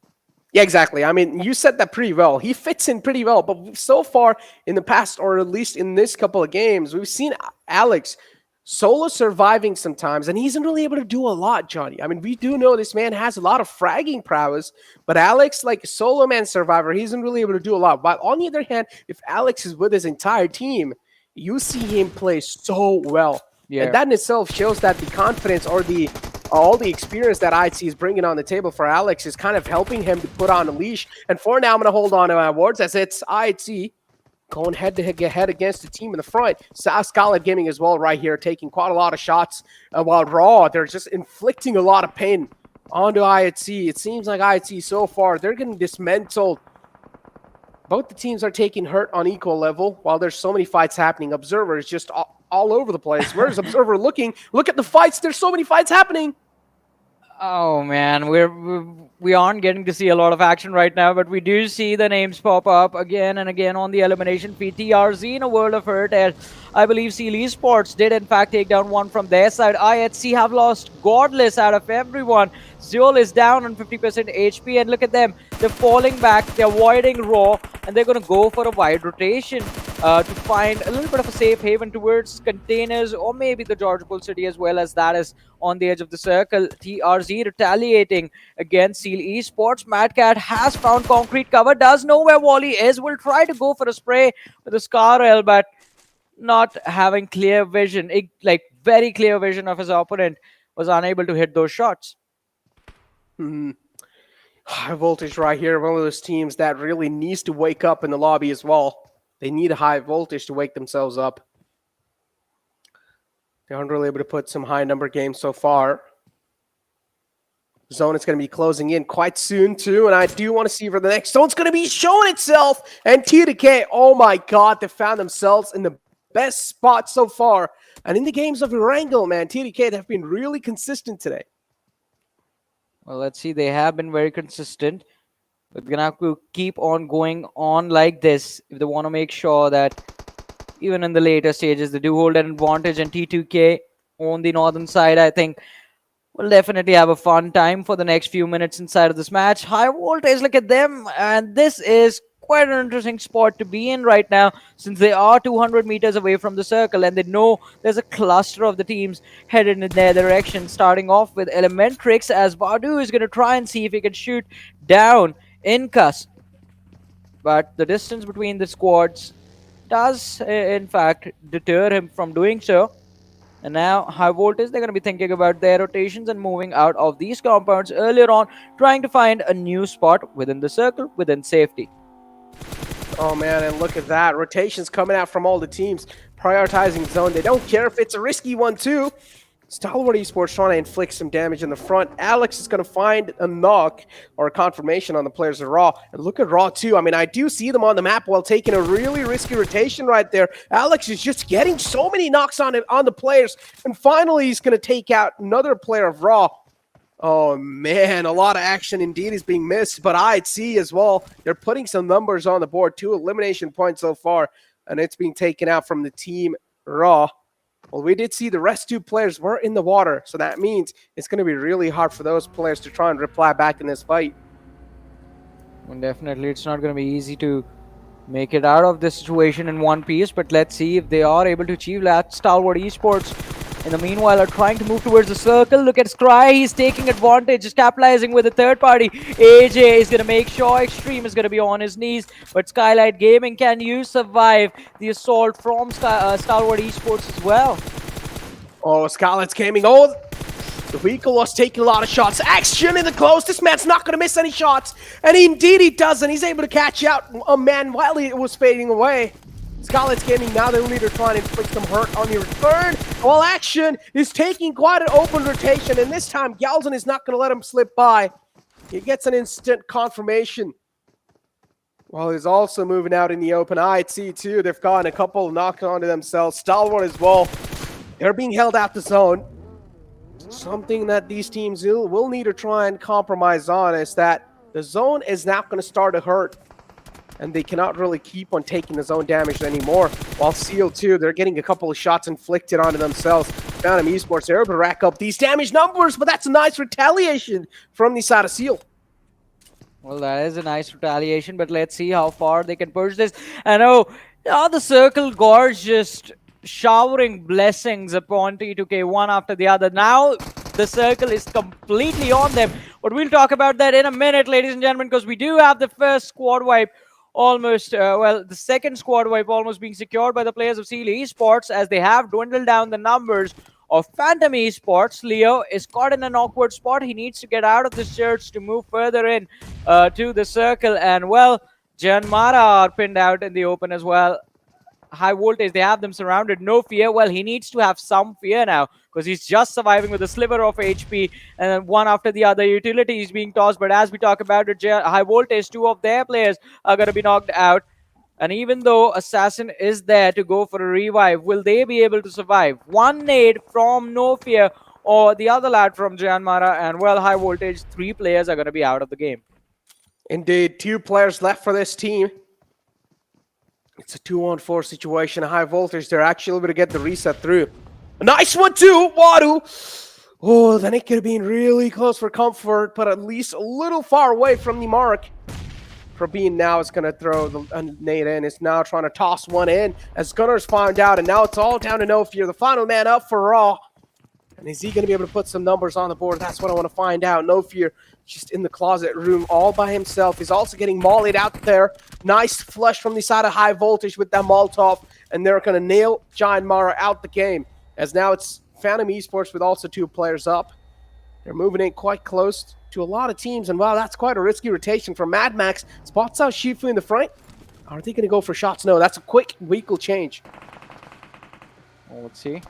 Yeah, exactly. I mean, you said that pretty well. He fits in pretty well, but so far in the past, or at least in this couple of games, we've seen Alex solo surviving sometimes, and he isn't really able to do a lot, Johnny. I mean, we do know this man has a lot of fragging prowess, but Alex, like a solo man survivor, he isn't really able to do a lot. But on the other hand, if Alex is with his entire team, you see him play so well. Yeah. And that in itself shows that the confidence or all the experience that IHC is bringing on the table for Alex is kind of helping him to put on a leash. And for now, I'm going to hold on to my awards as it's IHC going head-to-head against the team in the front. Skylightz Gaming as well right here, taking quite a lot of shots. While Raw, they're just inflicting a lot of pain onto IHC. It seems like IHC so far, they're getting dismantled. Both the teams are taking hurt on equal level while there's so many fights happening. Observer is just all over the place. Where's Observer looking? Look at the fights. There's so many fights happening. Oh man, we aren't getting to see a lot of action right now, but we do see the names pop up again and again on the elimination feed. TRZ in a world of hurt, and I believe Atrax Esports did in fact take down one from their side. IHC have lost Godless out of everyone. Zul is down on 50% HP, and look at them. They're falling back, they're avoiding Raw, and they're going to go for a wide rotation to find a little bit of a safe haven towards containers or maybe the Georgia Pole City as well, as that is on the edge of the circle. TRZ retaliating against Esports. Mad Cat has found concrete cover, does know where Wally is, will try to go for a spray with a Scarel, but not having clear vision, like very clear vision of his opponent, was unable to hit those shots. High voltage right here. One of those teams that really needs to wake up in the lobby as well. They need a high voltage to wake themselves up. They aren't really able to put some high number games so far. Zone is going to be closing in quite soon too, and I do want to see where the next zone's going to be showing itself. And TDK, oh my god, they found themselves in the best spot so far. And in the games of Erangel, man, TDK, they've been really consistent today. Well, let's see. They have been very consistent. But they're going to have to keep on going on like this if they want to make sure that even in the later stages, they do hold an advantage. And T2K on the northern side, I think, will definitely have a fun time for the next few minutes inside of this match. High voltage, look at them. And this is quite an interesting spot to be in right now, since they are 200 meters away from the circle, and they know there's a cluster of the teams headed in their direction, starting off with ElementriX, as Badu is going to try and see if he can shoot down Incus. But the distance between the squads does, in fact, deter him from doing so. And now, High Voltage, they're going to be thinking about their rotations and moving out of these compounds earlier on, trying to find a new spot within the circle, within safety. Oh man, and look at that. Rotations coming out from all the teams, prioritizing zone. They don't care if it's a risky one too. Stalwart Esports trying to inflict some damage in the front. Alex is going to find a knock or a confirmation on the players of Raw. And look at Raw too. I mean, I do see them on the map while taking a really risky rotation right there. Alex is just getting so many knocks on the players. And finally, he's going to take out another player of Raw. Oh man, a lot of action indeed is being missed. But I'd see as well, they're putting some numbers on the board. 2 elimination points so far. And it's being taken out from the team Raw. Well, we did see the rest 2 players were in the water, so that means it's going to be really hard for those players to try and reply back in this fight. Well, definitely, it's not going to be easy to make it out of this situation in one piece, but let's see if they are able to achieve that. Stalwart Esports, in the meanwhile, are trying to move towards the circle. Look at Scry, he's taking advantage, just capitalizing with the third party. AJ is going to make sure Extreme is going to be on his knees, but Skylightz Gaming, can you survive the assault from Stalwart Esports as well? Oh, Skylightz Gaming, oh, the vehicle was taking a lot of shots. Action in the close, this man's not going to miss any shots, and indeed he does, and he's able to catch out a man while he was fading away. Skylightz Gaming, now they'll need to try and inflict some hurt on the return. While Action is taking quite an open rotation, and this time Galzin is not going to let him slip by. He gets an instant confirmation. While he's also moving out in the open. I'd see too, they've gotten a couple of knocks onto themselves. Stalwart as well. They're being held out the zone. Something that these teams will need to try and compromise on is that the zone is not going to start to hurt. And they cannot really keep on taking the zone damage anymore. While Seal too, they're getting a couple of shots inflicted onto themselves. Phantom Esports, they're able to rack up these damage numbers, but that's a nice retaliation from the side of Seal. Well, that is a nice retaliation, but let's see how far they can push this. And the Circle Gorge just showering blessings upon T2K one after the other. Now the Circle is completely on them. But we'll talk about that in a minute, ladies and gentlemen, because we do have the first squad wipe almost, the second squad wipe almost being secured by the players of Seal Esports, as they have dwindled down the numbers of Phantom Esports. Leo is caught in an awkward spot. He needs to get out of this church to move further in to the circle. And, well, JyanMaara are pinned out in the open as well. High Voltage, they have them surrounded. No fear. Well, he needs to have some fear now, because he's just surviving with a sliver of HP, and then one after the other utility is being tossed. But as we talk about it, High Voltage, 2 of their players are going to be knocked out. And even though Assassin is there to go for a revive, will they be able to survive? One nade from No Fear, or the other lad from JyanMaara, and, well, High Voltage, 3 players are going to be out of the game. Indeed, 2 players left for this team. It's a 2-on-4 situation. High Voltage, they're actually able to get the reset through. A nice one too, Wadu. Oh, then it could have been really close for comfort, but at least a little far away from the mark. Probeen now is going to throw the nade in. Is now trying to toss one in as Gunner's found out, and now it's all down to No Fear, the final man up for Raw. And is he going to be able to put some numbers on the board? That's what I want to find out. No Fear just in the closet room all by himself. He's also getting mollied out there. Nice flush from the side of High Voltage with that Molotov, and they're going to nail JyanMaara out the game, as now it's Phantom Esports with also 2 players up. They're moving in quite close to a lot of teams, and wow, that's quite a risky rotation from Mad Max. Spots out Shifu in the front. Are they going to go for shots? No, that's a quick vehicle change. Well, let's see.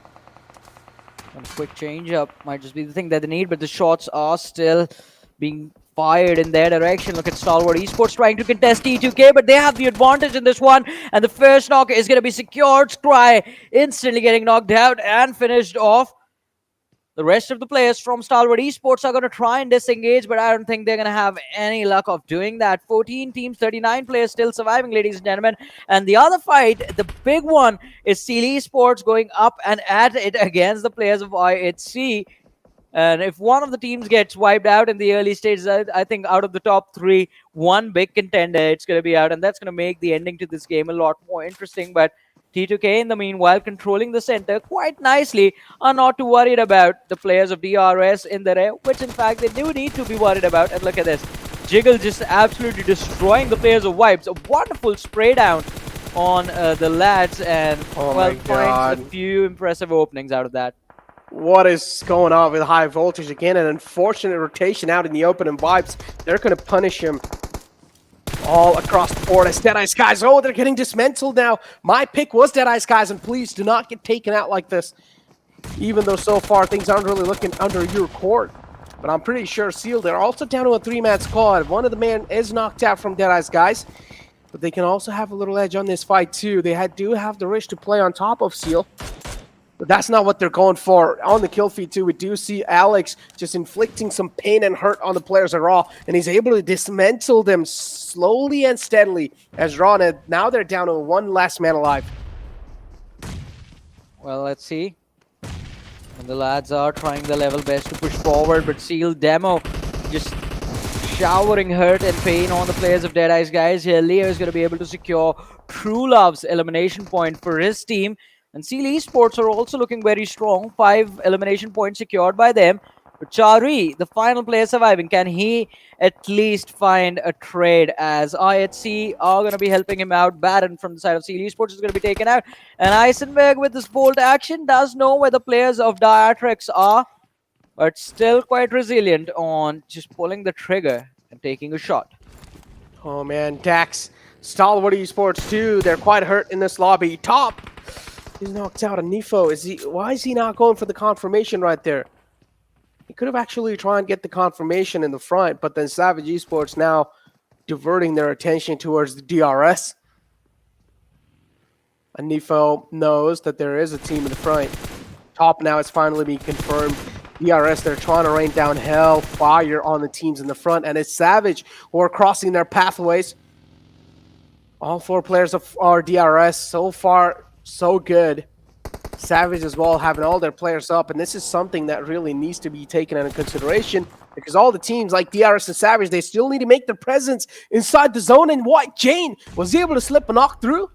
A quick change up might just be the thing that they need, but the shots are still being fired in their direction. Look at Stalwart Esports trying to contest T2K, but they have the advantage in this one, and the first knock is going to be secured. Scry instantly getting knocked out and finished off. The rest of the players from Stalwart Esports are going to try and disengage, but I don't think they're going to have any luck of doing that. 14 teams, 39 players still surviving, ladies and gentlemen. And the other fight, the big one, is Seal Esports going up and at it against the players of IHC. And if one of the teams gets wiped out in the early stages, I think out of the top three, one big contender, it's going to be out. And that's going to make the ending to this game a lot more interesting. But T2K, in the meanwhile, controlling the center quite nicely, are not too worried about the players of DRS in the rear, which in fact they do need to be worried about. And look at this. Jiggle just absolutely destroying the players of Vibes. A wonderful spray down on the lads, and finds a few impressive openings out of that. What is going on with high voltage again? An unfortunate rotation out in the open, and Vibes, they're going to punish him all across the board as Deadeyes Guys. Oh, they're getting dismantled now. My pick was Deadeyes Guys, and please do not get taken out like this. Even though so far things aren't really looking under your court. But I'm pretty sure Seal, they're also down to a 3-man squad. One of the men is knocked out from Deadeyes Guys. But they can also have a little edge on this fight too. They do have the wish to play on top of Seal. But that's not what they're going for. On the kill feed too, we do see Alex just inflicting some pain and hurt on the players at Raw. And he's able to dismantle them slowly and steadily as Raw. Now they're down to one last man alive. Well, let's see. And the lads are trying their level best to push forward, but Seal Demo just showering hurt and pain on the players of Deadeyes Guys. Here, Leo is going to be able to secure True Love's elimination point for his team. And Seal Esports are also looking very strong. 5 elimination points secured by them. But Chari, the final player surviving, can he at least find a trade, as IHC are going to be helping him out? Baron from the side of Seal Esports is going to be taken out. And Eisenberg with this bold action does know where the players of Atrax are, but still quite resilient on just pulling the trigger and taking a shot. Oh man, Dax, Stalwart Esports too. They're quite hurt in this lobby. Top, he's knocked out. And Nifo, why is he not going for the confirmation right there? He could have actually tried and get the confirmation in the front, but then Savage Esports now diverting their attention towards the DRS. And Nifo knows that there is a team in the front. Top now is finally being confirmed. DRS, they're trying to rain down hell fire on the teams in the front, and it's Savage who are crossing their pathways. All 4 players of our DRS, so far, so good. Savage as well, having all their players up, and this is something that really needs to be taken into consideration, because all the teams like DRS and Savage, they still need to make their presence inside the zone. And what, Jane was he able to slip a knock through?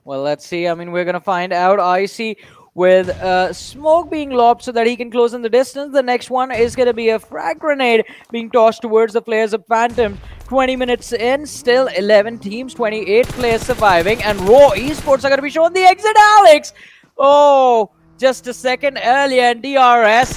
Well, let's see. I mean, we're gonna find out. I see with smoke being lobbed so that he can close in the distance. The next one is going to be a frag grenade being tossed towards the players of Phantom. 20 minutes in, still 11 teams, 28 players surviving, and Raw Esports are going to be showing the exit. Alex! Oh, just a second earlier, and DRS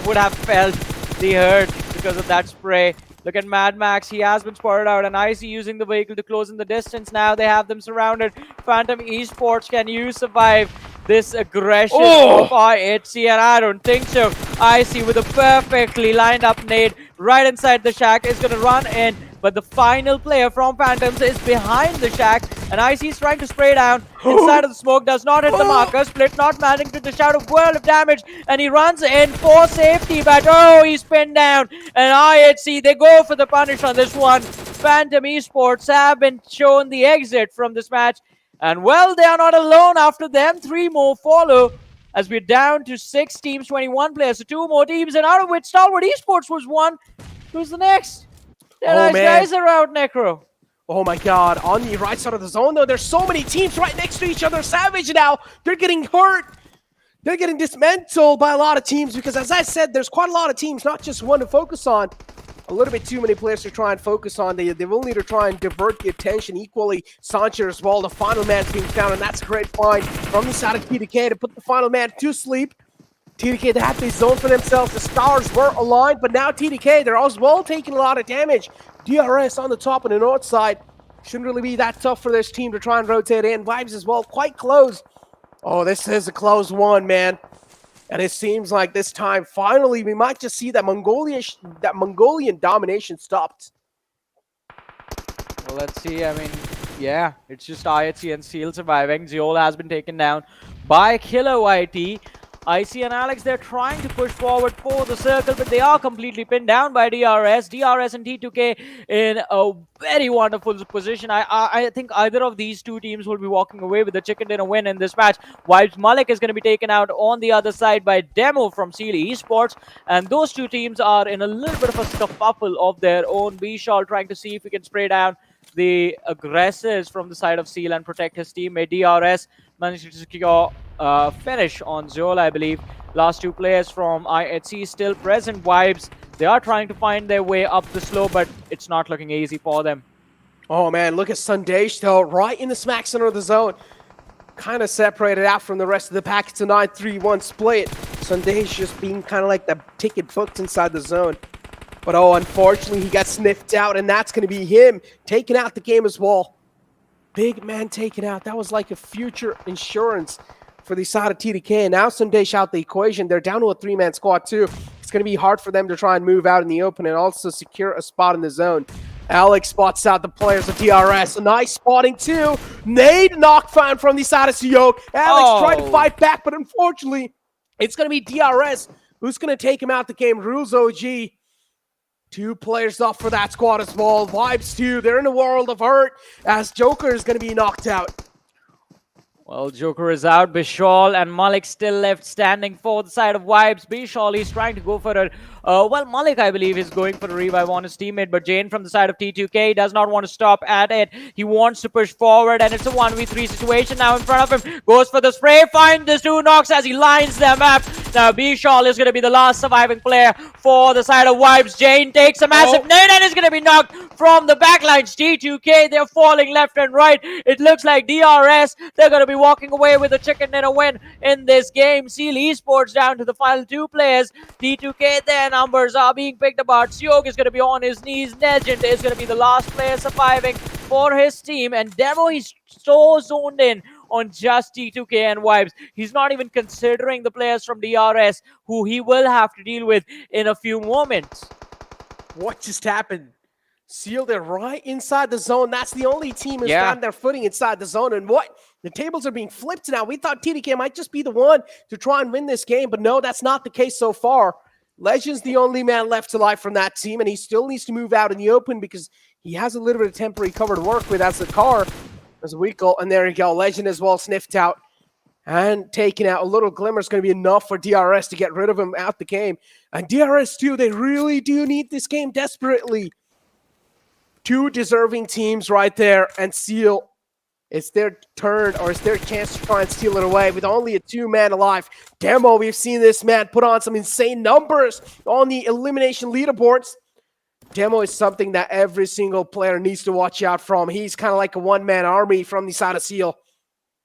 would have felt the hurt because of that spray. Look at Mad Max, he has been spotted out, and Icy using the vehicle to close in the distance. Now they have them surrounded. Phantom Esports, can you survive this aggression of IHC? And I don't think so. Icy with a perfectly lined up nade right inside the shack is going to run in, but the final player from Phantoms is behind the shack, and Icy is trying to spray down inside of the smoke, does not hit the marker. Split not managing to dish out a world of damage, and he runs in for safety, but oh, he's pinned down, and IHC, they go for the punish on this one. Phantom Esports have been shown the exit from this match, and well, they are not alone. After them, 3 more follow, as we're down to 6 teams, 21 players, so 2 more teams, and out of which Stalwart Esports was one. Who's the next? Deadeyes Guys are out, Necro. Oh my god, on the right side of the zone though, there's so many teams right next to each other. Savage now, they're getting hurt. They're getting dismantled by a lot of teams because, as I said, there's quite a lot of teams, not just one to focus on. A little bit too many players to try and focus on. They will need to try and divert the attention equally. Sancher as well, the final man's being found, and that's a great find from the side of TDK to put the final man to sleep. TDK, they have this zone for themselves. The stars were aligned, but now TDK, they're as well taking a lot of damage. DRS on the top and the north side. Shouldn't really be that tough for this team to try and rotate in. Vibes as well, quite close. Oh, this is a close one, man. And it seems like this time, finally, we might just see that Mongolian domination stopped. Well, let's see. I mean, yeah, it's just IHC and Seal surviving. Zeol has been taken down by Killer YT. Icy and Alex, they're trying to push forward for the circle, but they are completely pinned down by DRS. DRS and T2K in a very wonderful position. I think either of these two teams will be walking away with the chicken dinner win in this match. Vibes Malik is going to be taken out on the other side by Demo from Esports, and those two teams are in a little bit of a scuffle of their own. Bishal trying to see if he can spray down the aggressors from the side of Seal and protect his teammate. DRS managed to secure finish on Zola, I believe. Last two players from IHC still present. Vibes, they are trying to find their way up the slope, but it's not looking easy for them. Oh man, look at Sandesh though, right in the smack center of the zone. Kind of separated out from the rest of the pack. It's a 9-3-1 split. Sandesh just being kind of like the ticket booked inside the zone. But oh, unfortunately, he got sniffed out, and that's going to be him taking out the game as well. Big man taken out. That was like a future insurance for the side of TDK. And now Sandesh out the equation. They're down to a 3-man squad too. It's going to be hard for them to try and move out in the open and also secure a spot in the zone. Alex spots out the players of DRS. A nice spotting too. Nade knock found from the side of Sanhok. Alex tried to fight back, but unfortunately, it's going to be DRS who's going to take him out the game. Rules OG. 2 players off for that squad as well. Vibes too. They're in a world of hurt as Joker is going to be knocked out. Well, Joker is out. Bishal and Malik still left standing for the side of Vibes. Bishal, he's trying to go for a... well, Malik, I believe, is going for a revive on his teammate, but Jane from the side of T2K does not want to stop at it. He wants to push forward, and it's a 1v3 situation now in front of him. Goes for the spray, finds the 2 knocks as he lines them up. Now, Bishal is going to be the last surviving player for the side of Vibes. Jane takes a massive nade and is going to be knocked from the backlines. T2K, they're falling left and right. It looks like DRS, they're going to be walking away with a chicken dinner win in this game. Esports down to the final 2 players. T2K, their numbers are being picked apart. Syok is going to be on his knees. Legend is going to be the last player surviving for his team. And Demo, he's so zoned in on just T2K and Vibes. He's not even considering the players from DRS who he will have to deal with in a few moments. What just happened? Seal, they're right inside the zone. That's the only team who's found their footing inside the zone. And what? The tables are being flipped now. We thought TDK might just be the one to try and win this game, but no, that's not the case so far. Legend's the only man left alive from that team, and he still needs to move out in the open because he has a little bit of temporary cover to work with as the car. As we go, and there you go. Legend as well sniffed out and taken out. A little glimmer is going to be enough for DRS to get rid of him out the game. And DRS too, they really do need this game desperately. 2 deserving teams right there, and Seal, it's their turn, or it's their chance to try and steal it away with only a 2-man alive. Demo, we've seen this man put on some insane numbers on the elimination leaderboards. Demo is something that every single player needs to watch out from. He's kind of like a 1-man army from the side of Seal.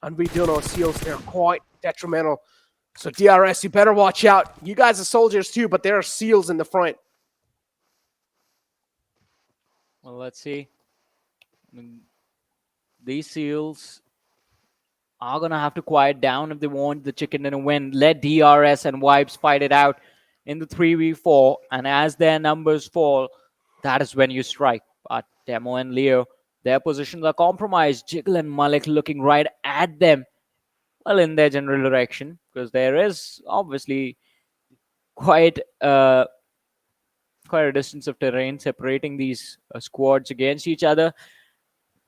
And we do know Seals, they're quite detrimental. So DRS, you better watch out. You guys are soldiers too, but there are Seals in the front. Well, let's see. These Seals are going to have to quiet down if they want the chicken dinner win. Let DRS and Vibes fight it out in the 3v4. And as their numbers fall, that is when you strike. But Demo and Leo, their positions are compromised. Jiggle and Malik looking right at them. Well, in their general direction. Because there is obviously quite a distance of terrain separating these squads against each other.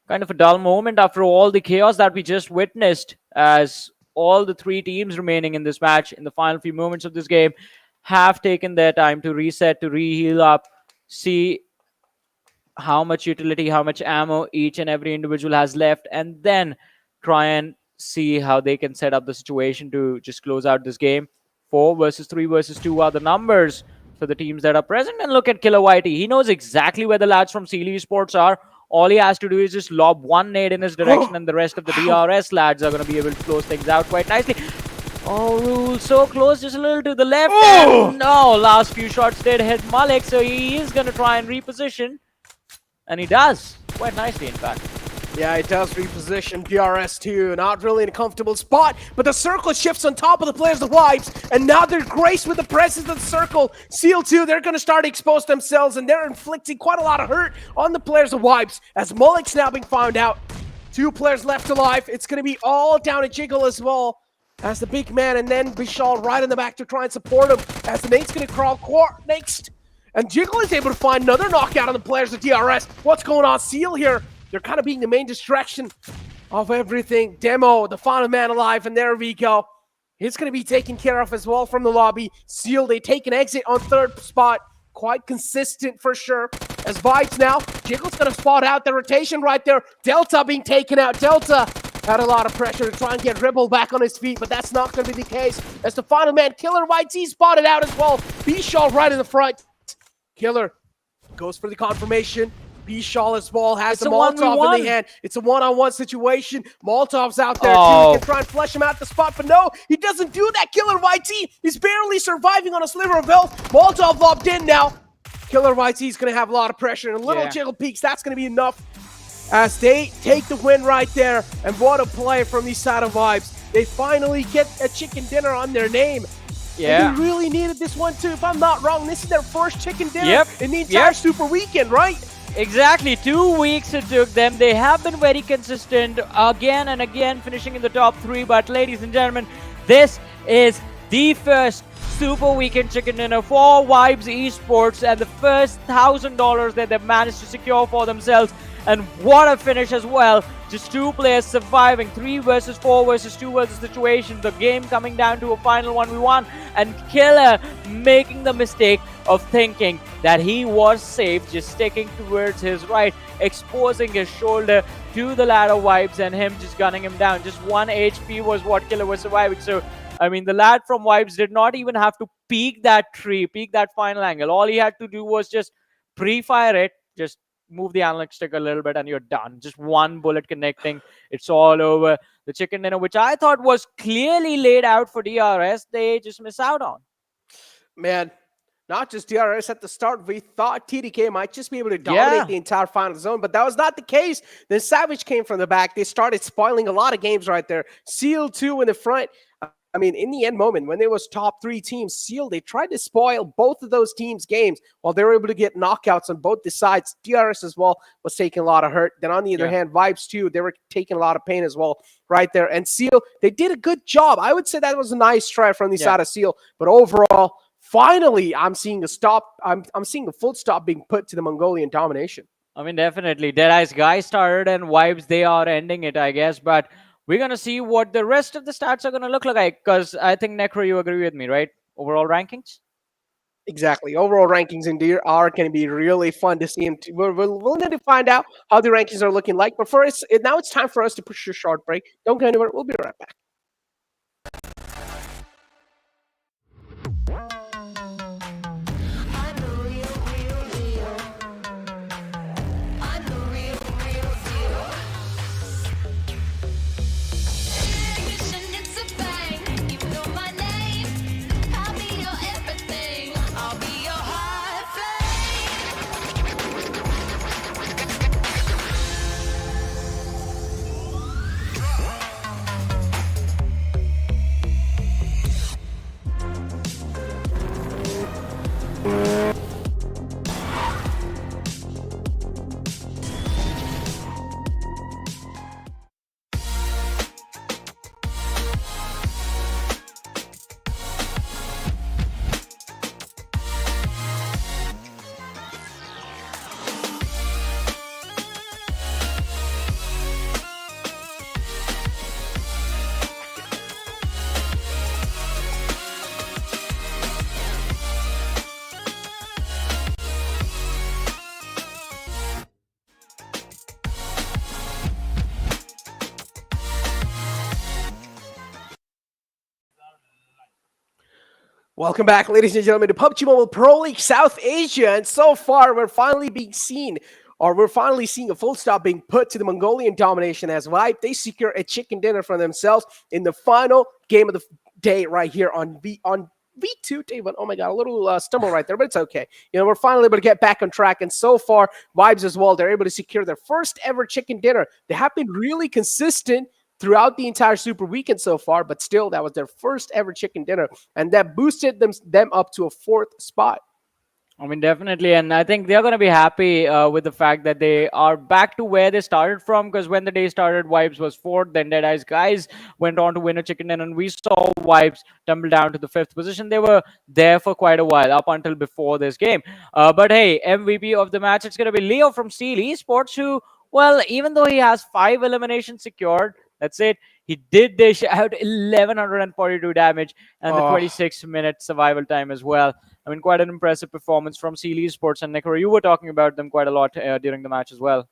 Kind of a dull moment after all the chaos that we just witnessed, as all the 3 teams remaining in this match in the final few moments of this game have taken their time to reset, to re-heal up, see how much utility, how much ammo each and every individual has left, and then try and see how they can set up the situation to just close out this game. 4 versus 3 versus 2 are the numbers for the teams that are present. And look at Killer Whitey. He knows exactly where the lads from Esports are. All he has to do is just lob 1 nade in his direction, and the rest of the DRS lads are going to be able to close things out quite nicely. Oh, Rule, so close, just a little to the left. And no, last few shots did hit Malik, so he is going to try and reposition. And he does, quite nicely in fact. Yeah, it does reposition DRS too. Not really in a comfortable spot, but the circle shifts on top of the players of Vibes, and now they're graced with the presence of the circle. Seal 2, they're going to start to expose themselves, and they're inflicting quite a lot of hurt on the players of Vibes, as Malik's now being found out. 2 players left alive. It's going to be all down to Jiggle as well. as the big man, and then Vishal right in the back to try and support him as the nate's going to crawl next. And Jiggle is able to find another knockout on the players of DRS. What's going on? Seal here. They're kind of being the main distraction of everything. Demo, the final man alive, and there we go. He's going to be taken care of as well from the lobby. Seal, they take an exit on third spot. Quite consistent for sure. As Vibes now, Jiggle's going to spot out the rotation right there. Delta being taken out. Delta had a lot of pressure to try and get Rebel back on his feet, but that's not going to be the case. As the final man, Killer YT spotted out as well. Bishal right in the front. Killer goes for the confirmation. Bishal as well has the Molotov in the hand. It's a one-on-one situation. Molotov's out there too. He can try and flush him out the spot, but no, he doesn't do that. Killer YT, he's barely surviving on a sliver of health. Molotov lobbed in now. Killer YT is going to have a lot of pressure, and a little Jiggle peeks, that's going to be enough as they take the win right there. And what a play from these side of Vibes. They finally get a chicken dinner on their name. Yeah. And they really needed this one too. If I'm not wrong, this is their first chicken dinner in the entire Super Weekend, right? Exactly. 2 weeks it took them. They have been very consistent again and again, finishing in the top 3. But ladies and gentlemen, this is the first Super Weekend chicken dinner for Vibes Esports and the first $1,000 that they've managed to secure for themselves. And what a finish as well. Just 2 players surviving. 3 versus 4 versus 2 versus situation. The game coming down to a final 1v1. And Killer making the mistake of thinking that he was safe, just sticking towards his right, exposing his shoulder to the ladder Vibes and him just gunning him down. Just 1 HP was what Killer was surviving. So, I mean, the lad from Vibes did not even have to peek that tree, peek that final angle. All he had to do was just pre-fire it, just move the analog stick a little bit and you're done. Just 1 bullet connecting. It's all over. The chicken dinner, which I thought was clearly laid out for DRS, they just miss out on. Man, not just DRS at the start. We thought TDK might just be able to dominate the entire final zone, but that was not the case. Then Savage came from the back. They started spoiling a lot of games right there. Seal 2 in the front. I mean, in the end moment, when there was top 3 teams, Seal, they tried to spoil both of those teams' games while they were able to get knockouts on both the sides. DRS as well was taking a lot of hurt. Then on the other hand, Vibes too, they were taking a lot of pain as well right there. And Seal, they did a good job. I would say that was a nice try from the side of Seal. But overall, finally, I'm seeing a stop. I'm seeing a full stop being put to the Mongolian domination. I mean, definitely. Deadeyes Guys started and Vibes, they are ending it, I guess. But we're going to see what the rest of the stats are going to look like, because I think, Necro, you agree with me, right? Overall rankings? Exactly. Overall rankings indeed are going to be really fun to see. And we'll need to find out how the rankings are looking like. But first, now it's time for us to push a short break. Don't go anywhere. We'll be right back. Welcome back, ladies and gentlemen, to PUBG Mobile Pro League South Asia. And so far, we're finally seeing a full stop being put to the Mongolian domination as Vibe. They secure a chicken dinner for themselves in the final game of the day right here on V2 day 1. Oh my God, a little stumble right there, but it's okay. You know, we're finally able to get back on track. And so far, Vibes as well, they're able to secure their first ever chicken dinner. They have been really consistent throughout the entire Super Weekend so far, but still, that was their first ever chicken dinner, and that boosted them up to a 4th spot. I mean, definitely. And I think they're going to be happy with the fact that they are back to where they started from. Because when the day started, Vibes was fourth. Then Deadeyes Guys went on to win a chicken dinner. And we saw Vibes tumble down to the fifth position. They were there for quite a while, up until before this game. But hey, MVP of the match, it's going to be Leo from Stalwart Esports, who, well, even though he has 5 eliminations secured, that's it. He did dish out 1142 damage and the 26-minute survival time as well. I mean, quite an impressive performance from Stalwart Esports. And Nekro, you were talking about them quite a lot during the match as well.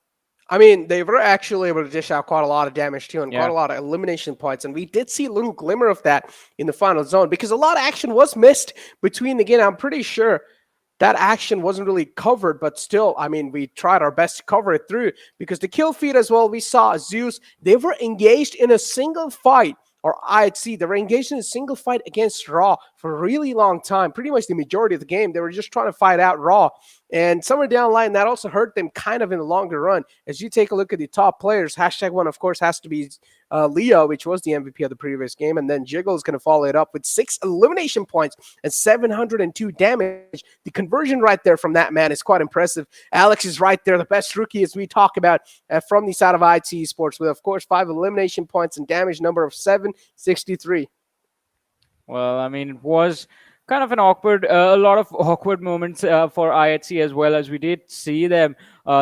I mean, they were actually able to dish out quite a lot of damage too, and quite a lot of elimination points. And we did see a little glimmer of that in the final zone, because a lot of action was missed between the game. I'm pretty sure that action wasn't really covered, but still, I mean, we tried our best to cover it through, because the kill feed as well, we saw Zeus, they were engaged in a single fight, or IHC, they were engaged in a single fight against Raw for a really long time. Pretty much the majority of the game, they were just trying to fight out Raw. And somewhere down the line, that also hurt them kind of in the longer run. As you take a look at the top players, #1, of course, has to be Leo, which was the MVP of the previous game. And then Jiggle is going to follow it up with 6 elimination points and 702 damage. The conversion right there from that man is quite impressive. Alex is right there, the best rookie, as we talk about, from the side of IT Esports, with, of course, 5 elimination points and damage number of 763. Well, I mean, it was kind of an awkward, a lot of awkward moments for IHC, as well, as we did see them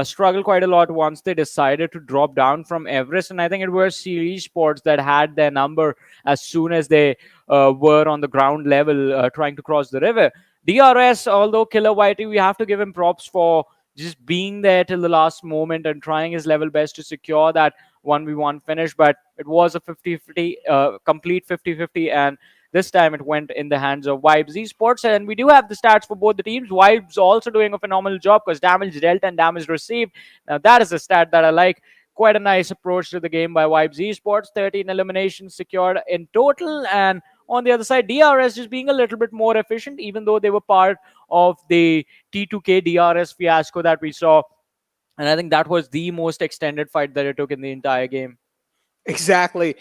struggle quite a lot once they decided to drop down from Everest. And I think it was Stalwart Esports that had their number as soon as they were on the ground level trying to cross the river. DRS, although Killer Whitey, we have to give him props for just being there till the last moment and trying his level best to secure that 1v1 finish. But it was a 50-50, complete 50-50, and this time it went in the hands of Vibes Esports. And we do have the stats for both the teams. Vibes also doing a phenomenal job, because damage dealt and damage received. Now that is a stat that I like. Quite a nice approach to the game by Vibes Esports. 13 eliminations secured in total. And on the other side, DRS just being a little bit more efficient, even though they were part of the T2K DRS fiasco that we saw. And I think that was the most extended fight that it took in the entire game. Exactly.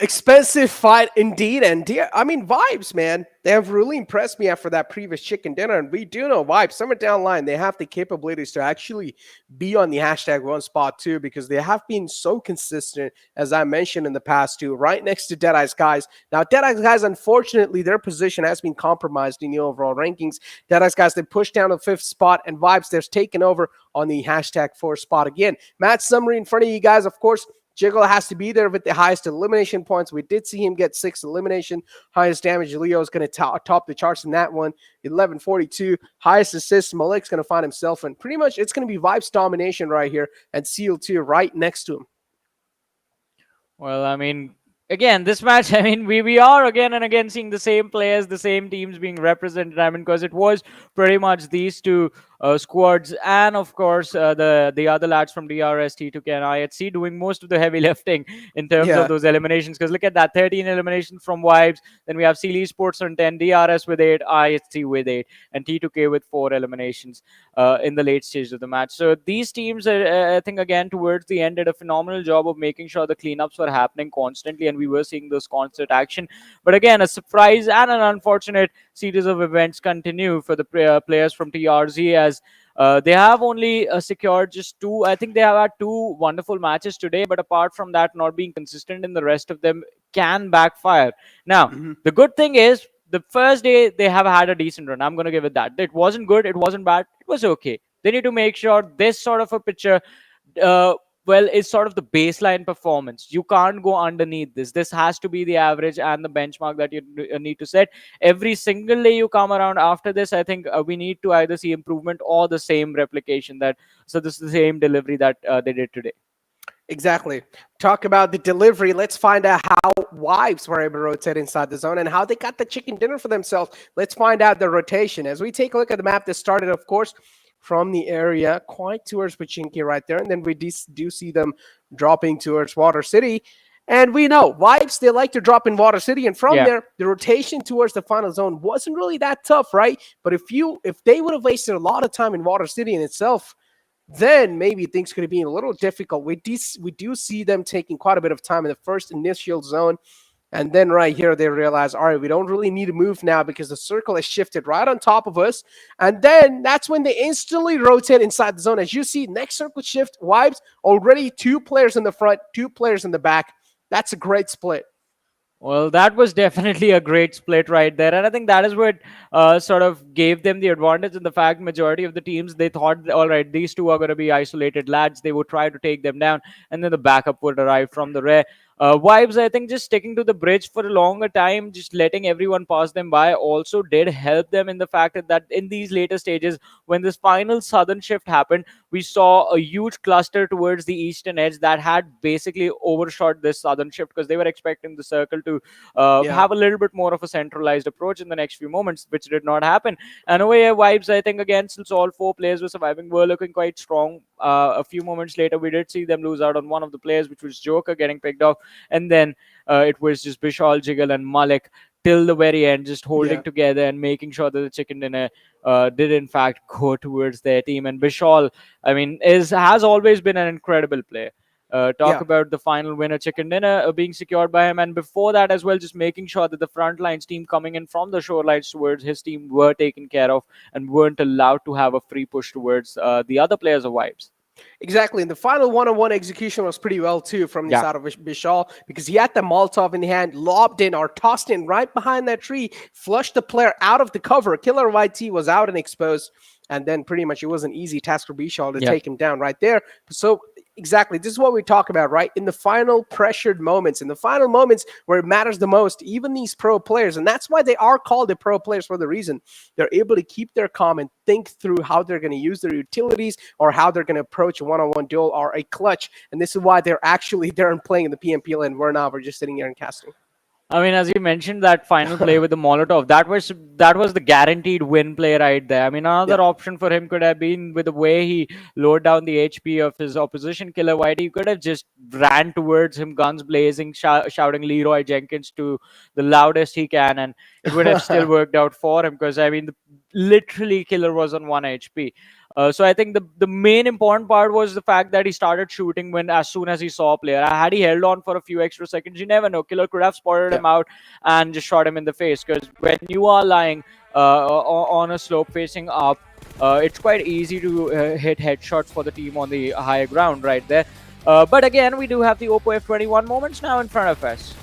Expensive fight indeed. And I mean, Vibes, man, they have really impressed me after that previous chicken dinner. And we do know Vibes, somewhere down the line, they have the capabilities to actually be on the #1 spot too, because they have been so consistent, as I mentioned in the past too, right next to Deadeyes Guys. Now, Deadeyes Guys, unfortunately, their position has been compromised in the overall rankings. Deadeyes Guys, they pushed down to 5th spot, and Vibes, they're taken over on the #4 spot again. Match summary in front of you guys, of course. Jiggle has to be there with the highest elimination points. We did see him get 6 elimination. Highest damage, Leo is going to top the charts in that one. 1142. Highest assists, Malik's going to find himself in. Pretty much, it's going to be Vibes domination right here, and Seal 2 right next to him. Well, I mean, again, this match, I mean, we are again and again seeing the same players, the same teams being represented. I mean, because it was pretty much these two squads, and of course the other lads from DRS, T2K, and IHC doing most of the heavy lifting in terms of those eliminations. Because look at that, 13 eliminations from Vibes. Then we have Stalwart Esports on 10, DRS with 8, IHC with 8, and T2K with 4 eliminations in the late stage of the match. So these teams, I think, again, towards the end, did a phenomenal job of making sure the cleanups were happening constantly, and we were seeing those constant action. But again, a surprise and an unfortunate series of events continue for the players from TRZ, as they have only secured just 2. I think they have had 2 wonderful matches today, but apart from that, not being consistent in the rest of them can backfire. Now, the good thing is, the first day they have had a decent run. I'm going to give it that. It wasn't good, it wasn't bad, it was okay. They need to make sure this sort of a picture well, it's sort of the baseline performance. You can't go underneath this. This has to be the average and the benchmark that you need to set. Every single day you come around after this, I think we need to either see improvement or the same replication. So this is the same delivery that they did today. Exactly. Talk about the delivery. Let's find out how Vibes were able to rotate inside the zone and how they got the chicken dinner for themselves. Let's find out the rotation. As we take a look at the map, this started, of course, from the area quite towards Pachinki right there. And then we do see them dropping towards Water City. And we know Vibes, they like to drop in Water City. And from there, the rotation towards the final zone wasn't really that tough, right? But if they would have wasted a lot of time in Water City in itself, then maybe things could have been a little difficult. We do see them taking quite a bit of time in the first initial zone. And then right here, they realize, all right, we don't really need to move now because the circle has shifted right on top of us. And then that's when they instantly rotate inside the zone. As you see, next circle shift, Vibes already 2 players in the front, 2 players in the back. That's a great split. Well, that was definitely a great split right there. And I think that is what sort of gave them the advantage in the fact majority of the teams, they thought, all right, these two are going to be isolated lads. They would try to take them down, and then the backup would arrive from the rear. Vibes, I think, just sticking to the bridge for a longer time, just letting everyone pass them by also did help them in the fact that in these later stages, when this final southern shift happened, we saw a huge cluster towards the eastern edge that had basically overshot this southern shift because they were expecting the circle to have a little bit more of a centralized approach in the next few moments, which did not happen. And over here, Vibes, I think, again, since all 4 players were surviving, were looking quite strong. A few moments later, we did see them lose out on one of the players, which was Joker getting picked off. And then it was just Bishal, Jiggle, and Malik till the very end, just holding together and making sure that the chicken dinner did in fact go towards their team. And Bishal, I mean, has always been an incredible player. Talk about the final winner, chicken dinner, being secured by him, and before that as well, just making sure that the front lines team coming in from the shorelines towards his team were taken care of and weren't allowed to have a free push towards the other players of Vibes. Exactly, and the final one-on-one execution was pretty well too from the side of Bishal, because he had the Molotov in the hand, lobbed in or tossed in right behind that tree, flushed the player out of the cover. Killer YT was out and exposed, and then pretty much it was an easy task for Bishal to take him down right there. So exactly, this is what we talk about, right? In the final pressured moments, in the final moments where it matters the most, even these pro players, and that's why they are called the pro players for the reason. They're able to keep their calm and think through how they're going to use their utilities or how they're going to approach a one-on-one duel or a clutch. And this is why they're actually there and playing in the PMPL, and we're just sitting here and casting. I mean, as you mentioned, that final play with the Molotov, that was the guaranteed win play right there. I mean, another option for him could have been, with the way he lowered down the HP of his opposition killer Whitey, he could have just ran towards him, guns blazing, shouting Leroy Jenkins to the loudest he can, and it would have still worked out for him because, I mean, literally killer was on 1 HP. So I think the main important part was the fact that he started shooting as soon as he saw a player. Had he held on for a few extra seconds, you never know. Killer could have spotted him out and just shot him in the face. Because when you are lying on a slope facing up, it's quite easy to hit headshots for the team on the higher ground right there. But again, we do have the Oppo F21 moments now in front of us.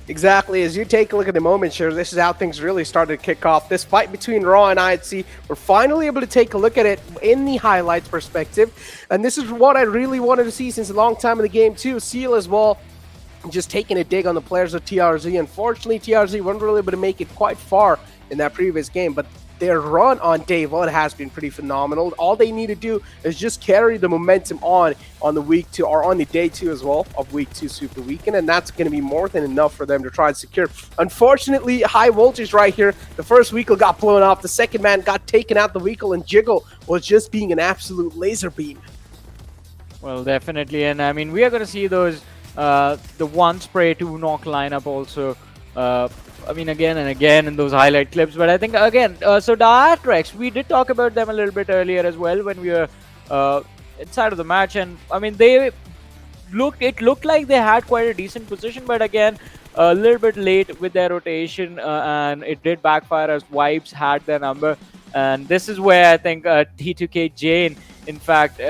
Exactly. As you take a look at the moments here, this is how things really started to kick off. This fight between Raw and IHC, we're finally able to take a look at it in the highlights perspective. And this is what I really wanted to see since a long time in the game too. Seal as well, just taking a dig on the players of TRZ. Unfortunately, TRZ weren't really able to make it quite far in that previous game, but their run on day 1 has been pretty phenomenal. All they need to do is just carry the momentum on the week 2, or on the day 2 as well of week 2 Super Weekend, and that's going to be more than enough for them to try and secure. Unfortunately, high voltage right here. The first vehicle got blown off. The second man got taken out the vehicle, and Jiggle was just being an absolute laser beam. Well, definitely, and I mean, we are going to see those the 1 spray 2 knock lineup also. I mean, again and again in those highlight clips. But I think, again, so the Atrax, we did talk about them a little bit earlier as well when we were inside of the match. And, I mean, it looked like they had quite a decent position. But, again, a little bit late with their rotation. And it did backfire as Vibes had their number. And this is where I think T2K Jane, in fact,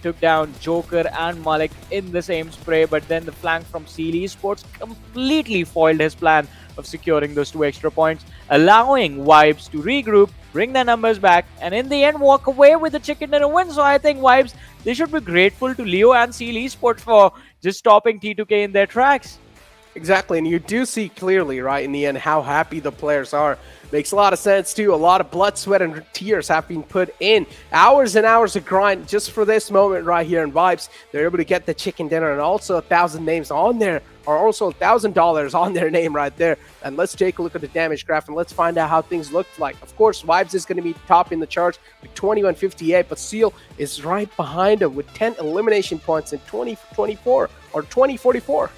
took down Joker and Malik in the same spray. But then the flank from Stalwart Esports completely foiled his plan of securing those 2 extra points, allowing Vibes to regroup, bring their numbers back, and in the end walk away with the chicken dinner win. So I think Vibes, they should be grateful to Leo and Stalwart Esports for just stopping T2K in their tracks. Exactly, and you do see clearly, right, in the end, how happy the players are. Makes a lot of sense, too. A lot of blood, sweat, and tears have been put in. Hours and hours of grind just for this moment right here in Vibes. They're able to get the chicken dinner and also 1,000 names on there, or also $1,000 on their name right there. And let's take a look at the damage graph and let's find out how things looked like. Of course, Vibes is going to be top in the charts with 2158, but Seal is right behind him with 10 elimination points in 2024 or 2044.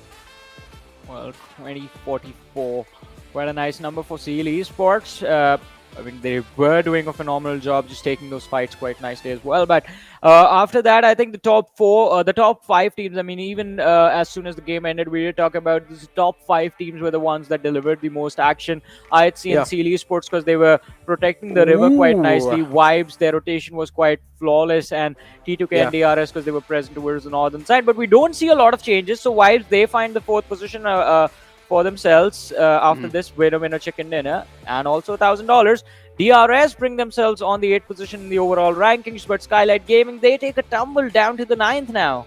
Well, 2044. Quite a nice number for Stalwart Esports. I mean, they were doing a phenomenal job just taking those fights quite nicely as well. But after that, I think the top 5 teams, I mean, even as soon as the game ended, we were talking about these top 5 teams were the ones that delivered the most action. IHC and Seal Esports, because they were protecting the river quite nicely. Vibes, their rotation was quite flawless, and T2K and DRS, because they were present towards the northern side. But we don't see a lot of changes. So Vibes, they find the 4th position for themselves after this winner chicken dinner, and also $1,000. DRS bring themselves on the 8th position in the overall rankings, but Skylightz Gaming, they take a tumble down to the 9th now.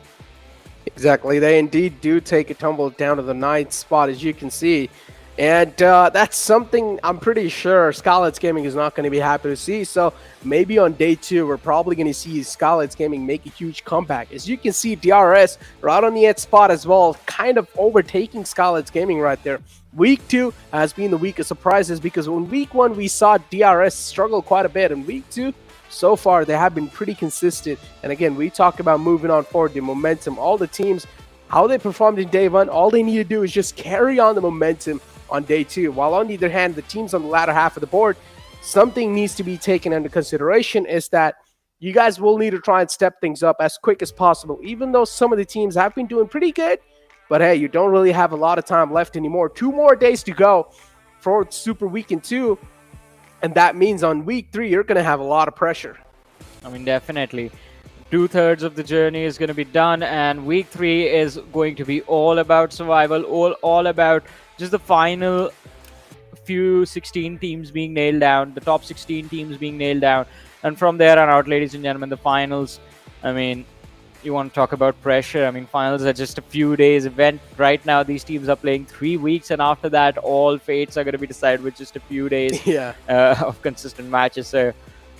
Exactly, they indeed do take a tumble down to the 9th spot, as you can see. And that's something I'm pretty sure Skylightz Gaming is not going to be happy to see. So maybe on day 2, we're probably going to see Skylightz Gaming make a huge comeback. As you can see, DRS right on the 8th spot as well, kind of overtaking Skylightz Gaming right there. Week 2 has been the week of surprises, because in week 1 we saw DRS struggle quite a bit. In week 2, so far they have been pretty consistent. And again, we talk about moving on forward, the momentum, all the teams, how they performed in day 1. All they need to do is just carry on the momentum on day 2. While on the other hand, the teams on the latter half of the board, something needs to be taken into consideration is that you guys will need to try and step things up as quick as possible. Even though some of the teams have been doing pretty good, but hey, you don't really have a lot of time left anymore. 2 more days to go for Super Weekend 2, and that means on week 3 you're going to have a lot of pressure. I mean, definitely. 2/3 of the journey is going to be done, and week 3 is going to be all about survival, all about just the final few 16 teams being nailed down, the top 16 teams being nailed down, and from there on out, ladies and gentlemen, the finals. I mean, you want to talk about pressure. I mean, finals are just a few days event. Right now, these teams are playing 3 weeks, and after that, all fates are going to be decided with just a few days of consistent matches. So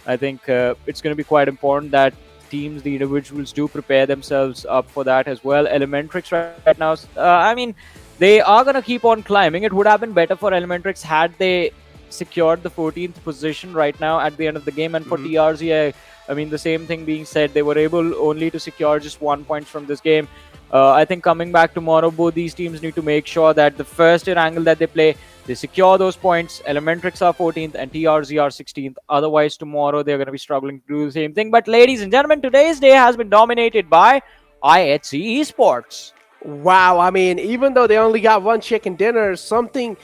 I think it's going to be quite important that teams, the individuals, do prepare themselves up for that as well. ElementriX right now, I mean, they are going to keep on climbing. It would have been better for ElementriX had they secured the 14th position right now at the end of the game. And for TRZ, I mean, the same thing being said, they were able only to secure just 1 point from this game. I think coming back tomorrow, both these teams need to make sure that the first Erangel that they play, they secure those points. ElementriX are 14th and TRZ are 16th. Otherwise, tomorrow they're going to be struggling to do the same thing. But ladies and gentlemen, today's day has been dominated by IHC Esports. Wow, I mean, even though they only got 1 chicken dinner, something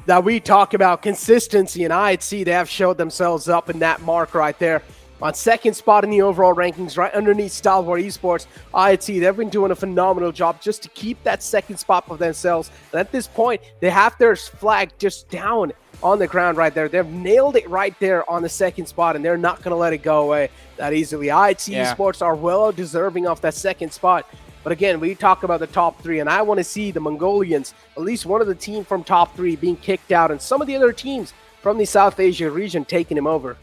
that we talk about, consistency, and IHC, they have showed themselves up in that mark right there. On 2nd spot in the overall rankings, right underneath Stalwart Esports. IHC, they've been doing a phenomenal job just to keep that 2nd spot for themselves. And at this point, they have their flag just down on the ground right there. They've nailed it right there on the 2nd spot, and they're not going to let it go away that easily. IHC Esports are well deserving of that 2nd spot. But again, we talk about the top 3, and I want to see the Mongolians, at least one of the team from top 3, being kicked out, and some of the other teams from the South Asia region taking him over.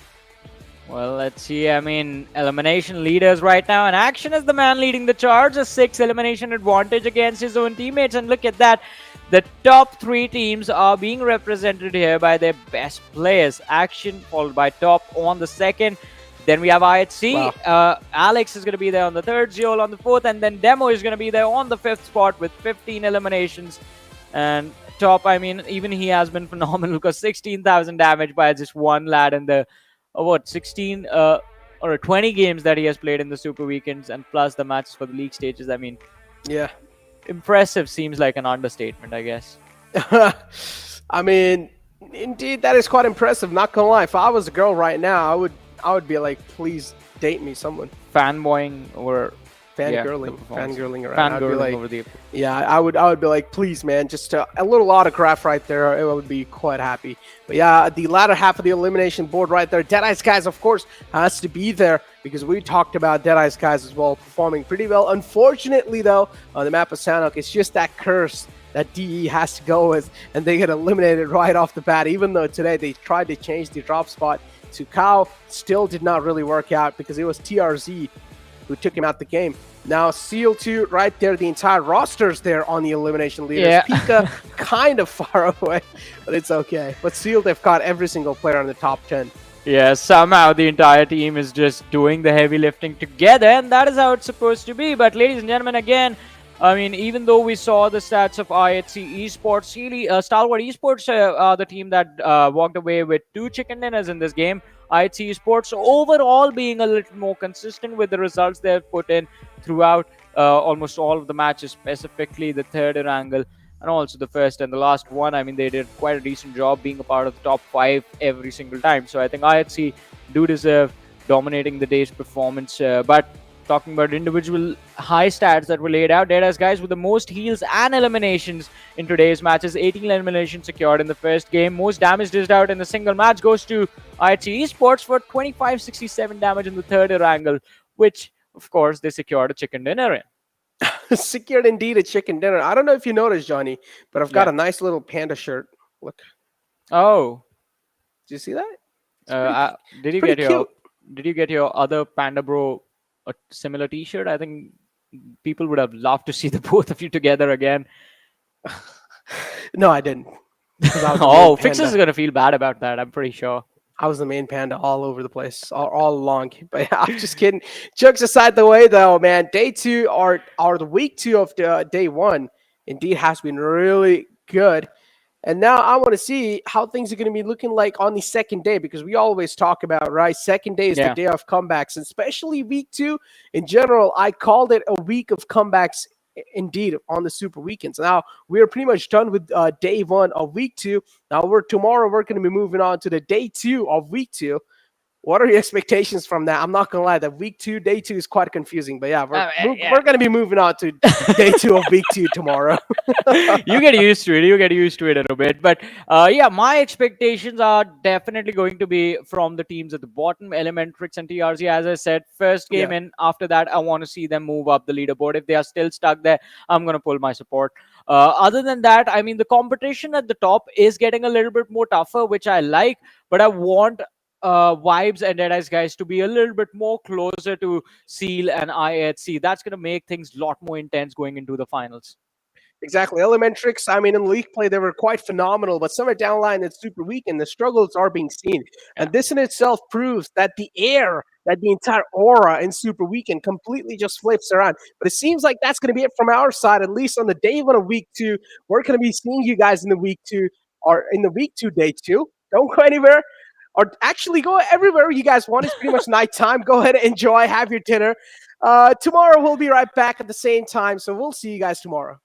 Well, let's see. I mean, elimination leaders right now, and Action is the man leading the charge. A 6 elimination advantage against his own teammates, and look at that. The top 3 teams are being represented here by their best players. Action followed by Top on the 2nd. Then we have IHC. Wow. Alex is going to be there on the 3rd, Zeol on the 4th, and then Demo is going to be there on the 5th spot with 15 eliminations. And Top, I mean, even he has been phenomenal because 16,000 damage by just one lad in the 16 or 20 games that he has played in the Super Weekends, and plus the matches for the league stages. I mean, yeah, impressive seems like an understatement, I guess. I mean, indeed, that is quite impressive. Not gonna lie, if I was a girl right now, I would be like, please date me, someone. Fanboying or fangirling around. Fangirling like, over the... Yeah, I would be like, please, man, just a little autograph right there. I would be quite happy. But yeah, the latter half of the elimination board right there. Deadeyes Guys, of course, has to be there because we talked about Deadeyes Guys as well, performing pretty well. Unfortunately, though, on the map of Sanhok, it's just that curse that DE has to go with, and they get eliminated right off the bat. Even though today they tried to change the drop spot to Cow, still did not really work out because it was TRZ who took him out the game. Now, Seal 2 right there, the entire roster's there on the elimination leaders. Yeah. Pika kind of far away, but it's okay. But Seal, they've got every single player on the top 10. Yeah, somehow the entire team is just doing the heavy lifting together, and that is how it's supposed to be. But ladies and gentlemen, again, I mean, even though we saw the stats of IHC Esports, really, Stalwart Esports are the team that walked away with 2 chicken dinners in this game. IHC Esports overall being a little more consistent with the results they've put in throughout almost all of the matches, specifically the third Erangel and also the first and the last one. I mean, they did quite a decent job being a part of the top 5 every single time. So I think IHC do deserve dominating the day's performance. But talking about individual high stats that were laid out, Deadeyes Guys with the most heals and eliminations in today's matches. 18 eliminations secured in the first game. Most damage dished out in the single match goes to IHC Esports for 2567 damage in the third Erangel, which, of course, they secured a chicken dinner in. Secured indeed a chicken dinner. I don't know if you noticed, Johnny, but I've got a nice little panda shirt. Look. Oh. Did you see that? Did you get your other Panda Bro a similar T-shirt? I think people would have loved to see the both of you together again. No, I didn't. Oh, Fixes is gonna feel bad about that. I'm pretty sure. I was the main panda all over the place, all along. But I'm just kidding. Jokes aside the way, though, man, day 2 or the week 2 of day 1 indeed has been really good. And now I want to see how things are going to be looking like on the second day, because we always talk about, right, second day is the day of comebacks, and especially week 2 in general. I called it a week of comebacks indeed on the Super Weekends. Now we're pretty much done with day 1 of week 2. Now tomorrow we're going to be moving on to the day 2 of week 2. What are your expectations from that? I'm not gonna lie, that week 2, day 2 is quite confusing. But yeah, we're gonna be moving on to day 2 of week 2 tomorrow. You get used to it. You get used to it in a bit. But yeah, my expectations are definitely going to be from the teams at the bottom, ElementriX and TRZ. As I said, first game in. After that, I want to see them move up the leaderboard. If they are still stuck there, I'm gonna pull my support. Other than that, I mean, the competition at the top is getting a little bit more tougher, which I like. But I want Vibes and Deadeyes Guys to be a little bit more closer to Seal and IHC. That's going to make things a lot more intense going into the finals. Exactly. ElementriX, I mean, in league play, they were quite phenomenal, but somewhere down the line at Super Weekend, the struggles are being seen. And this in itself proves that the air, that the entire aura in Super Weekend completely just flips around. But it seems like that's going to be it from our side, at least on the day 1 of week 2. We're going to be seeing you guys in the week 2, or in the week 2, day 2. Don't go anywhere. Or actually go everywhere you guys want. It's pretty much nighttime. Go ahead and enjoy, have your dinner. Tomorrow we'll be right back at the same time, so we'll see you guys tomorrow.